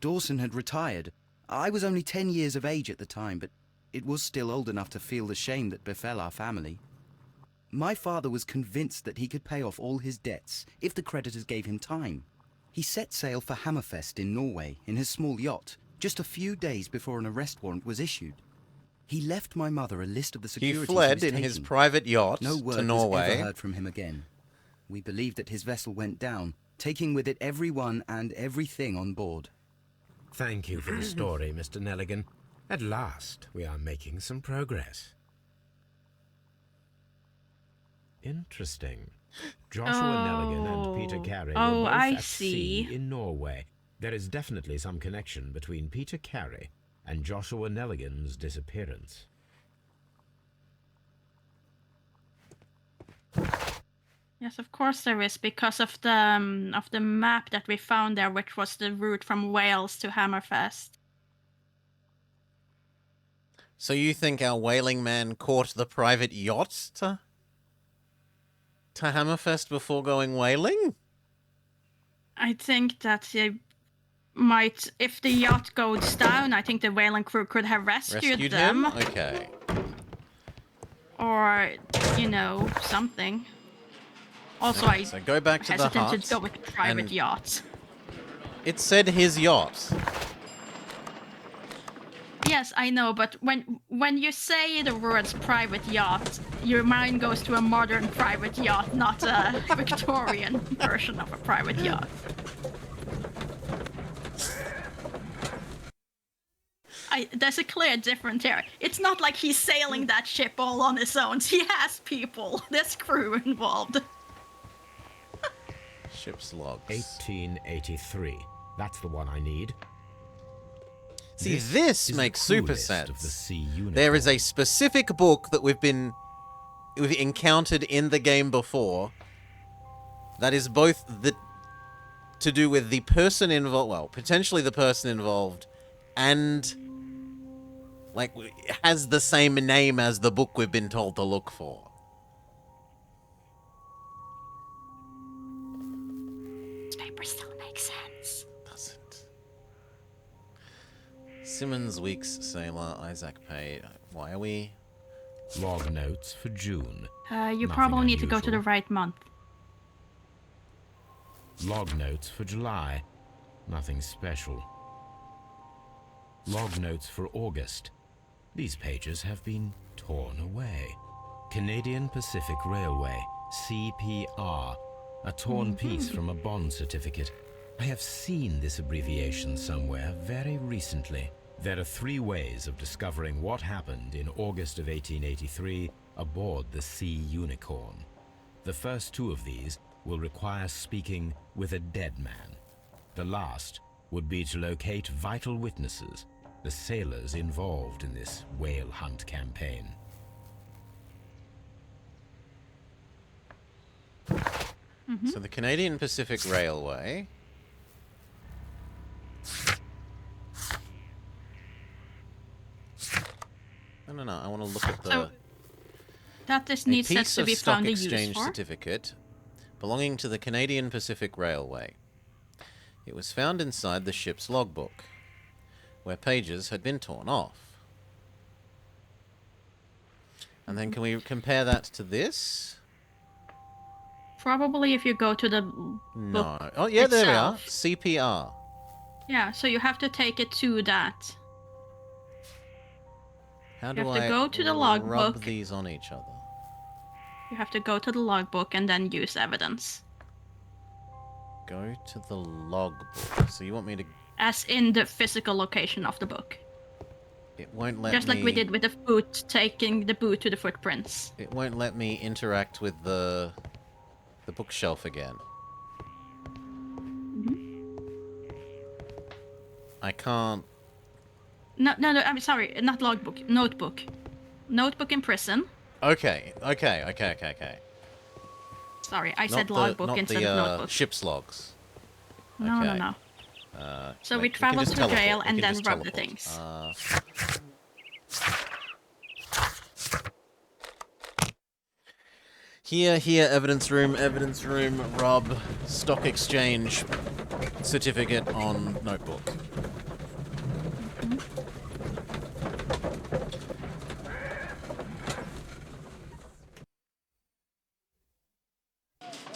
Dawson had retired. I was only 10 years of age at the time, but it was still old enough to feel the shame that befell our family. My father was convinced that he could pay off all his debts if the creditors gave him time. He set sail for Hammerfest in Norway in his small yacht, just a few days before an arrest warrant was issued. He left my mother a list of the securities He fled was in his taking. private yacht No word to Norway. was ever heard from him again. We believe that his vessel went down, taking with it everyone and everything on board. Thank you for the story, Mr. Nelligan. At last, we are making some progress. Interesting. Joshua Nelligan and Peter Carey were both at sea in Norway. There is definitely some connection between Peter Carey and Joshua Nelligan's disappearance. Yes, of course there is, because of the map that we found there, which was the route from Wales to Hammerfest. So you think our whaling man caught the private yacht to Hammerfest before going whaling? I think that he might, if the yacht goes down, I think the whaling crew could have rescued them. Him? Okay. Or, you know, something. Also, Okay, so go back to the hesitant hut to go with the private and- yacht. It said his yacht. Yes, I know, but when you say the words private yacht, your mind goes to a modern private yacht, not a Victorian version of a private yacht. There's a clear difference here. It's not like he's sailing that ship all on his own. He has people. There's crew involved. Ship's logs. 1883. That's the one I need. See, This this is the makes super coolest sense. of the sea unicorns. There is a specific book that we've encountered in the game before that is both to do with the person involved, well, potentially the person involved, and like has the same name as the book we've been told to look for. This paper still makes sense. Does it? Simmons, Weeks, Sailor, Isaac Pay. Why are we? Log notes for June. You Nothing probably need to go to the unusual. right month. Log notes for July. Nothing special. Log notes for August. These pages have been torn away. Canadian Pacific Railway, CPR. A torn piece from a bond certificate. I have seen this abbreviation somewhere very recently. There are 3 ways of discovering what happened in August of 1883 aboard the Sea Unicorn. The first 2 of these will require speaking with a dead man. The last would be to locate vital witnesses, the sailors involved in this whale hunt campaign. So the Canadian Pacific Railway. No. I want to look at the. So that this a needs piece to of be stock found a use exchange for. certificate belonging to the Canadian Pacific Railway. It was found inside the ship's logbook, where pages had been torn off. And then can we compare that to this? Probably if you go to the No. book Oh, yeah, there we are. itself. CPR. Yeah, so you have to take it to that. How You do have to I go to the rub logbook. these on each other? You have to go to the logbook and then use evidence. Go to the logbook. So you want me to... As in the physical location of the book. It won't let Just me... like we did with the boot, taking the boot to the footprints. It won't let me interact with the bookshelf again. I can't... No, I'm sorry, not logbook, notebook. Notebook in prison. Okay. Sorry, I Not said the- logbook not instead the, of notebook. Ship's logs. No, Okay. no. So we wait, can travel just to jail teleport. We and can then just rob the teleport. things. Here, evidence room, rub, stock exchange, certificate on notebook.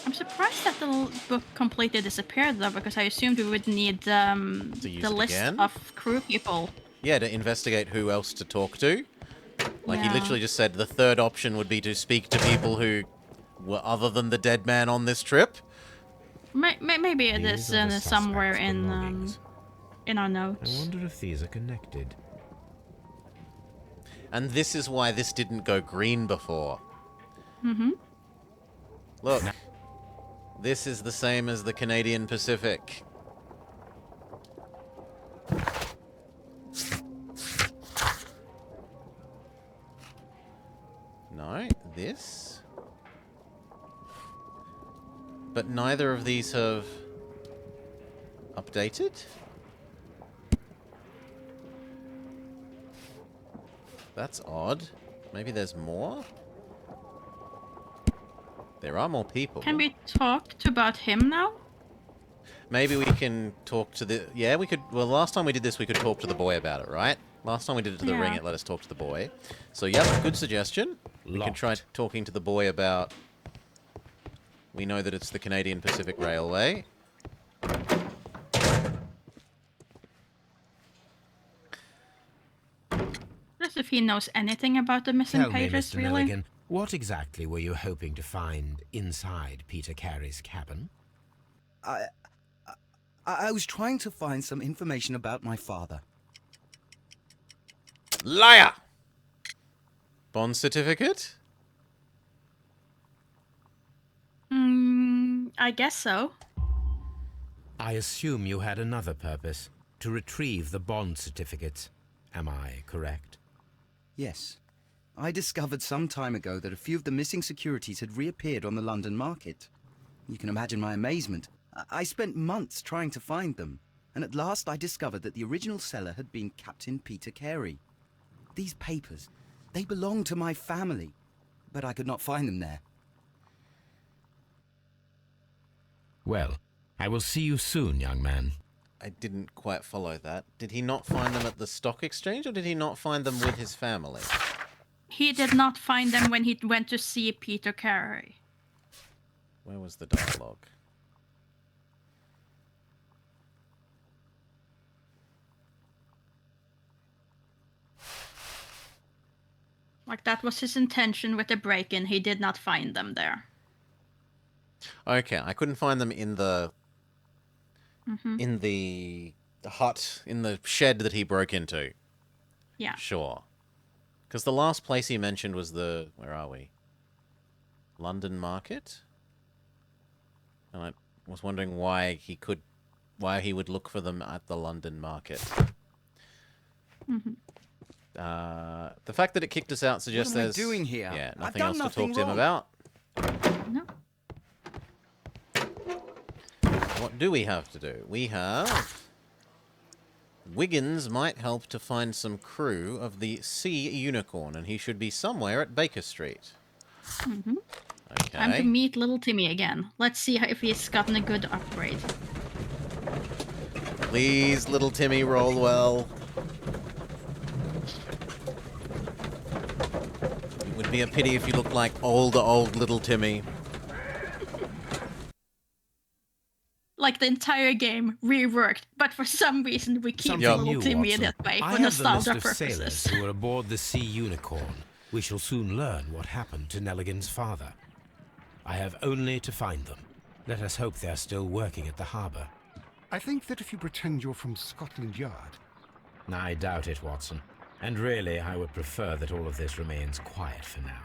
I'm surprised that the book completely disappeared though, because I assumed we would need use the it list again? of crew people. Yeah, to investigate who else to talk to. Like, he Yeah. literally just said the third option would be to speak to people who were other than the dead man on this trip. Maybe it These is are the somewhere suspect's in belongings. our I notes. wonder if these are connected. And this is why this didn't go green before. Mm-hmm. Look. This is the same as the Canadian Pacific. No, this. But neither of these have updated? That's odd. Maybe there's more? There are more people. Can we talk about him now? Maybe we can talk to the... Yeah, we could... Well, last time we did this, we could talk to the boy about it, right? Last time we did it to the ring, Yeah. it let us talk to the boy. So, yep, good suggestion. We can try talking to the boy about... We know that it's the Canadian Pacific Railway. Just if he knows anything about the missing Tell me, pages, Mr. really. Nelligan, what exactly were you hoping to find inside Peter Carey's cabin? I was trying to find some information about my father. Liar! Bond certificate? I guess so. I assume you had another purpose, to retrieve the bond certificates. Am I correct? Yes. I discovered some time ago that a few of the missing securities had reappeared on the London market. You can imagine my amazement. I spent months trying to find them, and at last I discovered that the original seller had been Captain Peter Carey. These papers, they belonged to my family, but I could not find them there. Well, I will see you soon, young man. I didn't quite follow that. Did he not find them at the stock exchange, or did he not find them with his family? He did not find them when he went to see Peter Carey. Where was the dialogue? Like, that was his intention with the break-in. He did not find them there. Okay, I couldn't find them in the... Mhm. In the hut, in the shed that he broke into. Yeah. Sure. Because the last place he mentioned was the... Where are we? London Market? And I was wondering why he would look for them at the London Market. Mhm. The fact that it kicked us out suggests What am I there's... doing here? Yeah, I've nothing done else to nothing talk to him wrong. about. No. What do we have to do? We have... Wiggins might help to find some crew of the Sea Unicorn, and he should be somewhere at Baker Street. Mhm. Okay. Time to meet little Timmy again. Let's see if he's gotten a good upgrade. Please, little Timmy, roll well. It would be a pity if you looked like old little Timmy. Like the entire game reworked, but for some reason we keep Something little new, Timmy Watson. that way I for have the list nostalgia of sailors purposes. who were aboard the Sea Unicorn. We shall soon learn what happened to Nelligan's father. I have only to find them. Let us hope they are still working at the harbour. I think that if you pretend you're from Scotland Yard... I doubt it, Watson. And really, I would prefer that all of this remains quiet for now.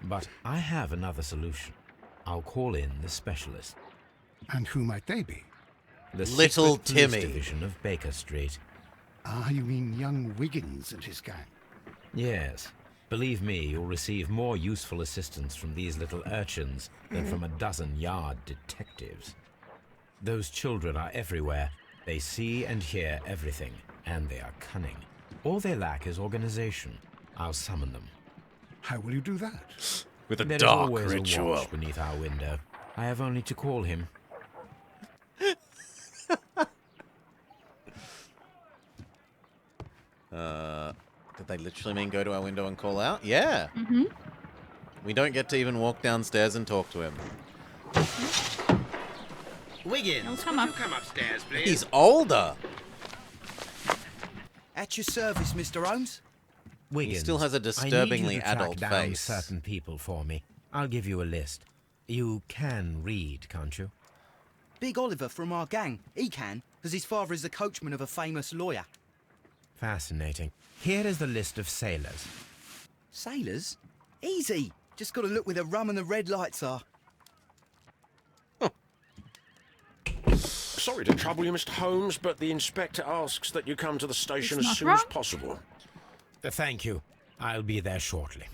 But I have another solution. I'll call in the specialist. And who might they be? The Little secret police Timmy. division of Baker Street. Ah, you mean young Wiggins and his gang? Yes. Believe me, you'll receive more useful assistance from these little urchins than from a dozen yard detectives. Those children are everywhere. They see and hear everything, and they are cunning. All they lack is organization. I'll summon them. How will you do that? With a There is dark always ritual. a watch beneath our window. I have only to call him. Did they literally mean go to our window and call out? Yeah. Mm-hmm. We don't get to even walk downstairs and talk to him. Wiggins, come would up. you come upstairs, please? He's older. At your service, Mr. Holmes. Wiggins, still has a I need you disturbingly to track adult down face. certain people for me. I'll give you a list. You can read, can't you? Big Oliver from our gang. He can, because his father is the coachman of a famous lawyer. Fascinating. Here is the list of sailors. Sailors? Easy. Just got to look where the rum and the red lights are. Sorry to trouble you, Mr. Holmes, but the inspector asks that you come to the station It's as not soon wrong. as possible. Thank you. I'll be there shortly.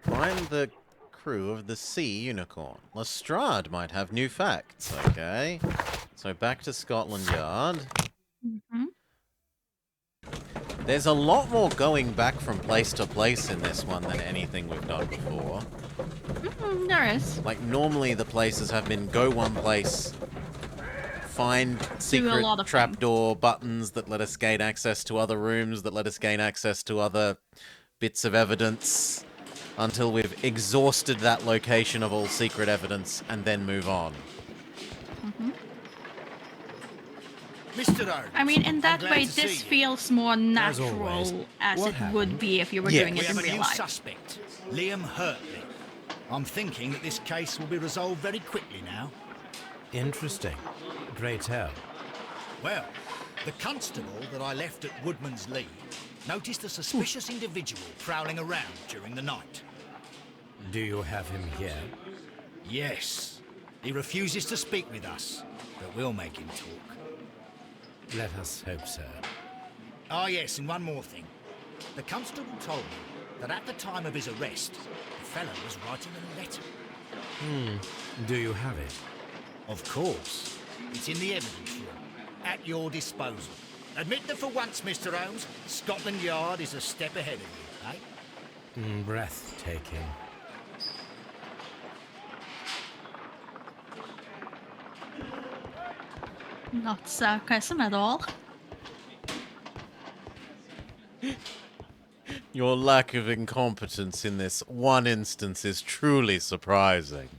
Find the crew of the Sea Unicorn. Lestrade might have new facts, okay? So back to Scotland Yard. Mm-hmm. There's a lot more going back from place to place in this one than anything we've done before. Mm-hmm, there is. Like, normally the places have been go one place, find secret lot of trapdoor buttons that let us gain access to other rooms, that let us gain access to other bits of evidence, until we've exhausted that location of all secret evidence, and then move on. Mm-hmm. Mr. Holmes. I mean, in I'm that glad way, to see this you. feels more natural always. as What it happened? would be if you were Yeah. doing We it have in a real new life. suspect, Liam Hurtley. I'm thinking that this case will be resolved very quickly now. Interesting. Great tell. Well, the constable that I left at Woodman's Lee noticed a suspicious individual prowling around during the night. Do you have him here? Yes. He refuses to speak with us, but we'll make him talk. Let us hope so. Ah, yes, and one more thing. The constable told me that at the time of his arrest, the fellow was writing a letter. Do you have it? Of course. It's in the evidence room, at your disposal. Admit that for once, Mr. Holmes, Scotland Yard is a step ahead of you, eh? Breathtaking. Not sarcasm at all. Your lack of incompetence in this one instance is truly surprising.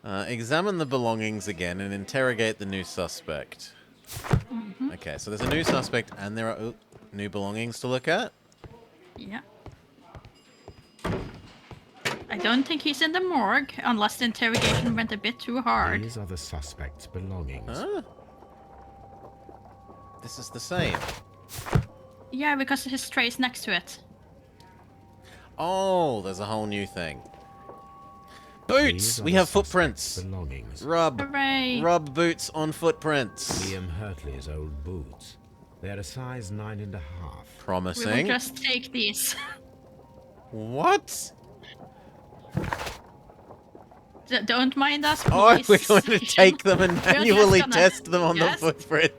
Examine the belongings again and interrogate the new suspect. Okay, so there's a new suspect and there are new belongings to look at. Yeah. I don't think he's in the morgue, unless the interrogation went a bit too hard. These are the suspect's belongings. Huh? This is the same. Yeah, because his tray's next to it. Oh, there's a whole new thing. These Boots! are We the have suspect's footprints. Belongings. Rub. Hooray! Rub boots on footprints. Liam Hurtley's old boots. They're a size 9.5. We will Promising. just take these. What? Don't mind us, Oh, please. we're going to take them and We're just manually gonna- test them on Yes. the footprint.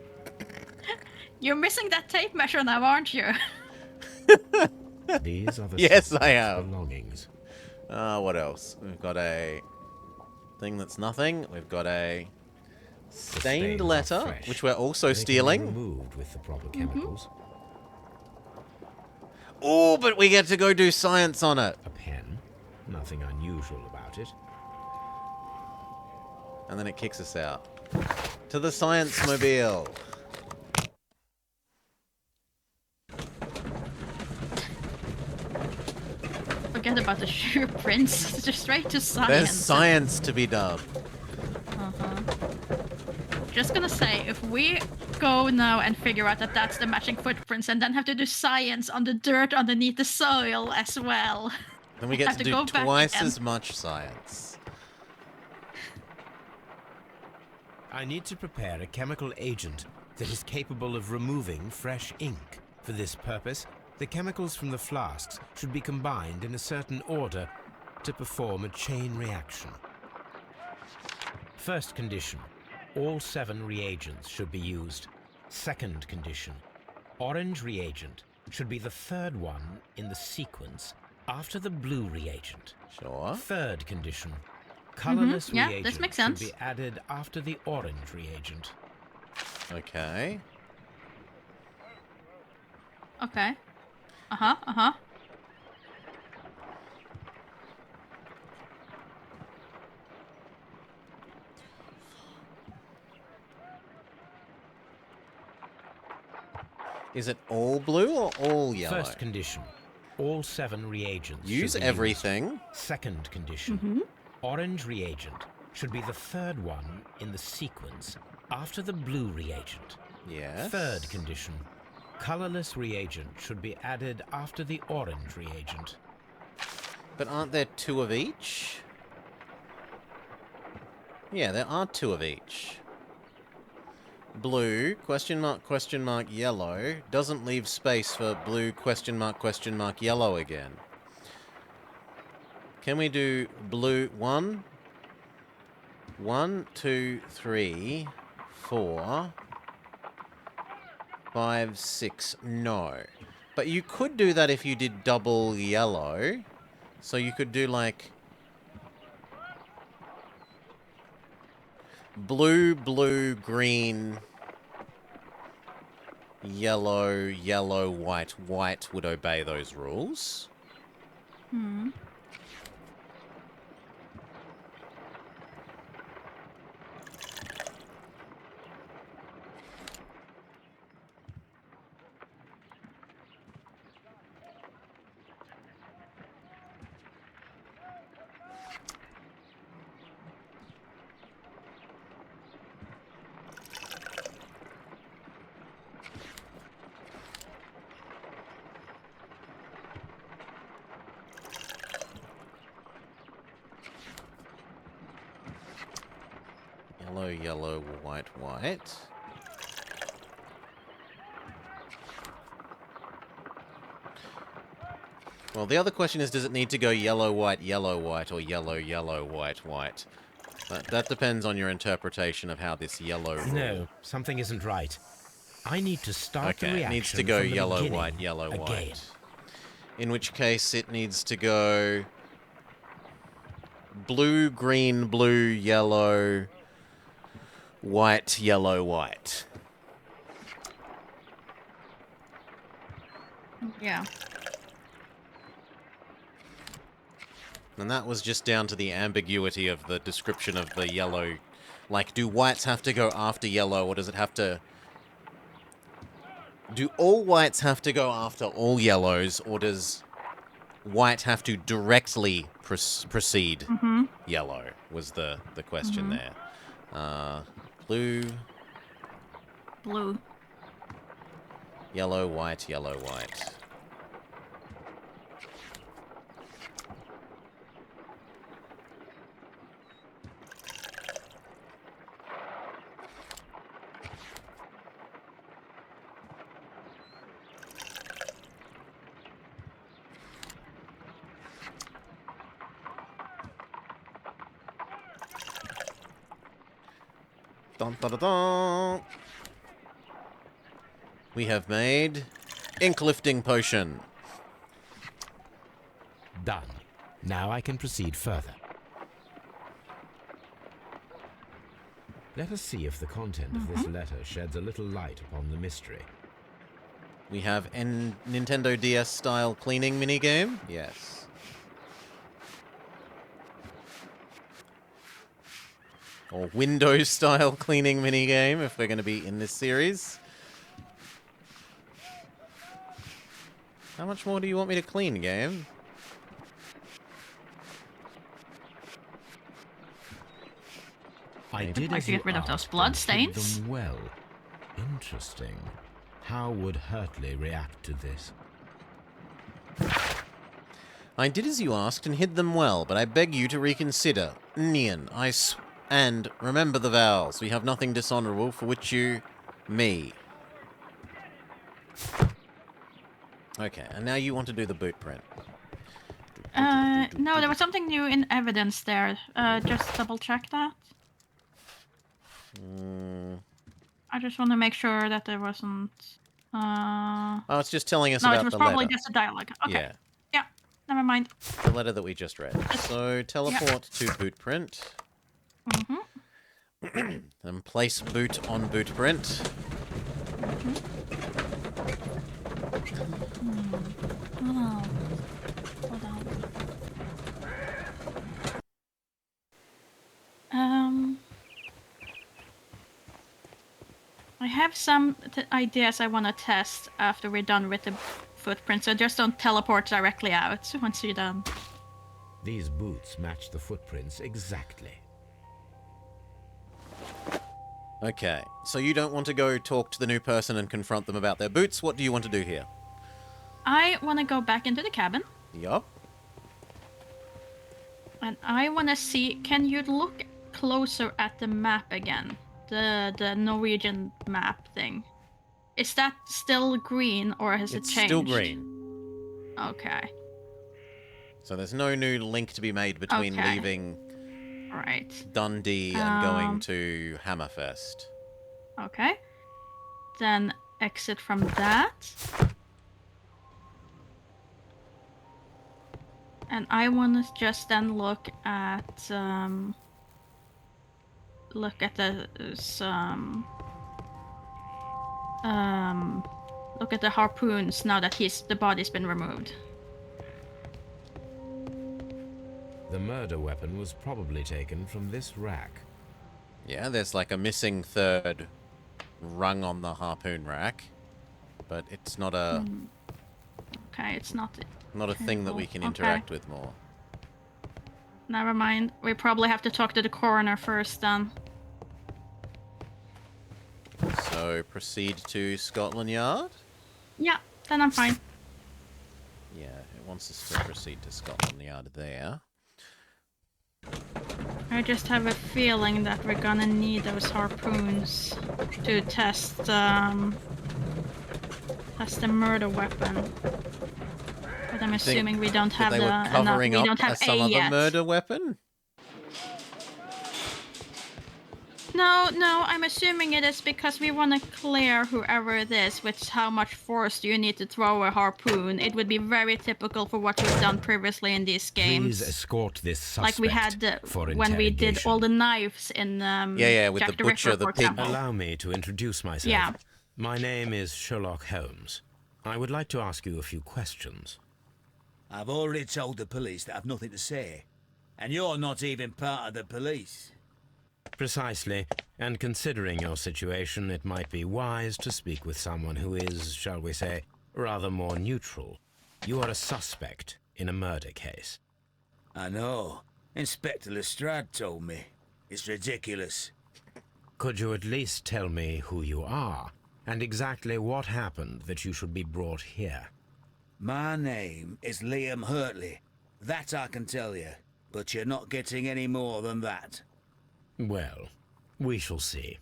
You're missing that tape measure now, aren't you? These are the Yes, suspect's I have. belongings. What else? We've got a thing that's nothing. We've got a The stained stains are letter, fresh. which we're also They can be stealing. removed with the proper chemicals. Oh, but we get to go do science on it. A pen. Nothing unusual about it. And then it kicks us out. To the science mobile. Forget about the shoe prints. Just straight to science. There's science to be done. Just gonna say, if we go now and figure out that that's the matching footprints and then have to do science on the dirt underneath the soil as well. Then we get Have to to do go back twice again. as much science. I need to prepare a chemical agent that is capable of removing fresh ink. For this purpose, the chemicals from the flasks should be combined in a certain order to perform a chain reaction. First condition, all 7 reagents should be used. Second condition, orange reagent should be the third one in the sequence after the blue reagent. Sure. Third condition, colorless Yeah, reagent this makes should sense. be added after the orange reagent. Okay. Okay. Uh-huh, uh-huh. Is it all blue or all yellow? First condition, all 7 reagents Use should be everything. used. Second condition, orange reagent should be the third one in the sequence after the blue reagent. Yes. Third condition, colorless reagent should be added after the orange reagent. But aren't there 2 of each? Yeah, there are 2 of each. Blue, question mark, yellow, doesn't leave space for blue, question mark, yellow again. Can we do blue 1, 2, 3, 4, 5, 6? No. But you could do that if you did double yellow. So you could do like blue, blue, green, yellow, yellow, white. White would obey those rules. Hmm. Yellow, yellow, white, white. Well, the other question is, does it need to go yellow, white, or yellow, yellow, white, white? That depends on your interpretation of how this yellow rule... No, something isn't right. I need to start the Okay, reaction it needs to go from the yellow, beginning white, yellow, again. white. In which case, it needs to go blue, green, blue, yellow, white, yellow, white. Yeah. And that was just down to the ambiguity of the description of the yellow. Like, do whites have to go after yellow, or does it have to... Do all whites have to go after all yellows, or does white have to directly precede yellow, was the question there. Blue... Blue. Yellow, white, yellow, white. Dun, dun, dun, dun. We have made ink lifting potion. Done. Now I can proceed further. Let us see if the content of this letter sheds a little light upon the mystery. We have a Nintendo DS style cleaning minigame. Yes. Or Windows style cleaning minigame if we're going to be in this series. How much more do you want me to clean, game? I I'd did like as to you get rid of those asked blood and hid stains. them well. Interesting. How would Hurtley react to this? I did as you asked and hid them well, but I beg you to reconsider. Nian, And remember the vows. We have nothing dishonorable for which you... me. Okay, and now you want to do the boot print. No, there was something new in evidence there. Just double check that. I just want to make sure that there wasn't... Oh, it's just telling us no, about it was the probably letter. just a dialogue. Okay. Yeah, Yeah, never mind. the letter that we just read. So, teleport to boot print. Then place boot on boot print. Oh, hold on. I have some ideas I want to test after we're done with the footprint, so just don't teleport directly out once you're done. These boots match the footprints exactly. Okay, so you don't want to go talk to the new person and confront them about their boots. What do you want to do here? I want to go back into the cabin. Yup. And I want to see, can you look closer at the map again? The Norwegian map thing. Is that still green or has it changed? It's still green. Okay. So there's no new link to be made between leaving Dundee and going to Hammerfest. Okay. Then exit from that. And I want to just then look at the look at the harpoons now that the body's been removed. The murder weapon was probably taken from this rack. Yeah, there's like a missing third rung on the harpoon rack, but it's not a Okay, it's not a thing that we can interact with more. Never mind. We probably have to talk to the coroner first then. So proceed to Scotland Yard? Yeah, then I'm fine. Yeah, it wants us to proceed to Scotland Yard there. I just have a feeling that we're gonna need those harpoons to test the murder weapon. But I'm assuming we don't have they were covering we up don't have some A other yet. murder weapon? No, I'm assuming it is because we want to clear whoever it is, which how much force do you need to throw a harpoon. It would be very typical for what we've done previously in these games. Please escort this suspect like we had for when we did all the knives in with Jack the butcher, Ripper, the for pig. example. Allow me to introduce myself. Yeah. My name is Sherlock Holmes. I would like to ask you a few questions. I've already told the police that I've nothing to say. And you're not even part of the police. Precisely, and considering your situation, it might be wise to speak with someone who is, shall we say, rather more neutral. You are a suspect in a murder case. I know. Inspector Lestrade told me. It's ridiculous. Could you at least tell me who you are, and exactly what happened that you should be brought here? My name is Liam Hurtley. That I can tell you. But you're not getting any more than that. Well, we shall see.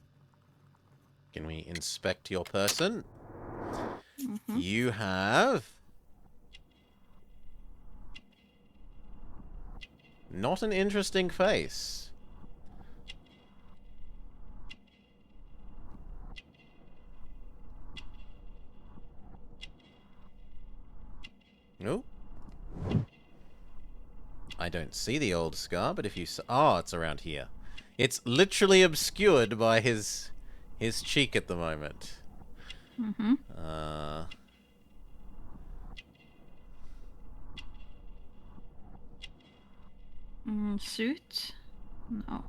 Can we inspect your person? You have... not an interesting face. Nope. I don't see the old scar, but if you... oh, it's around here. It's literally obscured by his cheek at the moment. Suit? No.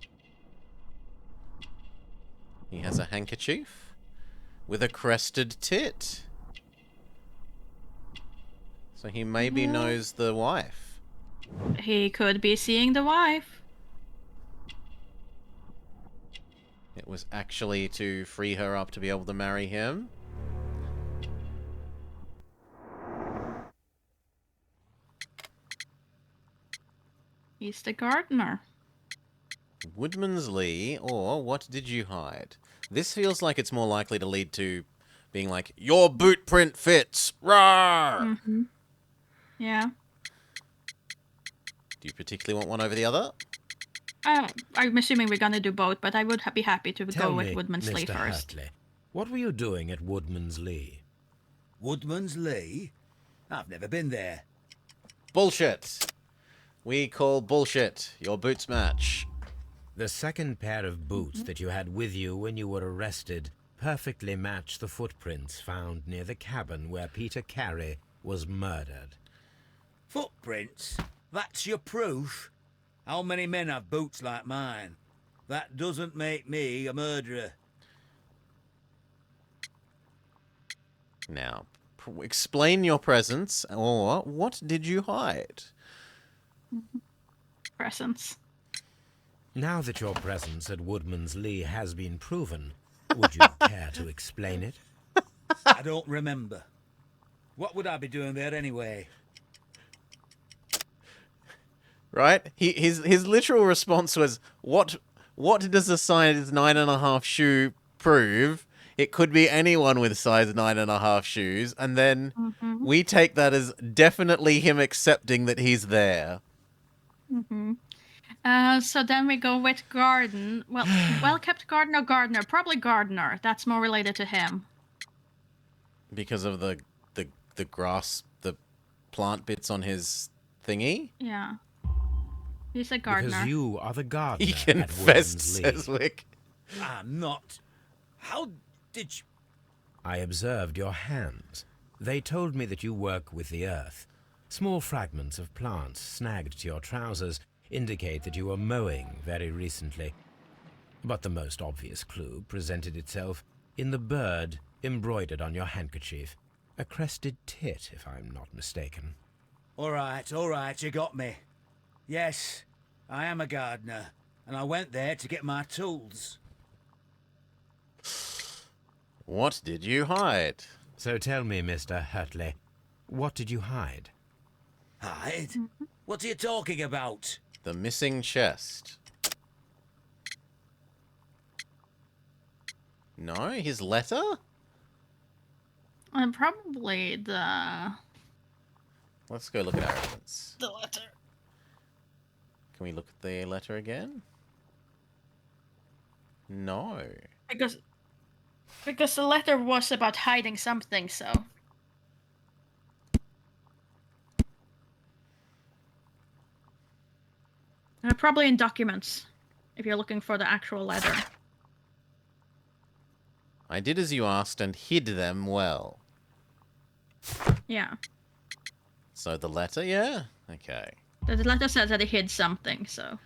He has a handkerchief with a crested tit. So he maybe knows the wife. He could be seeing the wife. It was actually to free her up to be able to marry him. He's the gardener. Woodman's Lee, or what did you hide? This feels like it's more likely to lead to being like, your boot print fits! Rawr! Mm-hmm. Yeah. Do you particularly want one over the other? I'm assuming we're gonna do both, but I would be happy to Tell go me, with Woodman's Lee Mr. first. Hurtley, what were you doing at Woodman's Lee? Woodman's Lee? I've never been there. Bullshit! We call bullshit. Your boots match. The second pair of boots that you had with you when you were arrested perfectly match the footprints found near the cabin where Peter Carey was murdered. Footprints? That's your proof? How many men have boots like mine? That doesn't make me a murderer. Now, explain your presence, or what did you hide? Presence. Now that your presence at Woodman's Lee has been proven, would you care to explain it? I don't remember. What would I be doing there anyway? Right? His literal response was, what does a size 9.5 shoe prove? It could be anyone with size 9.5 shoes, and then we take that as definitely him accepting that he's there. So then we go with Garden. Well, well-kept garden or gardener? Probably gardener. That's more related to him. Because of the grass, the plant bits on his thingy? Yeah. He's a gardener. Because you are the gardener. He confessed, says Wick. I'm not. How did you... I observed your hands. They told me that you work with the earth. Small fragments of plants snagged to your trousers indicate that you were mowing very recently. But the most obvious clue presented itself in the bird embroidered on your handkerchief. A crested tit, if I'm not mistaken. All right, you got me. Yes, I am a gardener, and I went there to get my tools. What did you hide? So tell me, Mr. Hurtley, what did you hide? Hide? What are you talking about? The missing chest. No? His letter? And probably the... Let's go look at our evidence. The letter. Can we look at the letter again? No. Because the letter was about hiding something, so... Probably in documents, if you're looking for the actual letter. I did as you asked and hid them well. Yeah. So the letter, yeah? Okay. The letter says that he hid something, so...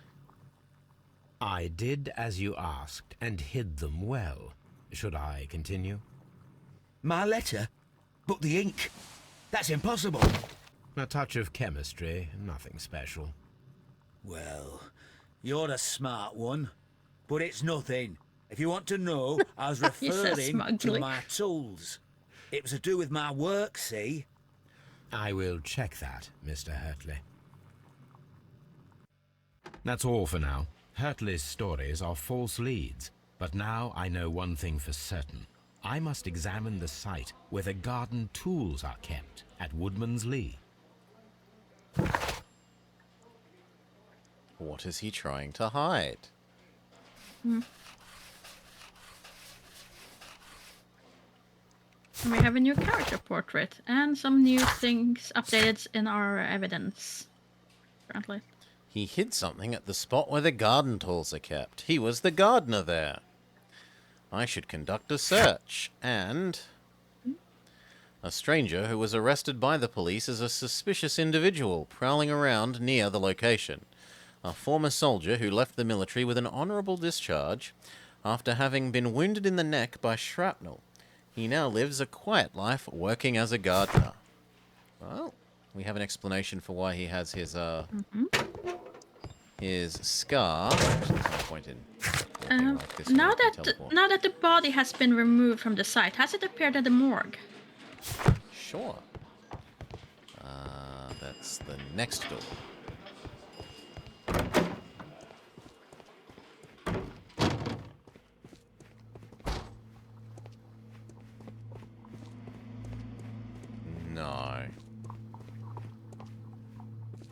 I did as you asked and hid them well. Should I continue? My letter? But the ink? That's impossible. A touch of chemistry, nothing special. Well, you're a smart one, but it's nothing. If you want to know, I was referring to my tools. It was to do with my work, see? I will check that, Mr. Hurtley. That's all for now. Hurtley's stories are false leads, but now I know one thing for certain. I must examine the site where the garden tools are kept at Woodman's Lee. What is he trying to hide? And we have a new character portrait and some new things updated in our evidence. Apparently. He hid something at the spot where the garden tools are kept. He was the gardener there. I should conduct a search, and... A stranger who was arrested by the police is a suspicious individual prowling around near the location. A former soldier who left the military with an honourable discharge after having been wounded in the neck by shrapnel. He now lives a quiet life working as a gardener. Well, we have an explanation for why he has his scar. There's no point in like this now teleport. that the body has been removed from the site, has it appeared at the morgue? Sure. That's the next door.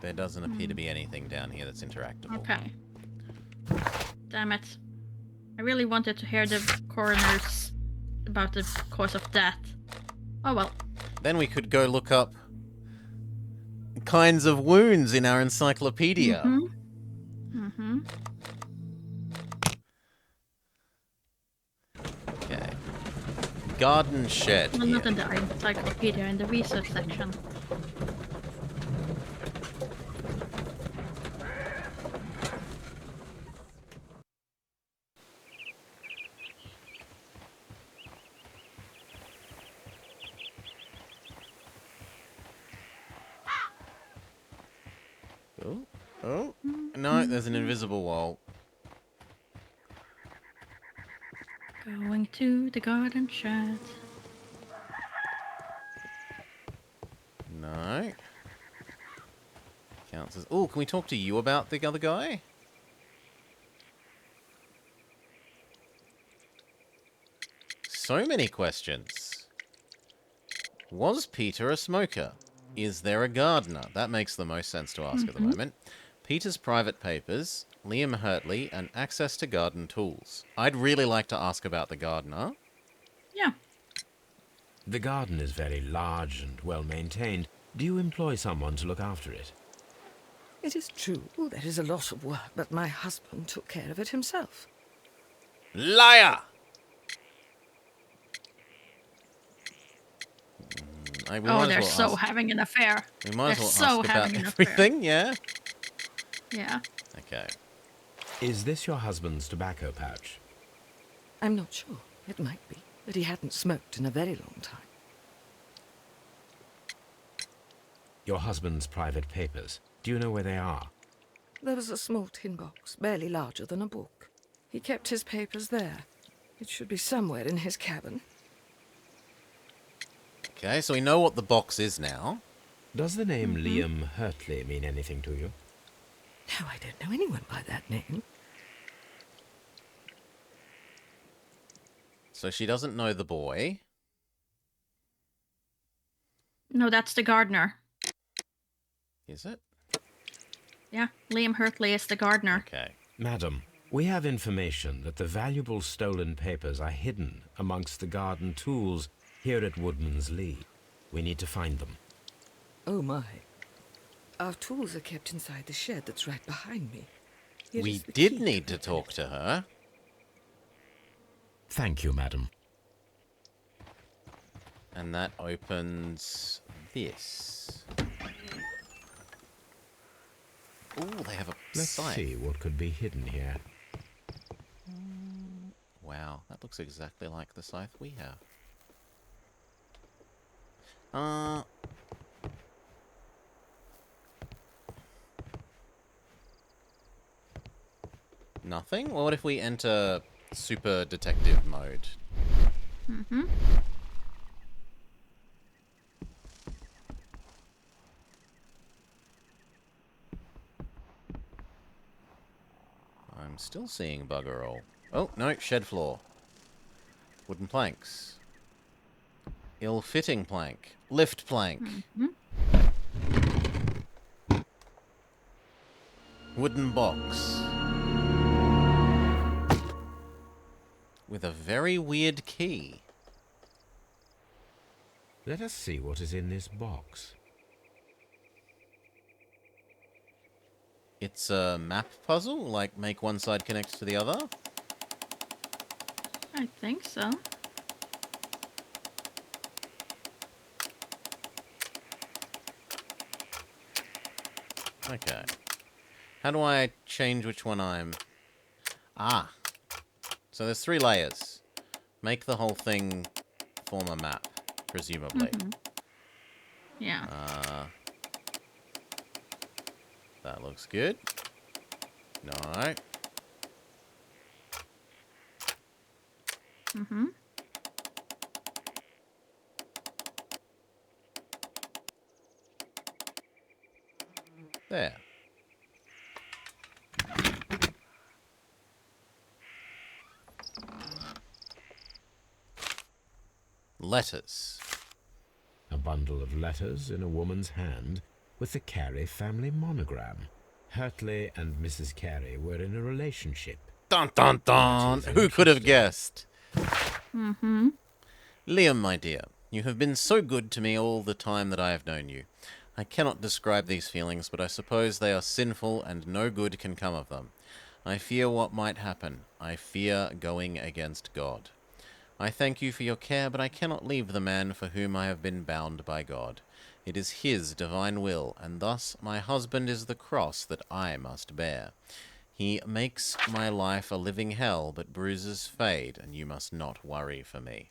There doesn't appear to be anything down here that's interactable. Okay. Damn it. I really wanted to hear the coroner's about the cause of death. Oh well. Then we could go look up kinds of wounds in our encyclopedia. Mm-hmm. Okay. Garden shed. Well, not in the encyclopedia, in the research section. Oh, no, there's an invisible wall. Going to the garden shed. No. Counts as... Oh, can we talk to you about the other guy? So many questions. Was Peter a smoker? Is there a gardener? That makes the most sense to ask at the moment. Peter's private papers, Liam Hurtley, and access to garden tools. I'd really like to ask about the gardener. Yeah. The garden is very large and well maintained. Do you employ someone to look after it? It is true, there is a lot of work, but my husband took care of it himself. Liar! They're so having an affair. We might as well ask about everything, yeah? Yeah. Okay. Is this your husband's tobacco pouch? I'm not sure. It might be, but he hadn't smoked in a very long time. Your husband's private papers. Do you know where they are? There was a small tin box, barely larger than a book. He kept his papers there. It should be somewhere in his cabin. Okay, so we know what the box is now. Does the name Liam Hurtley mean anything to you? No, I don't know anyone by that name. So she doesn't know the boy. No, that's the gardener. Is it? Yeah, Liam Hurtley is the gardener. Okay. Madam, we have information that the valuable stolen papers are hidden amongst the garden tools here at Woodman's Lee. We need to find them. Oh my. Our tools are kept inside the shed that's right behind me. Here We is the did key need to talk to her. Thank you, madam. And that opens this. Ooh, they have a Let's scythe. see what could be hidden here. Wow, that looks exactly like the scythe we have. Nothing? Well, what if we enter super detective mode? I'm still seeing bugger all. Oh, no, shed floor. Wooden planks. Ill-fitting plank. Lift plank. Wooden box. With a very weird key. Let us see what is in this box. It's a map puzzle? Like, make one side connect to the other? I think so. Okay. How do I change which one I'm... Ah. So there's 3 layers. Make the whole thing form a map, presumably. Yeah. That looks good. No. There. Letters. A bundle of letters in a woman's hand. with the Carey family monogram. Hurtley and Mrs. Carey were in a relationship. Dun dun dun! Who could have guessed? Mm-hmm. Liam, my dear, you have been so good to me all the time that I have known you. I cannot describe these feelings, but I suppose they are sinful and no good can come of them. I fear what might happen. I fear going against God. I thank you for your care, but I cannot leave the man for whom I have been bound by God. It is his divine will, and thus my husband is the cross that I must bear. He makes my life a living hell, but bruises fade, and you must not worry for me.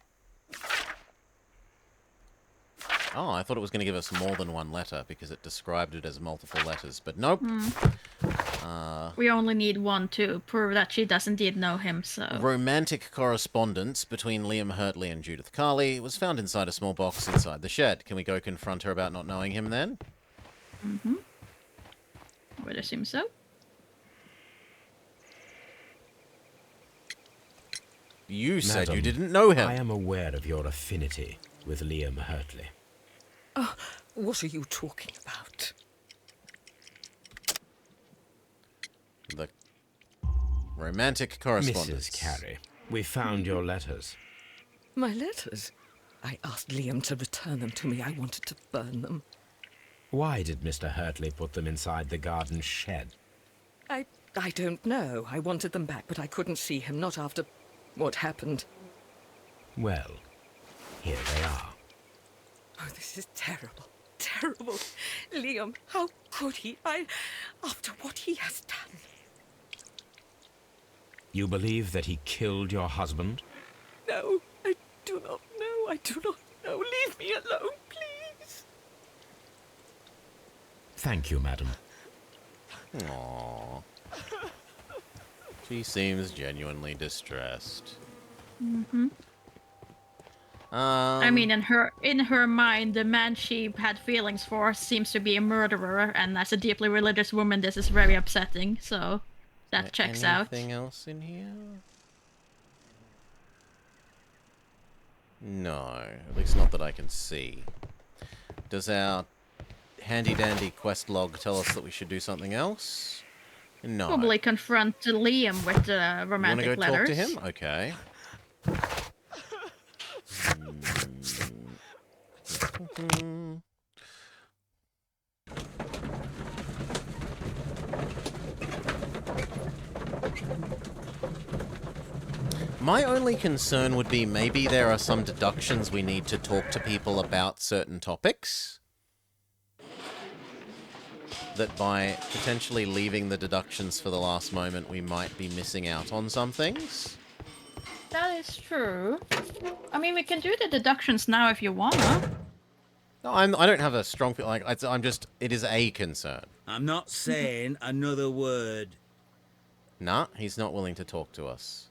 Oh, I thought it was going to give us more than one letter, because it described it as multiple letters, but nope. We only need one to prove that she does indeed know him, so... Romantic correspondence between Liam Hurtley and Judith Carley was found inside a small box inside the shed. Can we go confront her about not knowing him then? Mm-hmm. I would assume so. You said Madam, you didn't know him. I am aware of your affinity with Liam Hurtley. Oh, what are you talking about? The romantic correspondence. Mrs. Carey, we found your letters. My letters? I asked Liam to return them to me. I wanted to burn them. Why did Mr. Hurtley put them inside the garden shed? I don't know. I wanted them back, but I couldn't see him, not after what happened. Well, here they are. Oh, this is terrible. Terrible. Liam, how could he? After what he has done. You believe that he killed your husband? No, I do not know. I do not know. Leave me alone, please. Thank you, madam. Aww. She seems genuinely distressed. Mm-hmm. I mean, in her mind, the man she had feelings for seems to be a murderer, and as a deeply religious woman, this is very upsetting. So that checks out. Anything else in here? No, at least not that I can see. Does our handy-dandy quest log tell us that we should do something else? No. Probably confront Liam with the romantic letters. You wanna go letters. talk to him? Okay. My only concern would be maybe there are some deductions we need to talk to people about certain topics. That by potentially leaving the deductions for the last moment, we might be missing out on some things. That is true. I mean, we can do the deductions now if you wanna. No, I don't have a strong feel. Like I'm just. It is a concern. I'm not saying another word. Nah, he's not willing to talk to us.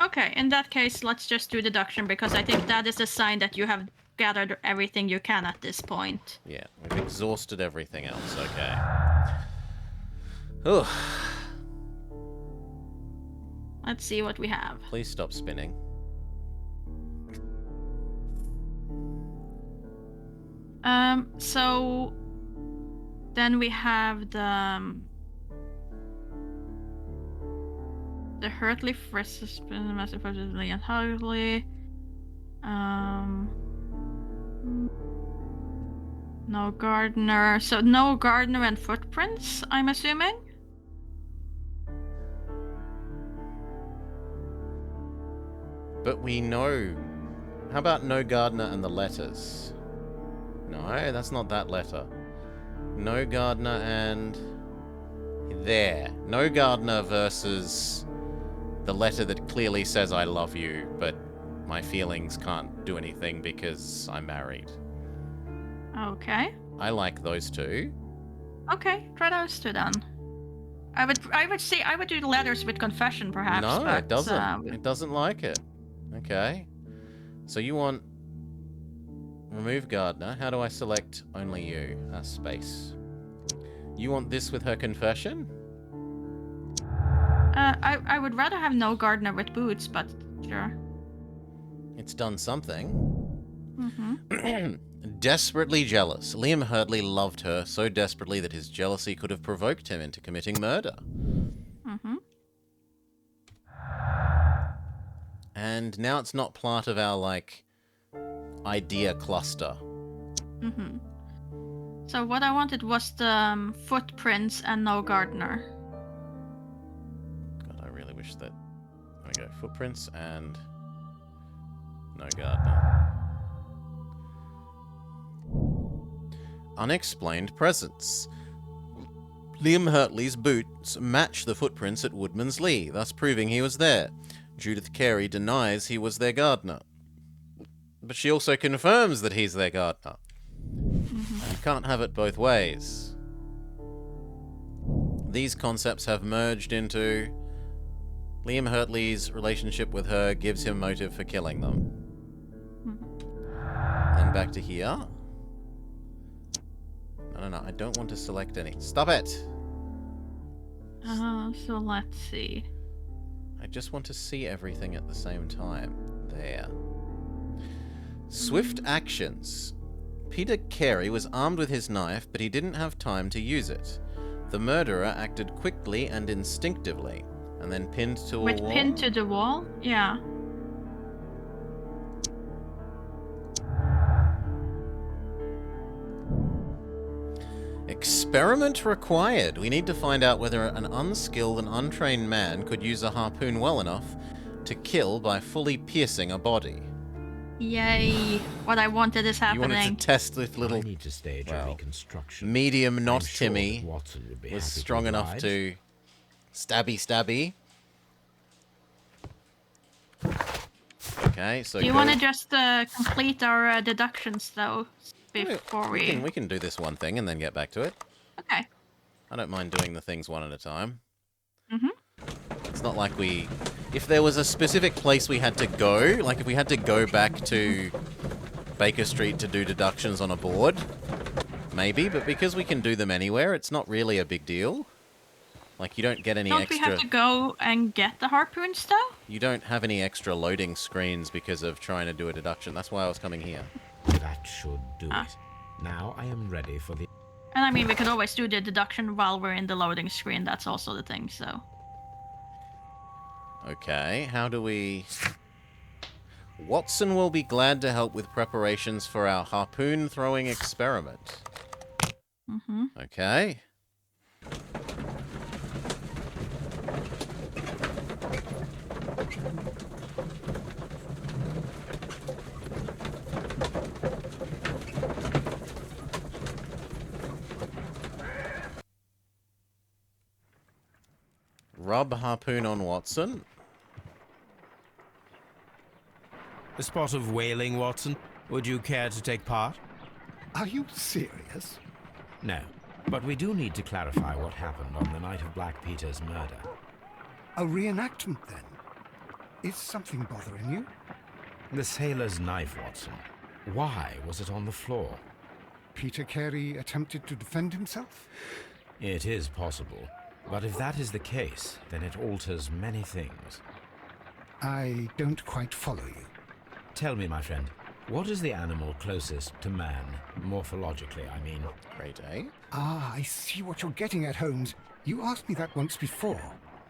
Okay, in that case, let's just do deduction, because I think that is a sign that you have gathered everything you can at this point. Yeah, we've exhausted everything else. Okay. Ugh. Let's see what we have. Please stop spinning. So then we have the Hurtley versus Massive versus Liam Hurtley. No Gardner. So no Gardner and footprints, I'm assuming. But we know. How about no Gardner and the letters? No, that's not that letter. No Gardner and... There. No Gardner versus the letter that clearly says I love you, but my feelings can't do anything because I'm married. Okay. I like those two. Okay, try those two then. I would do letters with confession perhaps. No, but, it doesn't. It doesn't like it. Okay. So you want... Remove Gardner. How do I select only you? Space. You want this with her confession? I would rather have no Gardner with boots, but sure. It's done something. Mm-hmm. desperately jealous. Liam Hurtley loved her so desperately that his jealousy could have provoked him into committing murder. Mm-hmm. And now it's not part of our, like, idea cluster. Mm-hmm. So what I wanted was the footprints and no gardener. God, I really wish that... There we go. Footprints and no gardener. Unexplained presence. Liam Hurtley's boots match the footprints at Woodman's Lee, thus proving he was there. Judith Carey denies he was their gardener. But she also confirms that he's their gardener. You can't have it both ways. These concepts have merged into Liam Hurtley's relationship with her gives him motive for killing them. And back to here. No, I don't want to select any. Stop it! So let's see. I just want to see everything at the same time. There. Swift actions. Peter Carey was armed with his knife, but he didn't have time to use it. The murderer acted quickly and instinctively, and then pinned to a wall. With pinned to the wall? Yeah. Experiment required. We need to find out whether an unskilled and untrained man could use a harpoon well enough to kill by fully piercing a body. Yay! What I wanted is happening. You wanted to test this little... I need to stage a reconstruction. Medium, not sure Timmy, that Watson would be was happy strong to enough oblige. to stabby. Okay, so Do you want to just complete our deductions, though, before we can do this one thing and then get back to it. Okay. I don't mind doing the things one at a time. Mm-hmm. It's not like we... If there was a specific place we had to go, like if we had to go back to Baker Street to do deductions on a board, maybe, but because we can do them anywhere, it's not really a big deal. Like, you don't get any Don't extra... we have to go and get the harpoons, though? You don't have any extra loading screens because of trying to do a deduction. That's why I was coming here. That should do it. Now I am ready for the... And I mean, we could always do the deduction while we're in the loading screen. That's also the thing, so... Okay, how do we... Watson will be glad to help with preparations for our harpoon throwing experiment. Mm-hmm. Okay. Rub harpoon on Watson. A spot of whaling, Watson. Would you care to take part? Are you serious? No, but we do need to clarify what happened on the night of Black Peter's murder. A reenactment, then? Is something bothering you? The sailor's knife, Watson. Why was it on the floor? Peter Carey attempted to defend himself? It is possible. But if that is the case, then it alters many things. I don't quite follow you. Tell me, my friend, what is the animal closest to man, morphologically, I mean? Great, eh? Ah, I see what you're getting at, Holmes. You asked me that once before.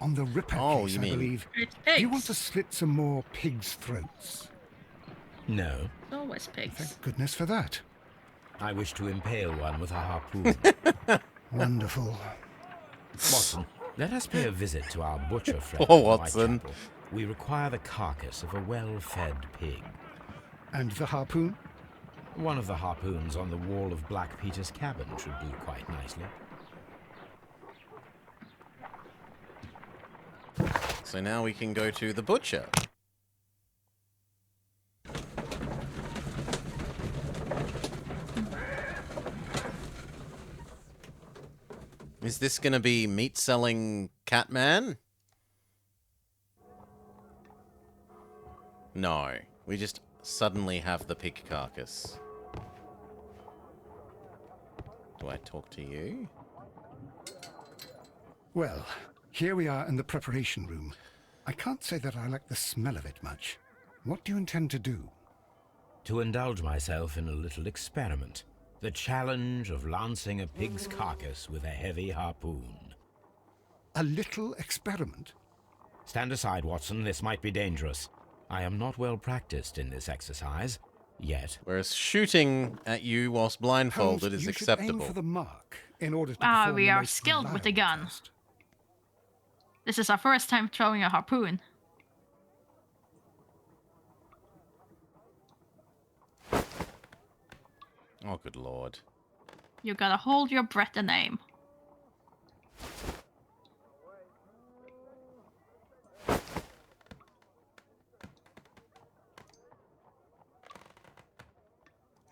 On the Ripper case, you I mean... believe. It's Do you pigs. want to slit some more pigs' throats? No. It's always pigs. Thank goodness for that. I wish to impale one with a harpoon. Wonderful. Watson, let us pay a visit to our butcher friend. Poor in Watson. Whitechapel. We require the carcass of a well-fed pig. And the harpoon? One of the harpoons on the wall of Black Peter's cabin should do quite nicely. So now we can go to the butcher. Is this gonna be meat-selling Catman? No. We just suddenly have the pig carcass. Do I talk to you? Well, here we are in the preparation room. I can't say that I like the smell of it much. What do you intend to do? to indulge myself in a little experiment. The challenge of lancing a pig's carcass with a heavy harpoon. A little experiment? Stand aside, Watson. This might be dangerous. I am not well practiced in this exercise, yet. Whereas shooting at you whilst blindfolded Holmes, is you should acceptable. aim for the mark in order to Ah, we perform the are most skilled with the reliable gun. test. This is our first time throwing a harpoon. Oh, good lord. You gotta hold your breath and aim.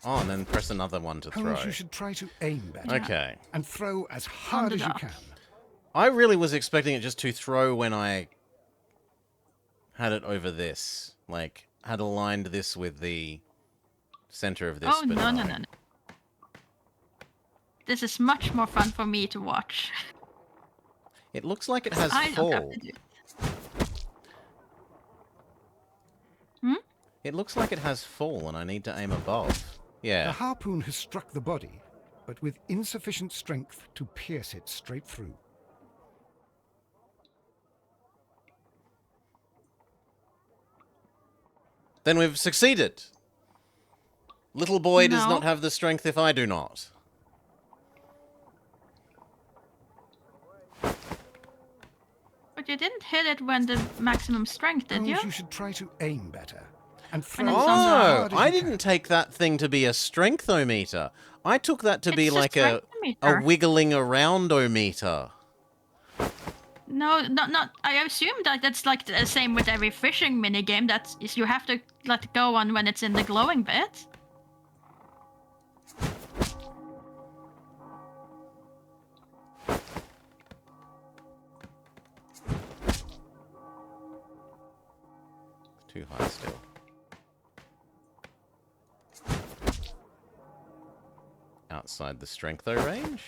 Oh, and then press another one to throw. Holmes, you should try to aim better. Okay. And throw as hard as you can. I really was expecting it just to throw when I had it over this. Like, had aligned this with the center of this. Oh, but no. This is much more fun for me to watch. It looks like it has I don't have fall. to do it. It looks like it has fall, and I need to aim above. Yeah. The harpoon has struck the body, but with insufficient strength to pierce it straight through. Then we've succeeded. Little boy does No. not have the strength if I do not. But you didn't hit it when the maximum strength, did you? Holmes, you should try to aim better. And throw When it's as on the- hard Oh, as I you didn't take that thing to be a strength-o-meter. I took that to be It's a like a strength-o-meter. wiggling around-o-meter. No, not. I assume that that's like the same with every fishing minigame. That is, you have to let go on when it's in the glowing bit. Too high still. Outside the strength-o range?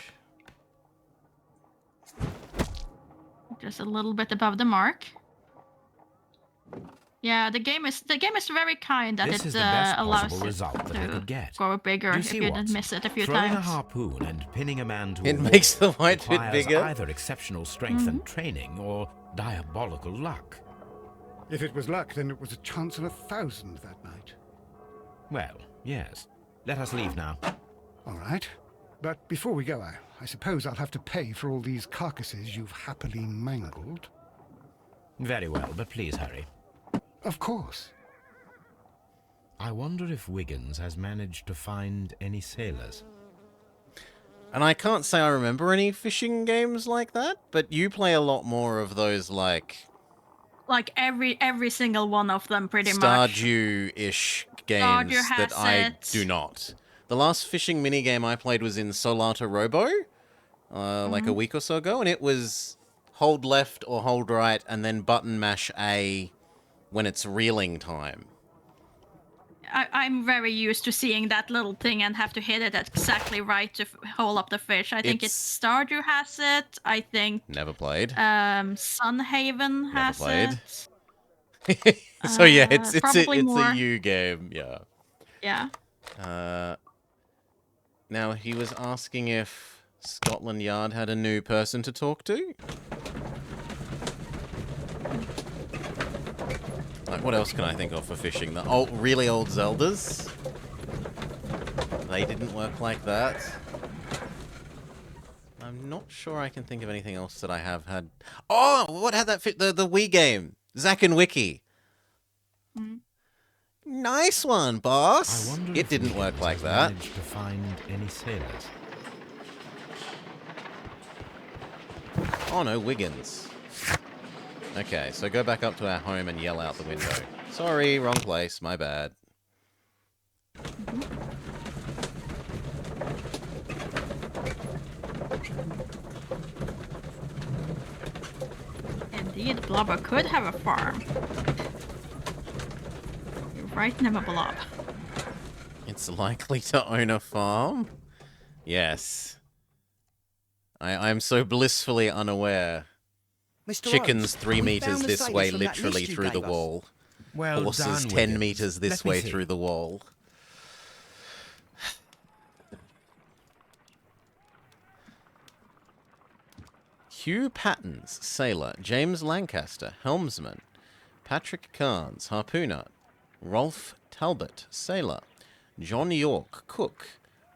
Just a little bit above the mark. Yeah, the game is very kind that This it is the best allows possible it result that I to could get. go bigger You if see, you didn't Watson, miss it a few throwing times. a harpoon and pinning a man to a It wall makes the white bit requires bigger. either exceptional strength and training or diabolical luck. If it was luck, then it was a chance in 1,000 that night. Well, yes. Let us leave now. All right. But before we go, I suppose I'll have to pay for all these carcasses you've happily mangled. Very well, but please hurry. Of course. I wonder if Wiggins has managed to find any sailors. And I can't say I remember any fishing games like that, but you play a lot more of those, like Every single one of them, pretty much. Stardew-ish games Stardew has that I it. do not. The last fishing minigame I played was in Solata Robo, like a week or so ago, and it was hold left or hold right, and then button mash A when it's reeling time. I'm very used to seeing that little thing and have to hit it exactly right to hold up the fish. I think it's Stardew has it. I think Never played. Sunhaven has played. it. So yeah, it's probably more. a U game, yeah. Yeah. Now he was asking if Scotland Yard had a new person to talk to. Like, what else can I think of for fishing? The old, really old Zeldas. They didn't work like that. I'm not sure I can think of anything else that I have had. Oh, what had that fit? The Wii game, Zack and Wiki. Nice one, boss. I wonder It if didn't work Wiggins like has that. managed to find any sailors. Oh no, Wiggins. Okay, so go back up to our home and yell out the window. Sorry, wrong place, my bad. Indeed, Blobber could have a farm. You're right, Nema Blob. It's likely to own a farm? Yes. I'm so blissfully unaware. Mr. Chickens Rhodes, 3 we meters found the this way, sailors from that literally list you through the gave us. wall. Well Horses done, 10 Wiggins. meters this Let me way see. through the wall. Hugh Pattons, sailor. James Lancaster, helmsman. Patrick Carnes, harpooner. Rolf Talbot, sailor. John York, cook.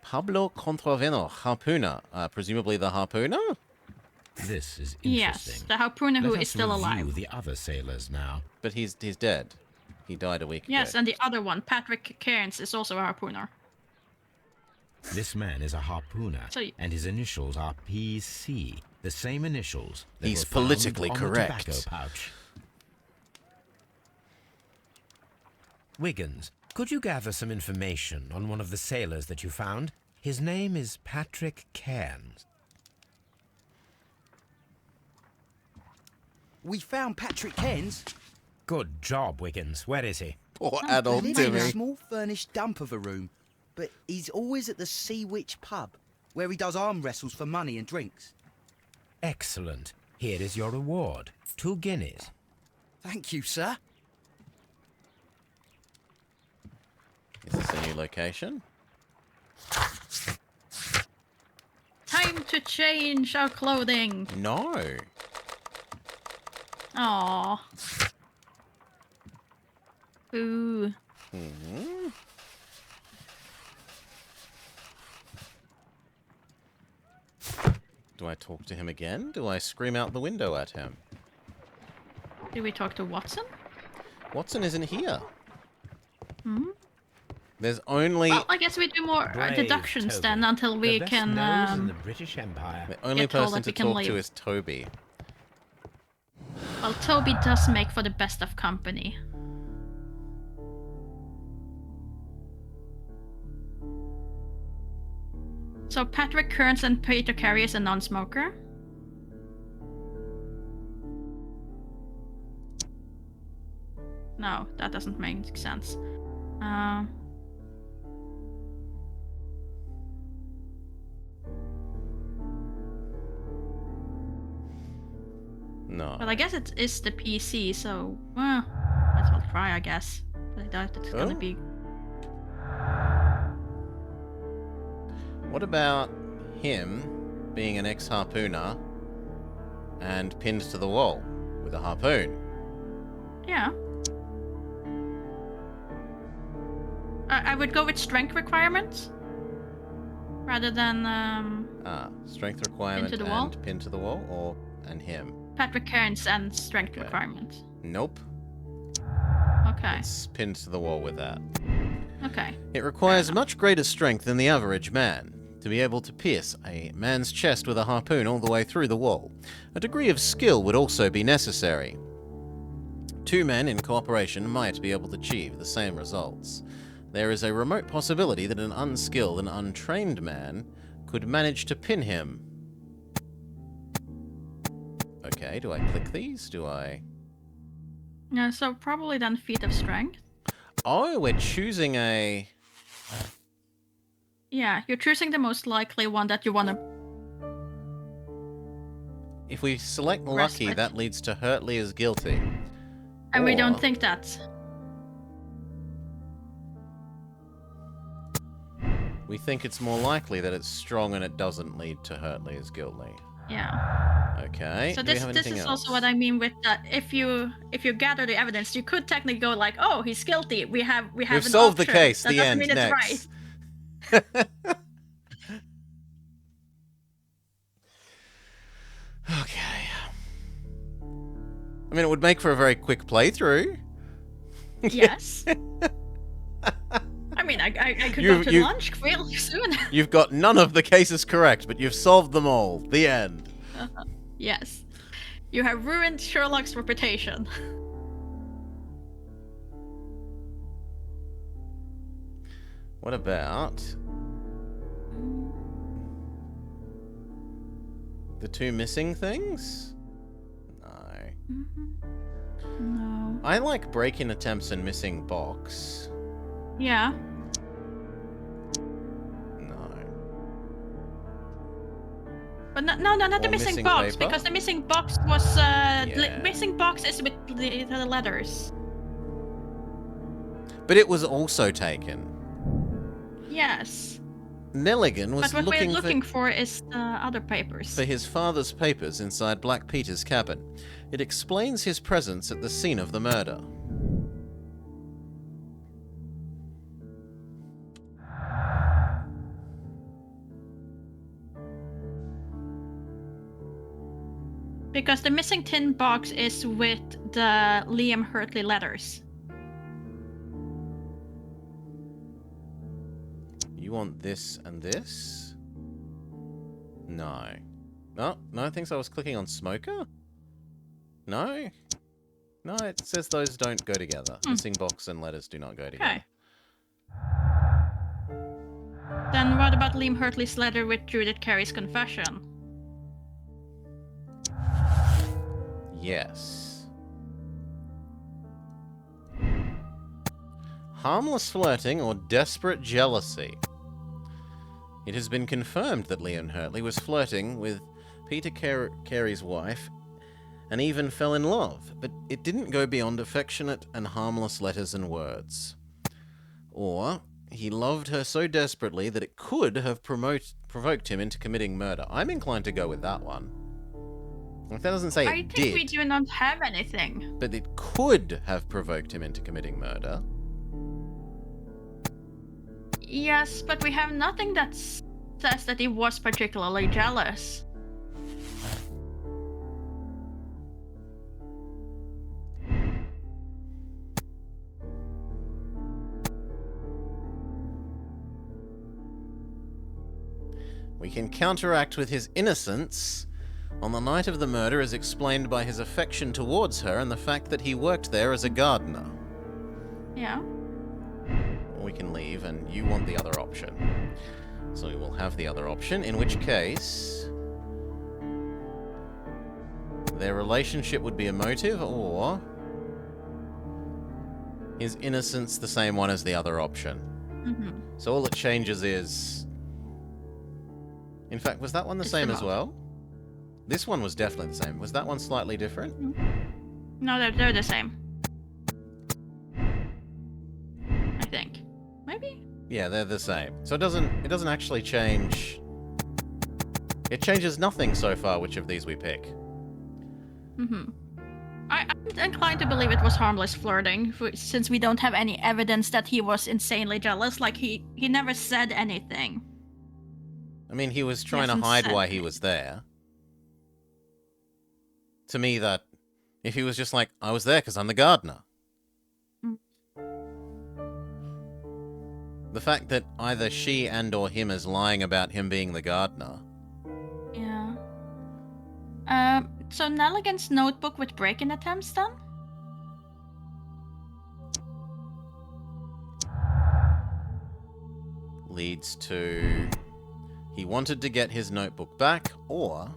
Pablo Contraveno, harpooner. Presumably the harpooner? This is interesting. Yes, the harpooner who is still alive. The other sailors now. But he's dead. He died a week ago. Yes, and the other one, Patrick Cairns, is also a harpooner. This man is a harpooner, and his initials are PC, the same initials that He's were found politically on correct. The tobacco pouch. Wiggins, could you gather some information on one of the sailors that you found? His name is Patrick Cairns. We found Patrick Cairns. Good job, Wiggins. Where is he? Poor He adult lives in a Timmy. small furnished dump of a room, but he's always at the Sea Witch pub, where he does arm wrestles for money and drinks. Excellent. Here is your reward. 2 guineas. Thank you, sir. Is this a new location? Time to change our clothing. No. Aww. Ooh. Hmm. Do I talk to him again? Do I scream out the window at him? Did we talk to Watson? Watson isn't here. Hmm? There's only... Well, I guess we do more Brave deductions Toby. then until we The best can. nose in the British Empire. The only get told person that to we can talk to leave. is Toby. Well, Toby does make for the best of company. So Patrick Kearns and Peter Carey is a non-smoker. No, that doesn't make sense. No. Well, I guess it is the PC, so well, might as well try, I guess. But I doubt it's gonna be. What about him being an ex-harpooner and pinned to the wall with a harpoon? Yeah. I would go with strength requirements rather than Strength requirement Pinned to the wall? and pinned to the wall, or and him? Patrick Cairns and strength Okay. requirements. Nope. Okay. It's pinned to the wall with that. Okay. It requires much greater strength than the average man to be able to pierce a man's chest with a harpoon all the way through the wall. A degree of skill would also be necessary. 2 men in cooperation might be able to achieve the same results. There is a remote possibility that an unskilled and untrained man could manage to pin him. Okay, do I click these? Do I... Yeah, so probably then feat of strength. Oh, we're choosing a... Yeah, you're choosing the most likely one that you want to. If we select Rest lucky, with. that leads to Hurtley as guilty. And we Or- don't think that. We think it's more likely that it's strong and it doesn't lead to Hurtley as guilty. Yeah. Okay. So do we this have this anything is else? also what I mean with that. If you gather the evidence, you could technically go like, oh, he's guilty. We have We've an solved the option. case. That The doesn't end. mean it's Next. right. Okay. I mean, it would make for a very quick playthrough. Yes. I mean, I could You- go to you- lunch real soon. You've got none of the cases correct, but you've solved them all. The end. Yes. You have ruined Sherlock's reputation. What about the 2 missing things? No. No. I like break-in attempts and missing box. Yeah. No. But no, not the Or missing missing box, paper? because the missing box was Yeah. missing box is with the letters. But it was also taken. Yes. Nelligan was But what we're looking looking for is the other papers. for his father's papers inside Black Peter's cabin. It explains his presence at the scene of the murder. Because the missing tin box is with the Liam Hurtley letters. You want this and this? No. No, thinks I was clicking on Smoker? No? No, it says those don't go together. Missing box and letters do not go together. Okay. Then what about Liam Hurtley's letter with Judith Carey's confession? Yes. Harmless flirting or desperate jealousy. It has been confirmed that Liam Hurtley was flirting with Peter Carey's wife and even fell in love, but it didn't go beyond affectionate and harmless letters and words. Or he loved her so desperately that it could have provoked him into committing murder. I'm inclined to go with that one. If that doesn't say I it think we did, do not have anything. but it could have provoked him into committing murder. Yes, but we have nothing that says that he was particularly jealous. We can counteract with his innocence on the night of the murder as explained by his affection towards her and the fact that he worked there as a gardener. Yeah. Or we can leave and you want the other option. So we will have the other option, in which case their relationship would be a motive, or is innocence the same one as the other option? Mm-hmm. So all it changes is... In fact, was that one the same as well? This one was definitely the same. Was that one slightly different? No, they're the same. I think. Maybe? Yeah, they're the same. So it doesn't actually change. It changes nothing so far which of these we pick. Mm-hmm. I'm inclined to believe it was harmless flirting, since we don't have any evidence that he was insanely jealous. Like, he never said anything. I mean, he was trying to hide why he was there. To me, that if he was just like, I was there because I'm the gardener. The fact that either she and or him is lying about him being the gardener. Yeah. So Nelligan's notebook with break-in attempts then? Leads to... He wanted to get his notebook back, or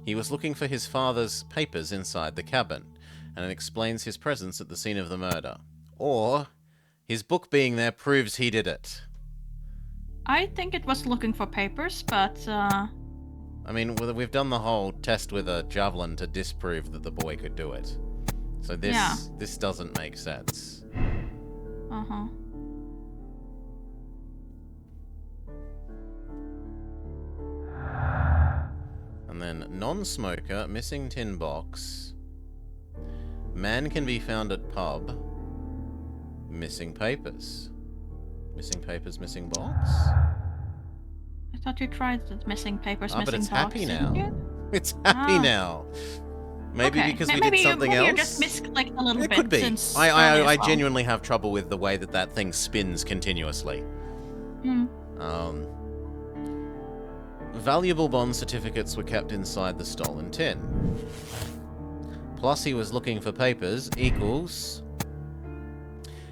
he was looking for his father's papers inside the cabin, and it explains his presence at the scene of the murder. Or his book being there proves he did it. I think it was looking for papers, but I mean, we've done the whole test with a javelin to disprove that the boy could do it. So this doesn't make sense. Uh-huh. And then non-smoker, missing tin box. Man can be found at pub. Missing papers. Missing papers, missing box. I thought you tried the missing papers, missing box. But it's happy now. You? It's happy now. Maybe okay. because we did something else. Maybe you just misclicked a little bit. It could be. Since I genuinely have trouble with the way that thing spins continuously. Valuable bond certificates were kept inside the stolen tin. Plus he was looking for papers equals...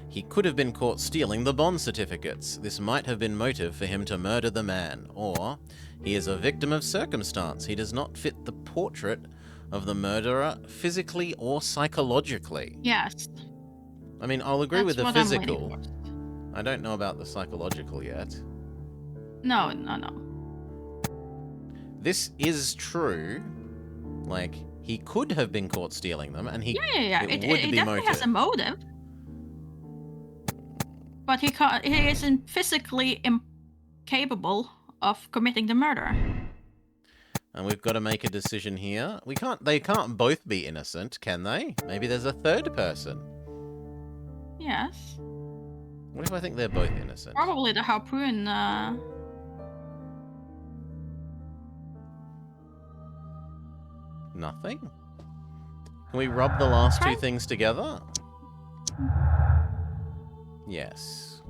He could have been caught stealing the bond certificates. This might have been motive for him to murder the man. Or he is a victim of circumstance. He does not fit the portrait of the murderer physically or psychologically. Yes. I mean, I'll agree with the what physical. I don't know about the psychological yet. No. This is true. Like, he could have been caught stealing them, and he Yeah. It It would be definitely motive. has a motive. But he isn't physically capable of committing the murder. And we've got to make a decision here. They can't both be innocent, can they? Maybe there's a third person. Yes. What if I think they're both innocent? Probably the harpoon. Nothing? Can we rub the last two things together? Yes.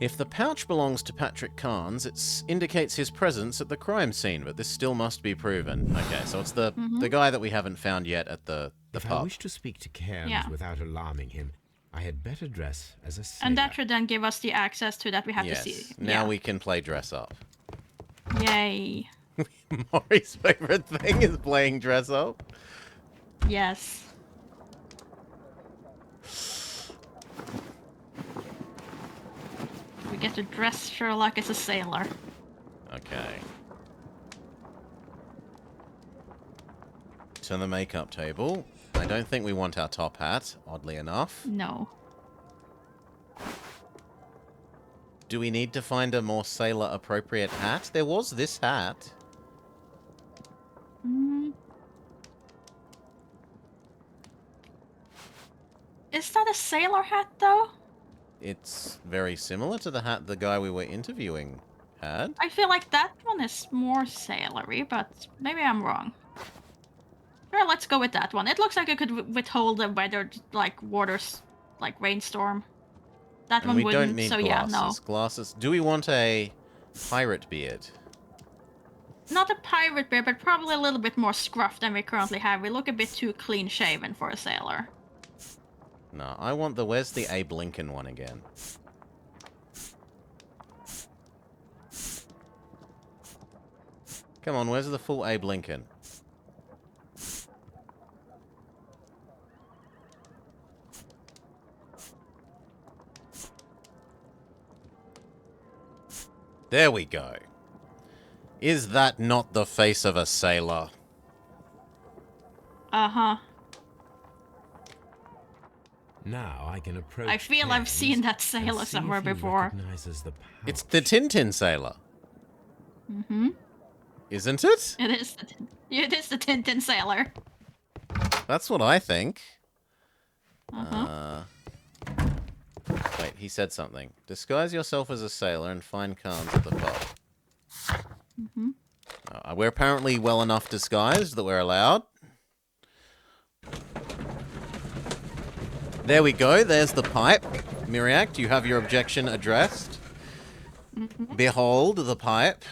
If the pouch belongs to Patrick Carnes, it indicates his presence at the crime scene, but this still must be proven. Okay, so it's the guy that we haven't found yet at the If pub. I wish to speak to Cairns without alarming him, I had better dress as a sailor. And that should then give us the access to that we have Yes. to see. Now we can play dress up. Yay. Maury's favorite thing is playing dress up. Yes. We get to dress Sherlock as a sailor. Okay. To the makeup table. I don't think we want our top hat, oddly enough. No. Do we need to find a more sailor-appropriate hat? There was this hat. Is that a sailor hat, though? It's very similar to the hat the guy we were interviewing had. I feel like that one is more sailory, but maybe I'm wrong. Sure, let's go with that one. It looks like it could withhold the weather, like waters, like rainstorm. That And one we wouldn't, don't need so glasses. yeah, no. Glasses. Do we want a pirate beard? Not a pirate beard, but probably a little bit more scruff than we currently have. We look a bit too clean-shaven for a sailor. No, I want the... Where's the Abe Lincoln one again? Come on, where's the full Abe Lincoln? There we go. Is that not the face of a sailor? Uh-huh. Now I can approach. I feel I've seen that sailor somewhere before. It's the Tintin sailor. Mm-hmm. Isn't it? It is the Tintin sailor. That's what I think. Uh-huh. Wait, he said something. Disguise yourself as a sailor and find Carnes at the pub. Mm-hmm. We're apparently well enough disguised that we're allowed. There we go. There's the pipe. Miriak, you have your objection addressed. Mm-hmm. Behold the pipe.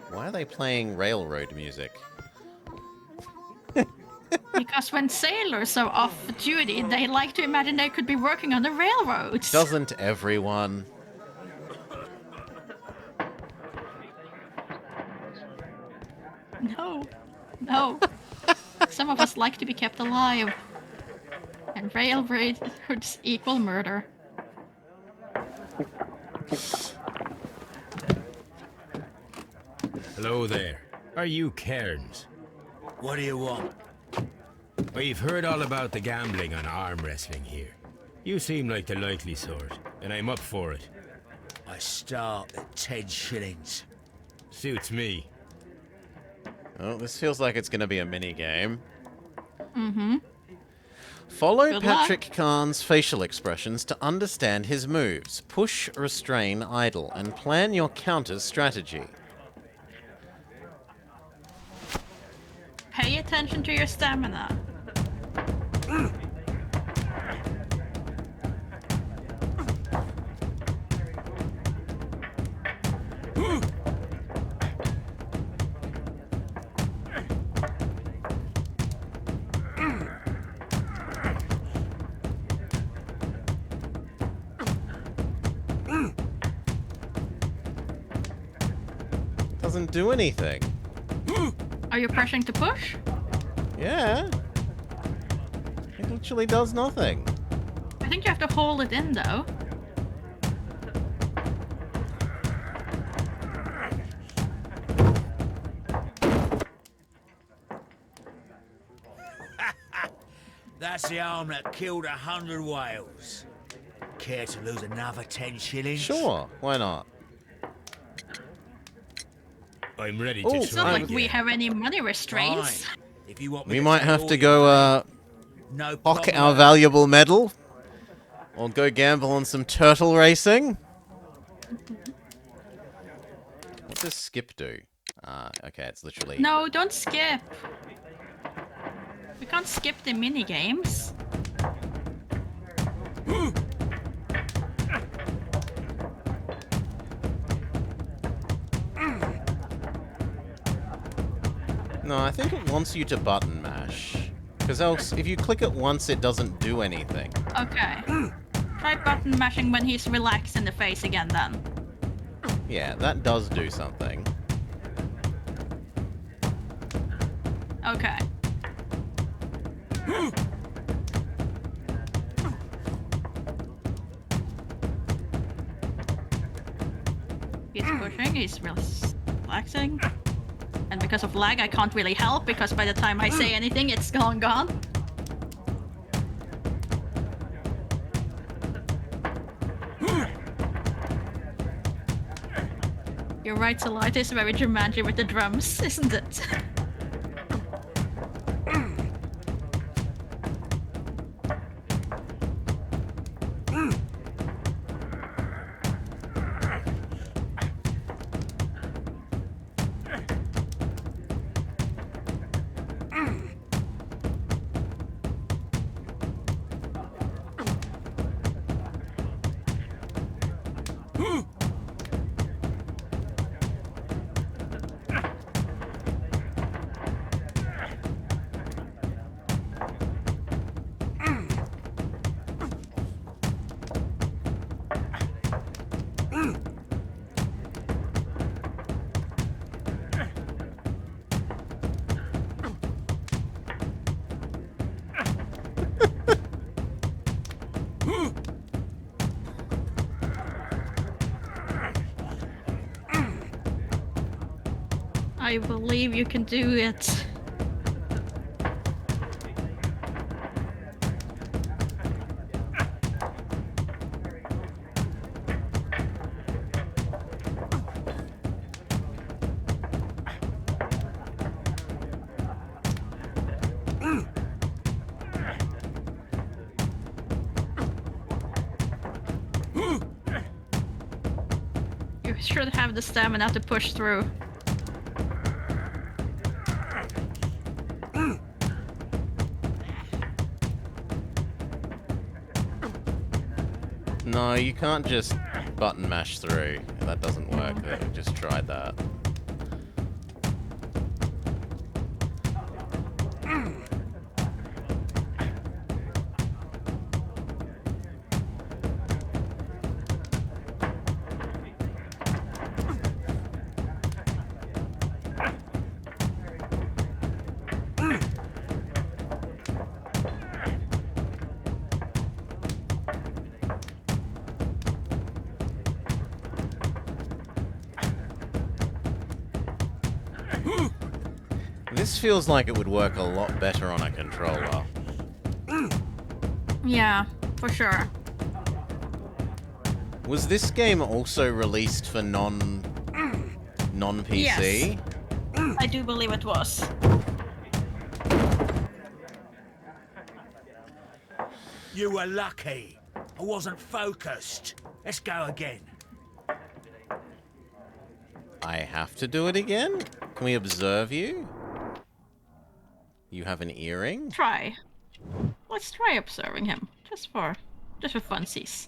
Why are they playing railroad music? Because when sailors are off duty, they like to imagine they could be working on the railroads. Doesn't everyone? No. No. Some of us like to be kept alive. And railroads equal murder. Hello there. Are you Cairns? What do you want? We've heard all about the gambling on arm wrestling here. You seem like the likely sort, and I'm up for it. I start at 10 shillings. Suits me. Oh, this feels like it's going to be a mini game. Mm-hmm. Follow Good Patrick Carnes' facial expressions to understand his moves. Push, restrain, idle, and plan your counter strategy. Pay attention to your stamina. Doesn't do anything. Are you pressing to push? Yeah. It literally does nothing. I think you have to hold it in, though. That's the arm that killed 100 whales. Care to lose another 10 shillings? Sure, why not? I'm ready to It's not like we have any money restraints. Fine. If you want me We to might take have all to your go, No pocket problem. our valuable medal. Or go gamble on some turtle racing. What does skip do? Okay, it's literally... No, don't skip. We can't skip the mini games. No, I think it wants you to button mash. Because else, if you click it once, it doesn't do anything. Okay. Try button mashing when he's relaxed in the face again then. Yeah, that does do something. Okay. He's pushing, he's relaxing. And because of lag, I can't really help because by the time I say anything, it's gone. You're right, Solite is very Jumanji with the drums, isn't it? I believe you can do it. You should have the stamina to push through. No, you can't just button mash through. That doesn't work. We just tried that. This feels like it would work a lot better on a controller. Yeah, for sure. Was this game also released for non-PC? Yes. I do believe it was. You were lucky. I wasn't focused. Let's go again. I have to do it again? Can we observe you? You have an earring? Try. Let's try observing him. Just for funsies.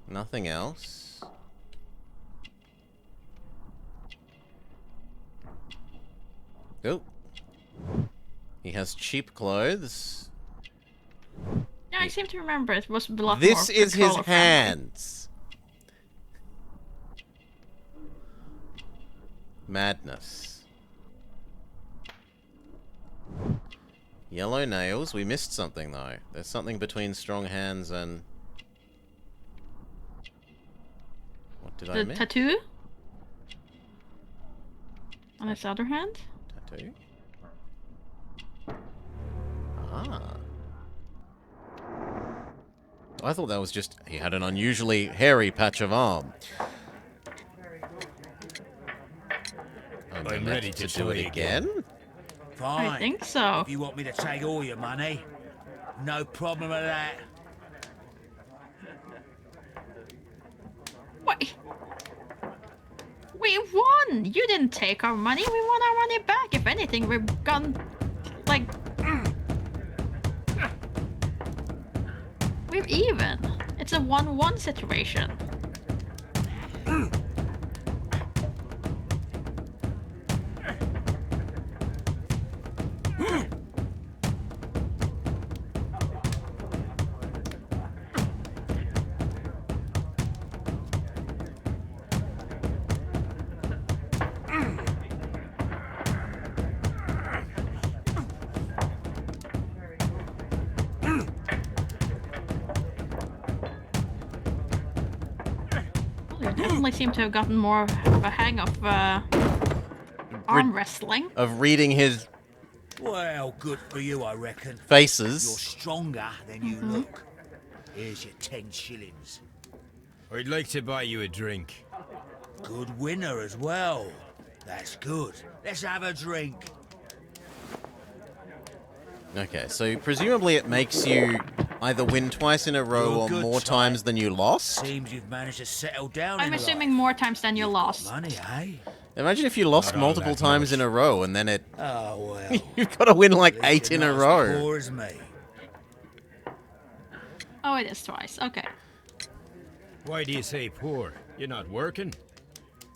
Nothing else? Oh. He has cheap clothes. Yeah, I seem to remember it was a lot This more is his controller-friendly. hands. Madness. Yellow nails. We missed something though. There's something between strong hands and... What did I The miss? tattoo? On his other hand? Tattoo? I thought that was just he had an unusually hairy patch of arm. I'm ready to do it again. Fine. I think so. If you want me to take all your money, no problem with that. Wait. We won! You didn't take our money, we want our money back. If anything, we've gone, like... We're even. It's a 1-1 situation. Definitely seem to have gotten more of a hang of arm wrestling. Of reading his Well, good for you, I reckon. faces. You're stronger than you look. Here's your 10 shillings. I'd like to buy you a drink. Good winner as well. That's good. Let's have a drink. Okay, so presumably it makes you either win twice in a row You're or good, more Si. times than you lost. Seems you've managed to settle down I'm in assuming more times than you lost. Money, eh? Imagine if you lost Not all multiple that times much. in a row and then it... Oh, well. You've got to win like At least 8 you're in a not as row. poor as me. Oh, it is twice. Okay. Why do you say poor? You're not working?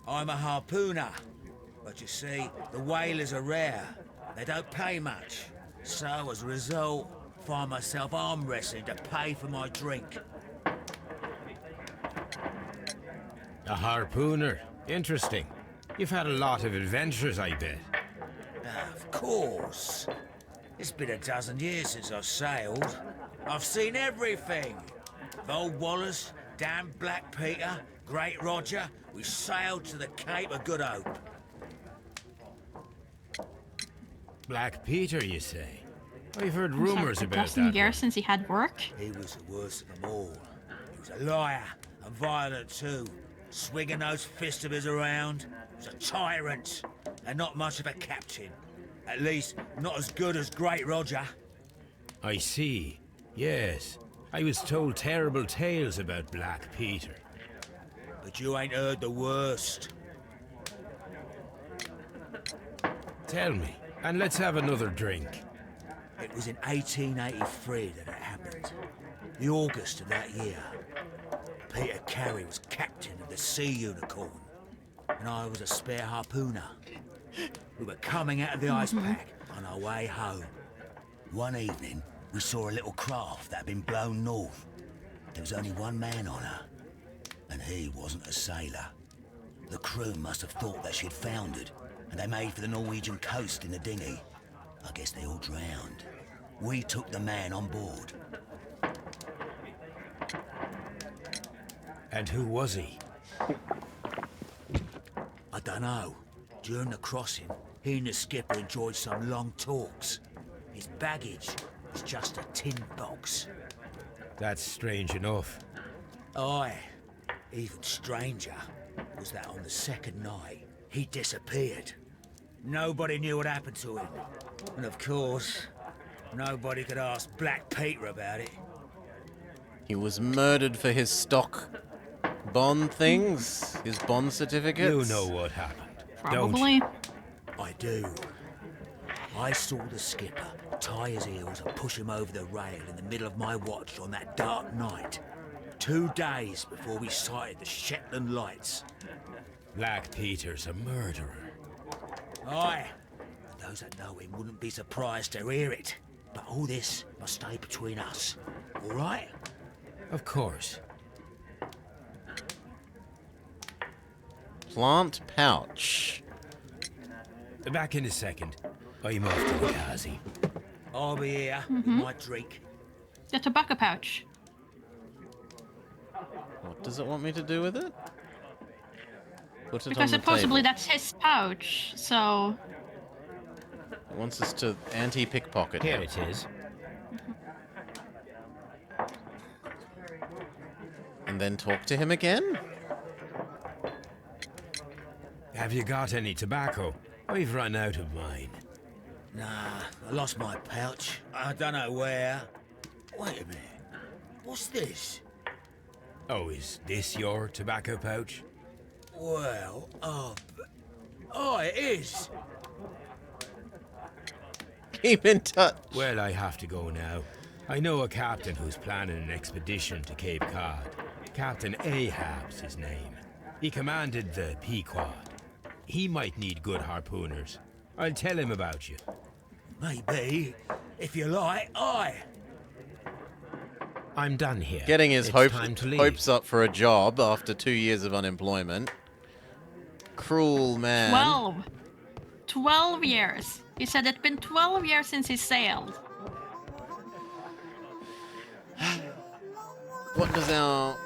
I'm a harpooner. But you see, the whalers are rare. They don't pay much. So, as a result, find myself arm wrestling to pay for my drink. A harpooner. Interesting. You've had a lot of adventures, I bet. Of course. It's been a dozen years since I've sailed. I've seen everything. Old Wallace, damn Black Peter, Great Roger. We sailed to the Cape of Good Hope. Black Peter, you say? I've heard I'm sorry, rumors a about dozen that. years since he had work. He was the worst of them all. He was a liar, and violent too. Swinging those fists of his around. He was a tyrant, and not much of a captain. At least, not as good as Great Roger. I see. Yes. I was told terrible tales about Black Peter. But you ain't heard the worst. Tell me, and let's have another drink. It was in 1883 that it happened. The August of that year. Peter Carey was captain of the Sea Unicorn, and I was a spare harpooner. We were coming out of the ice pack on our way home. One evening, we saw a little craft that had been blown north. There was only one man on her, and he wasn't a sailor. The crew must have thought that she'd foundered, and they made for the Norwegian coast in the dinghy. I guess they all drowned. We took the man on board. And who was he? I don't know. During the crossing, he and the skipper enjoyed some long talks. His baggage was just a tin box. That's strange enough. Aye. Even stranger was that on the second night, he disappeared. Nobody knew what happened to him. And of course, nobody could ask Black Peter about it. He was murdered for his stock bond things, his bond certificates. You know what happened, Probably. don't you? I do. I saw the skipper tie his heels and push him over the rail in the middle of my watch on that dark night. 2 days before we sighted the Shetland Lights. Black Peter's a murderer. Aye. Those that know him wouldn't be surprised to hear it. But all this must stay between us. All right? Of course. Plant pouch. Back in a second. I'm off to the Kazi. I'll be here with my drink. The tobacco pouch. What does it want me to do with it? Put it Because on the supposedly table. that's his pouch, so... It wants us to anti-pickpocket Here him. it is. And then talk to him again? Have you got any tobacco? We've run out of mine. Nah, I lost my pouch. I don't know where. Wait a minute. What's this? Oh, is this your tobacco pouch? Well, oh, it is. Keep in touch. Well, I have to go now. I know a captain who's planning an expedition to Cape Cod. Captain Ahab's his name. He commanded the Pequod. He might need good harpooners. I'll tell him about you. Maybe. If you like, I'm done here. Getting his Time to leave. hopes up for a job after 2 years of unemployment. Cruel man. 12 years. He said it's been 12 years since he sailed. What does our...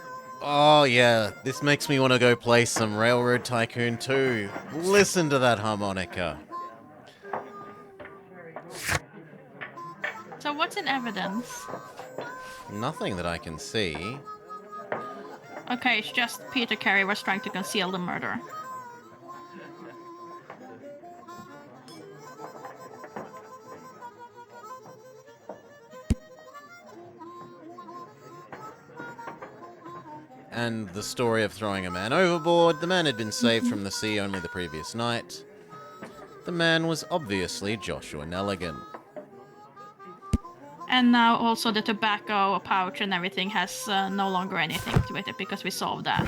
Oh, yeah. This makes me want to go play some Railroad Tycoon 2. Listen to that harmonica. So what's in evidence? Nothing that I can see. Okay, it's just Peter Carey was trying to conceal the murder. And the story of throwing a man overboard. The man had been saved from the sea only the previous night. The man was obviously Joshua Nelligan. And now also the tobacco pouch and everything has no longer anything to it because we solved that.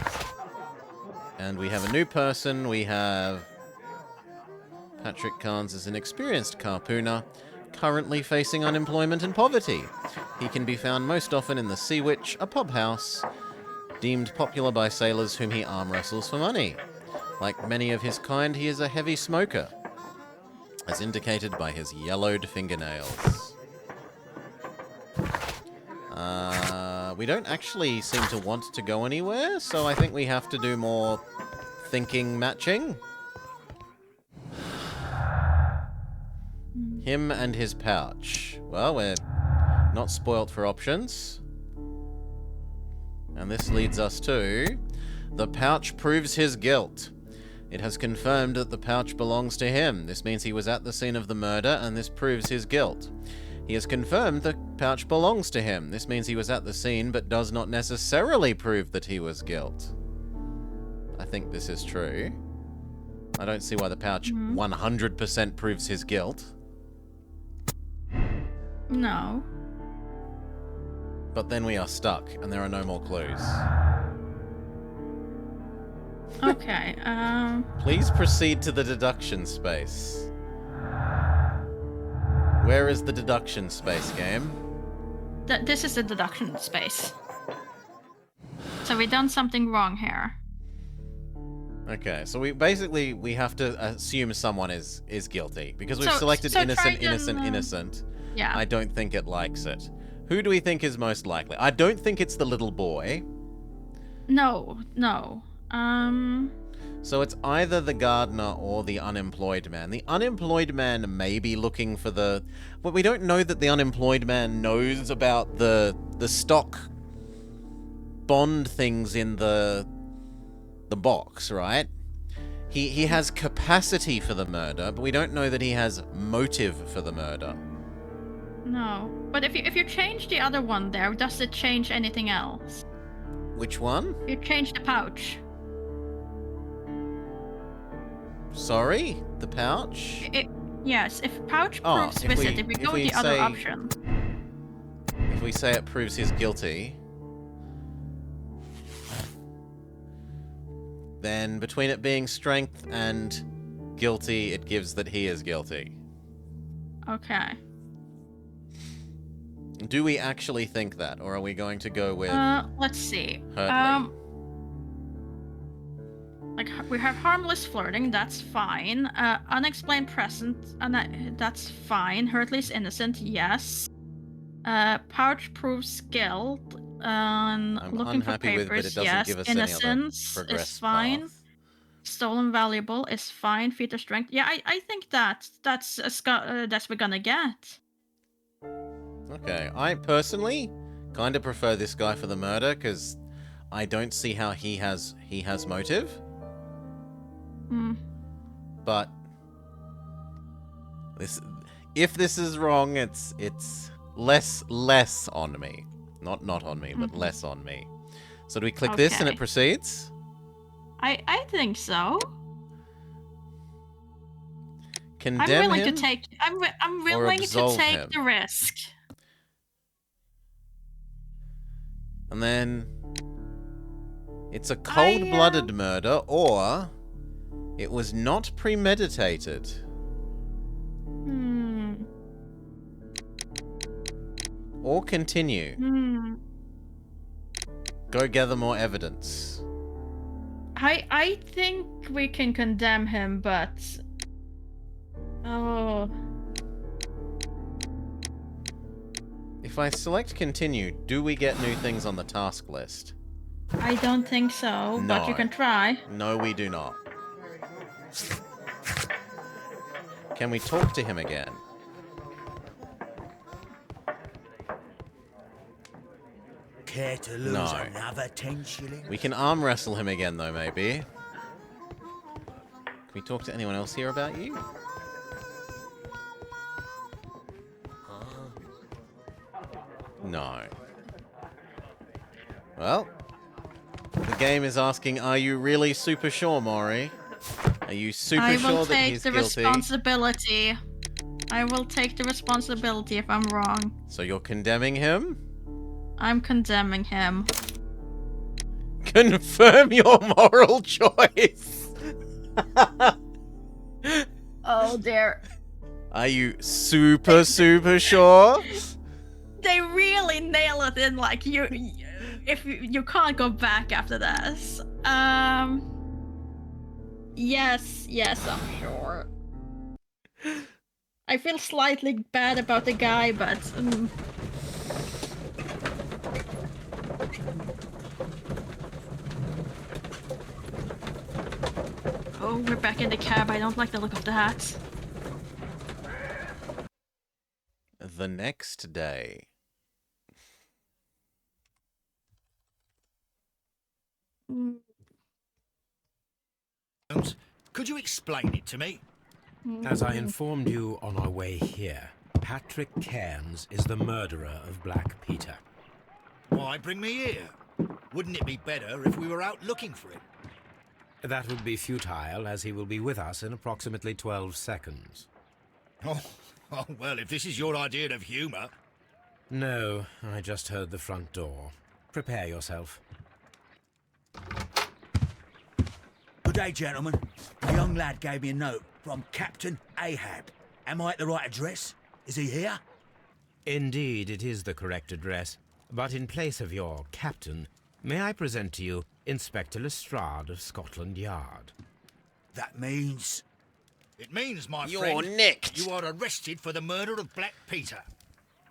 And we have a new person. We have Patrick Carnes is an experienced harpooner, currently facing unemployment and poverty. He can be found most often in the Sea Witch, a pub house, deemed popular by sailors whom he arm wrestles for money. Like many of his kind, he is a heavy smoker, as indicated by his yellowed fingernails. We don't actually seem to want to go anywhere, so I think we have to do more thinking matching. Him and his pouch. Well, we're not spoilt for options. And this leads us to... The pouch proves his guilt. It has confirmed that the pouch belongs to him. This means he was at the scene of the murder, and this proves his guilt. He has confirmed the pouch belongs to him. This means he was at the scene, but does not necessarily prove that he was guilt. I think this is true. I don't see why the pouch 100% proves his guilt. No. But then we are stuck, and there are no more clues. Okay, Please proceed to the deduction space. Where is the deduction space, game? This is the deduction space. So we've done something wrong here. Okay, so we have to assume someone is guilty. Because we've So selected innocent, Triton, innocent, innocent. Yeah. I don't think it likes it. Who do we think is most likely? I don't think it's the little boy. No. So it's either the gardener or the unemployed man. The unemployed man may be looking for the... But we don't know that the unemployed man knows about the stock bond things in the box, right? He has capacity for the murder, but we don't know that he has motive for the murder. No. But if you change the other one there, does it change anything else? Which one? You change the pouch. Sorry? The pouch? Yes, if pouch proves visit, if we go with the other option. If we say it proves he's guilty, then between it being strength and guilty, it gives that he is guilty. Okay. Do we actually think that, or are we going to go with... let's see. Hurtley? Like, we have harmless flirting, that's fine. Unexplained presence, that's fine. Hurtley's innocent, yes. Pouch proves guilt. I'm Looking for unhappy with, but papers, it doesn't yes. give us any other Innocence progress is fine. path. Stolen valuable is fine. Feat of strength. Yeah, I think that's we're gonna get. Okay, I personally kind of prefer this guy for the murder, because I don't see how he has motive. But if this is wrong, it's less on me. Not on me, but less on me. So do we click this and it proceeds? I think so. Condemn I'm willing him to take. I'm willing to absolve take him? the risk. And then it's a cold-blooded murder, or it was not premeditated. Or continue. Go gather more evidence. I think we can condemn him, but If I select continue, do we get new things on the task list? I don't think so. But you No. can try. No, we do not. Can we talk to him again? Care to lose No. another 10 shillings? We can arm wrestle him again, though, maybe. Can we talk to anyone else here about you? No. Well, the game is asking, are you really super sure, Maury? Are you super I sure will that take he's the guilty? responsibility. I will take the responsibility if I'm wrong. So you're condemning him? I'm condemning him. Confirm your moral choice! Oh dear. Are you super sure? They really nail it in, like, you can't go back after this. Yes, I'm sure. I feel slightly bad about the guy, but oh, we're back in the cab. I don't like the look of that. The next day. Could you explain it to me? As I informed you on our way here, Patrick Cairns is the murderer of Black Peter. Why bring me here? Wouldn't it be better if we were out looking for him? That would be futile, as he will be with us in approximately 12 seconds. Oh, well, if this is your idea of humour... No, I just heard the front door. Prepare yourself. Good day, gentlemen. A young lad gave me a note from Captain Ahab. Am I at the right address? Is he here? Indeed, it is the correct address. But in place of your captain, may I present to you Inspector Lestrade of Scotland Yard? That means... It means, my You're friend... nicked. You are arrested for the murder of Black Peter.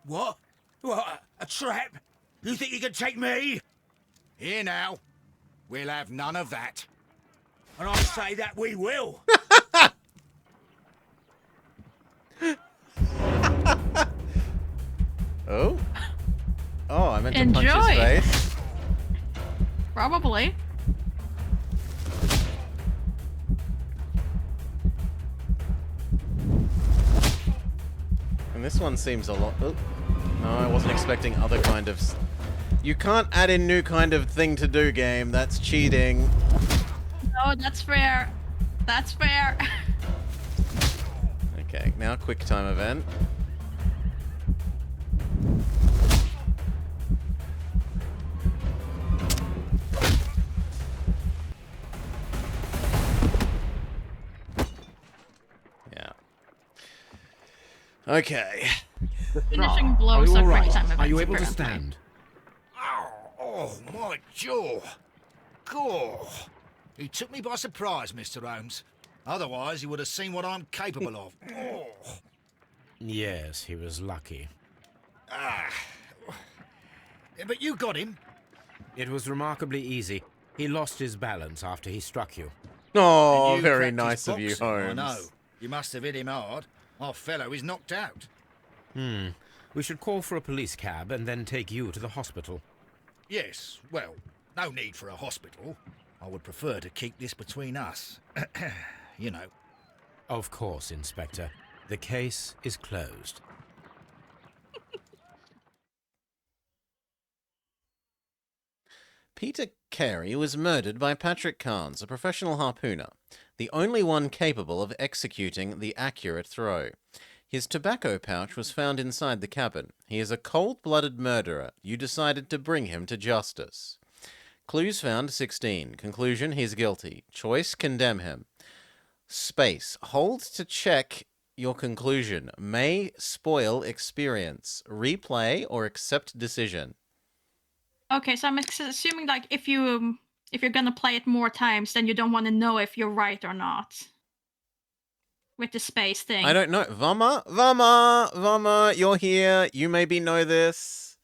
What? What? A trap? You think you can take me? Here now. We'll have none of that. And I say that we will. Oh? Oh, I meant to Enjoy. punch his face. Probably. And this one seems a lot... Oh. No, I wasn't expecting other kind of... You can't add in new kind of thing to do, game. That's cheating. No, that's fair. That's fair. Okay, now quick time event. Yeah. Okay. Finishing blows are quick time events. Are you able to apparently. stand? Oh, my jaw. Gore. He took me by surprise, Mr. Holmes. Otherwise, he would have seen what I'm capable of. Oh. Yes, he was lucky. Ah. But you got him. It was remarkably easy. He lost his balance after he struck you. Oh, You very practiced nice of you, boxing, I Holmes. know. You must have hit him hard. Our fellow is knocked out. We should call for a police cab and then take you to the hospital. Yes, well, No need for a hospital. I would prefer to keep this between us. You know. Of course, Inspector. The case is closed. Peter Carey was murdered by Patrick Carnes, a professional harpooner, the only one capable of executing the accurate throw. His tobacco pouch was found inside the cabin. He is a cold-blooded murderer. You decided to bring him to justice. Clues found 16. Conclusion, he's guilty. Choice, condemn him. Space, hold to check your conclusion. May spoil experience. Replay or accept decision. Okay, so I'm assuming like if you're gonna play it more times, then you don't want to know if you're right or not. With the space thing. I don't know. Vama, you're here. You maybe know this.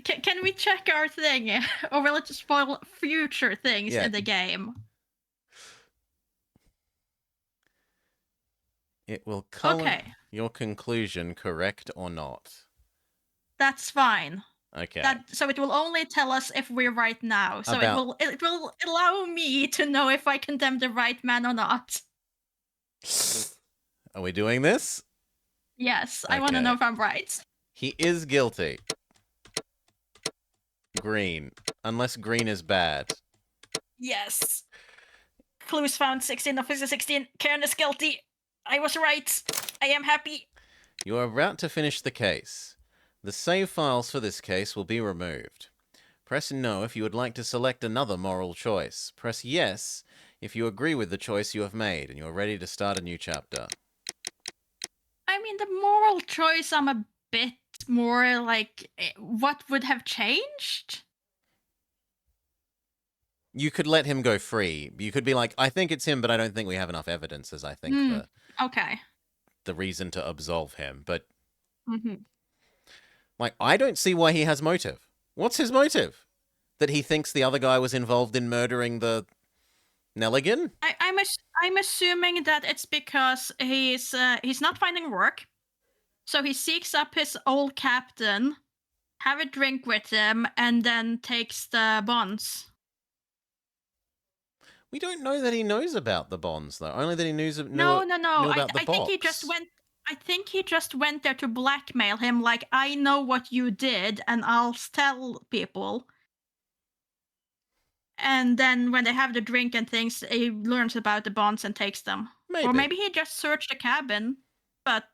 Can we check our thing, or will it just spoil future things in the game? It will color your conclusion, correct or not. That's fine. Okay. So it will only tell us if we're right now. So it will allow me to know if I condemn the right man or not. Are we doing this? Yes, I want to know if I'm right. He is guilty. Green. Unless green is bad. Yes. Clues found 16 of 16. Karen is guilty. I was right. I am happy. You are about to finish the case. The save files for this case will be removed. Press no if you would like to select another moral choice. Press yes if you agree with the choice you have made and you are ready to start a new chapter. I mean, the moral choice, I'm a bit more like, what would have changed? You could let him go free. You could be like, I think it's him, but I don't think we have enough evidence as I think the reason to absolve him. But like, I don't see why he has motive. What's his motive? That he thinks the other guy was involved in murdering the Nelligan? I'm assuming that it's because he's not finding work, so he seeks up his old captain, have a drink with him, and then takes the bonds. We don't know that he knows about the bonds, though. Only that he knew about the box. I think he just went there to blackmail him, like, I know what you did, and I'll tell people. And then when they have the drink and things, he learns about the bonds and takes them. Or maybe he just searched the cabin, but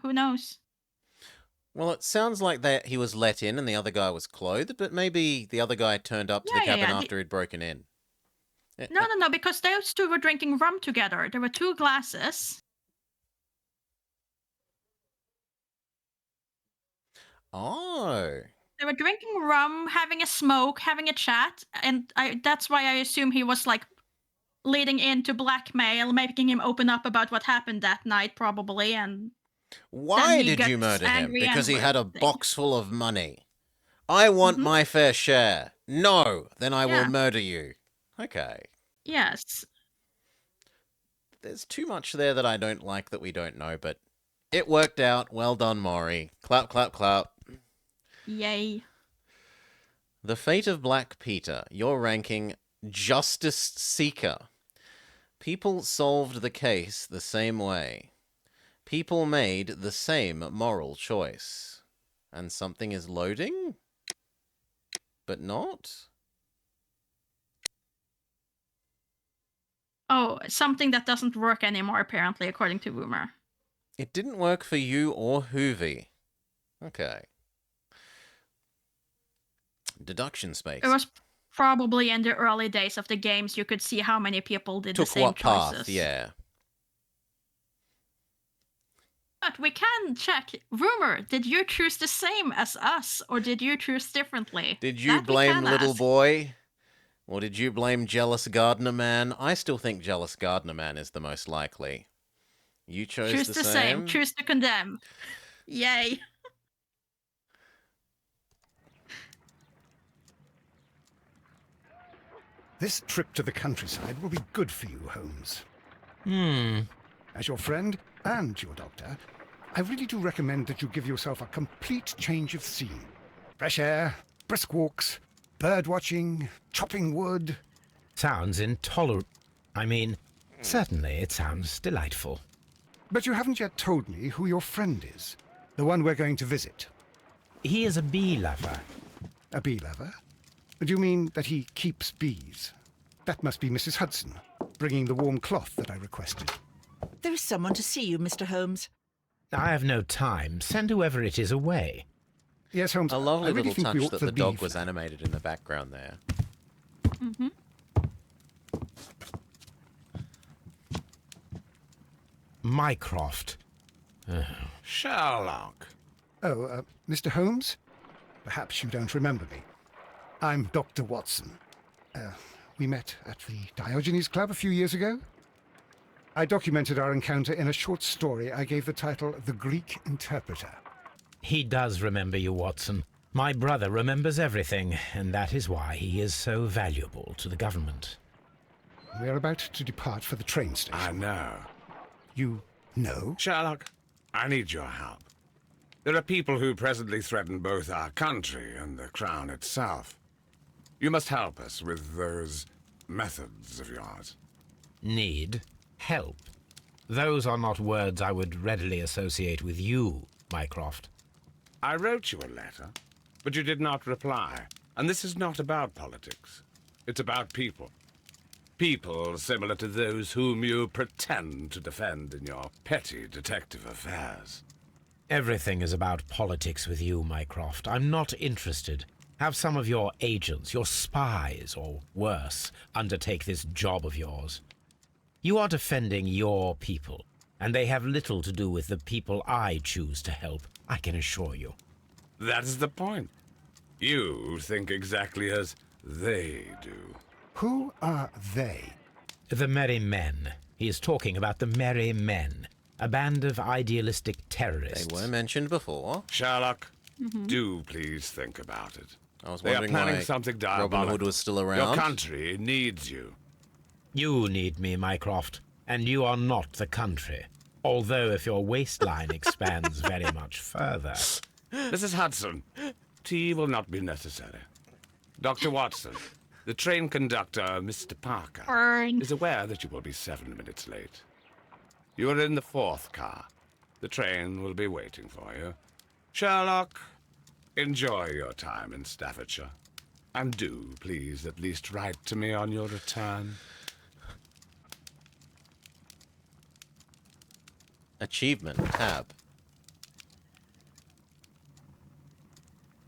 who knows? Well, it sounds like that he was let in and the other guy was clothed, but maybe the other guy turned up to the cabin after he'd broken in. No, because those two were drinking rum together. There were 2 glasses. Oh. They were drinking rum, having a smoke, having a chat, and that's why I assume he was like leading into blackmail, making him open up about what happened that night, probably. And why did you murder him? Because he had a box full of money. I want my fair share. No, then I will murder you. Okay. Yes. There's too much there that I don't like that we don't know, but it worked out. Well done, Maury. Clap, clap, clap. Yay. The Fate of Black Peter. Your ranking, Justice Seeker. People solved the case the same way. People made the same moral choice. And something is loading? But not? Oh, something that doesn't work anymore, apparently, according to Rumor. It didn't work for you or Hoovy. Okay. Deduction space. It was probably in the early days of the games you could see how many people did the same choices. Path, yeah. But we can check. Rumor, did you choose the same as us, or did you choose differently? Did you blame Little Boy? Or did you blame Jealous Gardener Man? I still think Jealous Gardener Man is the most likely. You chose choose the same. Choose to condemn. Yay. This trip to the countryside will be good for you, Holmes. As your friend and your doctor, I really do recommend that you give yourself a complete change of scene. Fresh air, brisk walks, bird watching, chopping wood. Sounds intolerable. I mean, certainly it sounds delightful. But you haven't yet told me who your friend is. The one we're going to visit. He is a bee lover. A bee lover? Do you mean that he keeps bees? That must be Mrs. Hudson, bringing the warm cloth that I requested. There is someone to see you, Mr. Holmes. I have no time. Send whoever it is away. Yes, Holmes. A lovely really little touch that the be dog was animated in the background there. Mm-hmm. Mycroft. Sherlock. Oh, Mr. Holmes? Perhaps you don't remember me. I'm Dr. Watson. We met at the Diogenes Club a few years ago. I documented our encounter in a short story I gave the title The Greek Interpreter. He does remember you, Watson. My brother remembers everything, and that is why he is so valuable to the government. We're about to depart for the train station. I know. You know? Sherlock, I need your help. There are people who presently threaten both our country and the Crown itself. You must help us with those methods of yours. Need? Help? Those are not words I would readily associate with you, Mycroft. I wrote you a letter, but you did not reply. And this is not about politics. It's about people. People similar to those whom you pretend to defend in your petty detective affairs. Everything is about politics with you, Mycroft. I'm not interested. Have some of your agents, your spies, or worse, undertake this job of yours. You are defending your people, and they have little to do with the people I choose to help, I can assure you. That is the point. You think exactly as they do. Who are they? The Merry Men. He is talking about the Merry Men, a band of idealistic terrorists. They were mentioned before. Sherlock, do please think about it. I was They are wondering planning why something Robin diabolical. Hood was still around. Your country needs you. You need me, Mycroft, and you are not the country. Although if your waistline expands very much further. Mrs. Hudson, tea will not be necessary. Dr. Watson, the train conductor, Mr. Parker, is aware that you will be 7 minutes late. You are in the 4th car. The train will be waiting for you. Sherlock, enjoy your time in Staffordshire. And do, please, at least write to me on your return. Achievement tab.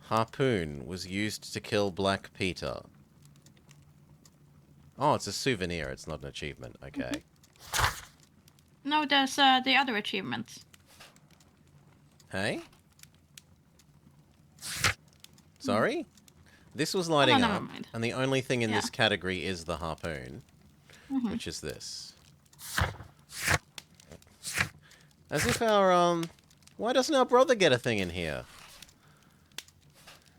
Harpoon was used to kill Black Peter. Oh, it's a souvenir. It's not an achievement. Okay. No, there's the other achievements. Hey? Sorry? This was lighting never up, mind. and the only thing in Yeah. this category is the harpoon, Mhm. which is this. As if our, why doesn't our brother get a thing in here?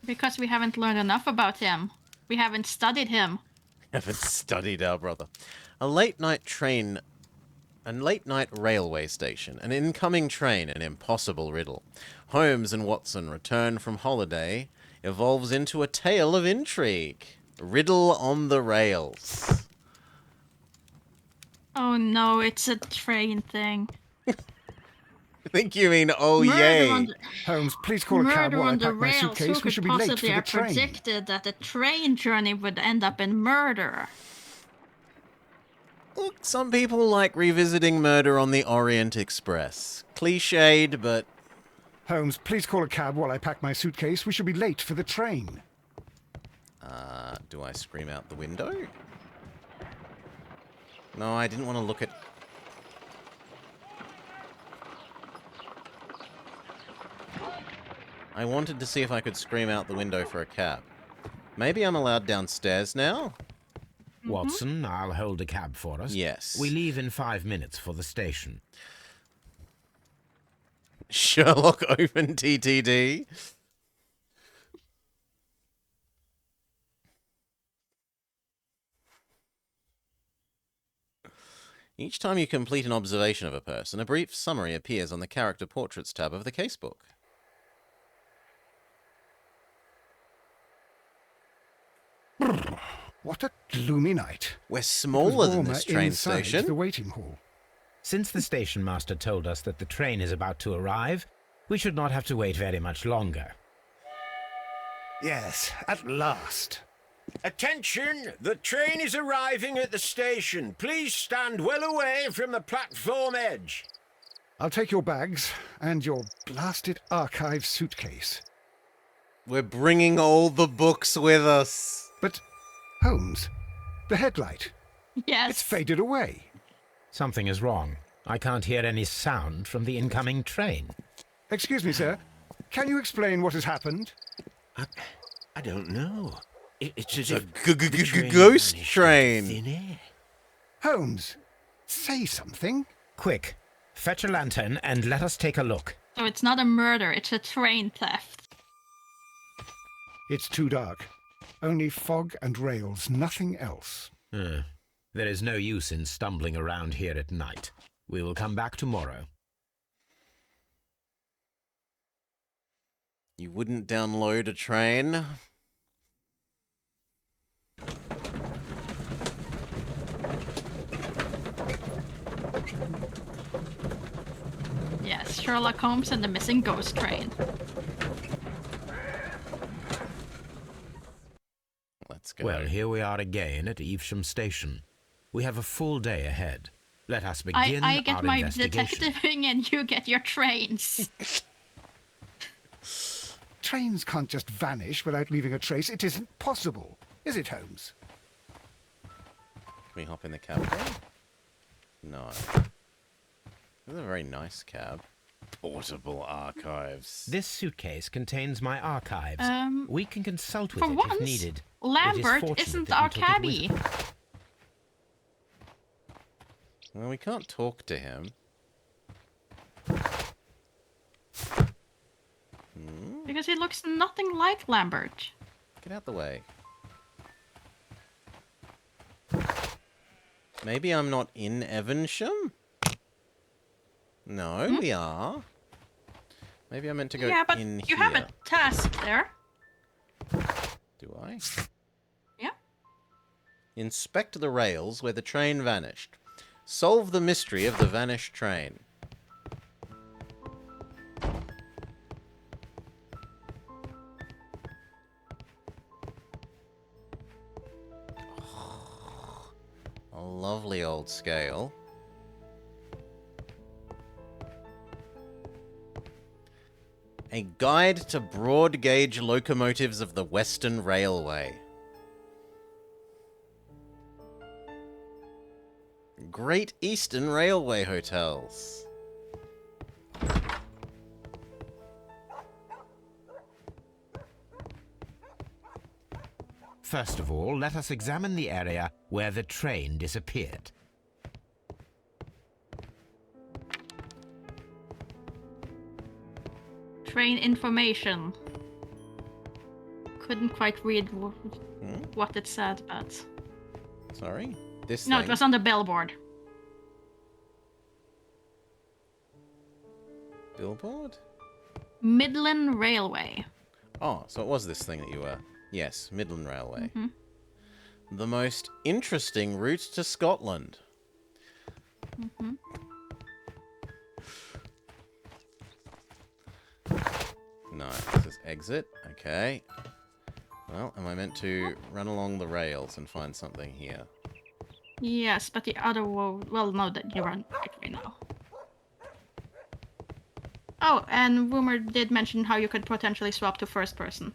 Because we haven't learned enough about him. We haven't studied him. Haven't studied our brother. A late-night train... A late-night railway station. An incoming train. An impossible riddle. Holmes and Watson return from holiday. Evolves into a tale of intrigue. Riddle on the rails. Oh no, it's a train thing. I think you mean, oh Murder yay. on the- Holmes, please call a cab Murder while I on the pack my rails. Who suitcase. We could should be late for possibly the have train. predicted that the train journey would end up in murder? Look, some people like revisiting Murder on the Orient Express. Cliched, but... Holmes, please call a cab while I pack my suitcase. We should be late for the train. Do I scream out the window? No, I didn't want to look at... I wanted to see if I could scream out the window for a cab. Maybe I'm allowed downstairs now? Watson, I'll hold a cab for us. Yes. We leave in 5 minutes for the station. Sherlock open TTD. Each time you complete an observation of a person, a brief summary appears on the Character Portraits tab of the casebook. What a gloomy night. We're smaller than this train inside station. the waiting hall. Since the station master told us that the train is about to arrive, we should not have to wait very much longer. Yes, at last. Attention! The train is arriving at the station. Please stand well away from the platform edge. I'll take your bags and your blasted archive suitcase. We're bringing all the books with us. But, Holmes, the headlight. Yes. It's faded away. Something is wrong. I can't hear any sound from the incoming train. Excuse me, sir. Can you explain what has happened? I don't know. It's as A if ghost train. thin air. Holmes, say something. Quick, fetch a lantern and let us take a look. So it's not a murder, it's a train theft. It's too dark. Only fog and rails, nothing else. There is no use in stumbling around here at night. We will come back tomorrow. You wouldn't download a train? Yes, Sherlock Holmes and the missing ghost train. Let's go. Well, here we are again at Evesham Station. We have a full day ahead. Let us begin I get our my investigation. detectiving and you get your trains. Trains can't just vanish without leaving a trace. It isn't possible. Is it, Holmes? Can we hop in the cab? No. This is a very nice cab. Portable archives. This suitcase contains my archives. We can consult with For it once, if needed. Lambert isn't our cabbie. Well, we can't talk to him. Because he looks nothing like Lambert. Get out the way. Maybe I'm not in Evesham? No, we are. Maybe I meant to go Yeah, but in you here. have a task there. Do I? Yeah. Inspect the rails where the train vanished. Solve the mystery of the vanished train. A lovely old scale. A guide to broad gauge locomotives of the Western Railway. Great Eastern Railway hotels. First of all, let us examine the area where the train disappeared. Train information. Couldn't quite read what it said, but... Sorry? This No, thing? it was on the billboard. Billboard? Midland Railway. Oh, so it was this thing that you were... Yes, Midland Railway. Mhm. The most interesting route to Scotland. Mhm. No, this is exit. Okay. Well, am I meant to run along the rails and find something here? Yes, but the other well, no, that you run right now. Oh, and Rumor did mention how you could potentially swap to first person,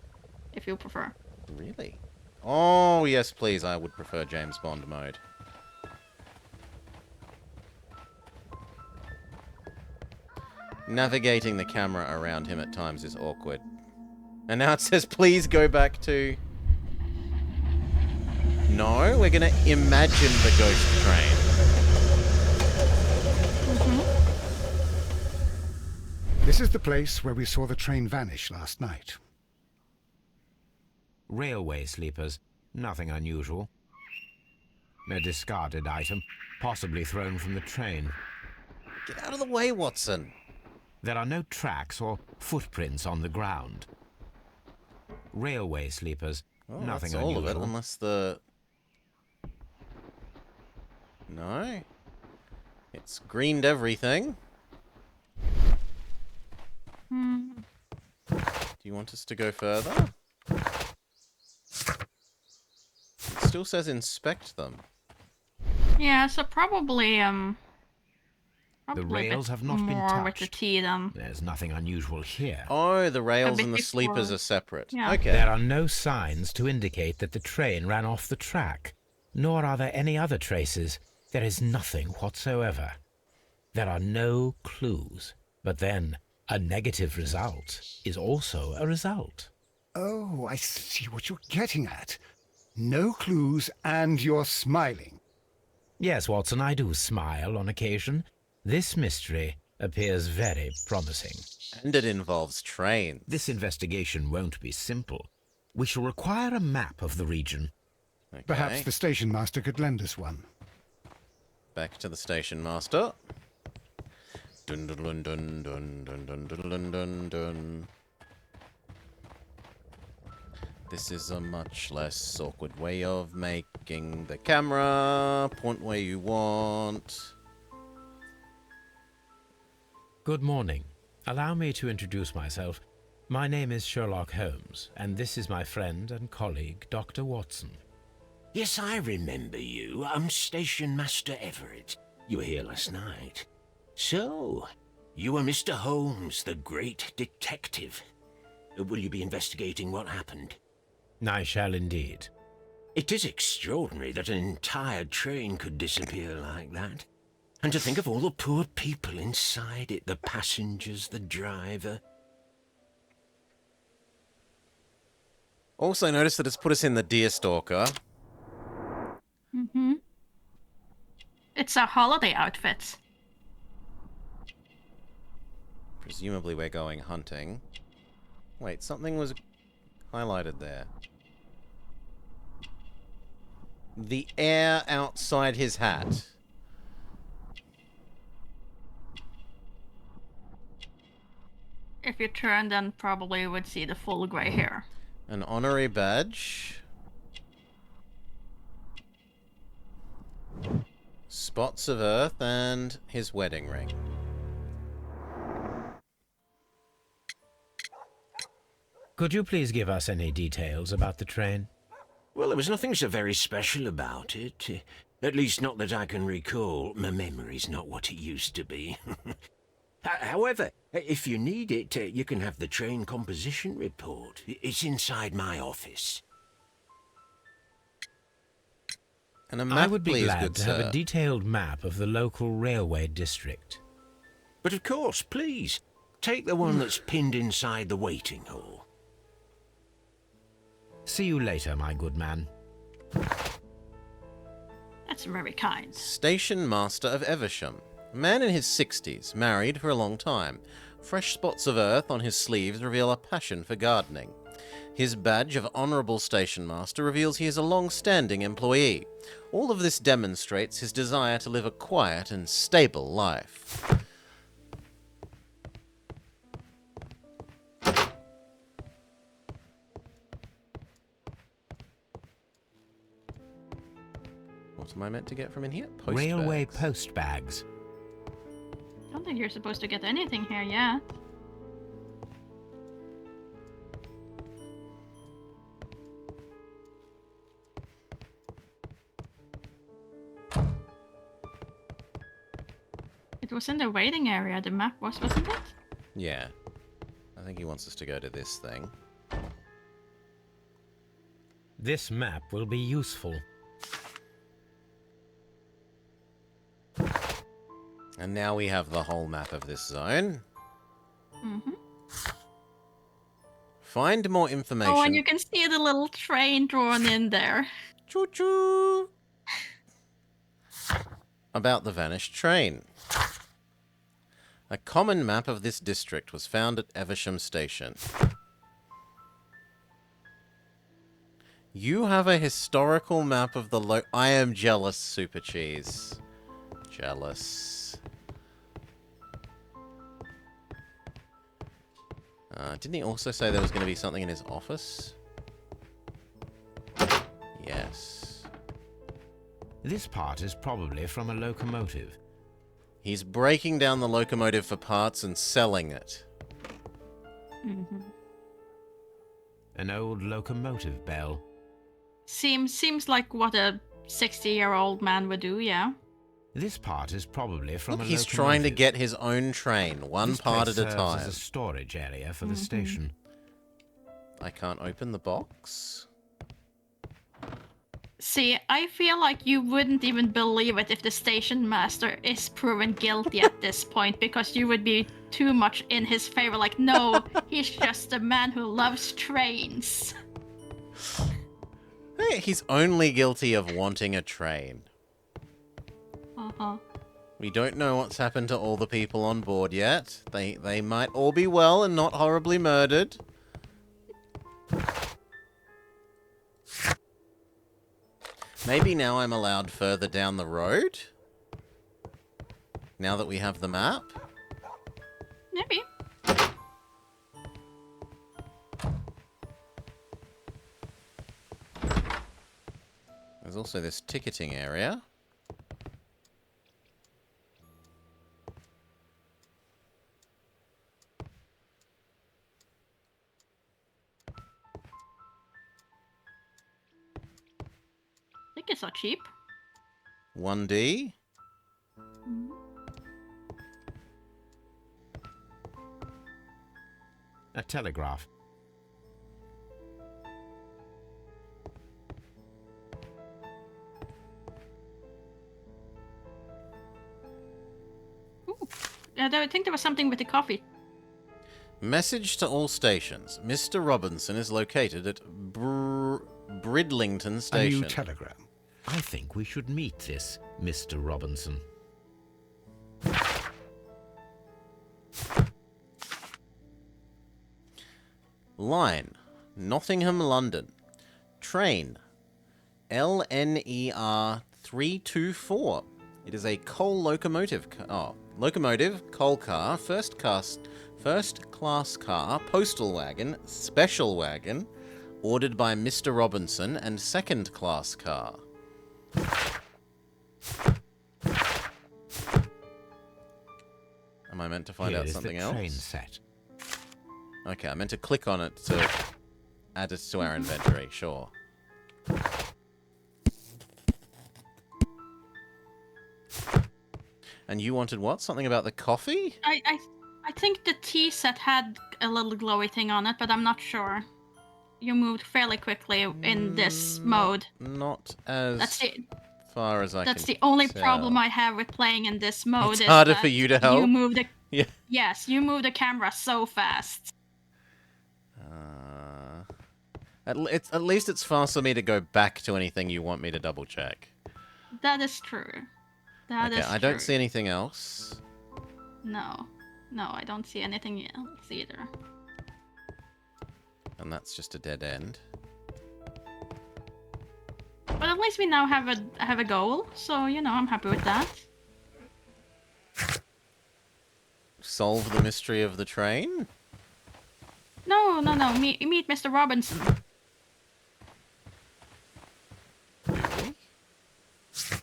if you prefer. Really? Oh, yes, please. I would prefer James Bond mode. Navigating the camera around him at times is awkward. And now it says, please go back to... No, we're going to imagine the ghost train. This is the place where we saw the train vanish last night. Railway sleepers. Nothing unusual. A discarded item, possibly thrown from the train. Get out of the way, Watson. There are no tracks or footprints on the ground. Railway sleepers Oh, Nothing that's all of it, unusual. unless the... No. It's greened everything. Do you want us to go further? It still says inspect them. Yeah, so probably The probably a rails bit have not been more with touched. the T then. There's nothing unusual here. Oh, the rails bit and the sleepers before. are separate. Yeah. Okay. There are no signs to indicate that the train ran off the track, nor are there any other traces. There is nothing whatsoever. There are no clues. But then, a negative result is also a result. Oh, I see what you're getting at. No clues, and you're smiling. Yes, Watson, I do smile on occasion. This mystery appears very promising. And it involves trains. This investigation won't be simple. We shall require a map of the region. Okay. Perhaps the station master could lend us one. Back to the station master. Dun dun dun dun dun dun dun dun dun dun dun. This is a much less awkward way of making the camera point where you want. Good morning. Allow me to introduce myself. My name is Sherlock Holmes, and this is my friend and colleague, Dr. Watson. Yes, I remember you. I'm Station Master Everett. You were here last night. So, you are Mr. Holmes, the great detective. Will you be investigating what happened? I shall indeed. It is extraordinary that an entire train could disappear like that. And to think of all the poor people inside it, the passengers, the driver. Also notice that it's put us in the Deerstalker. It's a holiday outfit. Presumably we're going hunting. Wait, something was highlighted there. The air outside his hat. If you turn, then probably you would see the full grey hair. An honorary badge. Spots of earth and his wedding ring. Could you please give us any details about the train? Well, there was nothing so very special about it. At least not that I can recall. My memory's not what it used to be. However, if you need it, you can have the train composition report. It's inside my office. And a map, I would be please, glad good to have sir. a detailed map of the local railway district. But of course, please, take the one that's pinned inside the waiting hall. See you later, my good man. That's very kind. Station Master of Evesham. A man in his 60s, married for a long time. Fresh spots of earth on his sleeves reveal a passion for gardening. His badge of Honourable Station Master reveals he is a long-standing employee. All of this demonstrates his desire to live a quiet and stable life. What am I meant to get from in here? Post Railway bags. post bags. I don't think you're supposed to get anything here yet. It was in the waiting area, the map was, wasn't it? Yeah. I think he wants us to go to this thing. This map will be useful. And now we have the whole map of this zone. Find more information. Oh, and you can see the little train drawn in there. Choo-choo! About the vanished train. A common map of this district was found at Evesham Station. You have a historical map of the I am jealous, Super Cheese. Jealous. Didn't he also say there was going to be something in his office? This part is probably from a locomotive. He's breaking down the locomotive for parts and selling it. Mm-hmm. An old locomotive bell. Seems like what a 60-year-old man would do, yeah. This part is probably from Look, a he's locomotive. trying to get his own train, one This part place at a serves time. as a storage area for the station. I can't open the box. See, I feel like you wouldn't even believe it if the station master is proven guilty at this point, because you would be too much in his favor. Like, no, he's just a man who loves trains. Hey, he's only guilty of wanting a train. Uh-huh. We don't know what's happened to all the people on board yet. They might all be well and not horribly murdered. Maybe now I'm allowed further down the road? Now that we have the map? Maybe. There's also this ticketing area. Tickets are cheap. 1D. A telegraph. I think there was something with the coffee. Message to all stations. Mr. Robinson is located at Bridlington Station. A new telegram. I think we should meet this Mr. Robinson. Line. Nottingham, London. Train. LNER 324. It is a coal locomotive. Locomotive, coal car, first class car, postal wagon, special wagon, ordered by Mr. Robinson, and second class car. Am I meant to find out something else? Train set. Okay, I meant to click on it to add it to our inventory, sure. And you wanted what? Something about the coffee? I think the tea set had a little glowy thing on it, but I'm not sure. You moved fairly quickly in this mode. Not as far as I can That's the only tell. problem I have with playing in this mode. It's is harder that for you to help? You move the Yeah. Yes, you move the camera so fast. At least it's fast for me to go back to anything you want me to double check. That is true. That is Okay, I don't see anything else. No, I don't see anything else either. And that's just a dead end. But at least we now have a goal, so you know I'm happy with that. Solve the mystery of the train? No. Meet Mr. Robinson. Really?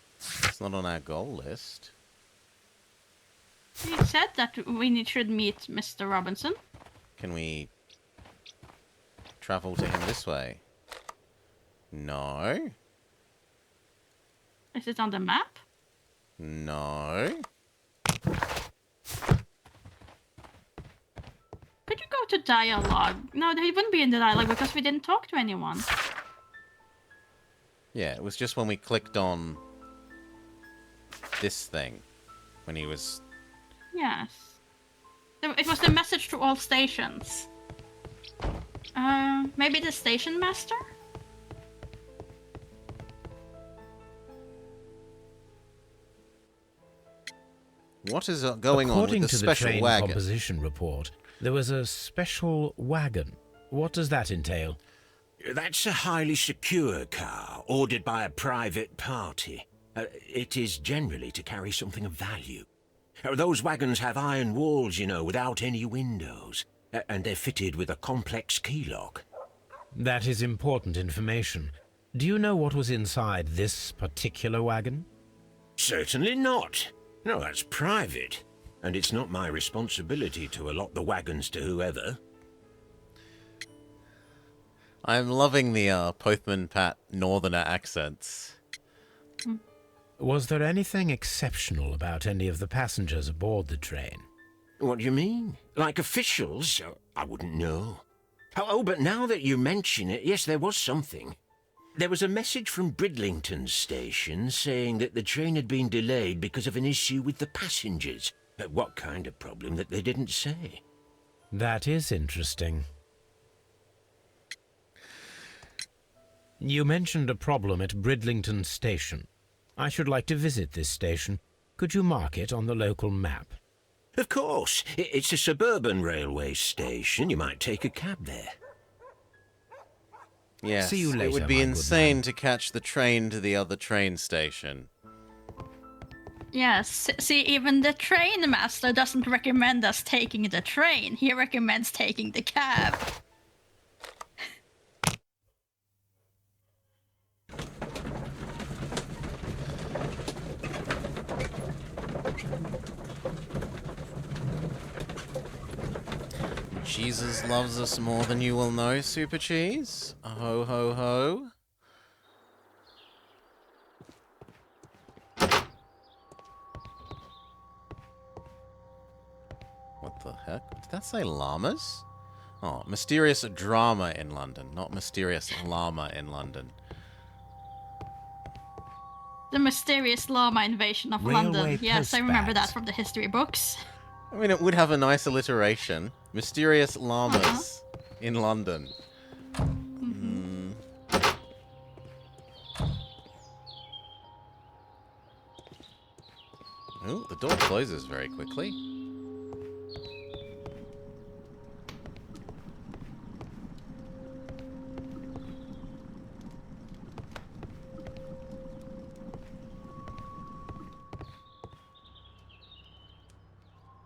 It's not on our goal list. He said that we should meet Mr. Robinson. Can we travel to him this way? No. Is it on the map? No. Could you go to dialogue? No, he wouldn't be in the dialogue because we didn't talk to anyone. Yeah, it was just when we clicked on this thing. When he was... Yes. It was the message to all stations. Maybe the station master? What is going on with the special According to the train wagon? composition report, there was a special wagon. What does that entail? That's a highly secure car, ordered by a private party. It is generally to carry something of value. Those wagons have iron walls, you know, without any windows. And they're fitted with a complex key lock. That is important information. Do you know what was inside this particular wagon? Certainly not. No, that's private. And it's not my responsibility to allot the wagons to whoever. I'm loving the Pothman Pat northerner accents. Was there anything exceptional about any of the passengers aboard the train? What do you mean? Like officials? I wouldn't know. Oh, but now that you mention it, yes, there was something. There was a message from Bridlington Station saying that the train had been delayed because of an issue with the passengers. But what kind of problem that they didn't say? That is interesting. You mentioned a problem at Bridlington Station. I should like to visit this station. Could you mark it on the local map? Of course. It's a suburban railway station. You might take a cab there. Yes, See you later, it would be my good insane man. to catch the train to the other train station. Yes, see, even the train master doesn't recommend us taking the train. He recommends taking the cab. Jesus loves us more than you will know, Super Cheese. Ho ho ho. What the heck? Did that say llamas? Oh, mysterious drama in London, not mysterious llama in London. The mysterious llama invasion of Railway London. Yes, I remember postbags. that from the history books. I mean, it would have a nice alliteration. Mysterious llamas in London. Mm. Oh, the door closes very quickly.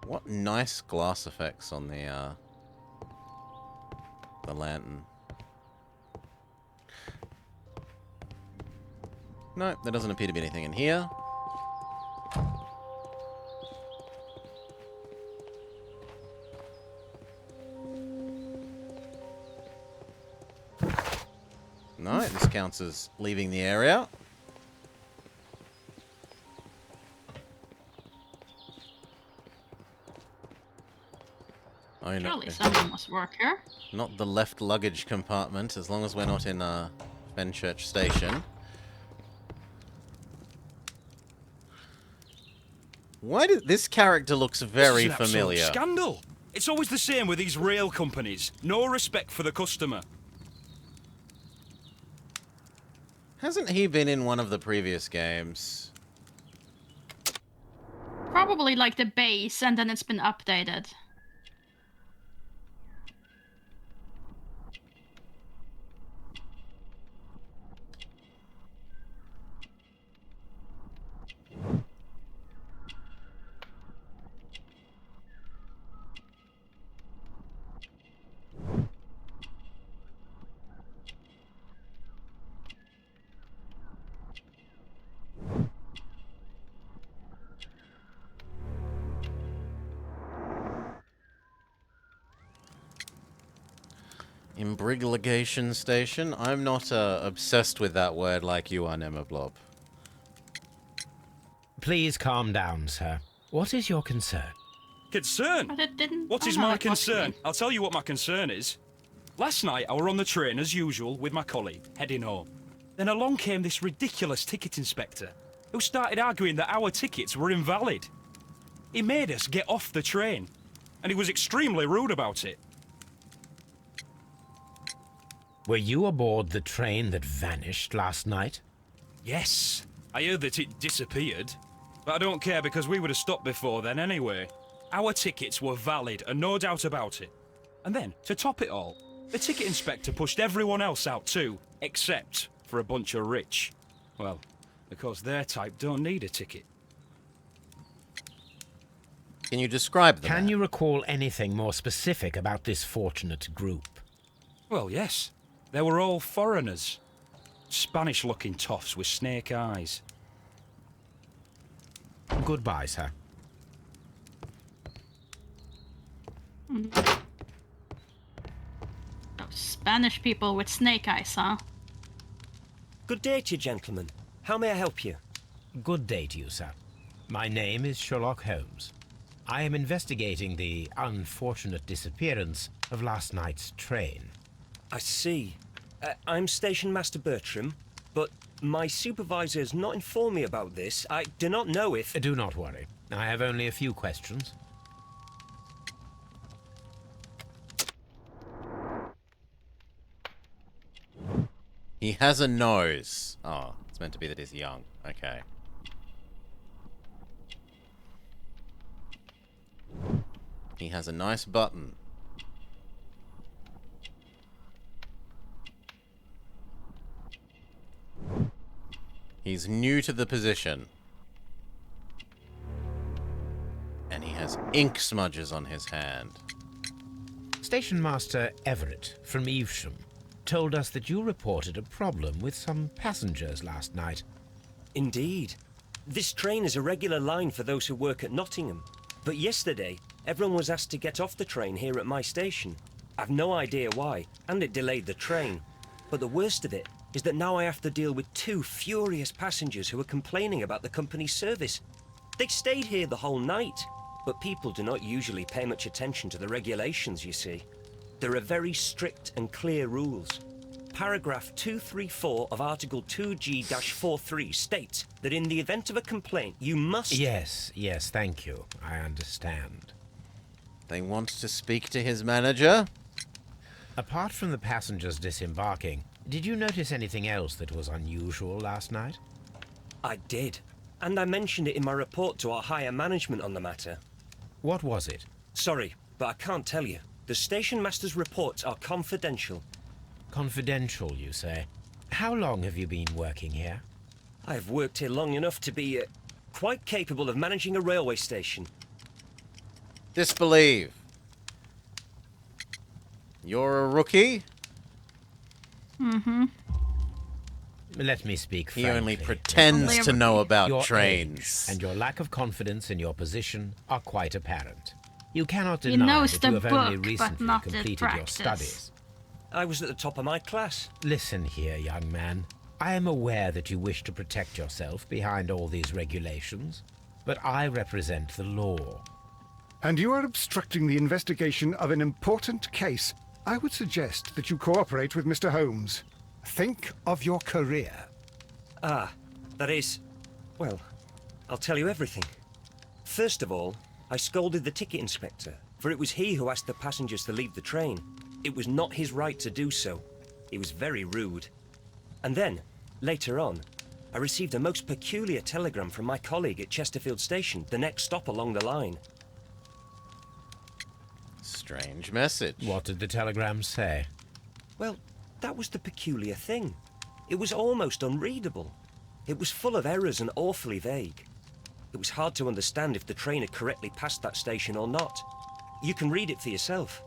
What nice glass effects on the lantern. No, there doesn't appear to be anything in here. No, this counts as leaving the area. Oh, no. Surely someone must work here. Not the left luggage compartment, as long as we're not in Fenchurch Station. Why did this character looks very This is an absolute familiar? Scandal! It's always the same with these rail companies. No respect for the customer. Hasn't he been in one of the previous games? Probably like the base, and then it's been updated. Imbrigligation Station? I'm not obsessed with that word like you are, Nemablob. Please calm down, sir. What is your concern? Concern? But it didn't. What is my concern? I'll tell you what my concern is. Last night I were on the train as usual with my colleague, heading home. Then along came this ridiculous ticket inspector, who started arguing that our tickets were invalid. He made us get off the train, and he was extremely rude about it. Were you aboard the train that vanished last night? Yes, I heard that it disappeared. But I don't care because we would have stopped before then anyway. Our tickets were valid and no doubt about it. And then, to top it all, the ticket inspector pushed everyone else out too, except for a bunch of rich. Well, because their type don't need a ticket. Can you describe them? Can you recall anything more specific about this fortunate group? Well, yes. They were all foreigners. Spanish-looking toffs with snake eyes. Goodbye, sir. Those Spanish people with snake eyes, huh? Good day to you, gentlemen. How may I help you? Good day to you, sir. My name is Sherlock Holmes. I am investigating the unfortunate disappearance of last night's train. I see. I'm Station Master Bertram, but my supervisor has not informed me about this. I do not know if... Do not worry. I have only a few questions. He has a nose. Oh, it's meant to be that he's young. Okay. He has a nice button. He's new to the position. And he has ink smudges on his hand. Station Master Everett from Evesham told us that you reported a problem with some passengers last night. Indeed. This train is a regular line for those who work at Nottingham. But yesterday, everyone was asked to get off the train here at my station. I've no idea why, and it delayed the train. But the worst of it is that now I have to deal with 2 furious passengers who are complaining about the company's service. They stayed here the whole night, but people do not usually pay much attention to the regulations, you see. There are very strict and clear rules. Paragraph 234 of Article 2G-43 states that in the event of a complaint, you must... Yes, thank you. I understand. They want to speak to his manager? Apart from the passengers disembarking, did you notice anything else that was unusual last night? I did, and I mentioned it in my report to our higher management on the matter. What was it? Sorry, but I can't tell you. The station master's reports are confidential. Confidential, you say? How long have you been working here? I've worked here long enough to be quite capable of managing a railway station. Disbelieve. You're a rookie? Mm-hmm. Let me speak He frankly. only pretends to know about your trains. age and your lack of confidence in your position are quite apparent. You cannot He deny knows that the you have only book, but recently not the completed your practice. studies. I was at the top of my class. Listen here, young man. I am aware that you wish to protect yourself behind all these regulations, but I represent the law. And you are obstructing the investigation of an important case. I would suggest that you cooperate with Mr. Holmes. Think of your career. Ah, that is... Well, I'll tell you everything. First of all, I scolded the ticket inspector, for it was he who asked the passengers to leave the train. It was not his right to do so. He was very rude. And then, later on, I received a most peculiar telegram from my colleague at Chesterfield Station, the next stop along the line. Strange message. What did the telegram say? Well, that was the peculiar thing. It was almost unreadable. It was full of errors and awfully vague. It was hard to understand if the train had correctly passed that station or not. You can read it for yourself.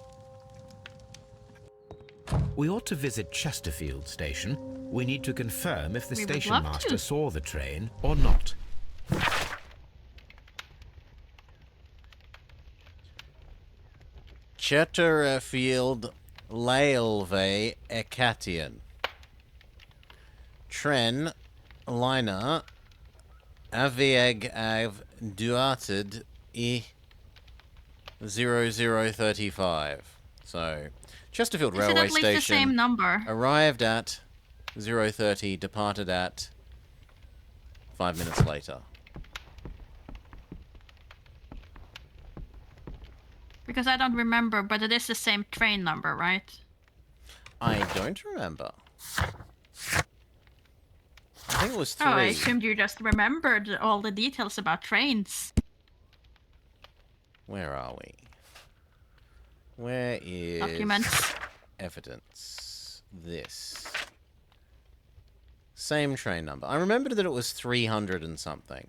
We ought to visit Chesterfield Station. We need to confirm if the We would station love master to. saw the train or not. Chesterfield Railway Ekation. Tren liner Avieg av Duarted I 0035. So, Chesterfield Is it Railway at least the Station. same number? Arrived at 0:30, departed at 5 minutes later. Because I don't remember, but it is the same train number, right? I don't remember. I think it was 3. Oh, I assumed you just remembered all the details about trains. Where are we? Where is Documents. evidence? This. Same train number. I remembered that it was 300 and something.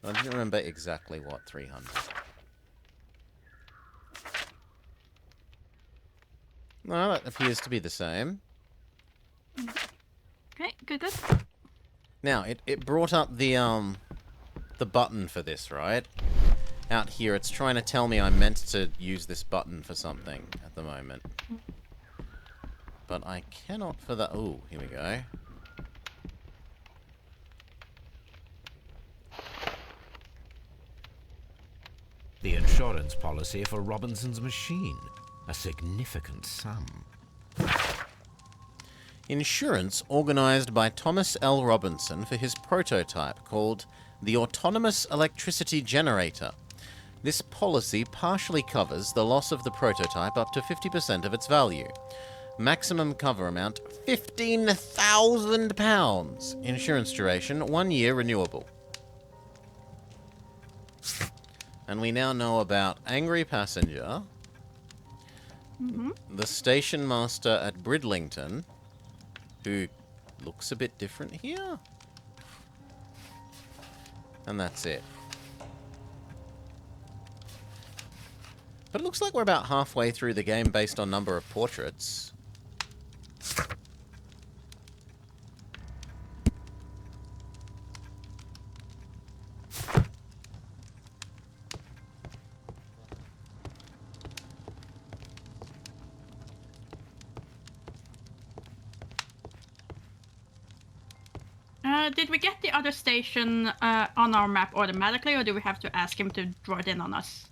I didn't remember exactly what 300. No, that appears to be the same. Okay, Good. Now, it brought up the button for this, right? Out here, it's trying to tell me I'm meant to use this button for something at the moment. But I cannot for that. Ooh, here we go. The insurance policy for Robinson's machine. A significant sum. Insurance organized by Thomas L. Robinson for his prototype called the Autonomous Electricity Generator. This policy partially covers the loss of the prototype up to 50% of its value. Maximum cover amount, £15,000. Insurance duration, 1 year renewable. And we now know about Angry Passenger, the station master at Bridlington, who looks a bit different here. And that's it. But it looks like we're about halfway through the game based on number of portraits. Did we get the other station on our map automatically, or do we have to ask him to draw it in on us?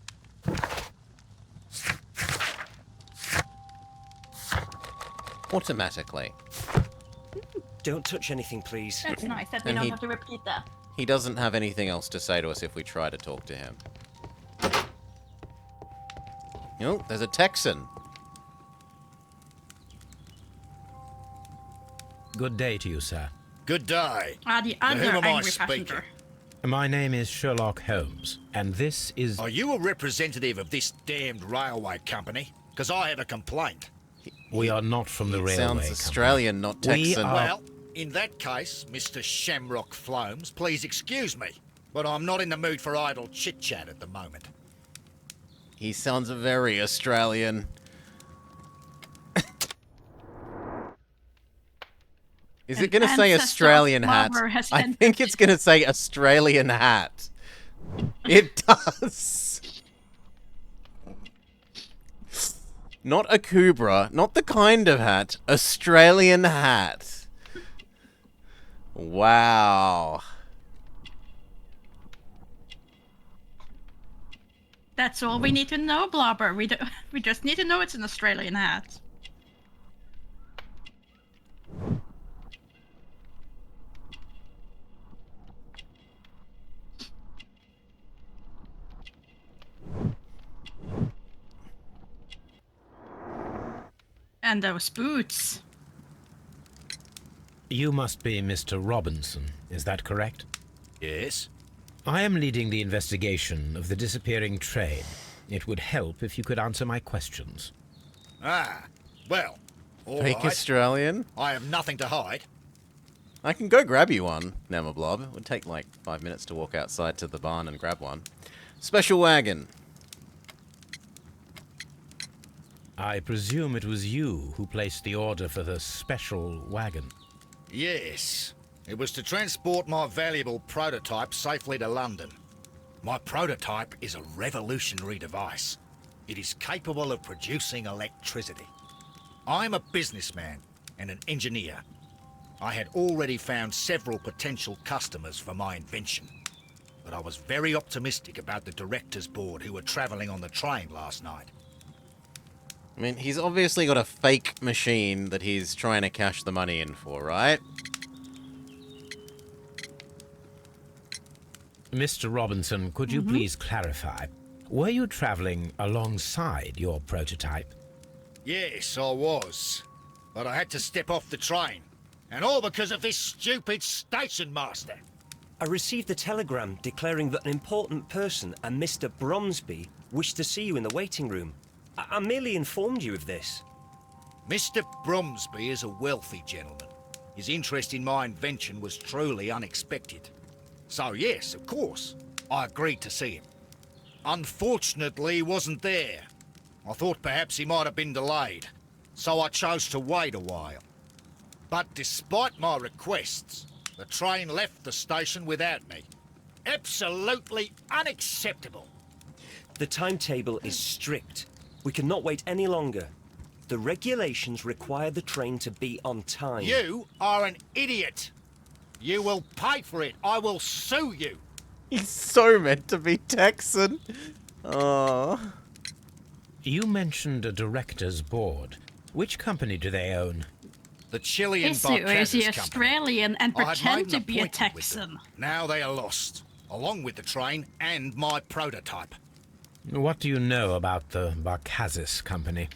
Automatically. Don't touch anything, please. That's nice that we don't have to repeat that. He doesn't have anything else to say to us if we try to talk to him. Oh, there's a Texan. Good day to you, sir. Good day. The other whom am I angry speaking? passenger. My name is Sherlock Holmes, and this is... Are you a representative of this damned railway company? Because I have a complaint. We are not from the railway Sounds company. Australian, not Texan. Well, in that case, Mr. Shamrock Flomes, please excuse me, but I'm not in the mood for idle chit-chat at the moment. He sounds very Australian. Is it going to say Australian hat? I think it's going to say Australian hat. It does. Not a Kubra, not the kind of hat. Australian hat. Wow. That's all we need to know, Blobber. We just need to know it's an Australian hat. And those boots. You must be Mr. Robinson, is that correct? Yes. I am leading the investigation of the disappearing train. It would help if you could answer my questions. Ah, well, all right. Fake Australian? I have nothing to hide. I can go grab you one, Namablob. It would take like 5 minutes to walk outside to the barn and grab one. Special wagon. I presume it was you who placed the order for the special wagon. Yes. It was to transport my valuable prototype safely to London. My prototype is a revolutionary device. It is capable of producing electricity. I'm a businessman and an engineer. I had already found several potential customers for my invention. But I was very optimistic about the director's board who were travelling on the train last night. I mean, he's obviously got a fake machine that he's trying to cash the money in for, right? Mr. Robinson, could you please clarify? Were you traveling alongside your prototype? Yes, I was. But I had to step off the train. And all because of this stupid station master. I received a telegram declaring that an important person, a Mr. Bromsby, wished to see you in the waiting room. I merely informed you of this. Mr. Bromsby is a wealthy gentleman. His interest in my invention was truly unexpected. So yes, of course, I agreed to see him. Unfortunately, he wasn't there. I thought perhaps he might have been delayed, so I chose to wait a while. But despite my requests, the train left the station without me. Absolutely unacceptable. The timetable is strict. We cannot wait any longer. The regulations require the train to be on time. You are an idiot. You will pay for it. I will sue you. He's so meant to be Texan. Oh. You mentioned a director's board. Which company do they own? The Chilean Is he Company. Australian and I had pretend made to an be a appointment with Texan? them. Now they are lost, along with the train and my prototype. What do you know about the Barkazis company?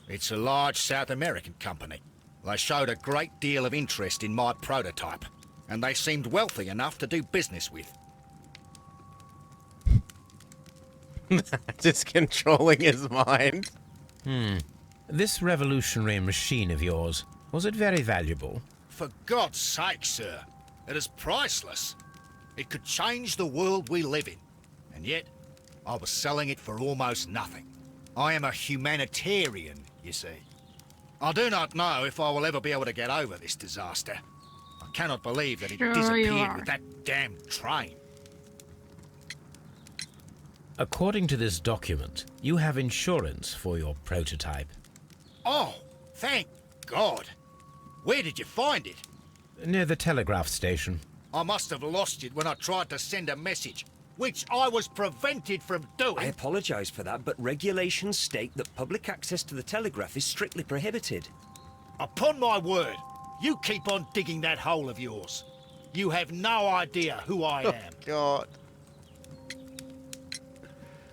It's a large South American company. They showed a great deal of interest in my prototype, and they seemed wealthy enough to do business with. Just controlling his mind. This revolutionary machine of yours, was it very valuable? For God's sake, sir, it is priceless. It could change the world we live in, and yet I was selling it for almost nothing. I am a humanitarian, you see. I do not know if I will ever be able to get over this disaster. I cannot believe that it Sure you disappeared are. with that damn train. According to this document, you have insurance for your prototype. Oh, thank God. Where did you find it? Near the telegraph station. I must have lost it when I tried to send a message, which I was prevented from doing. I apologise for that, but regulations state that public access to the telegraph is strictly prohibited. Upon my word, you keep on digging that hole of yours. You have no idea who I am. God.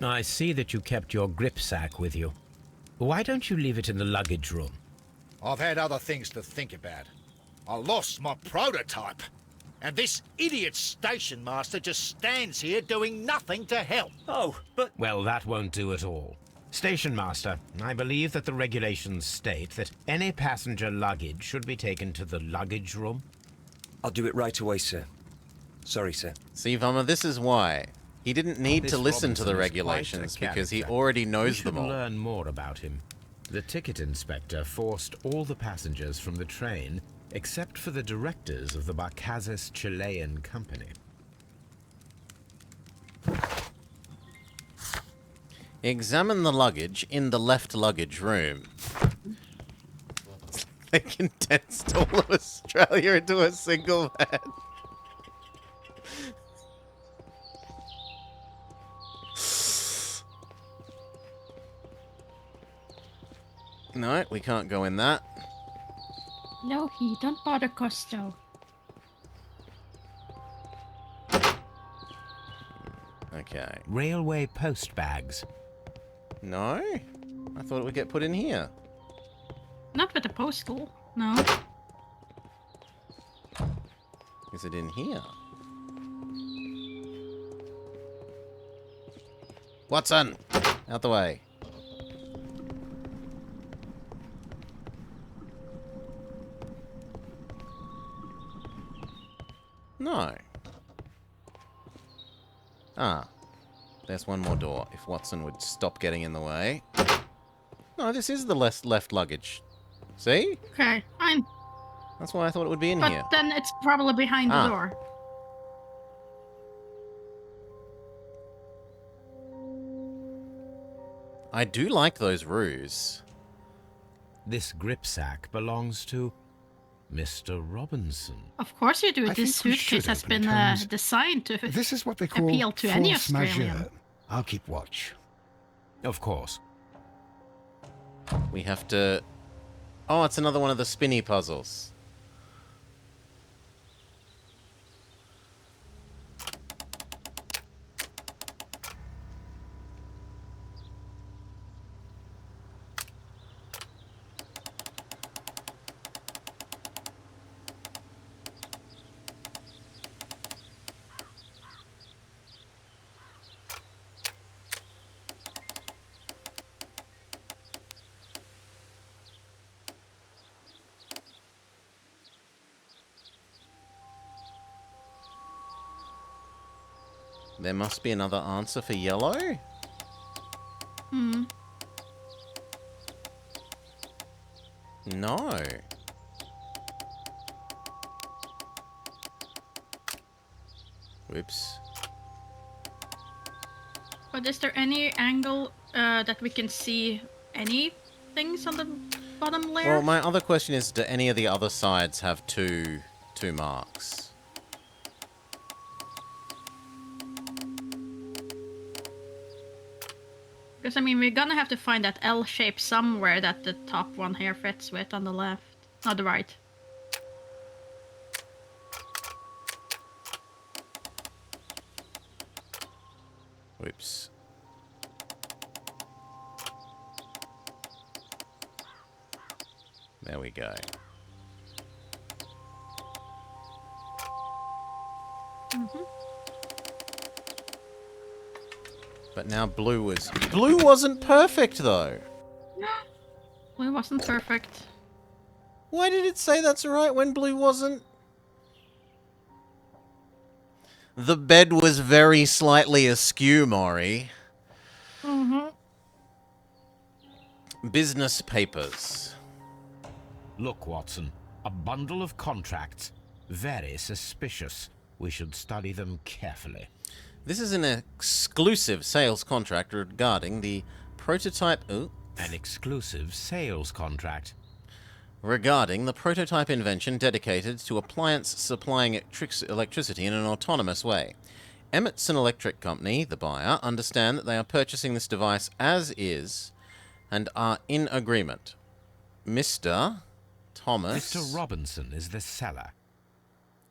I see that you kept your grip sack with you. Why don't you leave it in the luggage room? I've had other things to think about. I lost my prototype. And this idiot station master just stands here doing nothing to help. Oh, but... Well, that won't do at all. Station master, I believe that the regulations state that any passenger luggage should be taken to the luggage room. I'll do it right away, sir. Sorry, sir. See, Vama, this is why. He didn't need This to listen to the Robinson is quite a regulations because he character. already We knows should them all. learn more about him. The ticket inspector forced all the passengers from the train except for the directors of the Barkazis Chilean company. Examine the luggage in the left luggage room. They condensed all of Australia into a single van. No, we can't go in that. No, he don't bother, Costo. Okay. Railway post bags. No? I thought it would get put in here. Not with the postal, no. Is it in here? Watson! Out the way. No. Ah. There's one more door. If Watson would stop getting in the way. No, this is the left luggage. See? Okay, fine. That's why I thought it would be in But here. then it's probably behind Ah. the door. I do like those roos. This grip sack belongs to Mr. Robinson. Of course you do. I This think we suitcase should has open it, been Holmes. designed to This is what they call appeal to any force Australian. majeure. I'll keep watch. Of course. We have to... Oh, it's another one of the spinny puzzles. There must be another answer for yellow? Hmm. No. Whoops. But is there any angle that we can see any things on the bottom layer? Well, my other question is, do any of the other sides have two marks? Because, I mean, we're gonna have to find that L shape somewhere that the top one here fits with on the left. Not the right. Whoops. There we go. But now blue wasn't perfect though. Blue wasn't perfect. Why did it say that's right when blue wasn't? The bed was very slightly askew, Maury. Business papers. Look, Watson. A bundle of contracts. Very suspicious. We should study them carefully. This is an exclusive sales contract regarding the prototype... Ooh. An exclusive sales contract. Regarding the prototype invention dedicated to appliance supplying electricity in an autonomous way. Emmetson Electric Company, the buyer, understand that they are purchasing this device as is and are in agreement. Mr. Thomas... Mr. Robinson is the seller.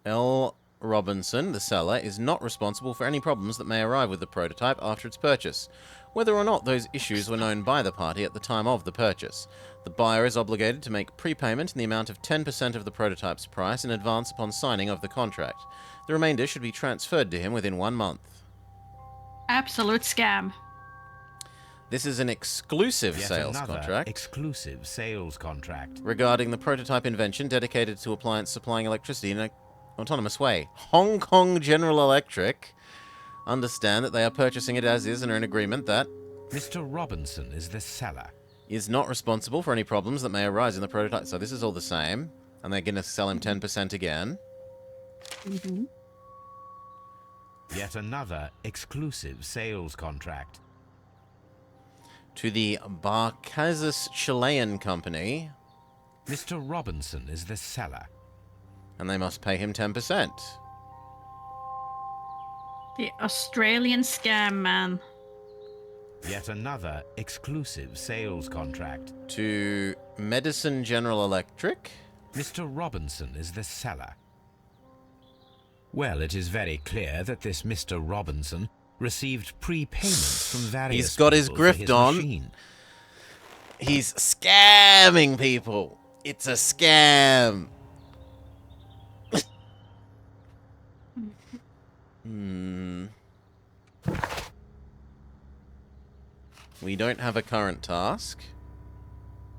L. Robinson, the seller, is not responsible for any problems that may arrive with the prototype after its purchase, whether or not those issues were known by the party at the time of the purchase. The buyer is obligated to make prepayment in the amount of 10% of the prototype's price in advance upon signing of the contract. The remainder should be transferred to him within 1 month. Absolute scam. This is an exclusive Yet sales another contract. Exclusive sales contract. Regarding the prototype invention dedicated to appliance supplying electricity in an autonomous way. Hong Kong General Electric understand that they are purchasing it as is and are in agreement that Mr. Robinson is the seller. Is not responsible for any problems that may arise in the prototype. So this is all the same. And they're going to sell him 10% again. Yet another exclusive sales contract. To the Barcazas Chilean Company. Mr. Robinson is the seller. And they must pay him 10%. The Australian scam man. Yet another exclusive sales contract. To Medicine General Electric. Mr. Robinson is the seller. Well, it is very clear that this Mr. Robinson received prepayments from various He's got his people for grift his on. machine. He's scamming people. It's a scam. We don't have a current task.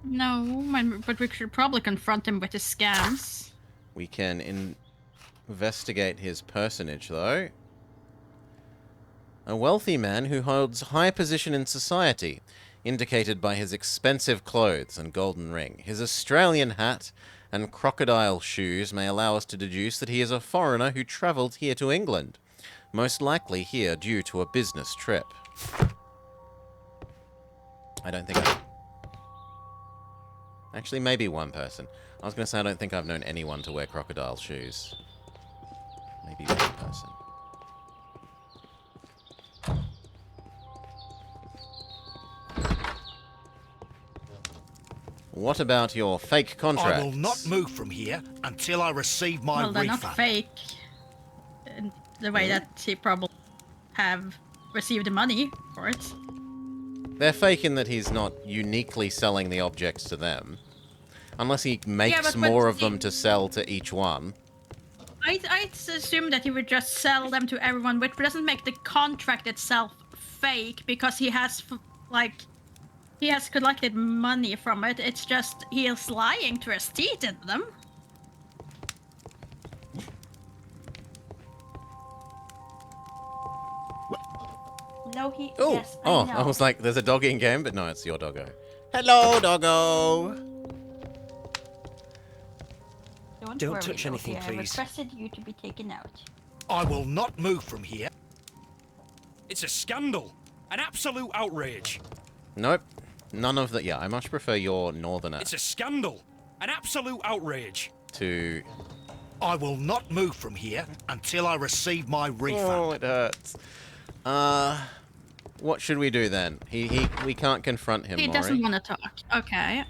No, but we should probably confront him with his scams. We can investigate his personage, though. A wealthy man who holds high position in society, indicated by his expensive clothes and golden ring. His Australian hat and crocodile shoes may allow us to deduce that he is a foreigner who travelled here to England, most likely here due to a business trip. I don't think Actually, maybe one person. I was going to say I don't think I've known anyone to wear crocodile shoes. Maybe one person. What about your fake contracts? I will not move from here until I receive my Well, they're refund. not fake. In the way that he probably have received the money for it. They're fake in that he's not uniquely selling the objects to them. Unless he makes more of them to sell to each one. I assume that he would just sell them to everyone, which doesn't make the contract itself fake, because he has, he has collected money from it. It's just he is lying to his teeth in them. No, he. Oh, yes, I was like, there's a doggy in game, but no, it's your doggo. Hello, doggo. Don't touch anything, I please. requested you to be taken out. I will not move from here. It's a scandal. An absolute outrage. Nope. None of that. Yeah, I much prefer your northerner It's a scandal. An absolute outrage. to... I will not move from here until I receive my refund. Oh, it hurts. What should we do then? We can't confront him, He Maury. doesn't want to talk. Okay.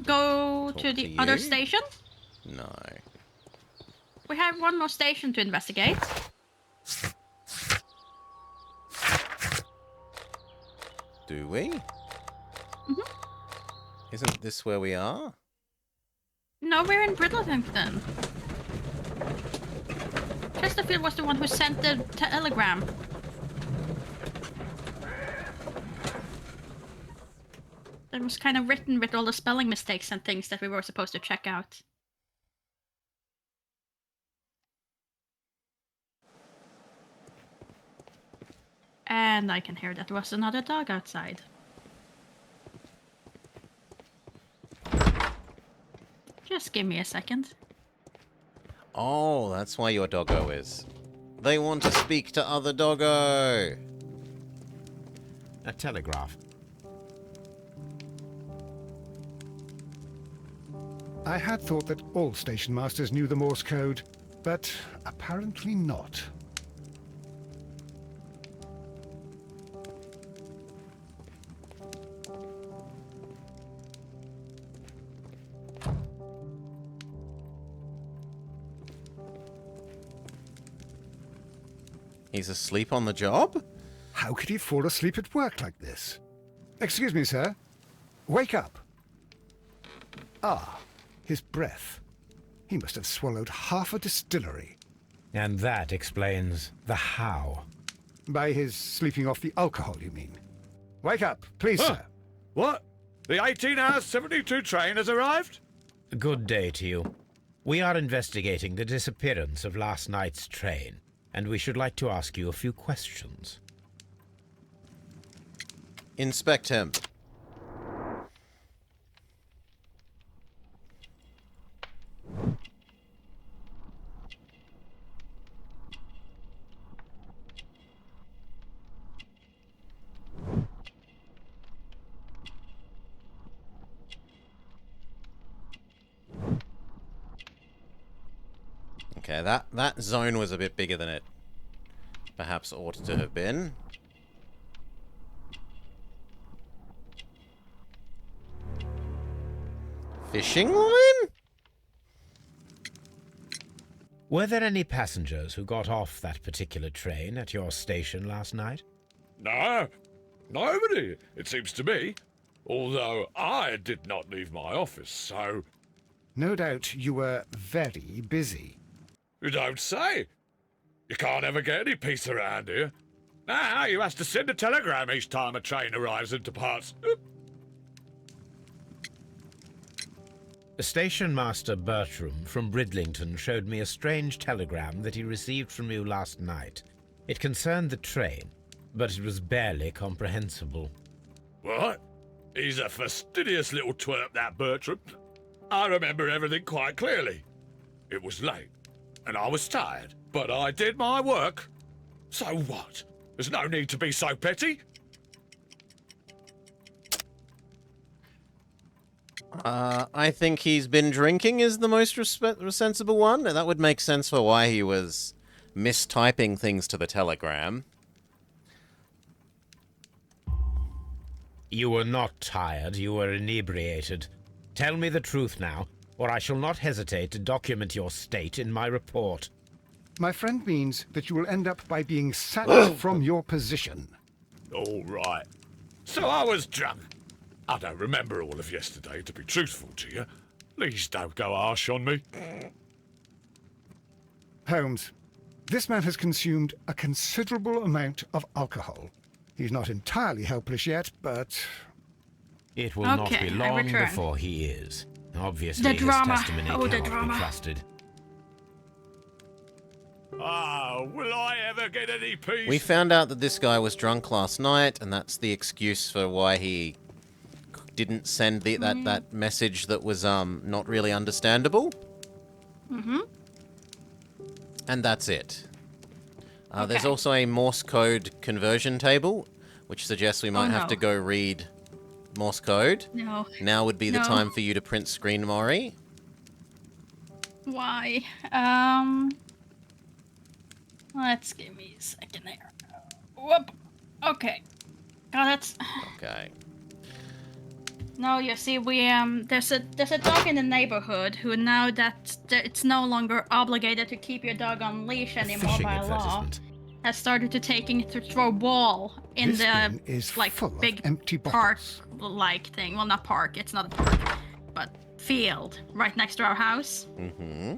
Go to the other station. No. We have one more station to investigate. Do we? Isn't this where we are? No, we're in Bridlington. Chesterfield was the one who sent the telegram. It was kind of written with all the spelling mistakes and things that we were supposed to check out. And I can hear that there was another dog outside. Just give me a second. Oh, that's why your doggo is. They want to speak to other doggo. A telegraph. I had thought that all station masters knew the Morse code, but apparently not. He's asleep on the job? How could he fall asleep at work like this? Excuse me, sir. Wake up. Ah, his breath. He must have swallowed half a distillery. And that explains the how. By his sleeping off the alcohol, you mean? Wake up, please, sir. What? The 18-hour 72 train has arrived? Good day to you. We are investigating the disappearance of last night's train, and we should like to ask you a few questions. Inspect him. Okay, that zone was a bit bigger than it perhaps ought to have been. Fishing line? Were there any passengers who got off that particular train at your station last night? No, nobody, it seems to me. Although I did not leave my office, so... No doubt you were very busy. You don't say. You can't ever get any peace around here. Now you have to send a telegram each time a train arrives and departs. Station Master Bertram from Bridlington showed me a strange telegram that he received from you last night. It concerned the train, but it was barely comprehensible. What? He's a fastidious little twerp, that Bertram. I remember everything quite clearly. It was late, and I was tired, but I did my work. So what? There's no need to be so petty. I think he's been drinking is the most sensible one. That would make sense for why he was mistyping things to the telegram. You were not tired, you were inebriated. Tell me the truth now, or I shall not hesitate to document your state in my report. My friend means that you will end up by being sacked from your position. All right. So I was drunk. I don't remember all of yesterday, to be truthful to you. Please don't go harsh on me. Holmes, this man has consumed a considerable amount of alcohol. He's not entirely helpless yet, but... It will not be long before he is. Obviously, the drama. His testimony cannot be trusted. Oh, will I ever get any peace? We found out that this guy was drunk last night, and that's the excuse for why he didn't send that message that was not really understandable. Mm-hmm. And that's it. There's also a Morse code conversion table, which suggests we might have to go read Morse code. No. Now would be the time for you to print screen, Mori. Why? Let's give me a second here. Whoop. Okay. Got it. Okay. No, you see, we there's a dog in the neighborhood who, now that it's no longer obligated to keep your dog on leash anymore by law, has started to taking it through a wall in This the bin is like full of big empty park-like thing. Well, not park. It's not a park, but field right next to our house. Mm-hmm.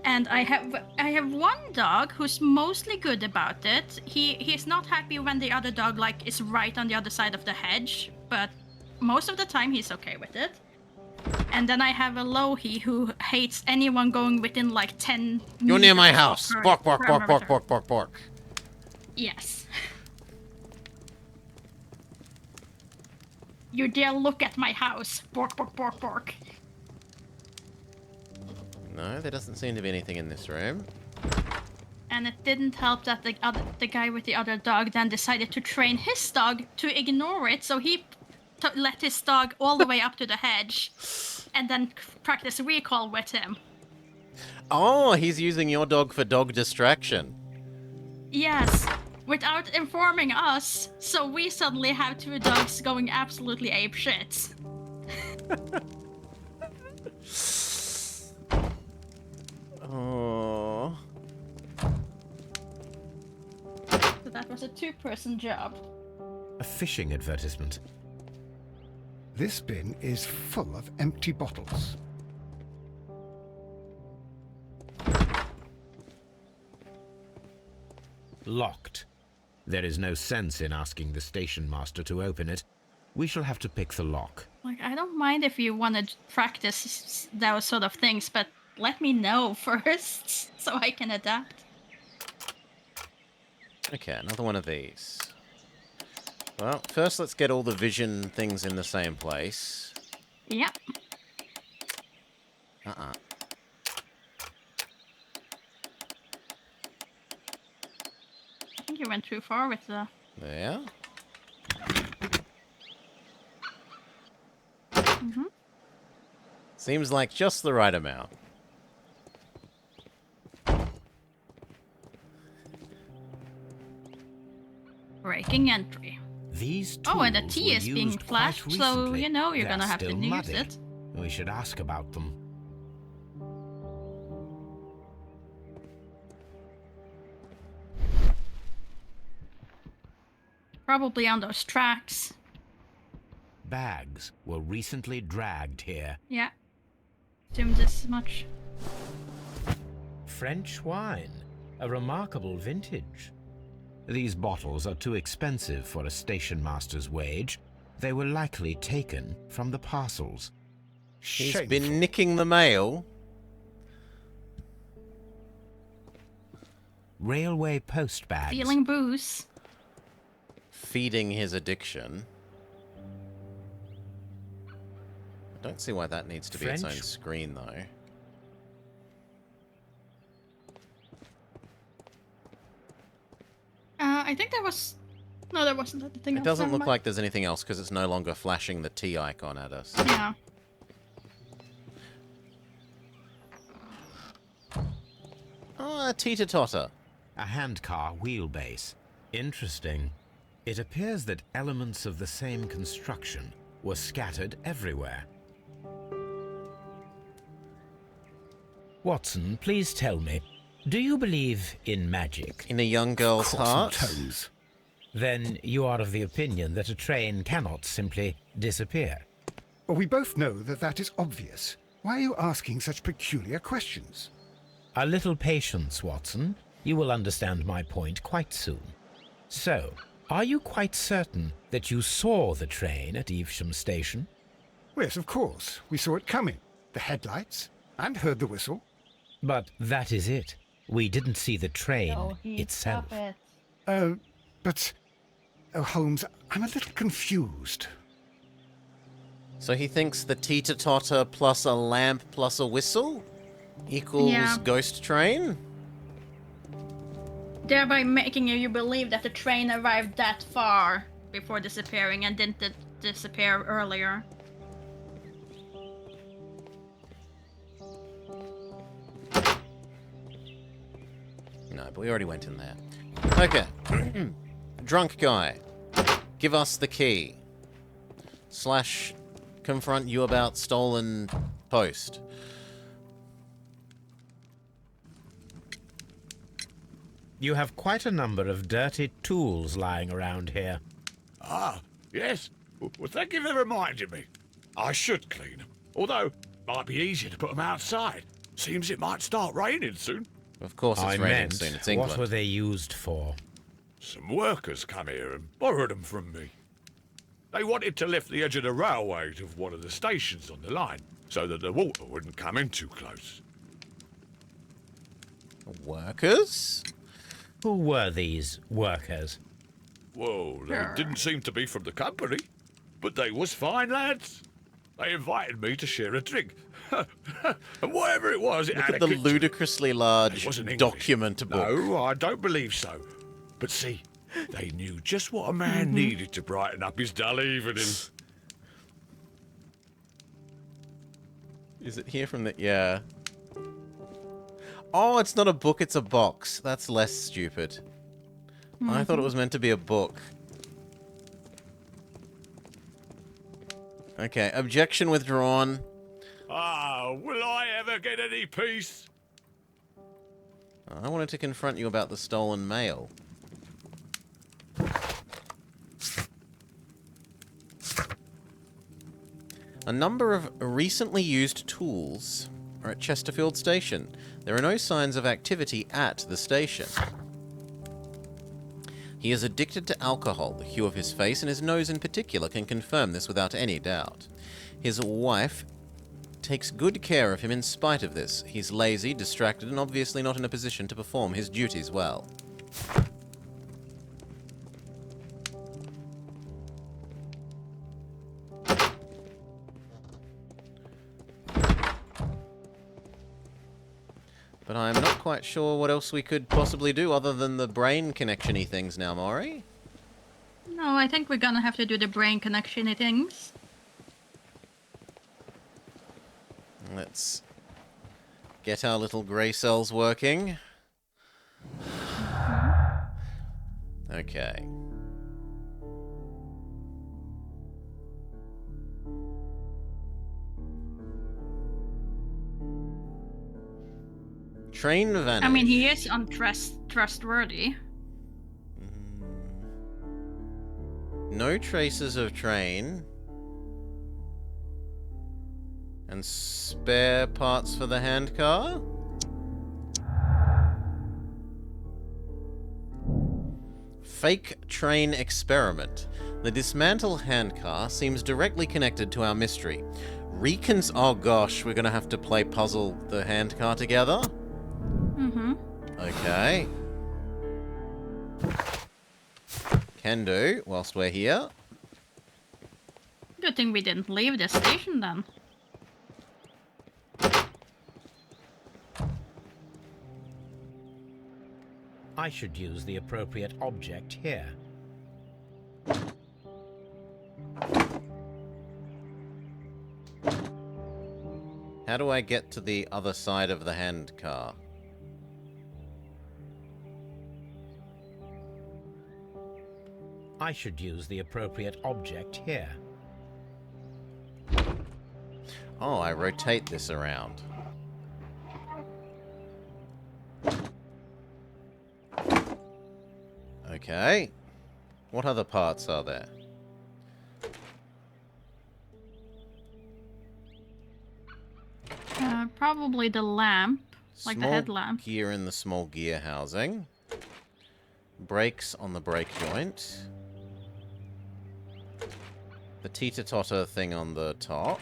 And I have one dog who's mostly good about it. He's not happy when the other dog like is right on the other side of the hedge, but most of the time he's okay with it. And then I have a Lohi who hates anyone going within like 10 You're near my meters house. of her Bark, bark, bark, bark, perimeter. bark, bark, bark. Yes. You dare look at my house. Bark, bark, bark, bark. No, there doesn't seem to be anything in this room. And it didn't help that the guy with the other dog then decided to train his dog to ignore it, so he let his dog all the way up to the hedge and then practice recall with him. Oh, he's using your dog for dog distraction. Yes, without informing us, so we suddenly have two dogs going absolutely apeshit. Oh. So that was a two-person job. A fishing advertisement. This bin is full of empty bottles. Locked. There is no sense in asking the station master to open it. We shall have to pick the lock. Like, I don't mind if you want to practice those sort of things, but let me know first so I can adapt. Okay, another one of these. Well, first let's get all the vision things in the same place. Yep. Uh-uh. I think you went too far with the... There. Mm-hmm. Seems like just the right amount. Breaking entry. These Oh, and the tools T were is being used flashed, quite so recently. you know you're They're gonna have to still use muddy. it. We should ask about them. Probably on those tracks. Bags were recently dragged here. Yeah. Assumed this much. French wine. A remarkable vintage. These bottles are too expensive for a station master's wage. They were likely taken from the parcels. He's been nicking the mail. Railway post bags. Stealing booze. Feeding his addiction. I don't see why that needs to be its own French? screen, though. I think there was... No, there wasn't anything else. It doesn't Never look mind. like there's anything else because it's no longer flashing the T icon at us. Yeah. Oh, a teeter-totter. A handcar wheelbase. Interesting. It appears that elements of the same construction were scattered everywhere. Watson, please tell me, do you believe in magic? In a young girl's heart? Toes. Then you are of the opinion that a train cannot simply disappear. Well, we both know that that is obvious. Why are you asking such peculiar questions? A little patience, Watson. You will understand my point quite soon. So, are you quite certain that you saw the train at Evesham Station? Yes, of course. We saw it coming. The headlights, and heard the whistle. But that is it. We didn't see the train itself. Stop it. But... Oh, Holmes, I'm a little confused. So he thinks the teeter-totter plus a lamp plus a whistle equals Yeah. ghost train? Thereby making you believe that the train arrived that far before disappearing and didn't disappear earlier. No, but we already went in there. Okay. Drunk guy. Give us the key. / confront you about stolen post. You have quite a number of dirty tools lying around here. Ah, yes. Well, thank you for reminding me. I should clean them. Although, it might be easier to put them outside. Seems it might start raining soon. Of course it's raining soon. It's England. What were they used for? Some workers come here and borrowed them from me. They wanted to lift the edge of the railway to one of the stations on the line, so that the water wouldn't come in too close. Workers? Who were these workers? Well, they didn't seem to be from the company, but they was fine lads. They invited me to share a drink. And whatever it was, it Look had at a the good ludicrously large document book. No, I don't believe so. But see, they knew just what a man needed to brighten up his dull evening. Is it here from the... Yeah. Oh, it's not a book, it's a box. That's less stupid. I thought it was meant to be a book. Okay, objection withdrawn. Ah, will I ever get any peace? I wanted to confront you about the stolen mail. A number of recently used tools are at Chesterfield Station. There are no signs of activity at the station. He is addicted to alcohol. The hue of his face and his nose in particular can confirm this without any doubt. His wife takes good care of him in spite of this. He's lazy, distracted, and obviously not in a position to perform his duties well. But I'm not quite sure what else we could possibly do other than the brain connection-y things now, Maury. No, I think we're gonna have to do the brain connection-y things. Let's get our little grey cells working. Okay. Train vanished. I mean, he is untrustworthy. No traces of train. And spare parts for the handcar? Fake train experiment. The dismantled handcar seems directly connected to our mystery. Oh gosh, we're gonna have to play puzzle the handcar together? Okay. Can do, whilst we're here. Good thing we didn't leave the station then. I should use the appropriate object here. How do I get to the other side of the handcar? I should use the appropriate object here. Oh, I rotate this around. Okay. What other parts are there? Probably the lamp, like the headlamp. Gear in the small gear housing. Brakes on the brake joint. The teeter-totter thing on the top.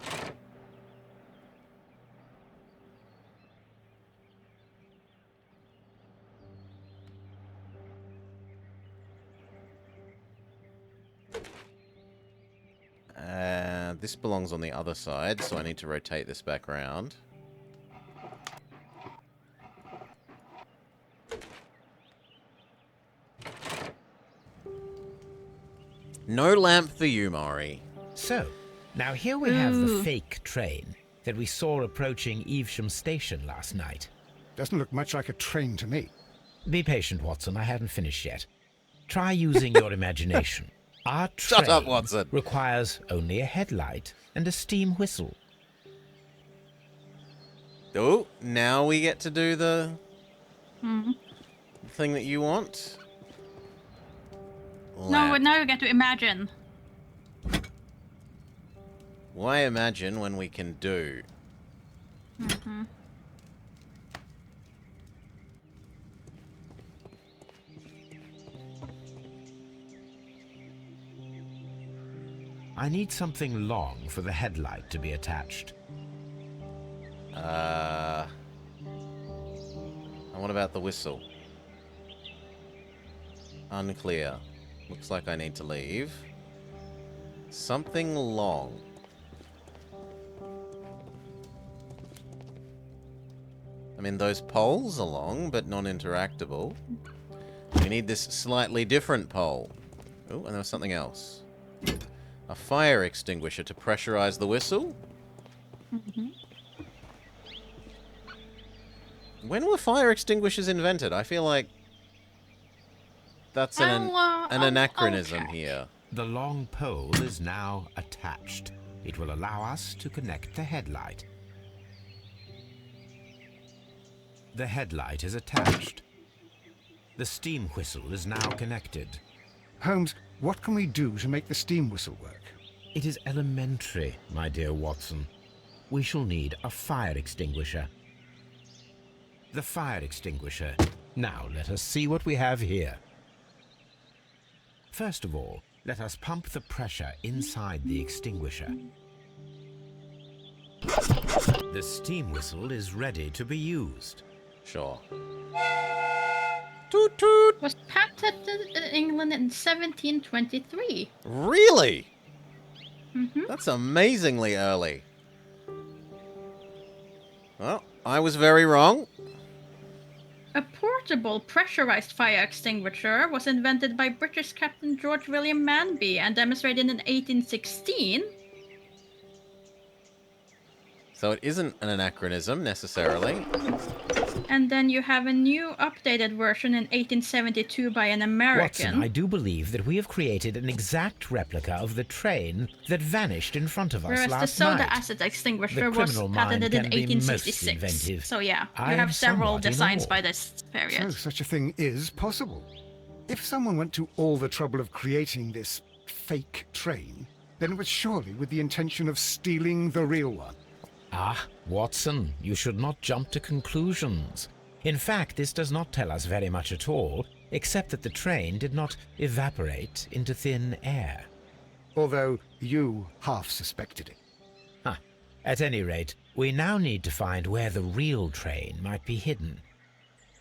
This belongs on the other side, so I need to rotate this back around. No lamp for you, Maury. So, now here we have the fake train that we saw approaching Evesham Station last night. Doesn't look much like a train to me. Be patient, Watson. I haven't finished yet. Try using your imagination. Our train Shut up, Watson. requires only a headlight and a steam whistle. Oh, now we get to do the Hmm. thing that you want. No, Lamp. now you get to imagine. Why imagine when we can do? Mm-hmm. I need something long for the headlight to be attached. And what about the whistle? Unclear. Looks like I need to leave. Something long. I mean, those poles are long, but non-interactable. We need this slightly different pole. Oh, and there was something else. A fire extinguisher to pressurize the whistle? Mm-hmm. When were fire extinguishers invented? I feel like that's an anachronism here. The long pole is now attached. It will allow us to connect the headlight. The headlight is attached. The steam whistle is now connected. Holmes, what can we do to make the steam whistle work? It is elementary, my dear Watson. We shall need a fire extinguisher. The fire extinguisher. Now let us see what we have here. First of all, let us pump the pressure inside the extinguisher. The steam whistle is ready to be used. Sure. Toot toot! Was patented in England in 1723. Really? Mm-hmm. That's amazingly early. Well, I was very wrong. A portable pressurized fire extinguisher was invented by British Captain George William Manby and demonstrated in 1816. So it isn't an anachronism, necessarily. And then you have a new updated version in 1872 by an American. Watson, I do believe that we have created an exact replica of the train that vanished in front of us Whereas last the soda night. acid extinguisher The was criminal mind patented in can be most 1866. inventive. So yeah, I you am have several somewhat in designs awe. by this period. So such a thing is possible. If someone went to all the trouble of creating this fake train, then it was surely with the intention of stealing the real one. Ah, Watson, you should not jump to conclusions. In fact, this does not tell us very much at all, except that the train did not evaporate into thin air. Although you half suspected it. Huh. At any rate, we now need to find where the real train might be hidden.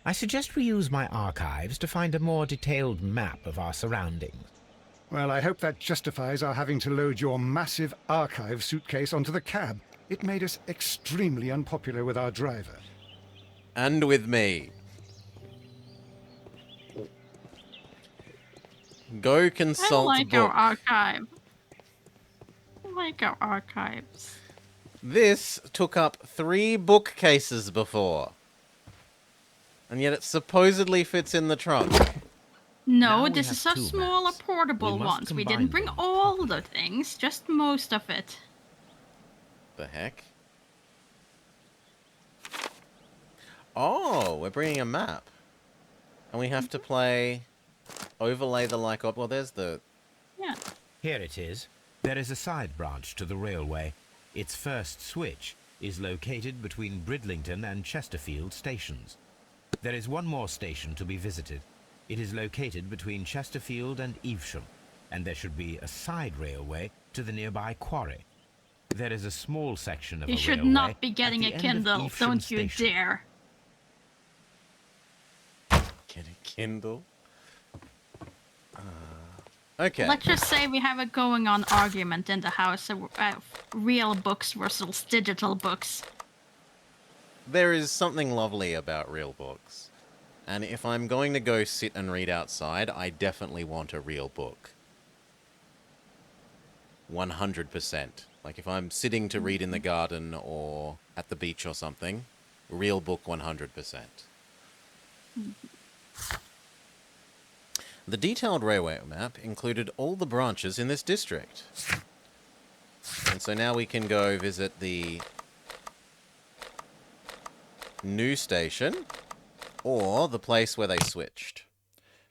I suggest we use my archives to find a more detailed map of our surroundings. Well, I hope that justifies our having to load your massive archive suitcase onto the cab. It made us extremely unpopular with our driver. And with me. Go consult I like our book. archive. I like our archives. This took up 3 bookcases before. And yet it supposedly fits in the trunk. No, we this have is a 2 smaller maps. portable We must ones. We combine didn't bring them. all the things, just most of it. The heck? Oh, we're bringing a map. And we have to overlay the well, there's the... Yeah. Here it is. There is a side branch to the railway. Its first switch is located between Bridlington and Chesterfield stations. There is one more station to be visited. It is located between Chesterfield and Evesham, and there should be a side railway to the nearby quarry. There is a small section of You a should railway not be getting at a the end of Kindle. Evesham Don't you station. dare. Get a Kindle? Okay. Let's just say we have a going on argument in the house of real books versus digital books. There is something lovely about real books. And if I'm going to go sit and read outside, I definitely want a real book. 100%. Like if I'm sitting to read in the garden or at the beach or something, real book 100%. The detailed railway map included all the branches in this district. And so now we can go visit the new station or the place where they switched.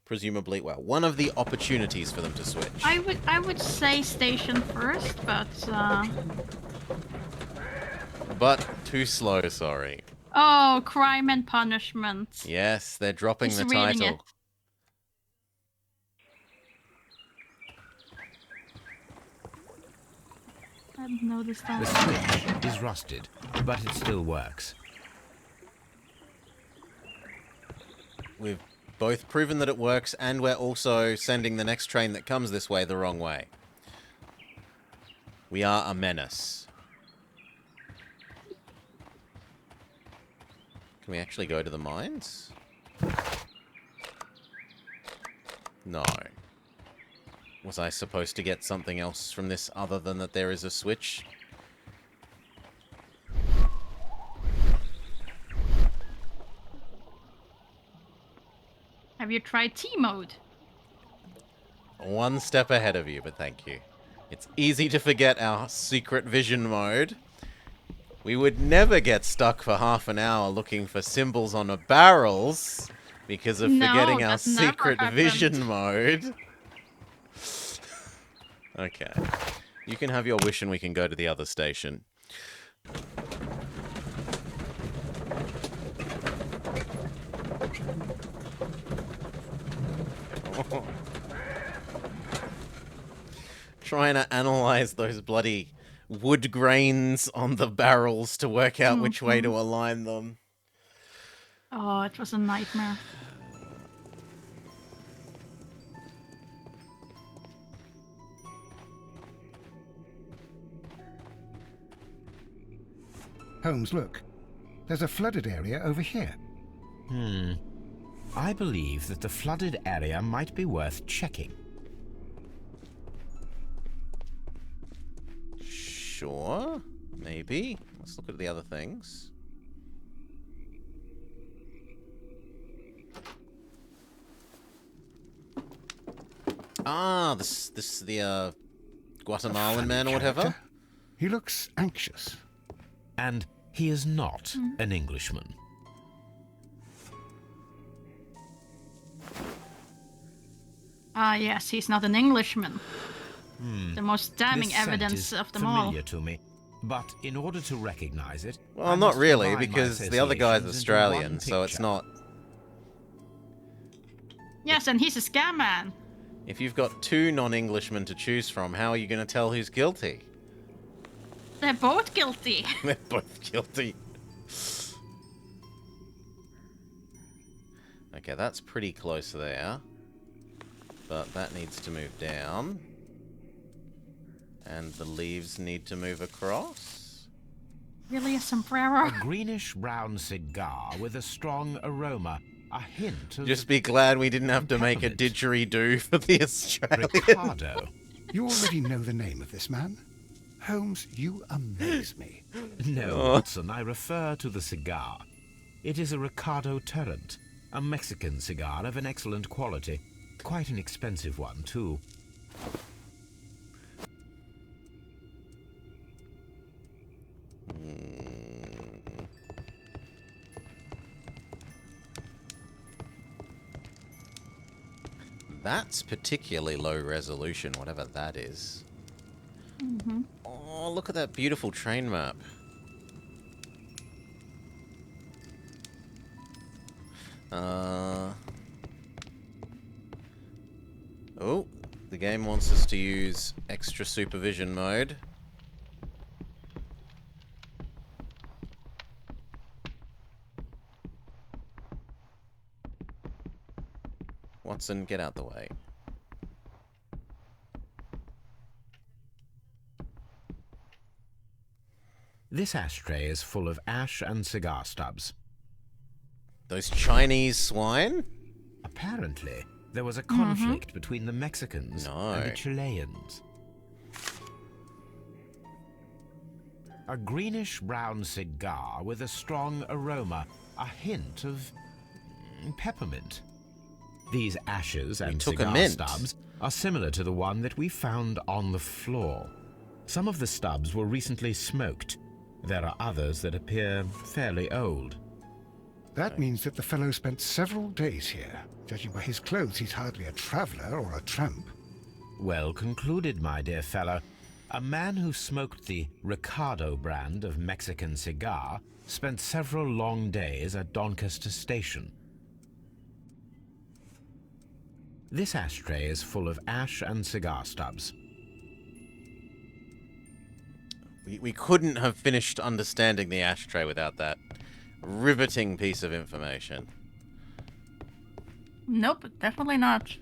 Presumably, well, one of the opportunities for them to switch. I would say station first, but But too slow, sorry. oh, Crime and Punishment. Yes, they're dropping He's the reading title. it. I didn't notice that. The switch is rusted, but it still works. We've both proven that it works, and we're also sending the next train that comes this way the wrong way. We are a menace. Can we actually go to the mines? No. Was I supposed to get something else from this other than that there is a switch? Have you tried T-mode? One step ahead of you, but thank you. It's easy to forget our secret vision mode. We would never get stuck for half an hour looking for symbols on the barrels because of forgetting our secret vision mode. Okay. You can have your wish and we can go to the other station. Trying to analyze those bloody wood grains on the barrels to work out which way to align them. Oh, it was a nightmare. Holmes, look. There's a flooded area over here. I believe that the flooded area might be worth checking. Sure, maybe. Let's look at the other things. Ah, the Guatemalan man or whatever. He looks anxious. And he is not an Englishman. Ah, yes, he's not an Englishman. The most damning This scent evidence is of them all. familiar to me, but in order to recognize it, Well, I not must really, divide my because the other guy's associations into Australian, one so it's picture. not... Yes, and he's a scam man. If you've got two non-Englishmen to choose from, how are you going to tell who's guilty? They're both guilty. They're both guilty. Okay, that's pretty close there. But that needs to move down. And the leaves need to move across. Really, a sombrero? A greenish-brown cigar with a strong aroma. A hint of Just be glad we didn't have to make a didgeridoo for the Australian. Ricardo. You already know the name of this man? Holmes, you amaze me. No, Watson, I refer to the cigar. It is a Ricardo Turrent, a Mexican cigar of an excellent quality. Quite an expensive one, too. That's particularly low resolution, whatever that is. Oh, look at that beautiful train map. Oh, the game wants us to use extra supervision mode. Watson, get out the way. This ashtray is full of ash and cigar stubs. Those Chinese swine? Apparently, there was a conflict between the Mexicans and the Chileans. A greenish-brown cigar with a strong aroma, a hint of peppermint. These ashes and cigar stubs are similar to the one that we found on the floor. Some of the stubs were recently smoked. There are others that appear fairly old. That means that the fellow spent several days here. Judging by his clothes, he's hardly a traveller or a tramp. Well concluded, my dear fellow. A man who smoked the Ricardo brand of Mexican cigar spent several long days at Doncaster Station. This ashtray is full of ash and cigar stubs. We couldn't have finished understanding the ashtray without that riveting piece of information. Nope, definitely not.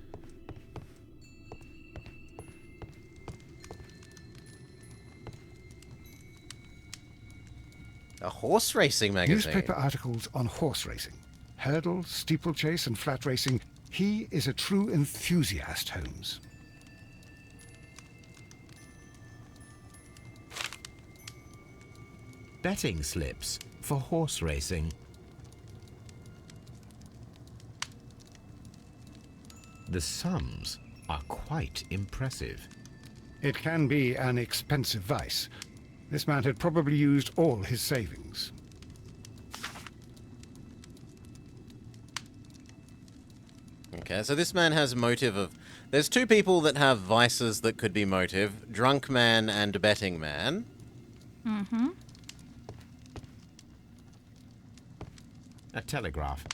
A horse racing magazine. Newspaper articles on horse racing. Hurdle, steeplechase, and flat racing. He is a true enthusiast, Holmes. Betting slips for horse racing. The sums are quite impressive. It can be an expensive vice. This man had probably used all his savings. Okay, so this man has motive of... There's two people that have vices that could be motive. Drunk man and betting man. Mm-hmm. A telegraph.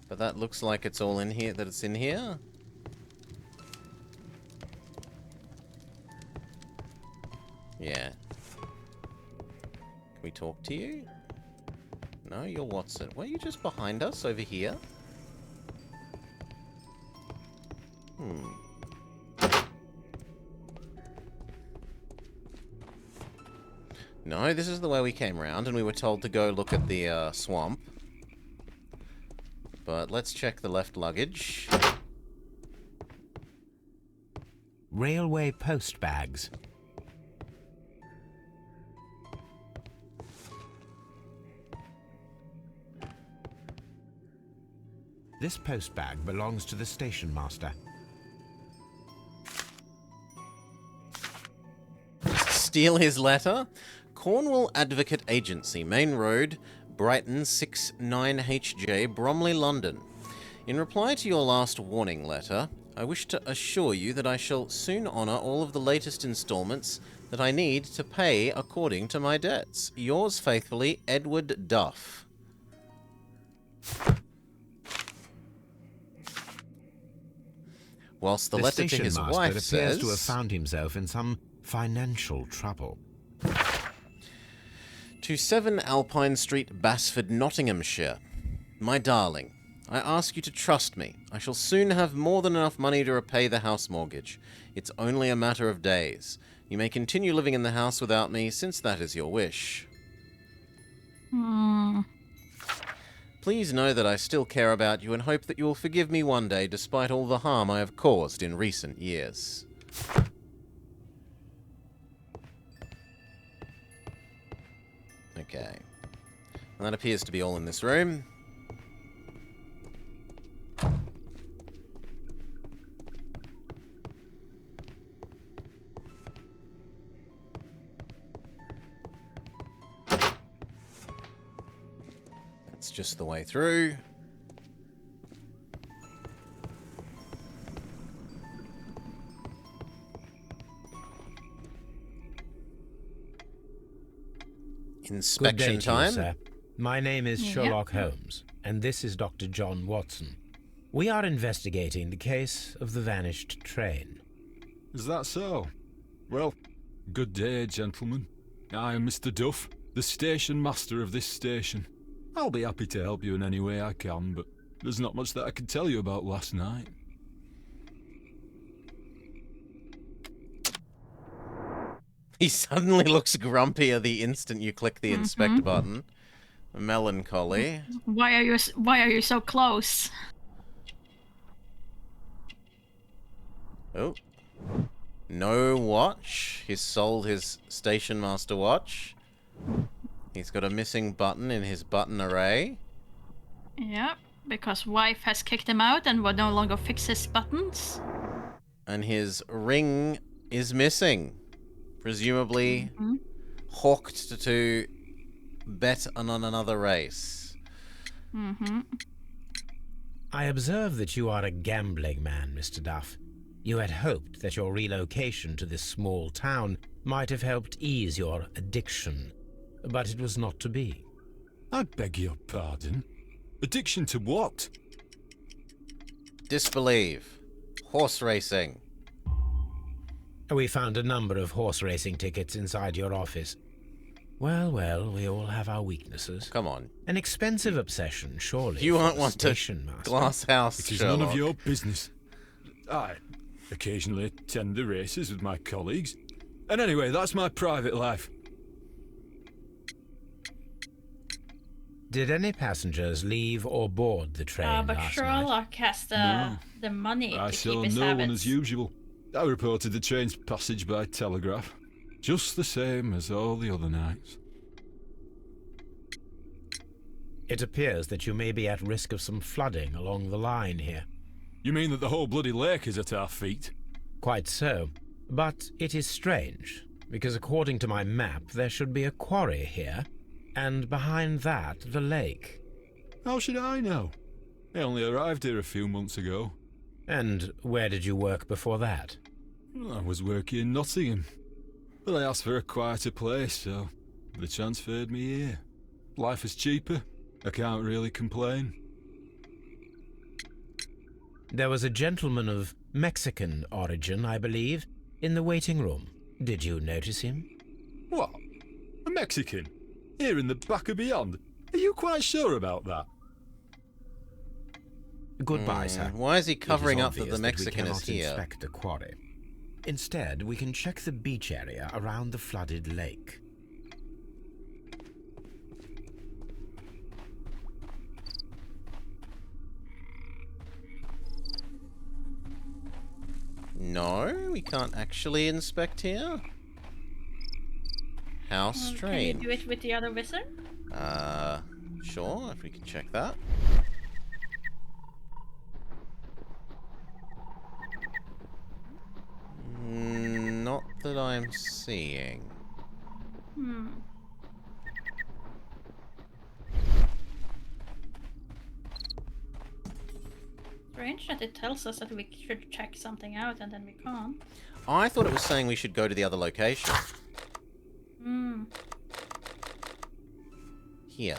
But that looks like it's all in here, that it's in here. Yeah. Can we talk to you? No, you're Watson. Were you just behind us over here? No, this is the way we came round, and we were told to go look at the swamp. But let's check the left luggage. Railway post bags. This post bag belongs to the station master. Steal his letter? Cornwall Advocate Agency, Main Road, Brighton 69HJ, Bromley, London. In reply to your last warning letter, I wish to assure you that I shall soon honour all of the latest instalments that I need to pay according to my debts. Yours faithfully, Edward Duff. Whilst the letter to his wife appears says... to have found himself in some financial trouble. To 7 Alpine Street, Basford, Nottinghamshire. My darling, I ask you to trust me. I shall soon have more than enough money to repay the house mortgage. It's only a matter of days. You may continue living in the house without me, since that is your wish. Please know that I still care about you and hope that you will forgive me one day, despite all the harm I have caused in recent years. Okay. And that appears to be all in this room. That's just the way through. Inspection Good day to you, time. sir. My name is Sherlock Holmes, and this is Dr. John Watson. We are investigating the case of the vanished train. Is that so? Well, good day, gentlemen. I am Mr. Duff, the station master of this station. I'll be happy to help you in any way I can, but there's not much that I can tell you about last night. He suddenly looks grumpier the instant you click the inspect button. Melancholy. Why are you so close? Oh. No watch. He's sold his station master watch. He's got a missing button in his button array. Yep, because wife has kicked him out and will no longer fix his buttons. And his ring is missing. Presumably hawked to bet on another race. I observe that you are a gambling man, Mr. Duff. You had hoped that your relocation to this small town might have helped ease your addiction, but it was not to be. I beg your pardon? Addiction to what? Disbelieve. Horse racing. We found a number of horse racing tickets inside your office. Well, well, we all have our weaknesses. Come on. An expensive obsession, surely. You aren't for a one to station master. glass house, It is Sherlock. none of your business. I occasionally attend the races with my colleagues. And anyway, that's my private life. Did any passengers leave or board the train But last night? Sherlock has the money I to saw keep his no one habits. as usual. I reported the train's passage by telegraph. Just the same as all the other nights. It appears that you may be at risk of some flooding along the line here. You mean that the whole bloody lake is at our feet? Quite so. But it is strange, because according to my map, there should be a quarry here, and behind that, the lake. How should I know? I only arrived here a few months ago. And where did you work before that? I was working in Nottingham. But I asked for a quieter place, so they transferred me here. Life is cheaper. I can't really complain. There was a gentleman of Mexican origin, I believe, in the waiting room. Did you notice him? What? A Mexican? Here in the back of beyond? Are you quite sure about that? Goodbye, sir. Why is he covering It up that obvious the Mexican we is cannot here? inspect the quarry. Instead, we can check the beach area around the flooded lake. No, we can't actually inspect here. How strange. Can you do it with the other wizard? Sure, if we can check that. Not that I'm seeing. Strange that it tells us that we should check something out and then we can't. I thought it was saying we should go to the other location. Here.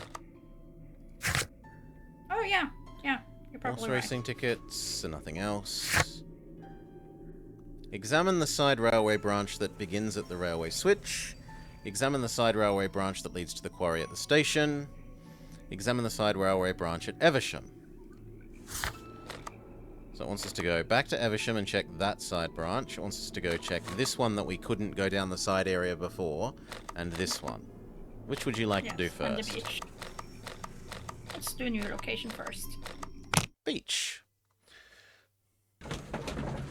Oh yeah, you're probably Horse right. racing tickets and nothing else. Examine the side railway branch that begins at the railway switch. Examine the side railway branch that leads to the quarry at the station. Examine the side railway branch at Evesham. So it wants us to go back to Evesham and check that side branch. It wants us to go check this one that we couldn't go down the side area before, and this one. Which would you like to do And the first? beach. Let's do a new location first. Beach.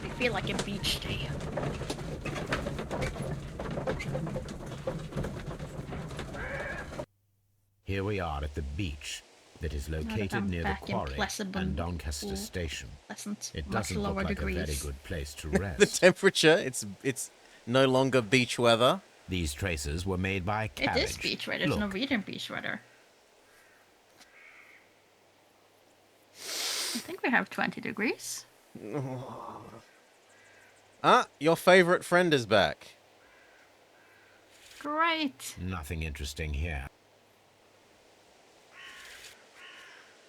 We feel like a beach day. Here we are at the beach that is that located I'm near the back in quarry Pleasant and Doncaster Pool. Station. Pleasant, It much doesn't lower look like degrees. a very good place to The rest. temperature, it's no longer beach weather. These traces were made by It carriage. is beach weather. It's Look, Norwegian beach weather. I think we have 20 degrees. Ah, your favorite friend is back. Great. nothing interesting here.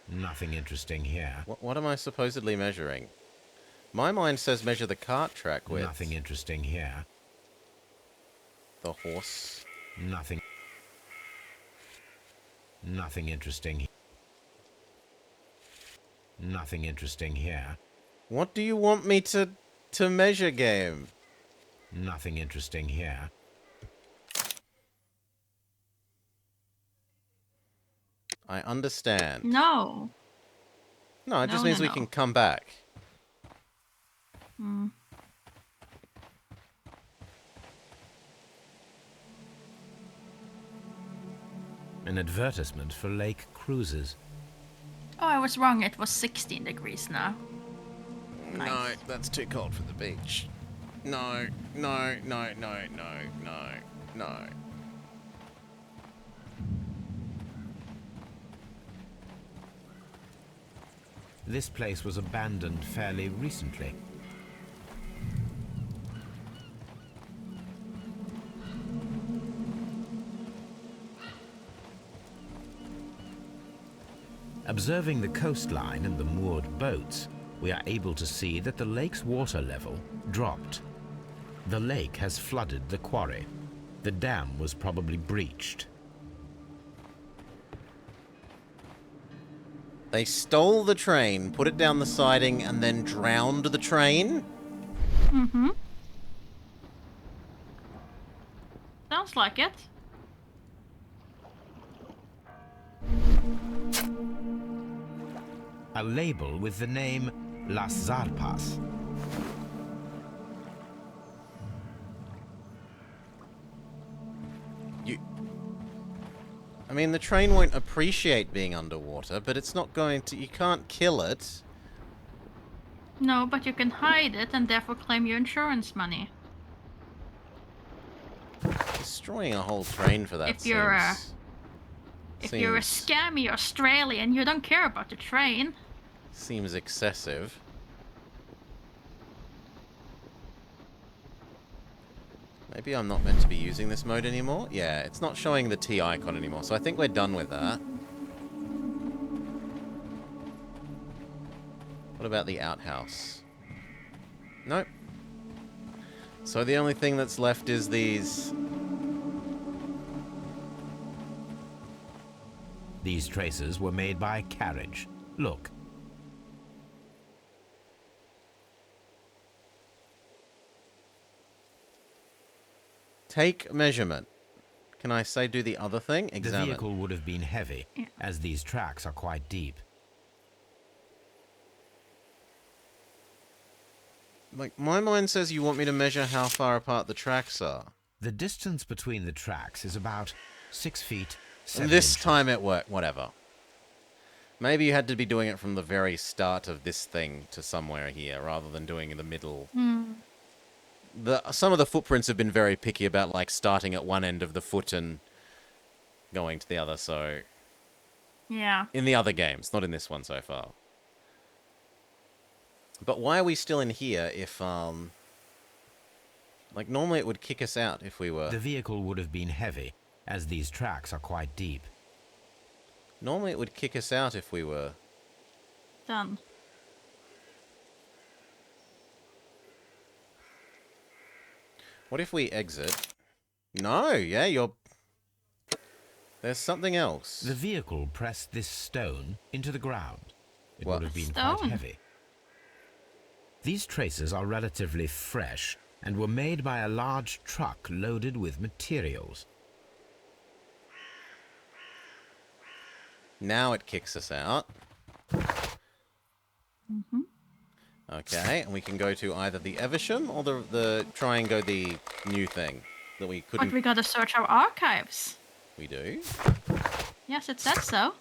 Nothing interesting here. What am I supposedly measuring? My mind says measure the cart track width. Nothing interesting here. The horse. Nothing. Nothing interesting. Nothing interesting here. What do you want me to measure, game? Nothing interesting here. I understand. No. No, it just No, means no, we no. can come back. An advertisement for lake cruises. Oh, I was wrong. It was 16 degrees now. Nice. No, that's too cold for the beach. No, no, no, no, no, no, no. This place was abandoned fairly recently. Observing the coastline and the moored boats, we are able to see that the lake's water level dropped. The lake has flooded the quarry. The dam was probably breached. They stole the train, put it down the siding, and then drowned the train? Mm-hmm. Sounds like it. A label with the name Las Zarpas. I mean, the train won't appreciate being underwater, but it's not going to... You can't kill it. No, but you can hide it and therefore claim your insurance money. Destroying a whole train for that If you're a scammy Australian, you don't care about the train. Seems excessive. Maybe I'm not meant to be using this mode anymore? Yeah, it's not showing the T icon anymore, so I think we're done with that. What about the outhouse? Nope. So the only thing that's left is these... These traces were made by carriage. Look. Take measurement. Can I say do the other thing? Examine. The vehicle would have been heavy, as these tracks are quite deep. Like, my mind says you want me to measure how far apart the tracks are. The distance between the tracks is about 6 feet, 7 And this inches. time it worked, whatever. Maybe you had to be doing it from the very start of this thing to somewhere here, rather than doing in the middle. Some of the footprints have been very picky about, like, starting at one end of the foot and going to the other, so... Yeah. In the other games, not in this one so far. But why are we still in here if, like, normally it would kick us out if we were... The vehicle would have been heavy, as these tracks are quite deep. Normally it would kick us out if we were... Done. What if we exit? No, yeah, you're... There's something else. The vehicle pressed this stone into the ground. It What? would have been Stone? quite heavy. These traces are relatively fresh and were made by a large truck loaded with materials. Now it kicks us out. Mm-hmm. Okay, and we can go to either the Evesham or the try and go the new thing that we couldn't... But we gotta search our archives. We do? Yes, it said so.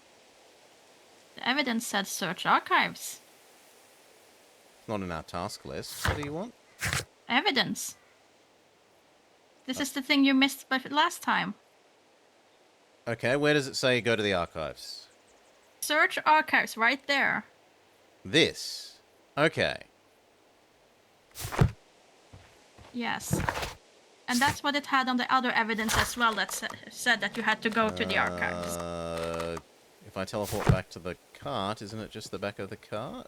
The evidence said search archives. It's not in our task list. What do you want? Evidence. This is the thing you missed last time. Okay, where does it say go to the archives? Search archives right there. This. Okay. Yes. And that's what it had on the other evidence as well that said that you had to go to the archives. If I teleport back to the cart, isn't it just the back of the cart?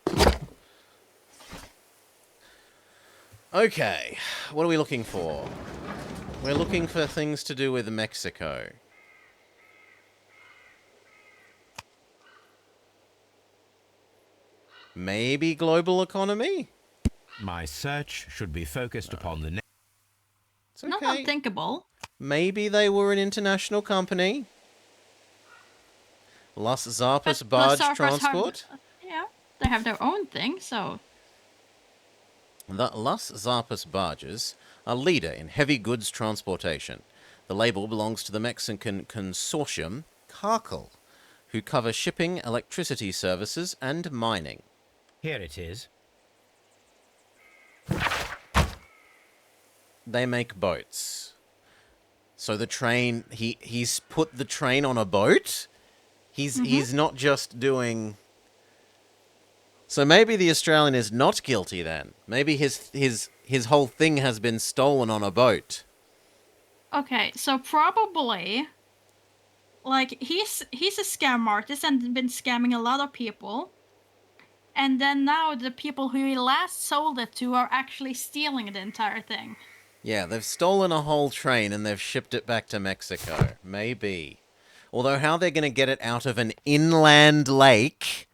Okay, what are we looking for? We're looking for things to do with Mexico. Maybe global economy? My search should be focused upon the... It's okay. Not unthinkable. Maybe they were an international company. Las Zarpas But Barge Las Zarpas Transport? Yeah, they have their own thing, so... The Las Zarpas Barges are leader in heavy goods transportation. The label belongs to the Mexican consortium Karkle, who cover shipping, electricity services, and mining. Here it is. They make boats. So the train, he's put the train on a boat? He's not just doing... So maybe the Australian is not guilty then. Maybe his whole thing has been stolen on a boat. Okay, so probably, like, he's a scam artist and been scamming a lot of people. And then now the people who he last sold it to are actually stealing the entire thing. Yeah, they've stolen a whole train and they've shipped it back to Mexico. Maybe. Although how they're going to get it out of an inland lake...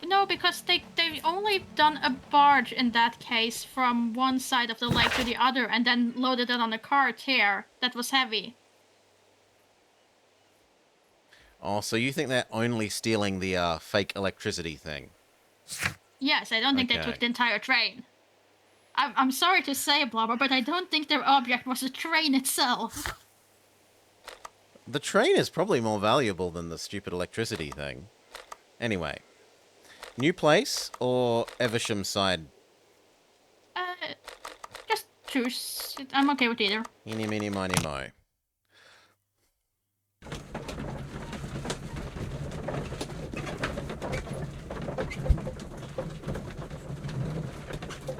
No, because they only done a barge in that case from one side of the lake to the other and then loaded it on a cart here that was heavy. Oh, so you think they're only stealing the fake electricity thing? Yes, I don't think they took the entire train. I'm sorry to say, Blobber, but I don't think their object was the train itself. The train is probably more valuable than the stupid electricity thing. Anyway. New place or Evesham side? Just choose. I'm okay with either. Eeny, meeny, miny, mo.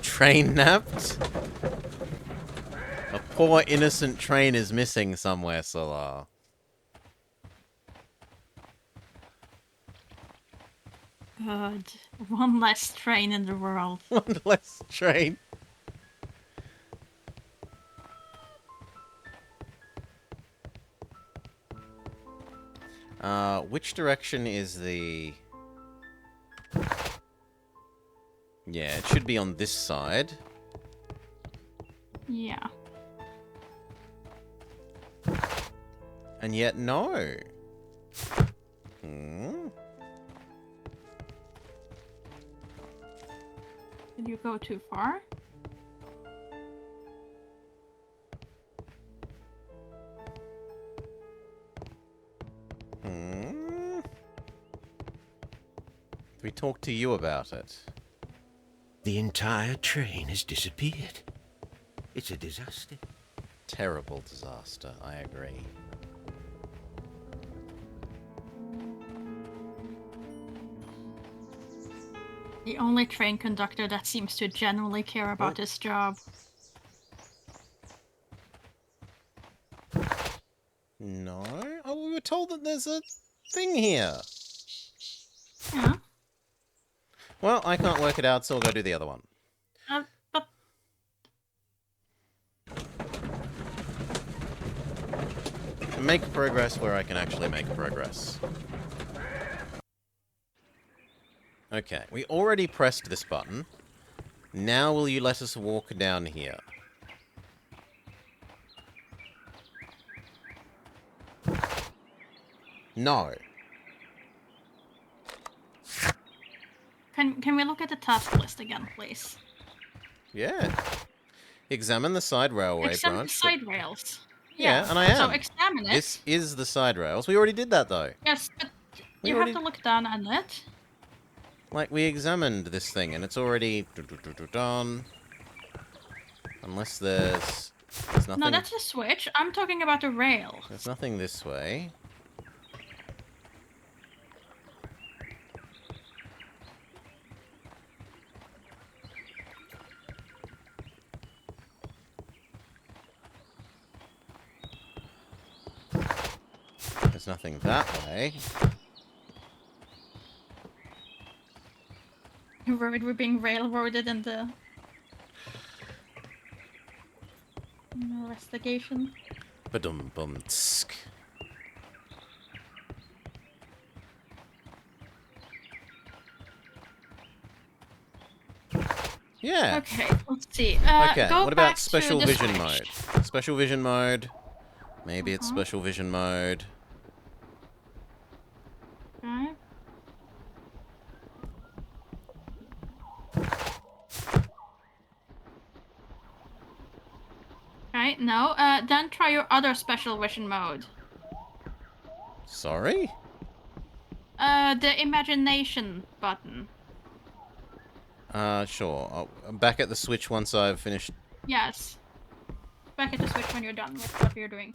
Train napped? A poor innocent train is missing somewhere, Solar. God, one less train in the world. One less train. Which direction is the... Yeah, it should be on this side. Yeah. And yet, no. Did you go too far? We talked to you about it. The entire train has disappeared. It's a disaster. Terrible disaster, I agree. The only train conductor that seems to genuinely care about his job. No? Oh, we were told that there's a thing here. Yeah. Well, I can't work it out, so I'll go do the other one. But... Make progress where I can actually make progress. Okay, we already pressed this button. Now will you let us walk down here? No. Can we look at the task list again, please? Yeah. Examine the side railway Examine branch. the side rails. Yeah, and I am. So examine it. This is the side rails. We already did that, though. Yes, but you have to look down on it. Like, we examined this thing, and it's already done. Unless there's nothing... No, that's a switch. I'm talking about the rail. There's nothing this way. There's nothing that way. We're being railroaded in the investigation. Ba-dum-bum-tsk. Yeah. Okay, let's see. Okay, go what back about special to the vision switch. mode? Special vision mode. Maybe it's special vision mode. Okay. Okay, no. Then try your other special vision mode. Sorry? The imagination button. Sure. I'm back at the Switch once I've finished. Yes. Back at the Switch when you're done with what you're doing.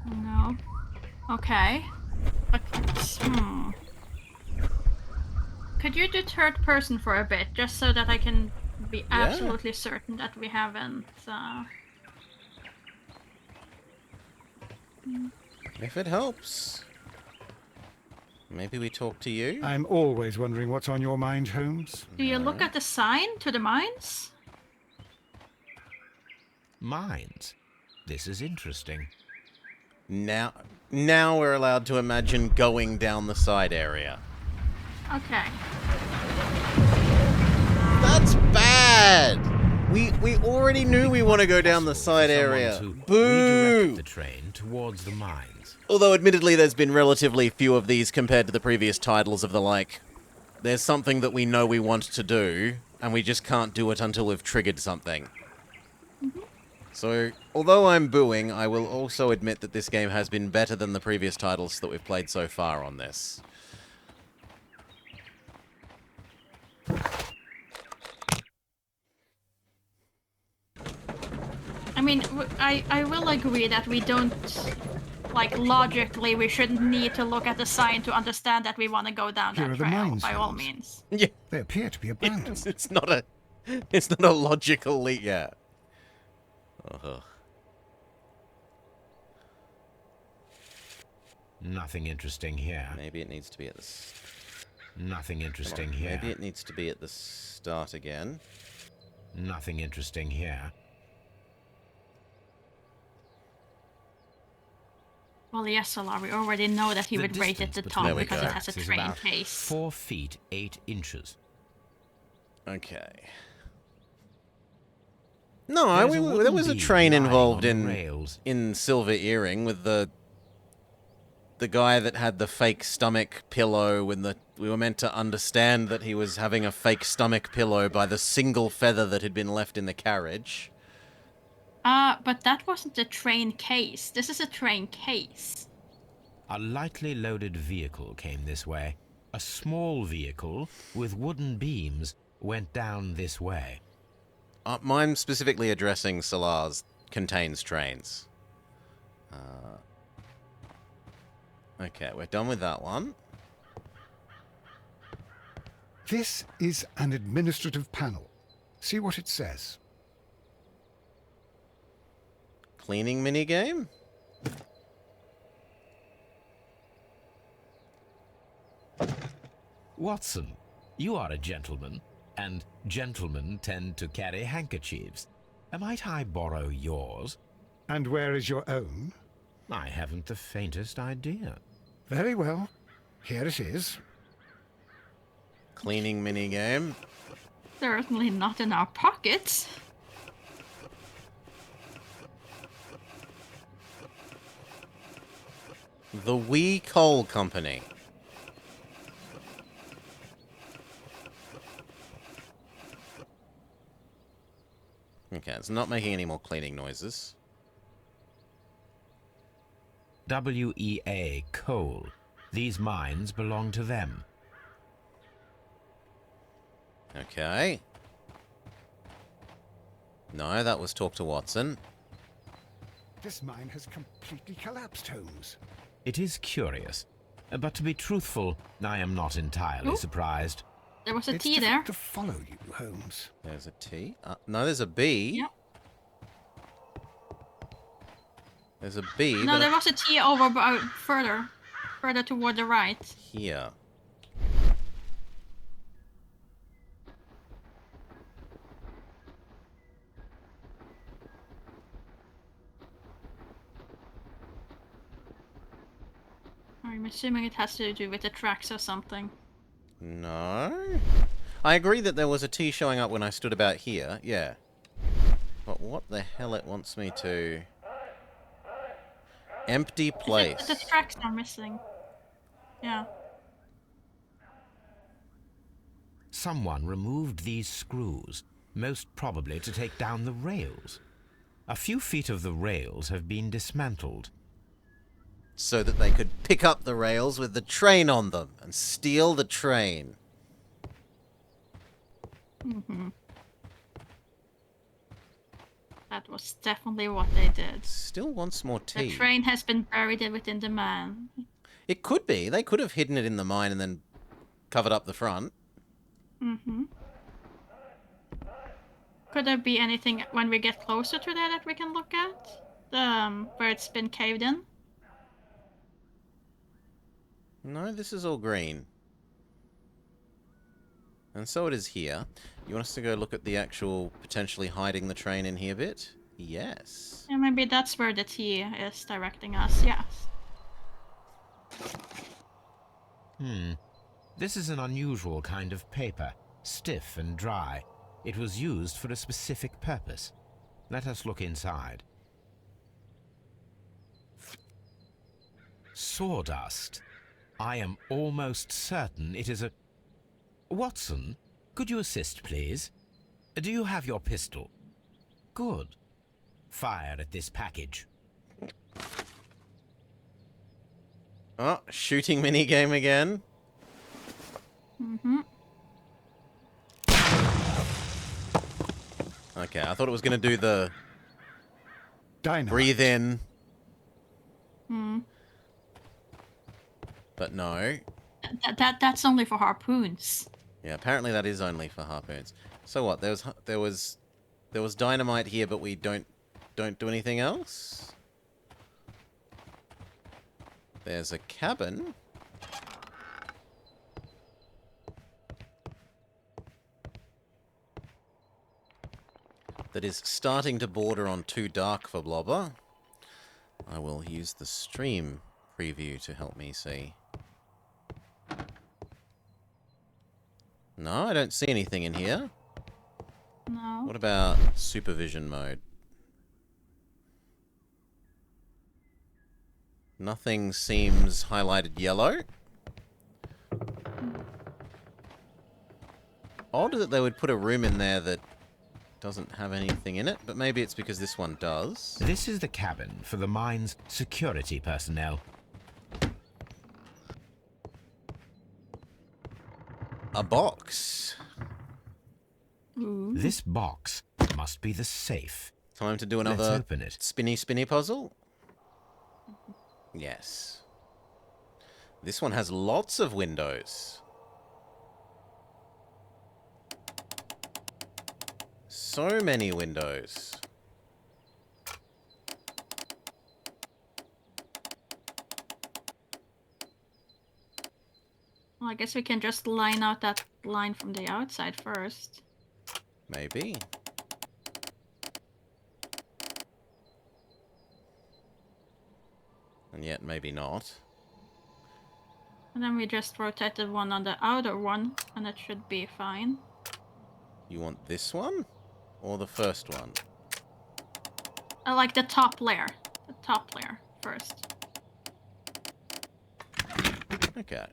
No. Okay. Could you do third person for a bit, just so that I can be absolutely certain that we haven't... If it helps. Maybe we talk to you? I'm always wondering what's on your mind, Holmes. Do you look at the sign to the mines? Mines? This is interesting. Now we're allowed to imagine going down the side area. Okay. That's bad! We already knew we want to go down the side area. Boo! Redirect the train towards the mines. Although admittedly there's been relatively few of these compared to the previous titles of the like, there's something that we know we want to do, and we just can't do it until we've triggered something. So, although I'm booing, I will also admit that this game has been better than the previous titles that we've played so far on this. I mean, I will agree that we don't, like, logically, we shouldn't need to look at the sign to understand that we want to go down Here that are the trail, mines, by all Holmes. means. Yeah. They appear to be abandoned. It's not a logical leap, yeah. Nothing interesting here. Maybe it needs to be at the... Nothing interesting here. Maybe it needs to be at the start again. Nothing interesting here. Well, yes, Solar, we already know that he would rate it the top because it has a train case. 4 feet 8 inches. Okay. No, there was a train involved in Silver Earring with the guy that had the fake stomach pillow when we were meant to understand that he was having a fake stomach pillow by the single feather that had been left in the carriage. But that wasn't a train case. This is a train case. A lightly loaded vehicle came this way. A small vehicle with wooden beams went down this way. Mine specifically addressing Solar's contains trains. Okay, we're done with that one. This is an administrative panel. See what it says. Cleaning minigame? Watson, you are a gentleman, and gentlemen tend to carry handkerchiefs. Might I borrow yours? And where is your own? I haven't the faintest idea. Very well. Here it is. Cleaning minigame. Certainly not in our pockets. The Wee Coal Company. Okay, it's not making any more cleaning noises. WEA Coal. These mines belong to them. Okay. No, that was talk to Watson. This mine has completely collapsed, Holmes. It is curious, but to be truthful, I am not entirely surprised. There was a T there. To follow you, Holmes. There's a T. No, there's a B. Yep. There's a B. No, there was a T over further toward the right. Here. assuming it has to do with the tracks or something. No. I agree that there was a T showing up when I stood about here, yeah. But what the hell it wants me to... Empty place. The tracks are missing. Yeah. Someone removed these screws, most probably to take down the rails. A few feet of the rails have been dismantled. So that they could pick up the rails with the train on them and steal the train. Mm-hmm. That was definitely what they did. Still wants more tea. The train has been buried within the mine. It could be. They could have hidden it in the mine and then covered up the front. Mm-hmm. Could there be anything when we get closer to that we can look at? Where it's been caved in? No, this is all green. And so it is here. You want us to go look at the actual potentially hiding the train in here bit? Yes. Yeah, maybe that's where the T is directing us, yes. This is an unusual kind of paper, stiff and dry. It was used for a specific purpose. Let us look inside. Sawdust. I am almost certain it is a... Watson, could you assist, please? Do you have your pistol? Good. Fire at this package. Oh, shooting minigame again. Mm-hmm. Okay, I thought it was going to do the... Dynamite. Breathe in. Hmm. But no. That's only for harpoons. Yeah, apparently that is only for harpoons. So what? There was dynamite here, but we don't do anything else. There's a cabin. That is starting to border on too dark for Blobber. I will use the stream preview to help me see. No, I don't see anything in here. No. What about supervision mode? Nothing seems highlighted yellow. Odd that they would put a room in there that doesn't have anything in it, but maybe it's because this one does. This is the cabin for the mine's security personnel. A box. Ooh. This box must be the safe. Time to do another Let's open it. spinny puzzle. Yes. This one has lots of windows. So many windows. Well, I guess we can just line out that line from the outside first. Maybe. And yet maybe not. And then we just rotated one on the outer one, and it should be fine. You want this one? Or the first one? I like the top layer. The top layer first. Okay.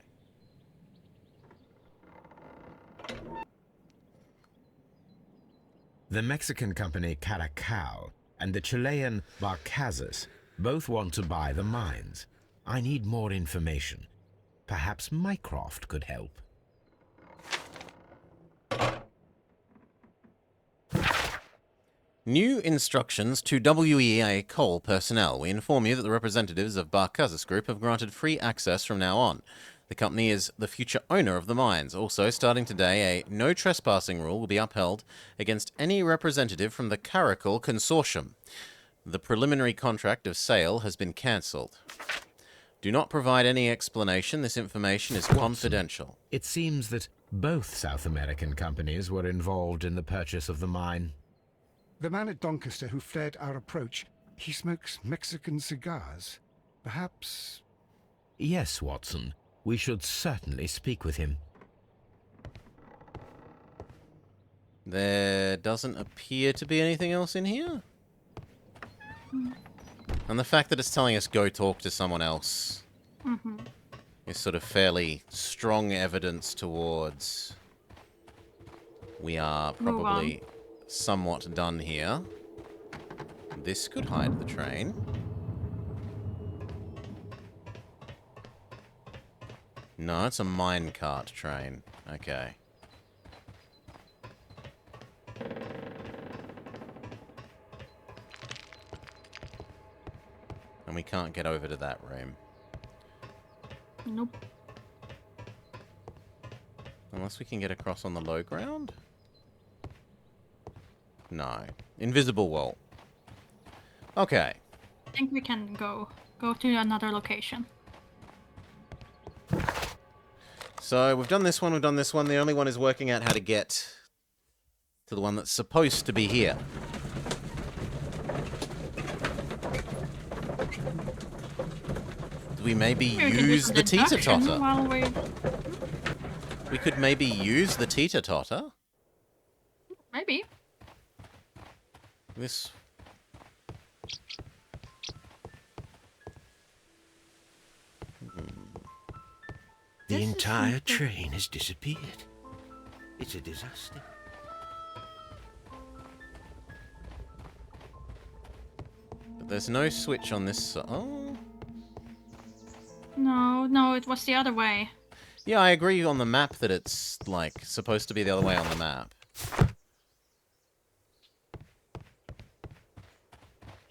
The Mexican company Caracal and the Chilean Barcazas both want to buy the mines. I need more information. Perhaps Mycroft could help. New instructions to WEA coal personnel. We inform you that the representatives of Barcazas Group have granted free access from now on. The company is the future owner of the mines. Also, starting today, a no trespassing rule will be upheld against any representative from the Caracal Consortium. The preliminary contract of sale has been cancelled. Do not provide any explanation. This information is confidential. It seems that both South American companies were involved in the purchase of the mine. The man at Doncaster who fled our approach, he smokes Mexican cigars. Perhaps... Yes, Watson. We should certainly speak with him. There doesn't appear to be anything else in here. And the fact that it's telling us go talk to someone else is sort of fairly strong evidence towards we are probably somewhat done here. This could hide the train. No, it's a minecart train. Okay. And we can't get over to that room. Nope. Unless we can get across on the low ground? No. Invisible wall. Okay. I think we can go to another location. So we've done this one, we've done this one. The only one is working out how to get to the one that's supposed to be here. We maybe use the teeter-totter. We could maybe use the teeter-totter. Maybe. This... The entire train has disappeared. It's a disaster. But there's no switch on this side. Oh. No, it was the other way. Yeah, I agree on the map that it's, like, supposed to be the other way on the map.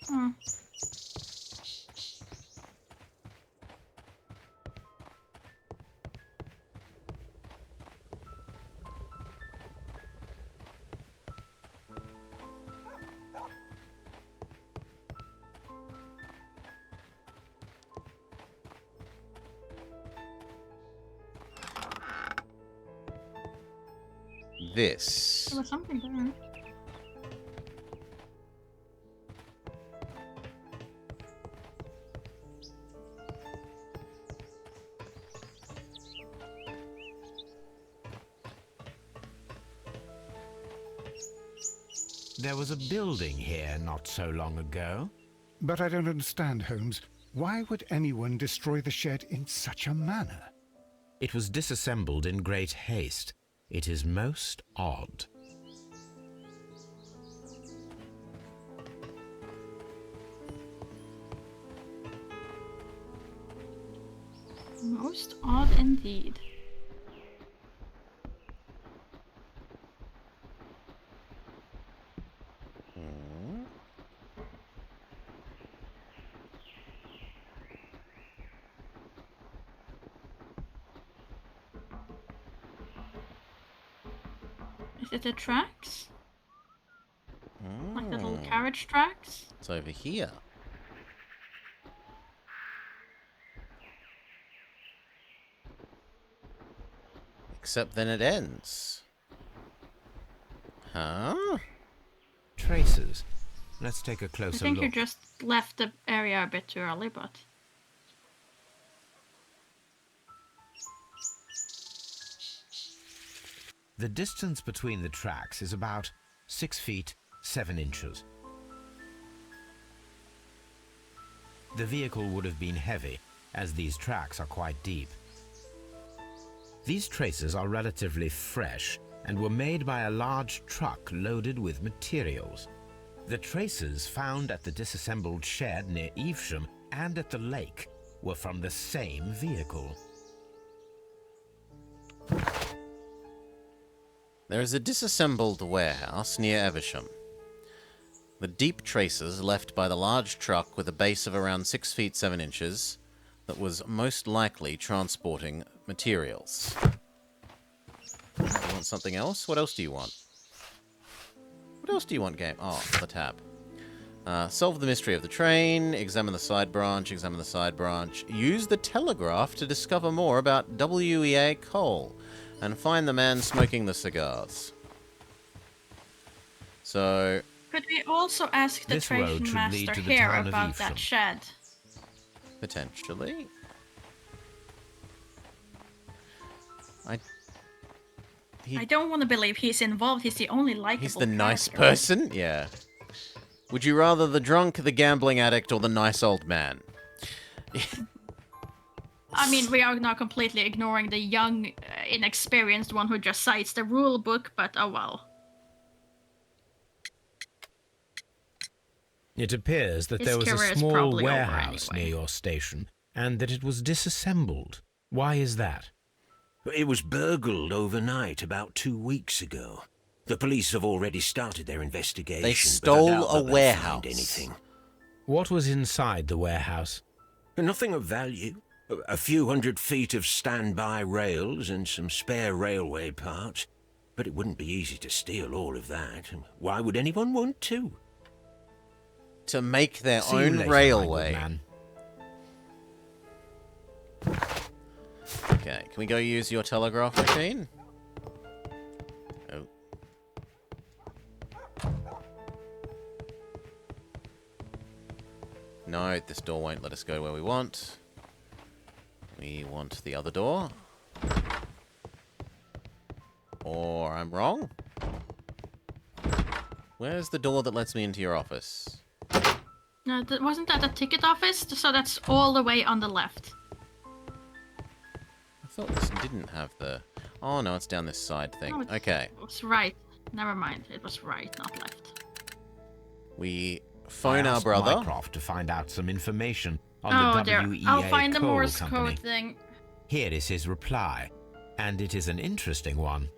Hmm. This. There was something there. There was a building here not so long ago. But I don't understand, Holmes. Why would anyone destroy the shed in such a manner? It was disassembled in great haste. It is most odd. Most odd indeed. Is it the tracks? Like the little carriage tracks? It's over here. Except then it ends. Huh? Traces. Let's take a closer I think look. you just left the area a bit too early, but... The distance between the tracks is about 6 feet 7 inches. The vehicle would have been heavy, as these tracks are quite deep. These traces are relatively fresh and were made by a large truck loaded with materials. The traces found at the disassembled shed near Evesham and at the lake were from the same vehicle. There is a disassembled warehouse near Evesham. The deep traces left by the large truck with a base of around 6 feet 7 inches that was most likely transporting materials. You want something else? What else do you want? What else do you want, game? Oh, the tab. Solve the mystery of the train, examine the side branch, use the telegraph to discover more about WEA Cole, and find the man smoking the cigars. So... Could we also ask the station master here about that shed? Potentially. I don't want to believe he's involved. He's the only likable He's the nice character. person? Yeah. Would you rather the drunk, the gambling addict, or the nice old man? I mean, we are now completely ignoring the young, inexperienced one who just cites the rule book, but oh well. It appears that His there was career a is small probably over warehouse anyway. near your station, and that it was disassembled. Why is that? It was burgled overnight about 2 weeks ago. The police have already started their investigation. They but I stole doubt a that they'll warehouse. find anything. What was inside the warehouse? Nothing of value. A few 100 feet of standby rails and some spare railway parts. But it wouldn't be easy to steal all of that. Why would anyone want to? To make their See you own later, my railway. good man. Okay, can we go use your telegraph machine? Oh. No, this door won't let us go where we want. We want the other door. Or I'm wrong? Where's the door that lets me into your office? No, wasn't that a ticket office? So that's all the way on the left. I thought this didn't have the... Oh, no, it's down this side thing. No, it's- Okay. It was right. Never mind. It was right, not left. We phone I our asked brother. Mycroft to find out some information on Oh the dear. WEA I'll find the Coal Morse Company. code thing. Here is his reply, and it is an interesting one.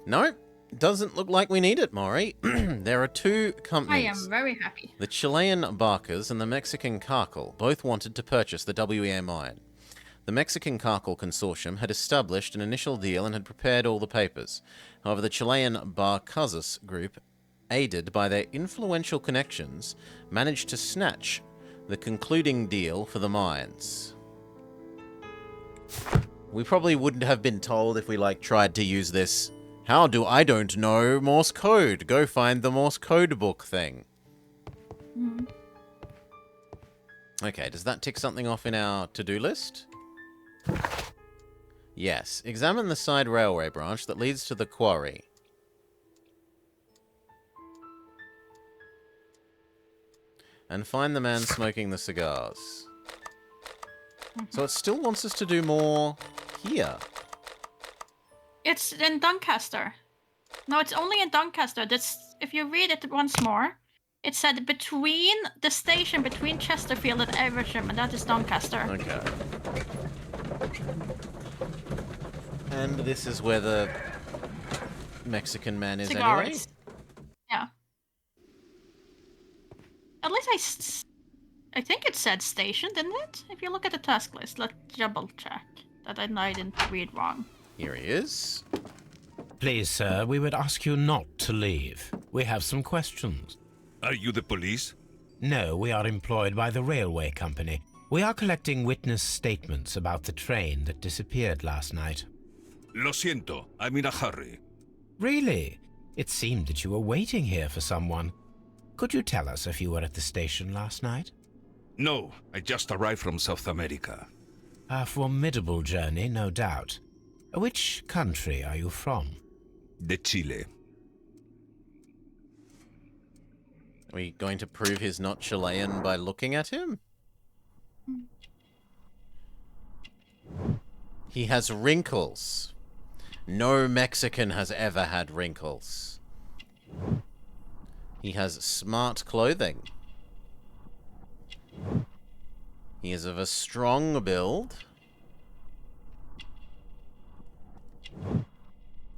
No, doesn't look like we need it, Maury. There are two I companies. am very happy. The Chilean Barkers and the Mexican Carcal both wanted to purchase the WEA mine. The Mexican Carcal consortium had established an initial deal and had prepared all the papers. However, the Chilean Barcazas group, aided by their influential connections, managed to snatch the concluding deal for the mines. We probably wouldn't have been told if we, tried to use this. How do I don't know Morse code? Go find the Morse code book thing. Mm. Okay, does that tick something off in our to-do list? Yes. Examine the side railway branch that leads to the quarry. And find the man smoking the cigars. So it still wants us to do more here. It's in Doncaster. No, it's only in Doncaster. That's, if you read it once more, it said between the station between Chesterfield and Eversham, and that is Doncaster. Okay. And this is where the Mexican man is anyway? Cigars. Yeah. At least I think it said station, didn't it? If you look at the task list, let's double check that I didn't read wrong. Here he is. Please, sir, we would ask you not to leave. We have some questions. Are you the police? No, we are employed by the railway company. We are collecting witness statements about the train that disappeared last night. Lo siento, I'm in a hurry. Really? It seemed that you were waiting here for someone. Could you tell us if you were at the station last night? No, I just arrived from South America. A formidable journey, no doubt. Which country are you from? De Chile. Are we going to prove he's not Chilean by looking at him? He has wrinkles. No Mexican has ever had wrinkles. He has smart clothing. He is of a strong build.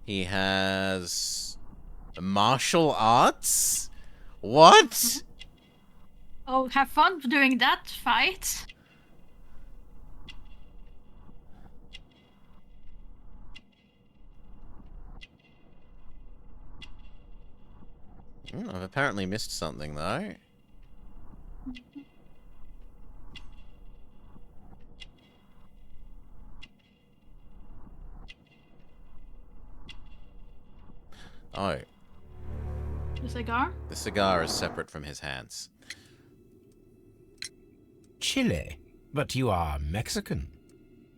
He has martial arts? What? Oh, have fun doing that fight. I've apparently missed something, though. Oh. The cigar? The cigar is separate from his hands. Chile? But you are Mexican.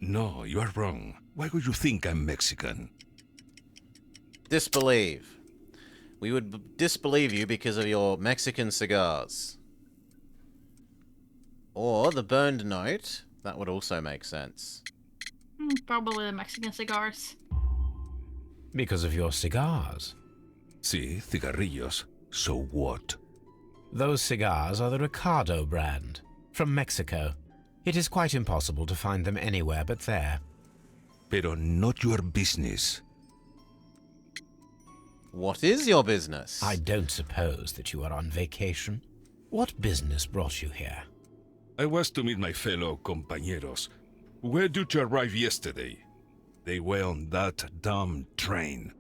No, you are wrong. Why would you think I'm Mexican? Disbelieve. We would disbelieve you because of your Mexican cigars. Or the burned note. That would also make sense. Probably the Mexican cigars. Because of your cigars. Sí, cigarrillos. So what? Those cigars are the Ricardo brand, from Mexico. It is quite impossible to find them anywhere but there. Pero not your business. What is your business? I don't suppose that you are on vacation. What business brought you here? I was to meet my fellow compañeros. Where did you arrive yesterday? They were on that damn train.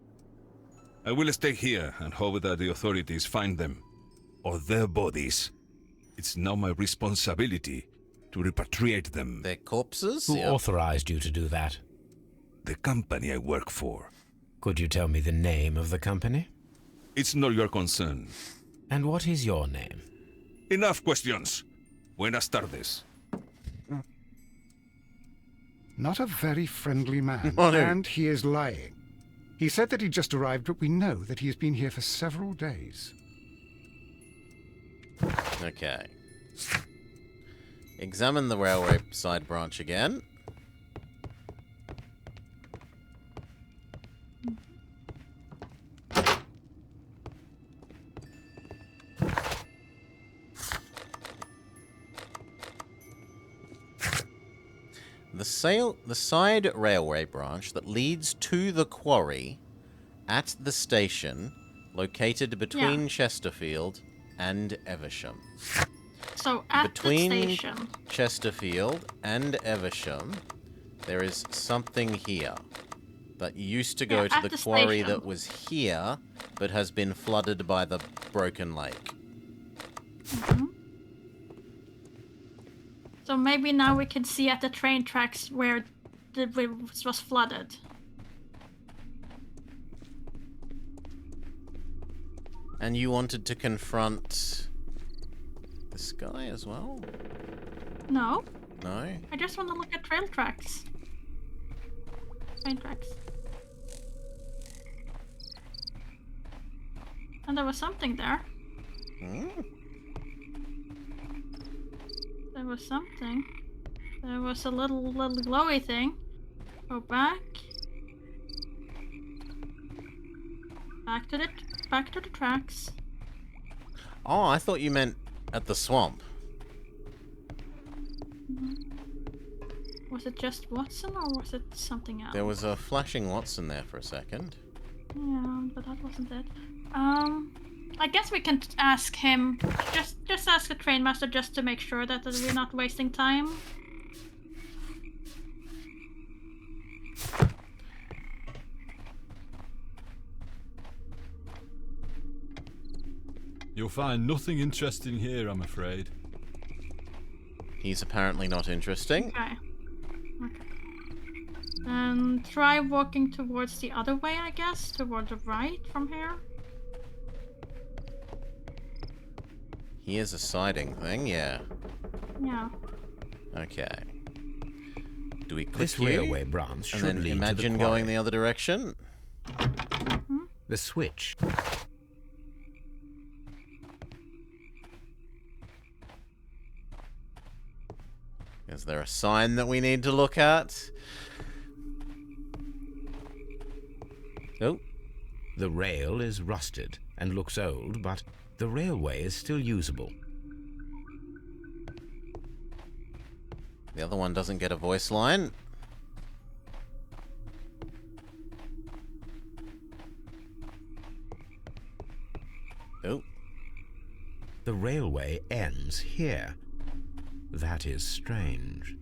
I will stay here and hope that the authorities find them, or their bodies. It's now my responsibility to repatriate them. Their corpses? Who authorized you to do that? The company I work for. Could you tell me the name of the company? It's not your concern. And what is your name? Enough questions. Buenas tardes. Not a very friendly man, Oh, no. and he is lying. He said that he just arrived, but we know that he has been here for several days. Okay. Examine the railway side branch again. The side railway branch that leads to the quarry at the station located between Chesterfield and Evesham. So at Between the station. Chesterfield and Evesham, there is something here that used to go Yeah, to at the the quarry station. that was here, but has been flooded by the broken lake. So maybe now we can see at the train tracks where the river was flooded. And you wanted to confront this guy as well? No, No? I just want to look at trail tracks. Train tracks. And there was something there. There was something. There was a little glowy thing. Go back. Back to the tracks. Oh, I thought you meant at the swamp. Was it just Watson or was it something else? There was a flashing Watson there for a second. Yeah, but that wasn't it. I guess we can ask him. Just ask the train master just to make sure that we're not wasting time. You'll find nothing interesting here, I'm afraid. He's apparently not interesting. Okay. And try walking towards the other way, I guess, toward the right from here. Here's a siding thing, yeah. Yeah. Okay. Do we click This here? railway branch And should then lead to the imagine quarry. going the other direction? The switch. Is there a sign that we need to look at? Oh. The rail is rusted and looks old, but the railway is still usable. The other one doesn't get a voice line. Oh. The railway ends here. That is strange.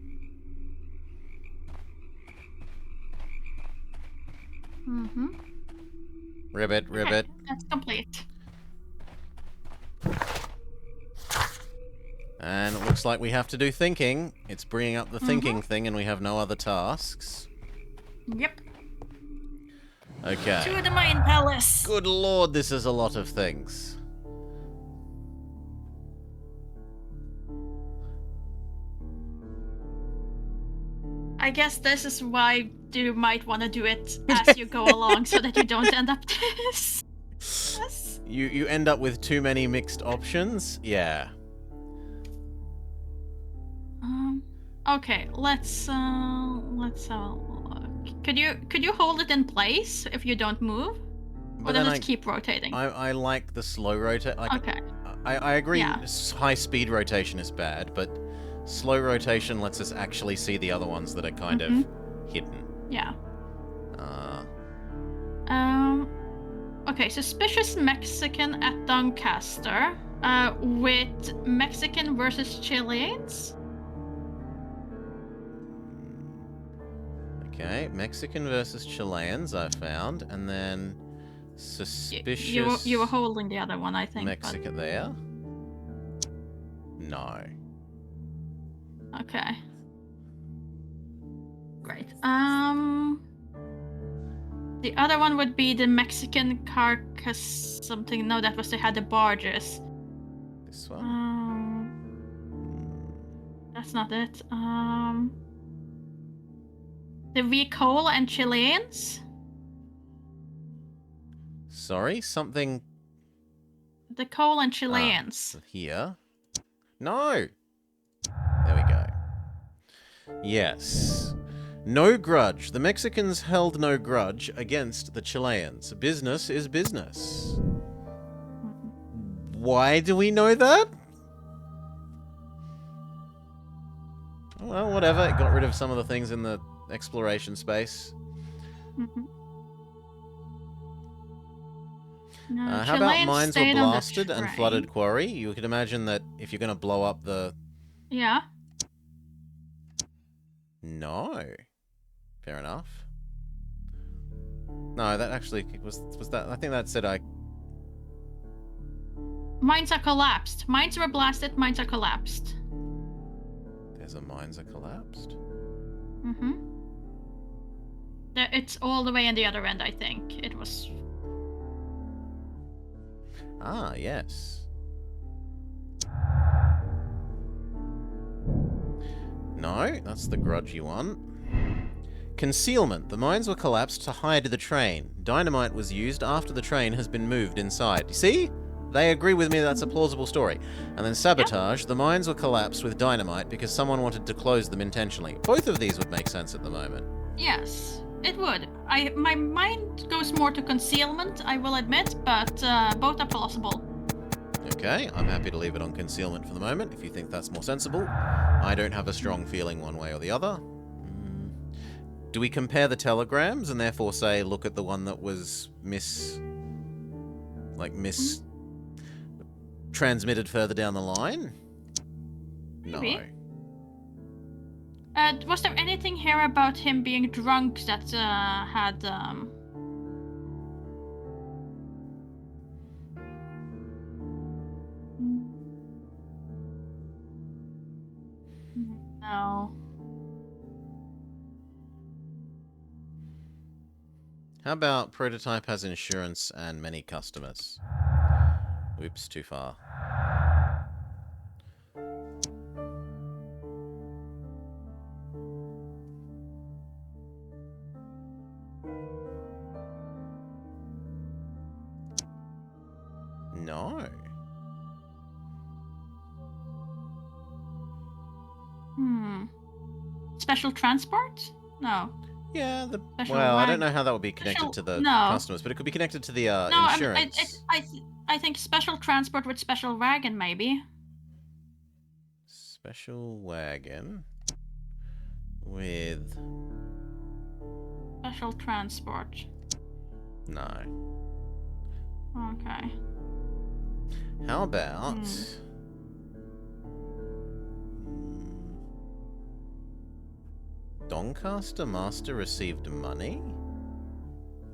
Mm-hmm. Ribbit, ribbit. Okay, that's complete. And it looks like we have to do thinking. It's bringing up the thinking thing and we have no other tasks. Yep. Okay. To the Main Palace. Good lord, this is a lot of things. I I guess this is why you might want to do it as you go along, so that you don't end up this. Yes. You end up with too many mixed options? Yeah. Okay, let's have a look. Could you hold it in place if you don't move? Or then let's keep rotating? I like the slow rotate. Okay. I agree high speed rotation is bad, but slow rotation lets us actually see the other ones that are kind of hidden. Yeah. Okay, suspicious Mexican at Doncaster, with Mexican versus Chileans. Okay, Mexican versus Chileans I found, and then suspicious... You were holding the other one, I think. Mexican there? No. Okay. Great. The other one would be the Mexican carcass something. No, that was they had the barges. This one? That's not it. The Vicole and Chileans. Sorry, something... The Cole and Chileans. Here. No! There we go. Yes. No grudge. The Mexicans held no grudge against the Chileans. Business is business. Why do we know that? Well, whatever. It got rid of some of the things in the exploration space. How about mines were blasted and flooded quarry? You could imagine that if you're going to blow up the... Yeah. No. Fair enough. No, that actually was that. I think that said Mines are collapsed. Mines were blasted. Mines are collapsed. There's a mines are collapsed. It's all the way in the other end. I think it was. Ah, yes. No, that's the grudgy one. Concealment. The mines were collapsed to hide the train. Dynamite was used after the train has been moved inside. You see? They agree with me that's a plausible story. And then sabotage. The mines were collapsed with dynamite because someone wanted to close them intentionally. Both of these would make sense at the moment. Yes, it would. My mind goes more to concealment, I will admit, but both are plausible. Okay, I'm happy to leave it on concealment for the moment, if you think that's more sensible. I don't have a strong feeling one way or the other. Do we compare the telegrams and therefore say, look at the one that was transmitted further down the line? Maybe. No. Was there anything here about him being drunk that had... No. How about prototype has insurance and many customers? Oops, too far. No. Special transport? No. Yeah, Special I don't know how that would be connected to the customers, but it could be connected to the insurance. I think special transport with special wagon, maybe. Special wagon with special transport. No. Okay. How about Doncaster Master received money?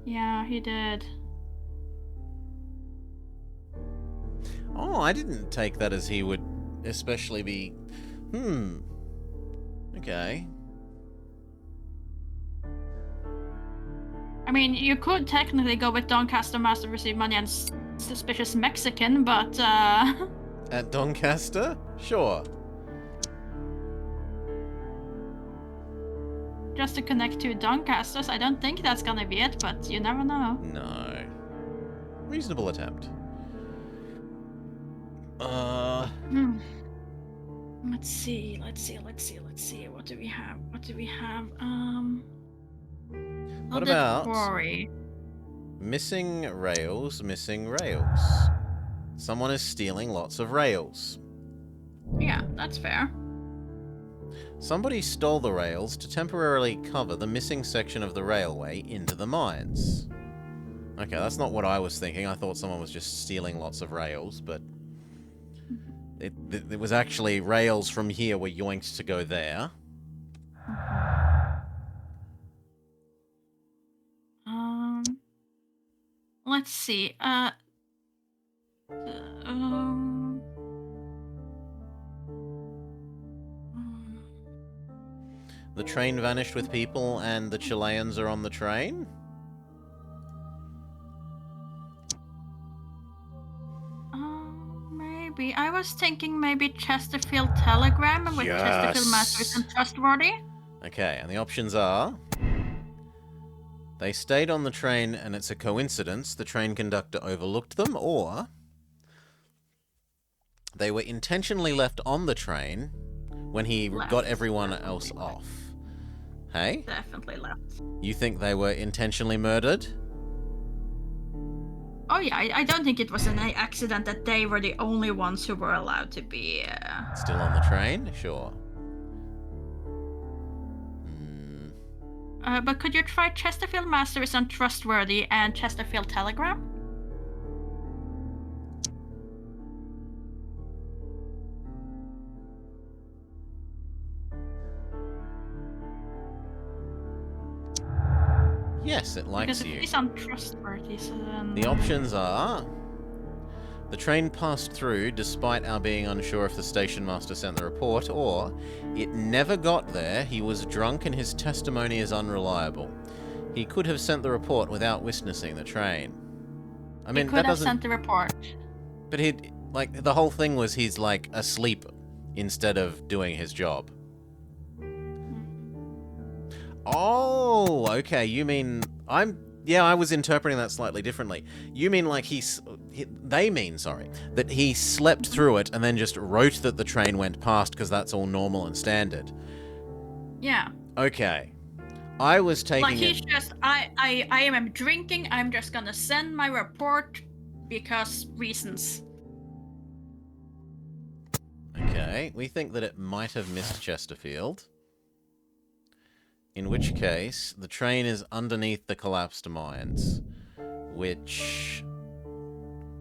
Yeah, he did. Oh, I didn't take that as he would especially be... Okay. I mean, you could technically go with Doncaster Master received money and suspicious Mexican, but At Doncaster? Sure. us to connect to Doncaster, so I don't think that's gonna be it, but you never know. No. Reasonable attempt. Let's see. What do we have? What Flooded about quarry. missing rails? Someone is stealing lots of rails. Yeah, that's fair. Somebody stole the rails to temporarily cover the missing section of the railway into the mines. Okay, that's not what I was thinking. I thought someone was just stealing lots of rails, but it was actually rails from here were yoinked to go there. Let's see. The train vanished with people and the Chileans are on the train? Maybe. I was thinking maybe Chesterfield Telegram with Chesterfield Master isn't trustworthy. Okay, and the options are... They stayed on the train and it's a coincidence the train conductor overlooked them, or... They were intentionally left on the train when he got everyone else off. Hey? Definitely left. You think they were intentionally murdered? Oh yeah, I don't think it was an accident that they were the only ones who were allowed to be... Still on the train? Sure. But could you try Chesterfield Master is untrustworthy and Chesterfield Telegram? Yes, it likes because you. Because it's untrustworthy, so then... The options are... The train passed through despite our being unsure if the station master sent the report, or it never got there, he was drunk and his testimony is unreliable. He could have sent the report without witnessing the train. I mean, he could have sent the report. But he'd... Like, the whole thing was he's, like, asleep instead of doing his job. Oh, okay, you mean... Yeah, I was interpreting that slightly differently. You mean like they mean, sorry, that he slept through it and then just wrote that the train went past because that's all normal and standard. Yeah. Okay. I was taking like he's just, I am drinking, I'm just gonna send my report because reasons. Okay, we think that it might have missed Chesterfield. In which case, the train is underneath the collapsed mines, which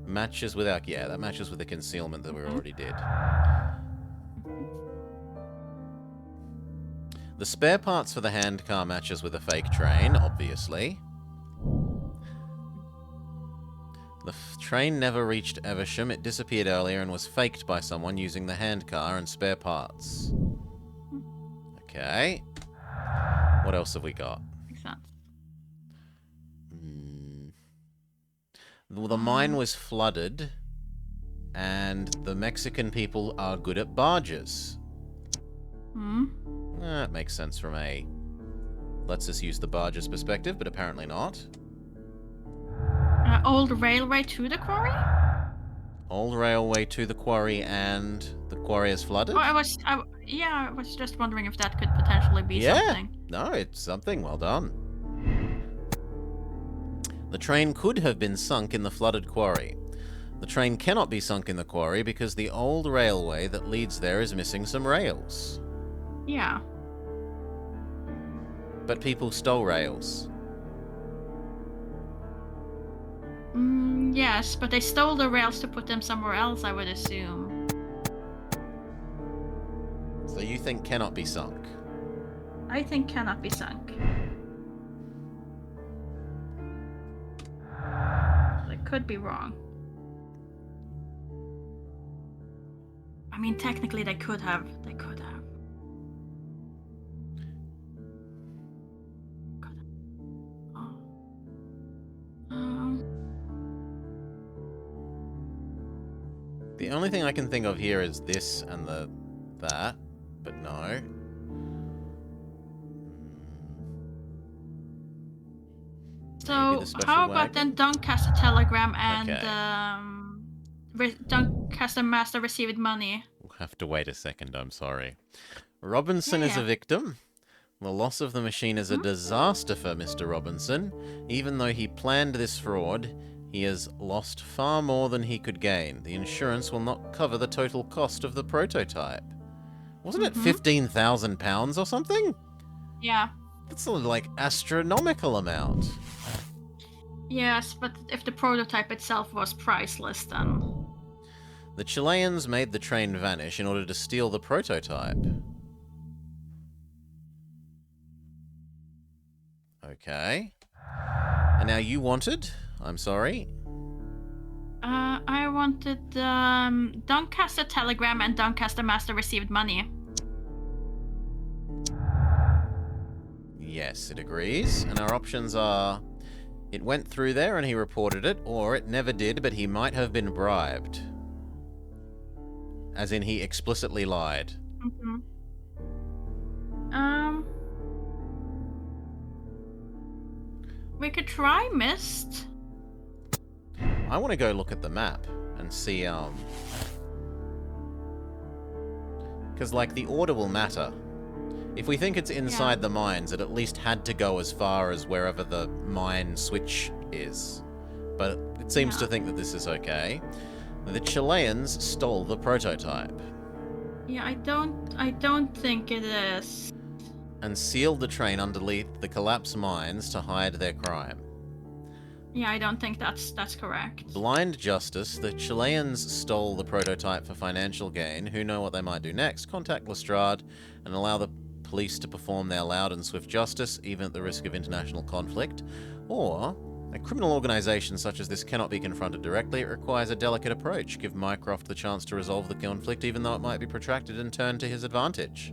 matches with our... Yeah, that matches with the concealment that we already did. The spare parts for the handcar matches with a fake train, obviously. The train never reached Evesham. It disappeared earlier and was faked by someone using the handcar and spare parts. Okay. What else have we got? Makes sense. Well, the mine was flooded, and the Mexican people are good at barges. That makes sense from a... Let's just use the barges perspective, but apparently not. Old railway to the quarry? Old railway to the quarry and the quarry is flooded? Oh, I was just wondering if that could potentially be something. No, it's something. Well done. The train could have been sunk in the flooded quarry. The train cannot be sunk in the quarry because the old railway that leads there is missing some rails. Yeah. But people stole rails. Yes, but they stole the rails to put them somewhere else, I would assume. So you think cannot be sunk? I think cannot be sunk. I could be wrong. I mean, technically they could have. The only thing I can think of here is this and that, but no. So how about then Doncaster Telegram and Doncaster Master received money? We'll have to wait a second, I'm sorry. Robinson is a victim. The loss of the machine is a disaster for Mr. Robinson. Even though he planned this fraud, he has lost far more than he could gain. The insurance will not cover the total cost of the prototype. Wasn't it £15,000 or something? Yeah. That's a like astronomical amount. Yes, but if the prototype itself was priceless, then... The Chileans made the train vanish in order to steal the prototype. Okay. And now you wanted? I'm sorry? I wanted Doncaster Telegram and Doncaster Master received money. Yes, it agrees. And our options are... It went through there and he reported it, or it never did, but he might have been bribed. As in, he explicitly lied. We could try Mist. I want to go look at the map and see, because, like, the order will matter. If we think it's inside the mines, it at least had to go as far as wherever the mine switch is. But it seems to think that this is okay. The Chileans stole the prototype. Yeah, I don't think it is. And sealed the train underneath the collapsed mines to hide their crime. Yeah, I don't think that's correct. Blind justice. The Chileans stole the prototype for financial gain. Who know what they might do next? Contact Lestrade and allow the police to perform their loud and swift justice, even at the risk of international conflict. Or, a criminal organization such as this cannot be confronted directly. It requires a delicate approach. Give Mycroft the chance to resolve the conflict, even though it might be protracted and turned to his advantage.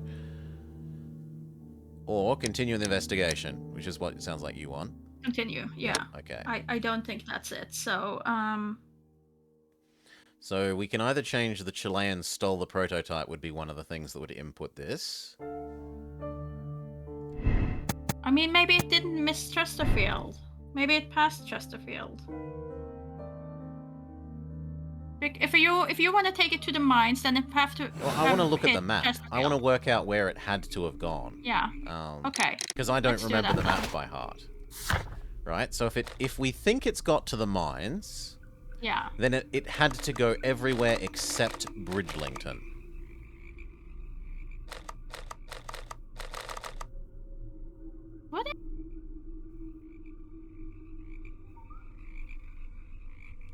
Or continue the investigation, which is what it sounds like you want. Continue, yeah. Okay. I don't think that's it. So, So we can either change the Chileans stole the prototype would be one of the things that would input this. I mean, maybe it didn't miss Chesterfield. Maybe it passed Chesterfield. If you want to take it to the mines, then it have to. Well, I want to look at the map. Chesterfield. I want to work out where it had to have gone. Yeah. Okay. Because I don't Let's do remember that the map then. by heart. Right. So if we think it's got to the mines, Yeah. then it had to go everywhere except Bridgelington. What?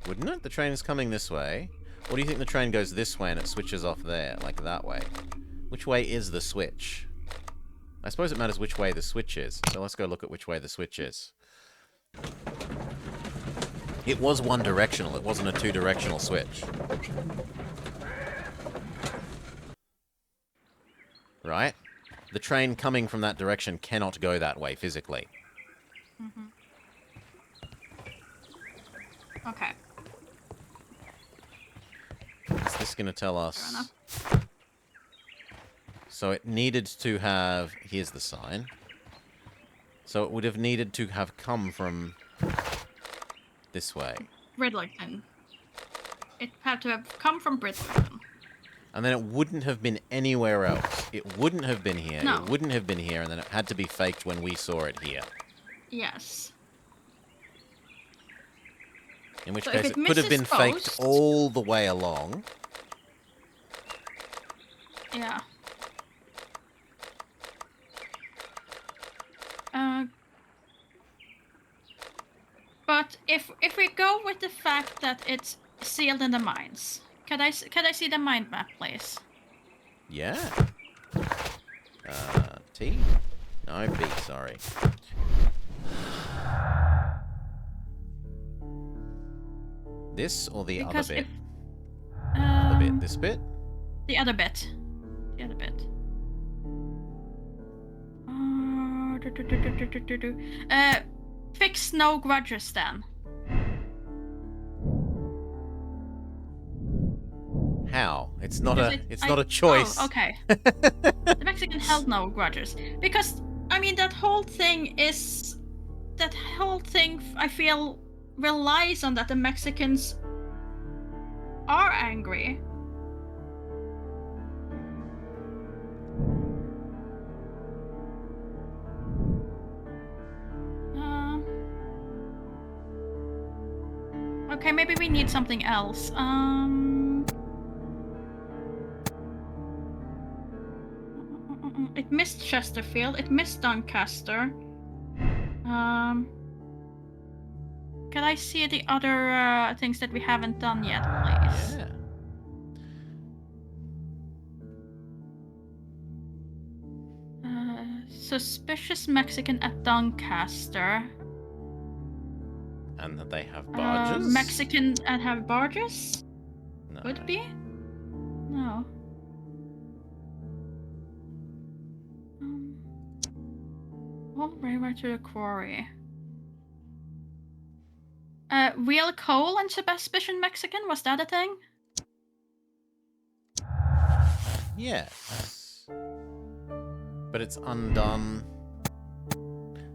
Wouldn't it? The train is coming this way. Or do you think the train goes this way and it switches off there, like that way? Which way is the switch? I suppose it matters which way the switch is. So let's go look at which way the switch is. It was one directional. It wasn't a two-directional switch. Right? The train coming from that direction cannot go that way physically. Okay. Is this going to tell us? So it needed to have... Here's the sign. So it would have needed to have come from this way. Bridlington. It had to have come from Bridlington. And then it wouldn't have been anywhere else. It wouldn't have been here. No. It wouldn't have been here, and then it had to be faked when we saw it here. Yes. In which So case if it it could have been misses faked post- all the way along. Yeah. But if we go with the fact that it's sealed in the mines, could I see the mind map, please? Yeah. T? No, B, sorry. This or the Because other bit? if, Other bit. This bit? The other bit. The other bit. Fix no grudges then. How? It's not Because a. It's not a choice. Oh, okay. The Mexican held no grudges because I mean that whole thing is that whole thing, I feel, relies on that the Mexicans are angry. Okay, maybe we need something else. It missed Chesterfield. It missed Doncaster. Can I see the other things that we haven't done yet, please? Yeah. Suspicious Mexican at Doncaster. And that they have barges? Mexican and have barges? No. Could be? No. All railway to the quarry. Real coal and suspicion Mexican? Was that a thing? Yes. But it's undone.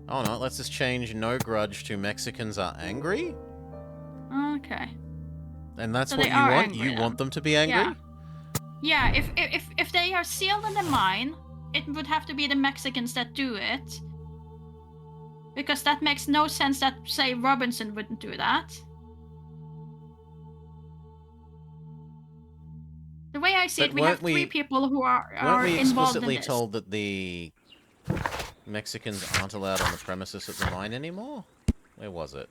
Oh no, let's just change no grudge to Mexicans are angry? Okay. And that's So what they you are want? angry You then. want them to be angry? Yeah, if they are sealed in the mine, it would have to be the Mexicans that do it. Because that makes no sense that, say, Robinson wouldn't do that. The way I see But it, we have weren't we- three people who are Weren't we involved in explicitly this. told that the Mexicans aren't allowed on the premises at the mine anymore? Where was it?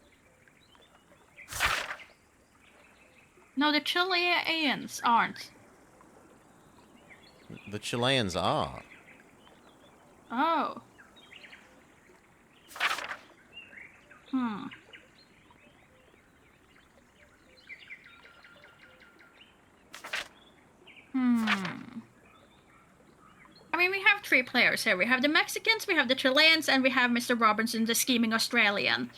No, the Chileans aren't. The Chileans are. Oh. Hmm. I mean, we have three players here. We have the Mexicans, we have the Chileans, and we have Mr. Robinson, the scheming Australian.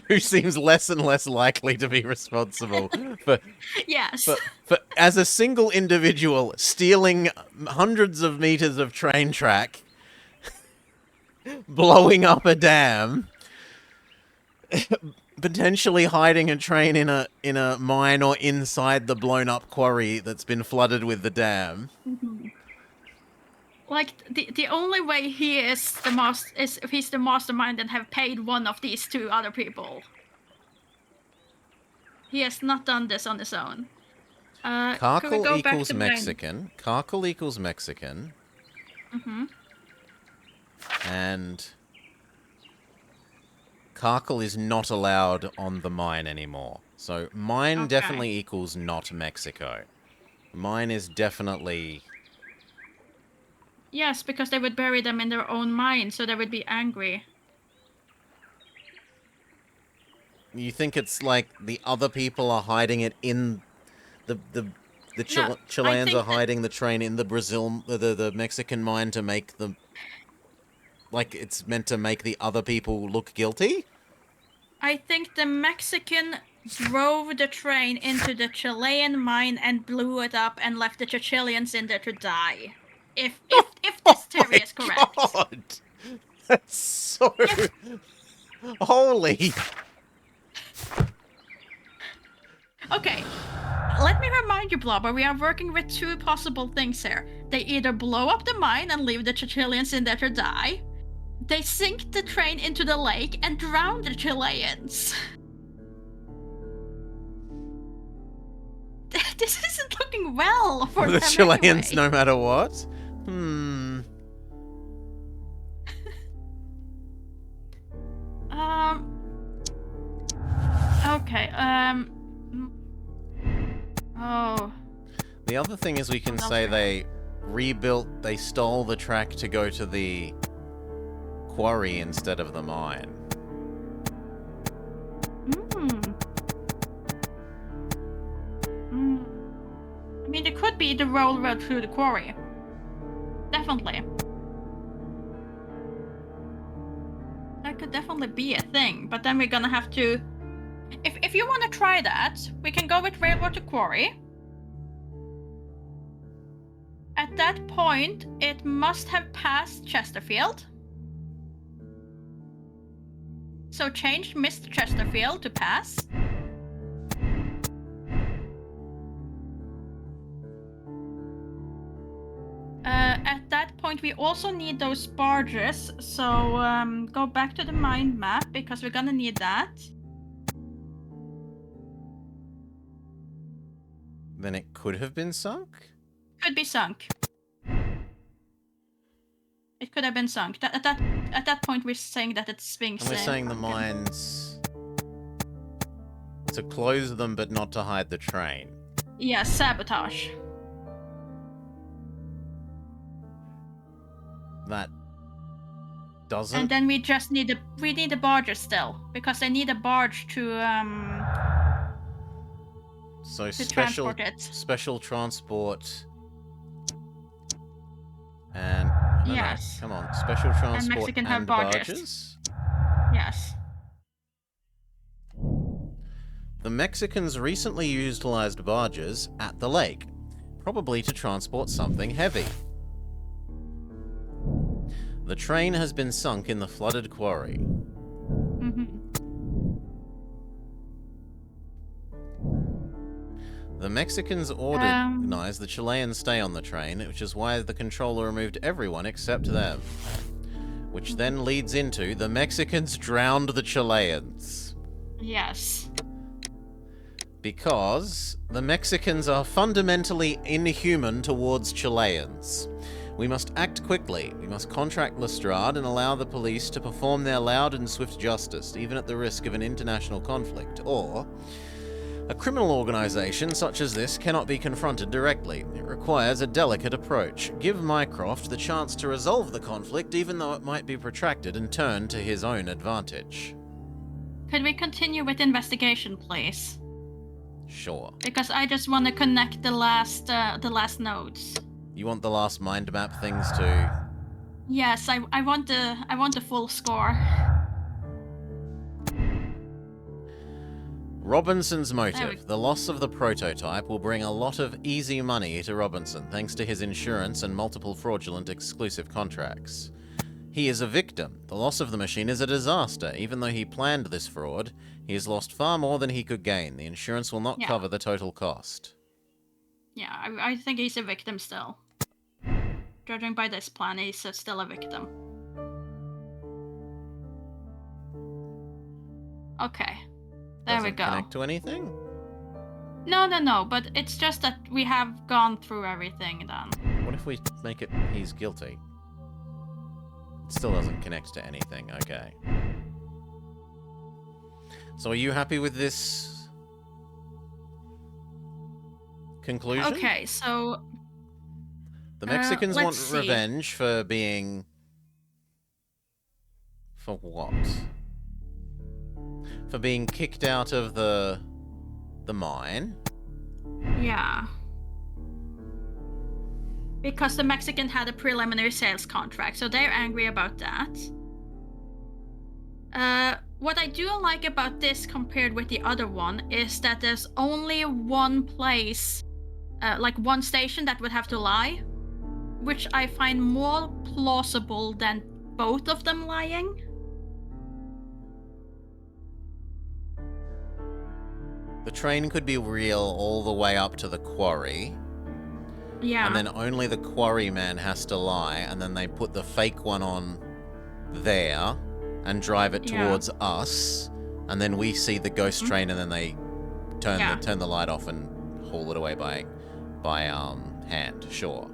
Who seems less and less likely to be responsible for, Yes. for as a single individual stealing hundreds of meters of train track, blowing up a dam, potentially hiding a train in a mine or inside the blown up quarry that's been flooded with the dam. Mhm. Like, the only way he is the is if he's the mastermind and have paid one of these two other people. He has not done this on his own. Could we Carkle go back equals to Brain? Mexican. Carkle equals Mexican. Mm-hmm. And Carkle is not allowed on the mine anymore. So mine Okay. definitely equals not Mexico. Mine is definitely... Yes, because they would bury them in their own mine, so they would be angry. You think it's like the other people are hiding it in the No, Chileans think are hiding the train in the the Mexican mine to make them, like, it's meant to make the other people look guilty? I think the Mexican drove the train into the Chilean mine and blew it up and left the Chileans in there to die. If this theory is correct. God! That's so... Holy... Okay, let me remind you, Blobber, we are working with two possible things here. They either blow up the mine and leave the Chileans in there to die. They sink the train into the lake and drown the Chileans. This isn't looking well for the them Chileans, anyway. no matter what? Okay, oh. The other thing is we can say they they stole the track to go to the quarry instead of the mine. I mean, it could be the railroad through the quarry. Definitely. That could definitely be a thing, but then we're gonna have to... If you want to try that, we can go with railroad to quarry. At that point, it must have passed Chesterfield. So change Mr. Chesterfield to pass. At that point, we also need those barges. So go back to the mind map because we're gonna need that. Then it could have been sunk? Could be sunk. It could have been sunk. At that point, we're saying that it's being And we're saying the mines to close them but not to hide the train. Yeah, sabotage. That doesn't. And then we just need the barges still because they need a barge to So to special transport it. special transport and I don't know, Yes. come on, special transport Mexican have and barges. Yes. The Mexicans recently utilized barges at the lake, probably to transport something heavy. The train has been sunk in the flooded quarry. The Mexicans organized the Chileans stay on the train, which is why the controller removed everyone except them. Which then leads into the Mexicans drowned the Chileans. Yes. Because the Mexicans are fundamentally inhuman towards Chileans. We must act quickly. We must contract Lestrade and allow the police to perform their loud and swift justice, even at the risk of an international conflict. Or, a criminal organization such as this cannot be confronted directly. It requires a delicate approach. Give Mycroft the chance to resolve the conflict, even though it might be protracted and turned to his own advantage. Could we continue with investigation, please? Sure. Because I just want to connect the last nodes. You want the last mind map things too? Yes, I want the full score. Robinson's motive. The loss of the prototype will bring a lot of easy money to Robinson, thanks to his insurance and multiple fraudulent exclusive contracts. He is a victim. The loss of the machine is a disaster. Even though he planned this fraud, he has lost far more than he could gain. The insurance will not cover the total cost. Yeah, I think he's a victim still. Judging by this plan, he's still a victim. Okay. There we go. Connect to anything? No, but it's just that we have gone through everything then. What if we make it he's guilty? It still doesn't connect to anything, okay. So are you happy with this conclusion? Okay, so... The Mexicans want let's see. revenge for being... For what? For being kicked out of the mine? Yeah. Because the Mexican had a preliminary sales contract, so they're angry about that. What I do like about this compared with the other one is that there's only one place, like one station that would have to lie, which I find more plausible than both of them lying. The train could be real all the way up to the quarry. Yeah. And then only the quarry man has to lie, and then they put the fake one on there and drive it towards us, and then we see the ghost train, and then they turn the light off and haul it away by hand. Sure.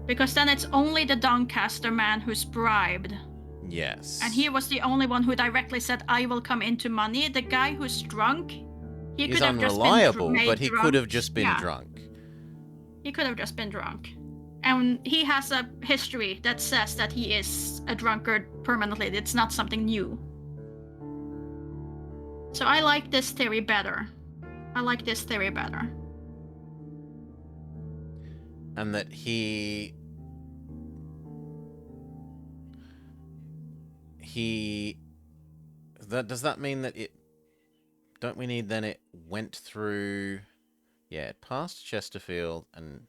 Because then it's only the Doncaster man who's bribed. Yes. And he was the only one who directly said, I will come into money. The guy who's drunk, he He's could have unreliable, just been but he drunk. could have just been Yeah. drunk. He could have just been drunk. And he has a history that says that he is a drunkard permanently. It's not something new. So I like this theory better. And that does that mean that it, don't we need then it went through, yeah, it passed Chesterfield and...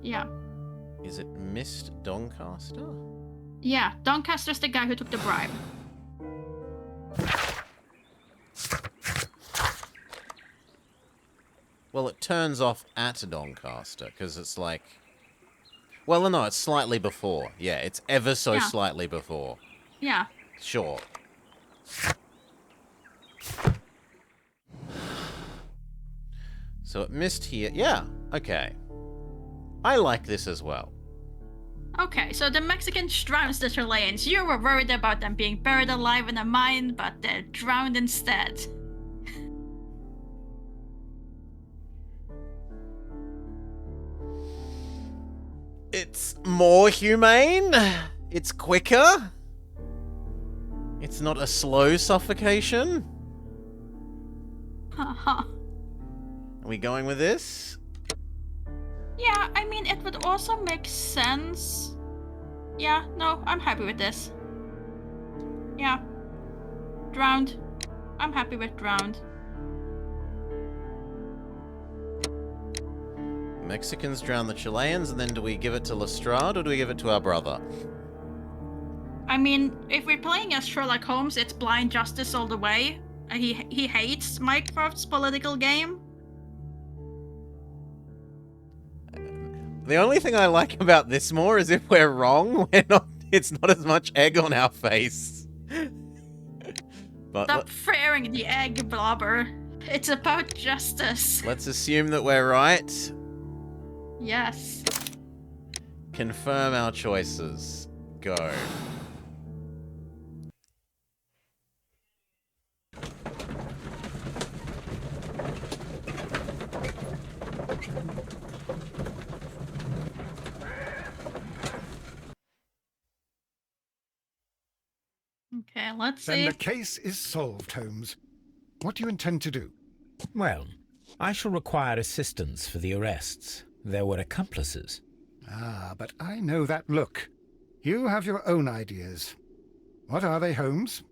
Yeah. Is it missed Doncaster? Yeah, Doncaster's the guy who took the bribe. Well, it turns off at Doncaster, because it's like... Well, no, it's slightly before. Yeah, it's ever so slightly before. Yeah. Sure. So it missed here. Yeah, okay. I like this as well. Okay, so the Mexicans drowned the Chileans. You were worried about them being buried alive in a mine, but they're drowned instead. It's more humane. It's quicker. It's not a slow suffocation. Haha. Are we going with this? Yeah, I mean, it would also make sense. Yeah, no, I'm happy with this. Yeah. Drowned. I'm happy with drowned. Mexicans drown the Chileans, and then do we give it to Lestrade, or do we give it to our brother? I mean, if we're playing as Sherlock Holmes, it's blind justice all the way. He hates Mycroft's political game. The only thing I like about this more is if we're wrong, it's not as much egg on our face. But Stop flaring the egg, Blobber. It's about justice. Let's assume that we're right. Yes. Confirm our choices. Go. Okay, let's see. Then the case is solved, Holmes. What do you intend to do? Well, I shall require assistance for the arrests. There were accomplices. Ah, but I know that look. You have your own ideas. What are they, Holmes?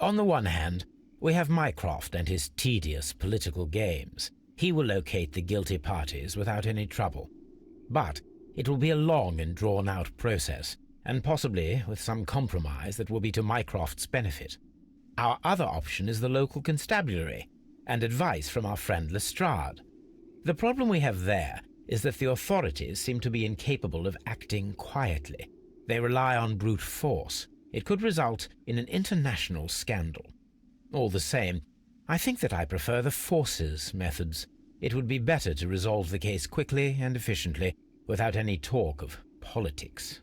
On the one hand, we have Mycroft and his tedious political games. He will locate the guilty parties without any trouble. But it will be a long and drawn-out process, and possibly with some compromise that will be to Mycroft's benefit. Our other option is the local constabulary, and advice from our friend Lestrade. The problem we have there is that the authorities seem to be incapable of acting quietly. They rely on brute force. It could result in an international scandal. All the same, I think that I prefer the forces methods. It would be better to resolve the case quickly and efficiently, without any talk of politics.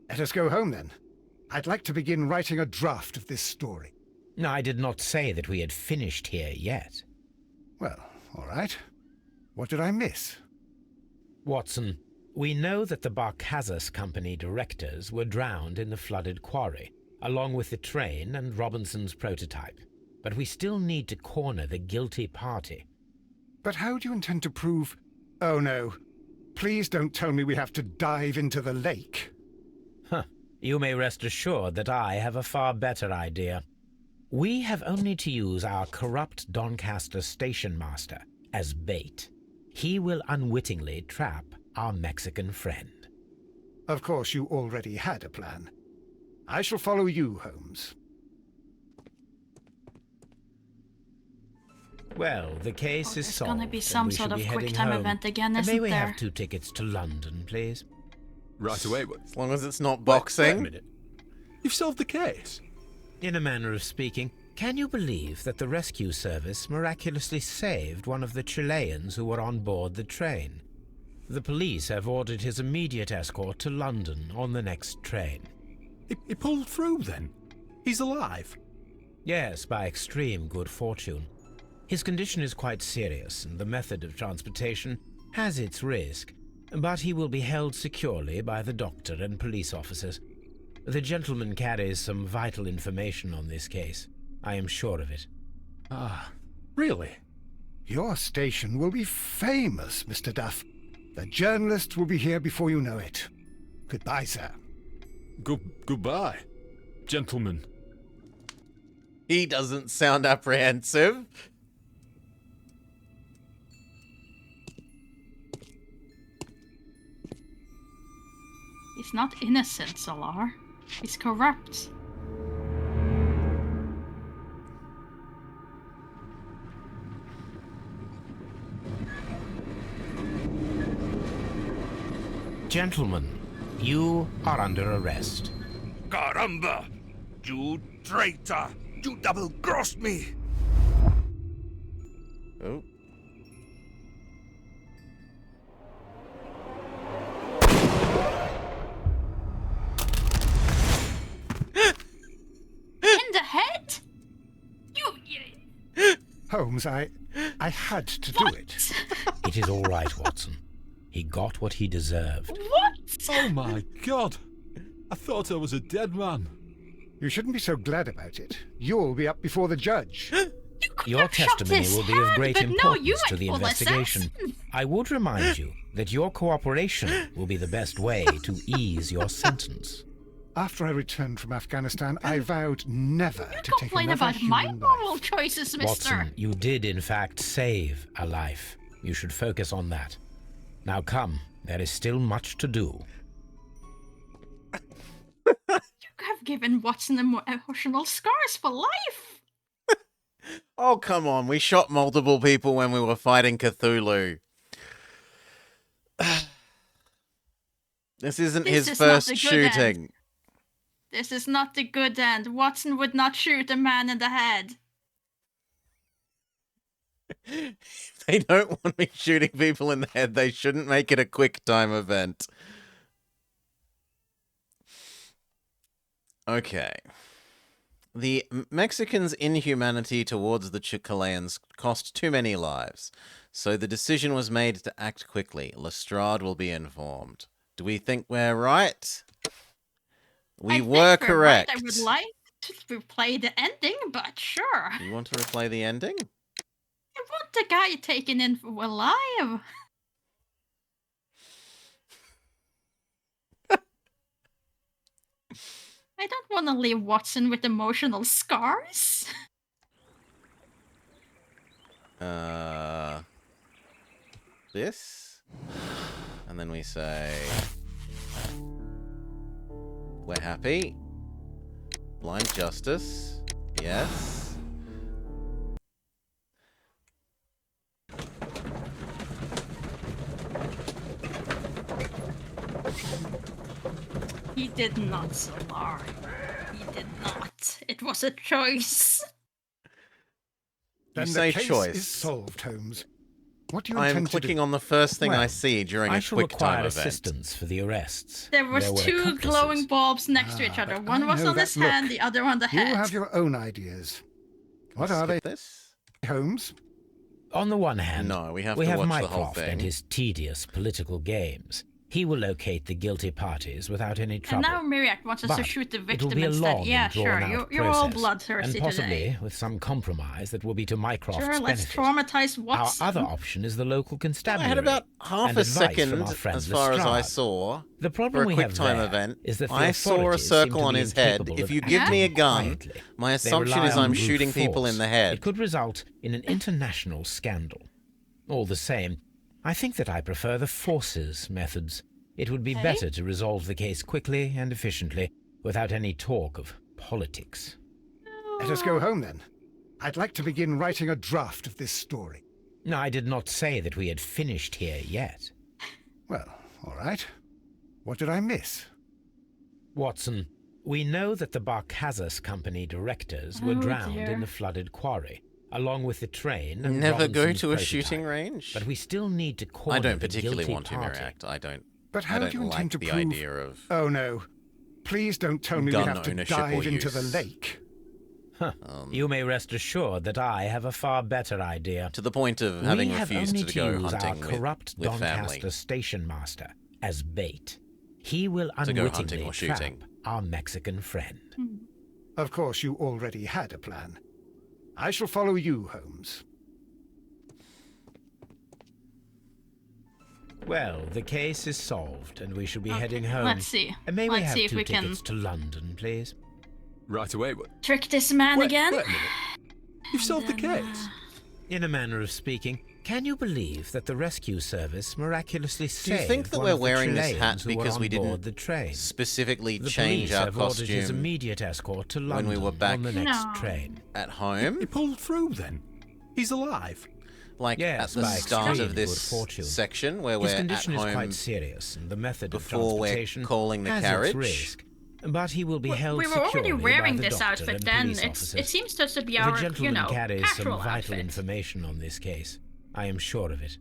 Let us go home, then. I'd like to begin writing a draft of this story. No, I did not say that we had finished here yet. Well, all right. What did I miss? Watson, we know that the Barcazas Company directors were drowned in the flooded quarry, along with the train and Robinson's prototype. But we still need to corner the guilty party. But how do you intend to prove... Oh, no. Please don't tell me we have to dive into the lake. Huh. You may rest assured that I have a far better idea. We have only to use our corrupt Doncaster station master as bait. He will unwittingly trap our Mexican friend. Of course, you already had a plan. I shall follow you, Holmes. Well, the case is solved. There's gonna be some sort of quick time event again, isn't there? May we there? have 2 tickets to London, please? Right away. As long as it's not boxing. Wait a minute. You've solved the case. In a manner of speaking, can you believe that the rescue service miraculously saved one of the Chileans who were on board the train? The police have ordered his immediate escort to London on the next train. He pulled through, then? He's alive? Yes, by extreme good fortune. His condition is quite serious, and the method of transportation has its risk, but he will be held securely by the doctor and police officers. The gentleman carries some vital information on this case. I am sure of it. Ah, really? Your station will be famous, Mr. Duff. The journalists will be here before you know it. Goodbye, sir. Goodbye, gentlemen. He doesn't sound apprehensive. He's not innocent, Solar. He's corrupt. Gentlemen, you are under arrest. Caramba! You traitor! You double-crossed me! Oh. In the head? You... Holmes, I had to do it. It is all right, Watson. He got what he deserved. What? Oh my God! I thought I was a dead man. You shouldn't be so glad about it. You'll be up before the judge. Your testimony will be of great importance to the full investigation. assassin. I would remind you that your cooperation will be the best way to ease your sentence. After I returned from Afghanistan, I vowed never to take Complain another about my human moral life. choices, mister. Watson, you did in fact save a life. You should focus on that. Now come, there is still much to do. You have given Watson emotional scars for life. Oh, come on. We shot multiple people when we were fighting Cthulhu. This isn't This his is first not the good shooting. end. This is not the good end. Watson would not shoot a man in the head. If they don't want me shooting people in the head, they shouldn't make it a quick time event. Okay. The Mexicans' inhumanity towards the Chileans cost too many lives, so the decision was made to act quickly. Lestrade will be informed. Do we think we're right? We were think we're right. correct. I would like to replay the ending, but sure. You want to replay the ending? I want the guy taken in alive. I don't want to leave Watson with emotional scars. This? And then we say... We're happy. Blind justice. Yes. He did not, Solar. He did not. It was a choice. Then You the say case choice. is solved, Holmes. What do you I am intend to clicking do? on the first thing I Well, see during I a shall quick time require event. assistance for the arrests. There was were two accomplices. glowing bulbs next to each other. but One I was know on his that look. hand, the other on the You head. have your own ideas. What are they, Skip this? Holmes? On the one hand, No, we have to watch the whole Mycroft thing. and his tedious political games. He will locate the guilty parties without any trouble. And now Miriak wants us to But shoot the it will victim be a instead. long Yeah, and sure. drawn-out You're all process, bloodthirsty and possibly today. with some compromise that will be to Mycroft's Sure, let's benefit. traumatize Our Watson. other option is the local I constabulary. had about half and a advice from second, our friend as far as I Lestrade. saw, The problem for a we quick have time there event. is that the I saw a authorities circle seem to on be his head. incapable If of you give me a acting gun, quietly. my They assumption rely is on I'm brute shooting people force. in the head. It could result in an international scandal. All the same, I think that I prefer the forces methods. It would be better to resolve the case quickly and efficiently, without any talk of politics. Let us go home, then. I'd like to begin writing a draft of this story. No, I did not say that we had finished here yet. Well, all right. What did I miss? Watson, we know that the Barkazas Company directors were Oh, drowned dear. in the flooded quarry, along with the train and Never go Robinson's to a prototype. shooting range. But we still need to corner I don't the particularly guilty want to party. react. I don't. But how I do don't you like intend to the prove... idea of. Oh, no. Please don't tell me we gun have to ownership or dive into the use. lake. Huh. You may rest assured that I have a far better idea. To the point of having we have refused only to go use hunting our corrupt with family. Doncaster station master as bait. He will To go hunting unwittingly or trap shooting. our Mexican friend. Of course, you already had a plan. I shall follow you, Holmes. Well, the case is solved, and we shall be Okay, heading home. let's see. And may we Let's have see if 2 we can- tickets to London, please? Right away. Trick this man again? Wait a minute. You've solved the case. In a manner of speaking, can you believe that the rescue service miraculously Do saved you think that one we're of the wearing this Chileans hat who were because on we board didn't the train? specifically The change police our have ordered his costume immediate escort to when London we were back on the next No. train. at home? He pulled through then. He's alive. like Yes, at the by start of extremely this good fortune. section where His we're condition at is home quite serious, and the method of before we're transportation calling the has carriage. its risk. But he will be held We were already securely wearing by the this doctor outfit and then. police It officers. seems to be The our, gentleman carries some casual vital outfit. information on this case. I am sure of it.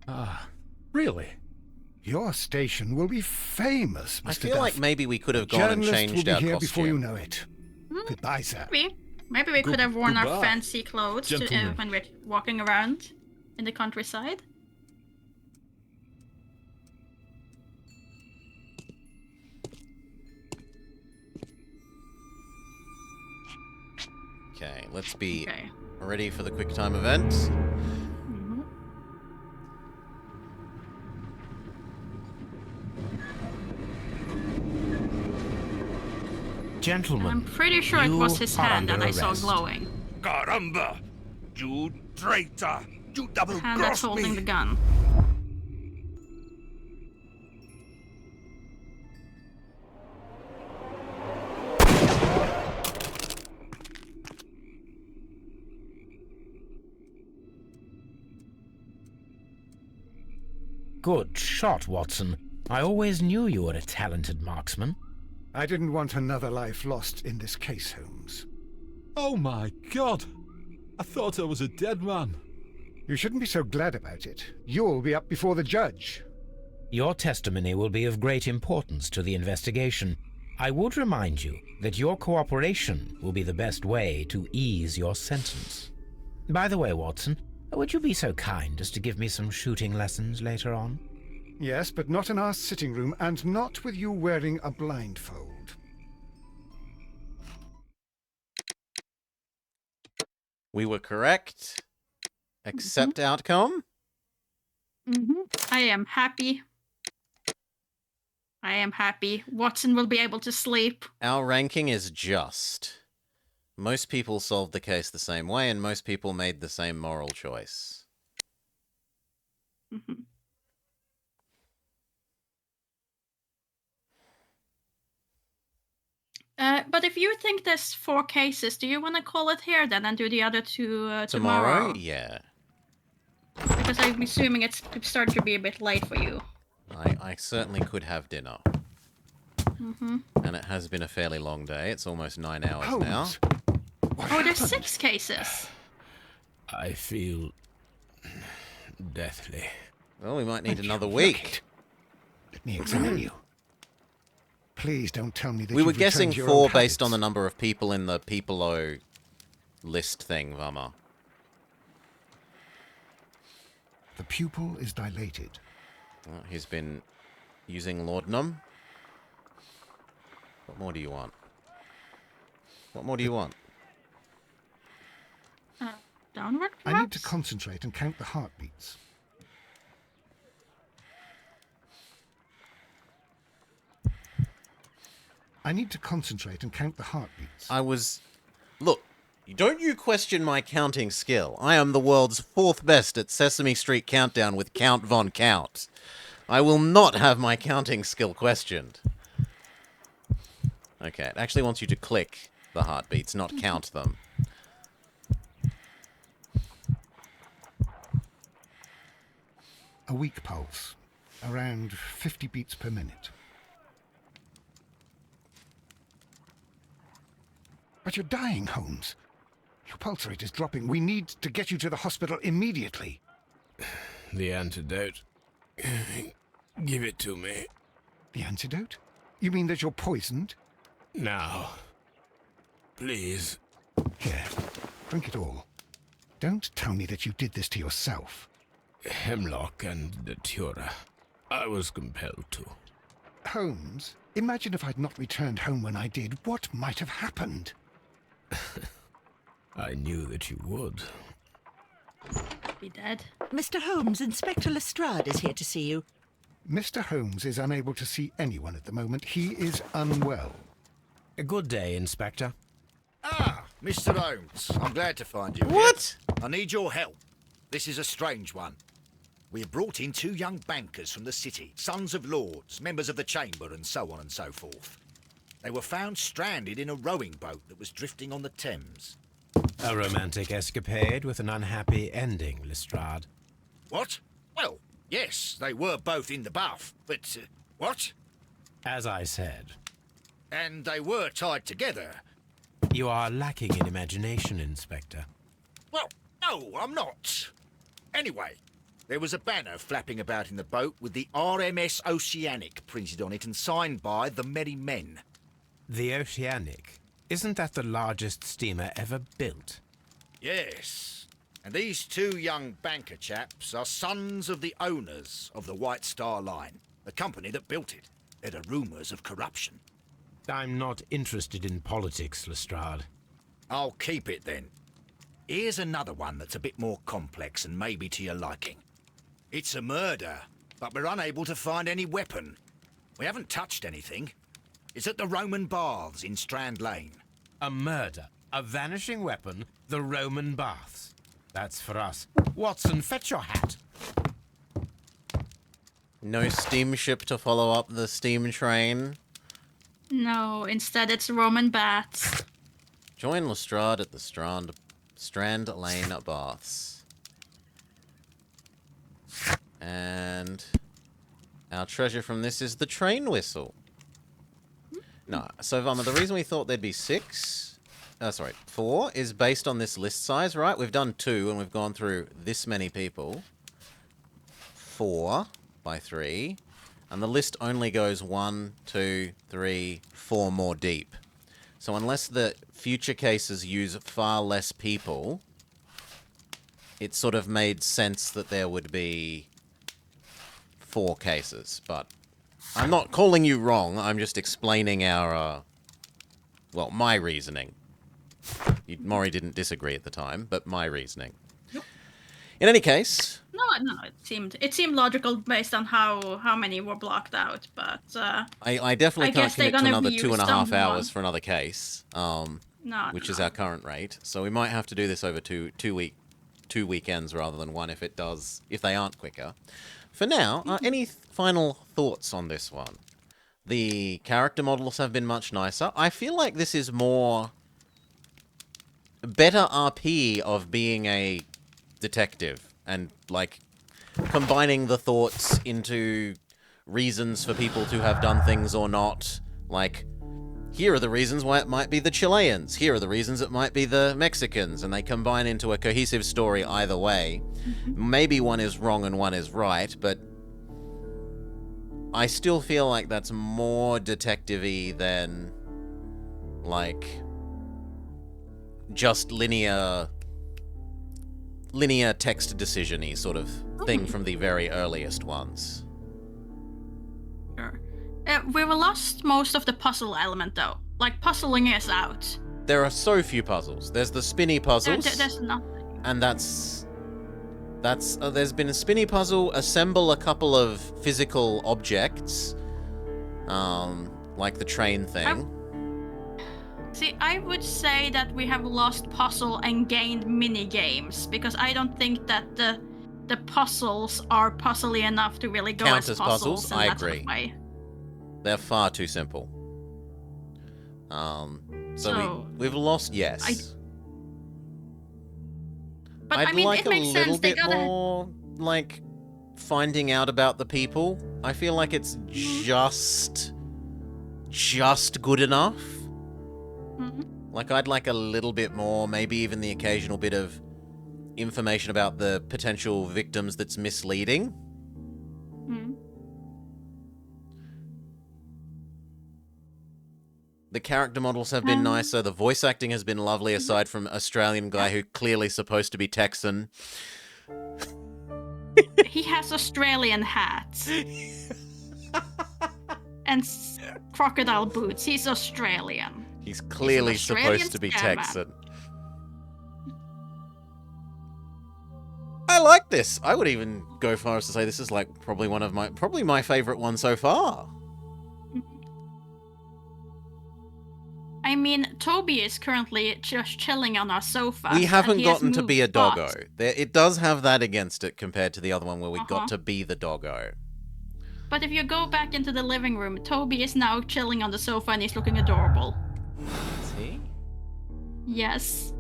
Ah, really? Your station will be famous, Mr. I feel Duff. like maybe we could have gone and Journalists changed will be our here costume. before you know it. Goodbye, sir. Maybe we could have worn our goodbye, fancy clothes gentlemen. when we're walking around in the countryside. Okay, let's be ready for the quick time event. Gentlemen, I'm pretty sure it you was his are hand that under I saw arrest. glowing. Caramba! You traitor! You The hand that's double-crossed holding me! the gun. Good shot, Watson. I always knew you were a talented marksman. I didn't want another life lost in this case, Holmes. Oh my God! I thought I was a dead man. You shouldn't be so glad about it. You'll be up before the judge. Your testimony will be of great importance to the investigation. I would remind you that your cooperation will be the best way to ease your sentence. By the way, Watson, would you be so kind as to give me some shooting lessons later on? Yes, but not in our sitting room, and not with you wearing a blindfold. We were correct. Accept outcome. I am happy. I am happy. Watson will be able to sleep. Our ranking is just. Most people solved the case the same way, and most people made the same moral choice. But if you think there's 4 cases, do you want to call it here then and do the other 2 Tomorrow? Yeah. Because I'm assuming it's starting to be a bit late for you. I certainly could have dinner. And it has been a fairly long day. It's almost 9 hours now. Oh, there's 6 cases. I feel deathly. Well, we might need another week. Let me examine you. Please don't tell me that We were you've guessing returned your 4 own based on habits. the number of people in the Peoplo list thing, Vama. The pupil is dilated. Well, he's been using laudanum. What more do you want? What more do you want? Downward, I need to concentrate and count the heartbeats. I need to concentrate and count the heartbeats. I was... Look, don't you question my counting skill. I am the world's 4th best at Sesame Street Countdown with Count Von Count. I will not have my counting skill questioned. Okay, it actually wants you to click the heartbeats, not count them. A weak pulse, around 50 beats per minute. But you're dying, Holmes. Your pulse rate is dropping. We need to get you to the hospital immediately. The antidote. Give it to me. The antidote? You mean that you're poisoned? Now. Please. Here, drink it all. Don't tell me that you did this to yourself. Hemlock and Datura. I was compelled to. Holmes, imagine if I'd not returned home when I did. What might have happened? I knew that you would. Be dead. Mr. Holmes, Inspector Lestrade is here to see you. Mr. Holmes is unable to see anyone at the moment. He is unwell. A good day, Inspector. Ah, Mr. Holmes, I'm glad to find you. What? Here. I need your help. This is a strange one. We have brought in 2 young bankers from the city, sons of lords, members of the chamber, and so on and so forth. They were found stranded in a rowing boat that was drifting on the Thames. A romantic escapade with an unhappy ending, Lestrade. What? Well, yes, they were both in the bath, but... what? As I said. And they were tied together. You are lacking in imagination, Inspector. Well, no, I'm not. Anyway, there was a banner flapping about in the boat with the RMS Oceanic printed on it and signed by the Merry Men. The Oceanic? Isn't that the largest steamer ever built? Yes. And these two young banker chaps are sons of the owners of the White Star Line, the company that built it. There are rumours of corruption. I'm not interested in politics, Lestrade. I'll keep it then. Here's another one that's a bit more complex and maybe to your liking. It's a murder, but we're unable to find any weapon. We haven't touched anything. It's at the Roman Baths in Strand Lane. A murder, a vanishing weapon, the Roman Baths. That's for us. Watson, fetch your hat. No steamship to follow up the steam train. No, instead it's Roman Baths. Join Lestrade at the Strand Lane Baths. And our treasure from this is the train whistle. No, so Velma, the reason we thought there'd be 4 is based on this list size, right? We've done 2 and we've gone through this many people. 4 by 3. And the list only goes 1, 2, 3, 4 more deep. So unless the future cases use far less people, it sort of made sense that there would be 4 cases. But I'm not calling you wrong, I'm just explaining our, well, my reasoning. Maury didn't disagree at the time, but my reasoning. In any case... No, it seemed logical based on how many were blocked out, but... I definitely can't commit to another 2.5 hours one. for another case, which is our current rate. So we might have to do this over two weekends rather than one if they aren't quicker. For now, any final thoughts on this one? The character models have been much nicer. I feel like this is more... better RP of being a detective and, like, combining the thoughts into reasons for people to have done things or not. Like, here are the reasons why it might be the Chileans. Here are the reasons it might be the Mexicans. And they combine into a cohesive story either way. Maybe one is wrong and one is right, but I still feel like that's more detective-y than, like, just linear text decision-y sort of thing from the very earliest ones. Sure. We've lost most of the puzzle element, though. Like, puzzling is out. There are so few puzzles. There's the spinny puzzles. There's nothing. And that's there's been a spinny puzzle, assemble a couple of physical objects, like the train thing. See, I would say that we have lost puzzle and gained mini-games, because I don't think that the puzzles are puzzly enough to really go Count as as puzzles. in I that sort of agree. way. They're far too simple. So we've lost, yes. But I'd I mean, like it makes a little sense. They bit gotta... more, like, finding out about the people. I feel like it's just good enough. Like, I'd like a little bit more, maybe even the occasional bit of information about the potential victims that's misleading. The character models have been nicer. The voice acting has been lovely, aside from Australian guy who clearly supposed to be Texan. He has Australian hats. And crocodile boots. He's Australian. He's clearly He's an Australian supposed to be scareman. Texan. I like this. I would even go far as to say this is like probably my favorite one so far. I mean, Toby is currently just chilling on our sofa. We haven't gotten to be a doggo. but- It does have that against it compared to the other one where we got to be the doggo. But if you go back into the living room, Toby is now chilling on the sofa and he's looking adorable. Is he? Yes.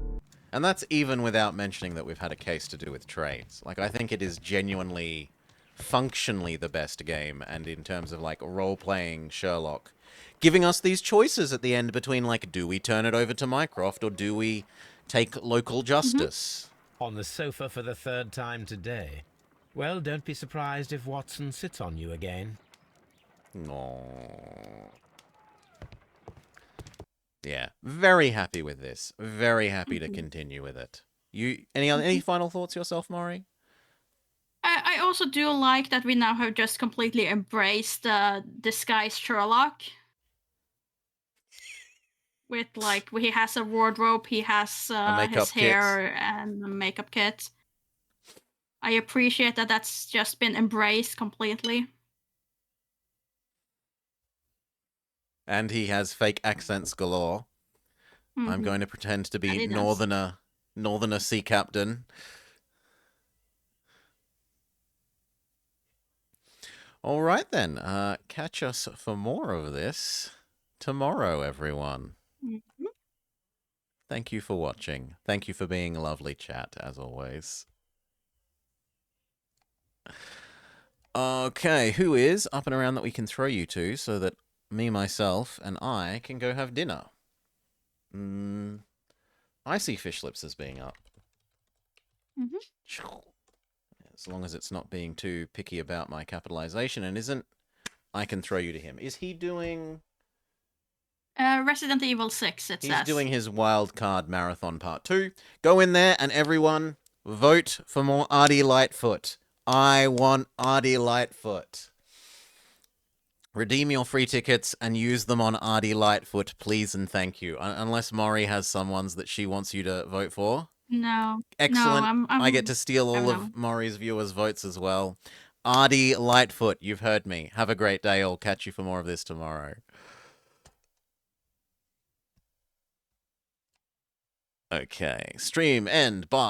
And that's even without mentioning that we've had a case to do with trains. Like, I think it is genuinely, functionally the best game, and in terms of, like, role-playing Sherlock, giving us these choices at the end between, like, do we turn it over to Mycroft, or do we take local justice? On the sofa for the 3rd time today. Well, don't be surprised if Watson sits on you again. No. Yeah, very happy with this. Very happy to continue with it. You any final thoughts yourself, Maury? I also do like that we now have just completely embraced disguised Sherlock. With, like, he has a wardrobe, he has his hair and a makeup kit. I appreciate that that's just been embraced completely. And he has fake accents galore. I'm going to pretend to be northerner sea captain. All right then. Catch us for more of this tomorrow, everyone. Thank you for watching. Thank you for being a lovely chat, as always. Okay, who is up and around that we can throw you to so that me, myself, and I can go have dinner? I see Fish Lips as being up. As long as it's not being too picky about my capitalization and isn't, I can throw you to him. Is he doing... Resident Evil 6, it says. He's doing his Wild Card Marathon Part 2. Go in there and everyone vote for more Artie Lightfoot. I want Artie Lightfoot. Redeem your free tickets and use them on Artie Lightfoot, please and thank you. Unless Maury has some ones that she wants you to vote for. No. Excellent. No, I get to steal all of Maury's viewers' votes as well. Artie Lightfoot, you've heard me. Have a great day. I'll catch you for more of this tomorrow. Okay. Stream end. Bye.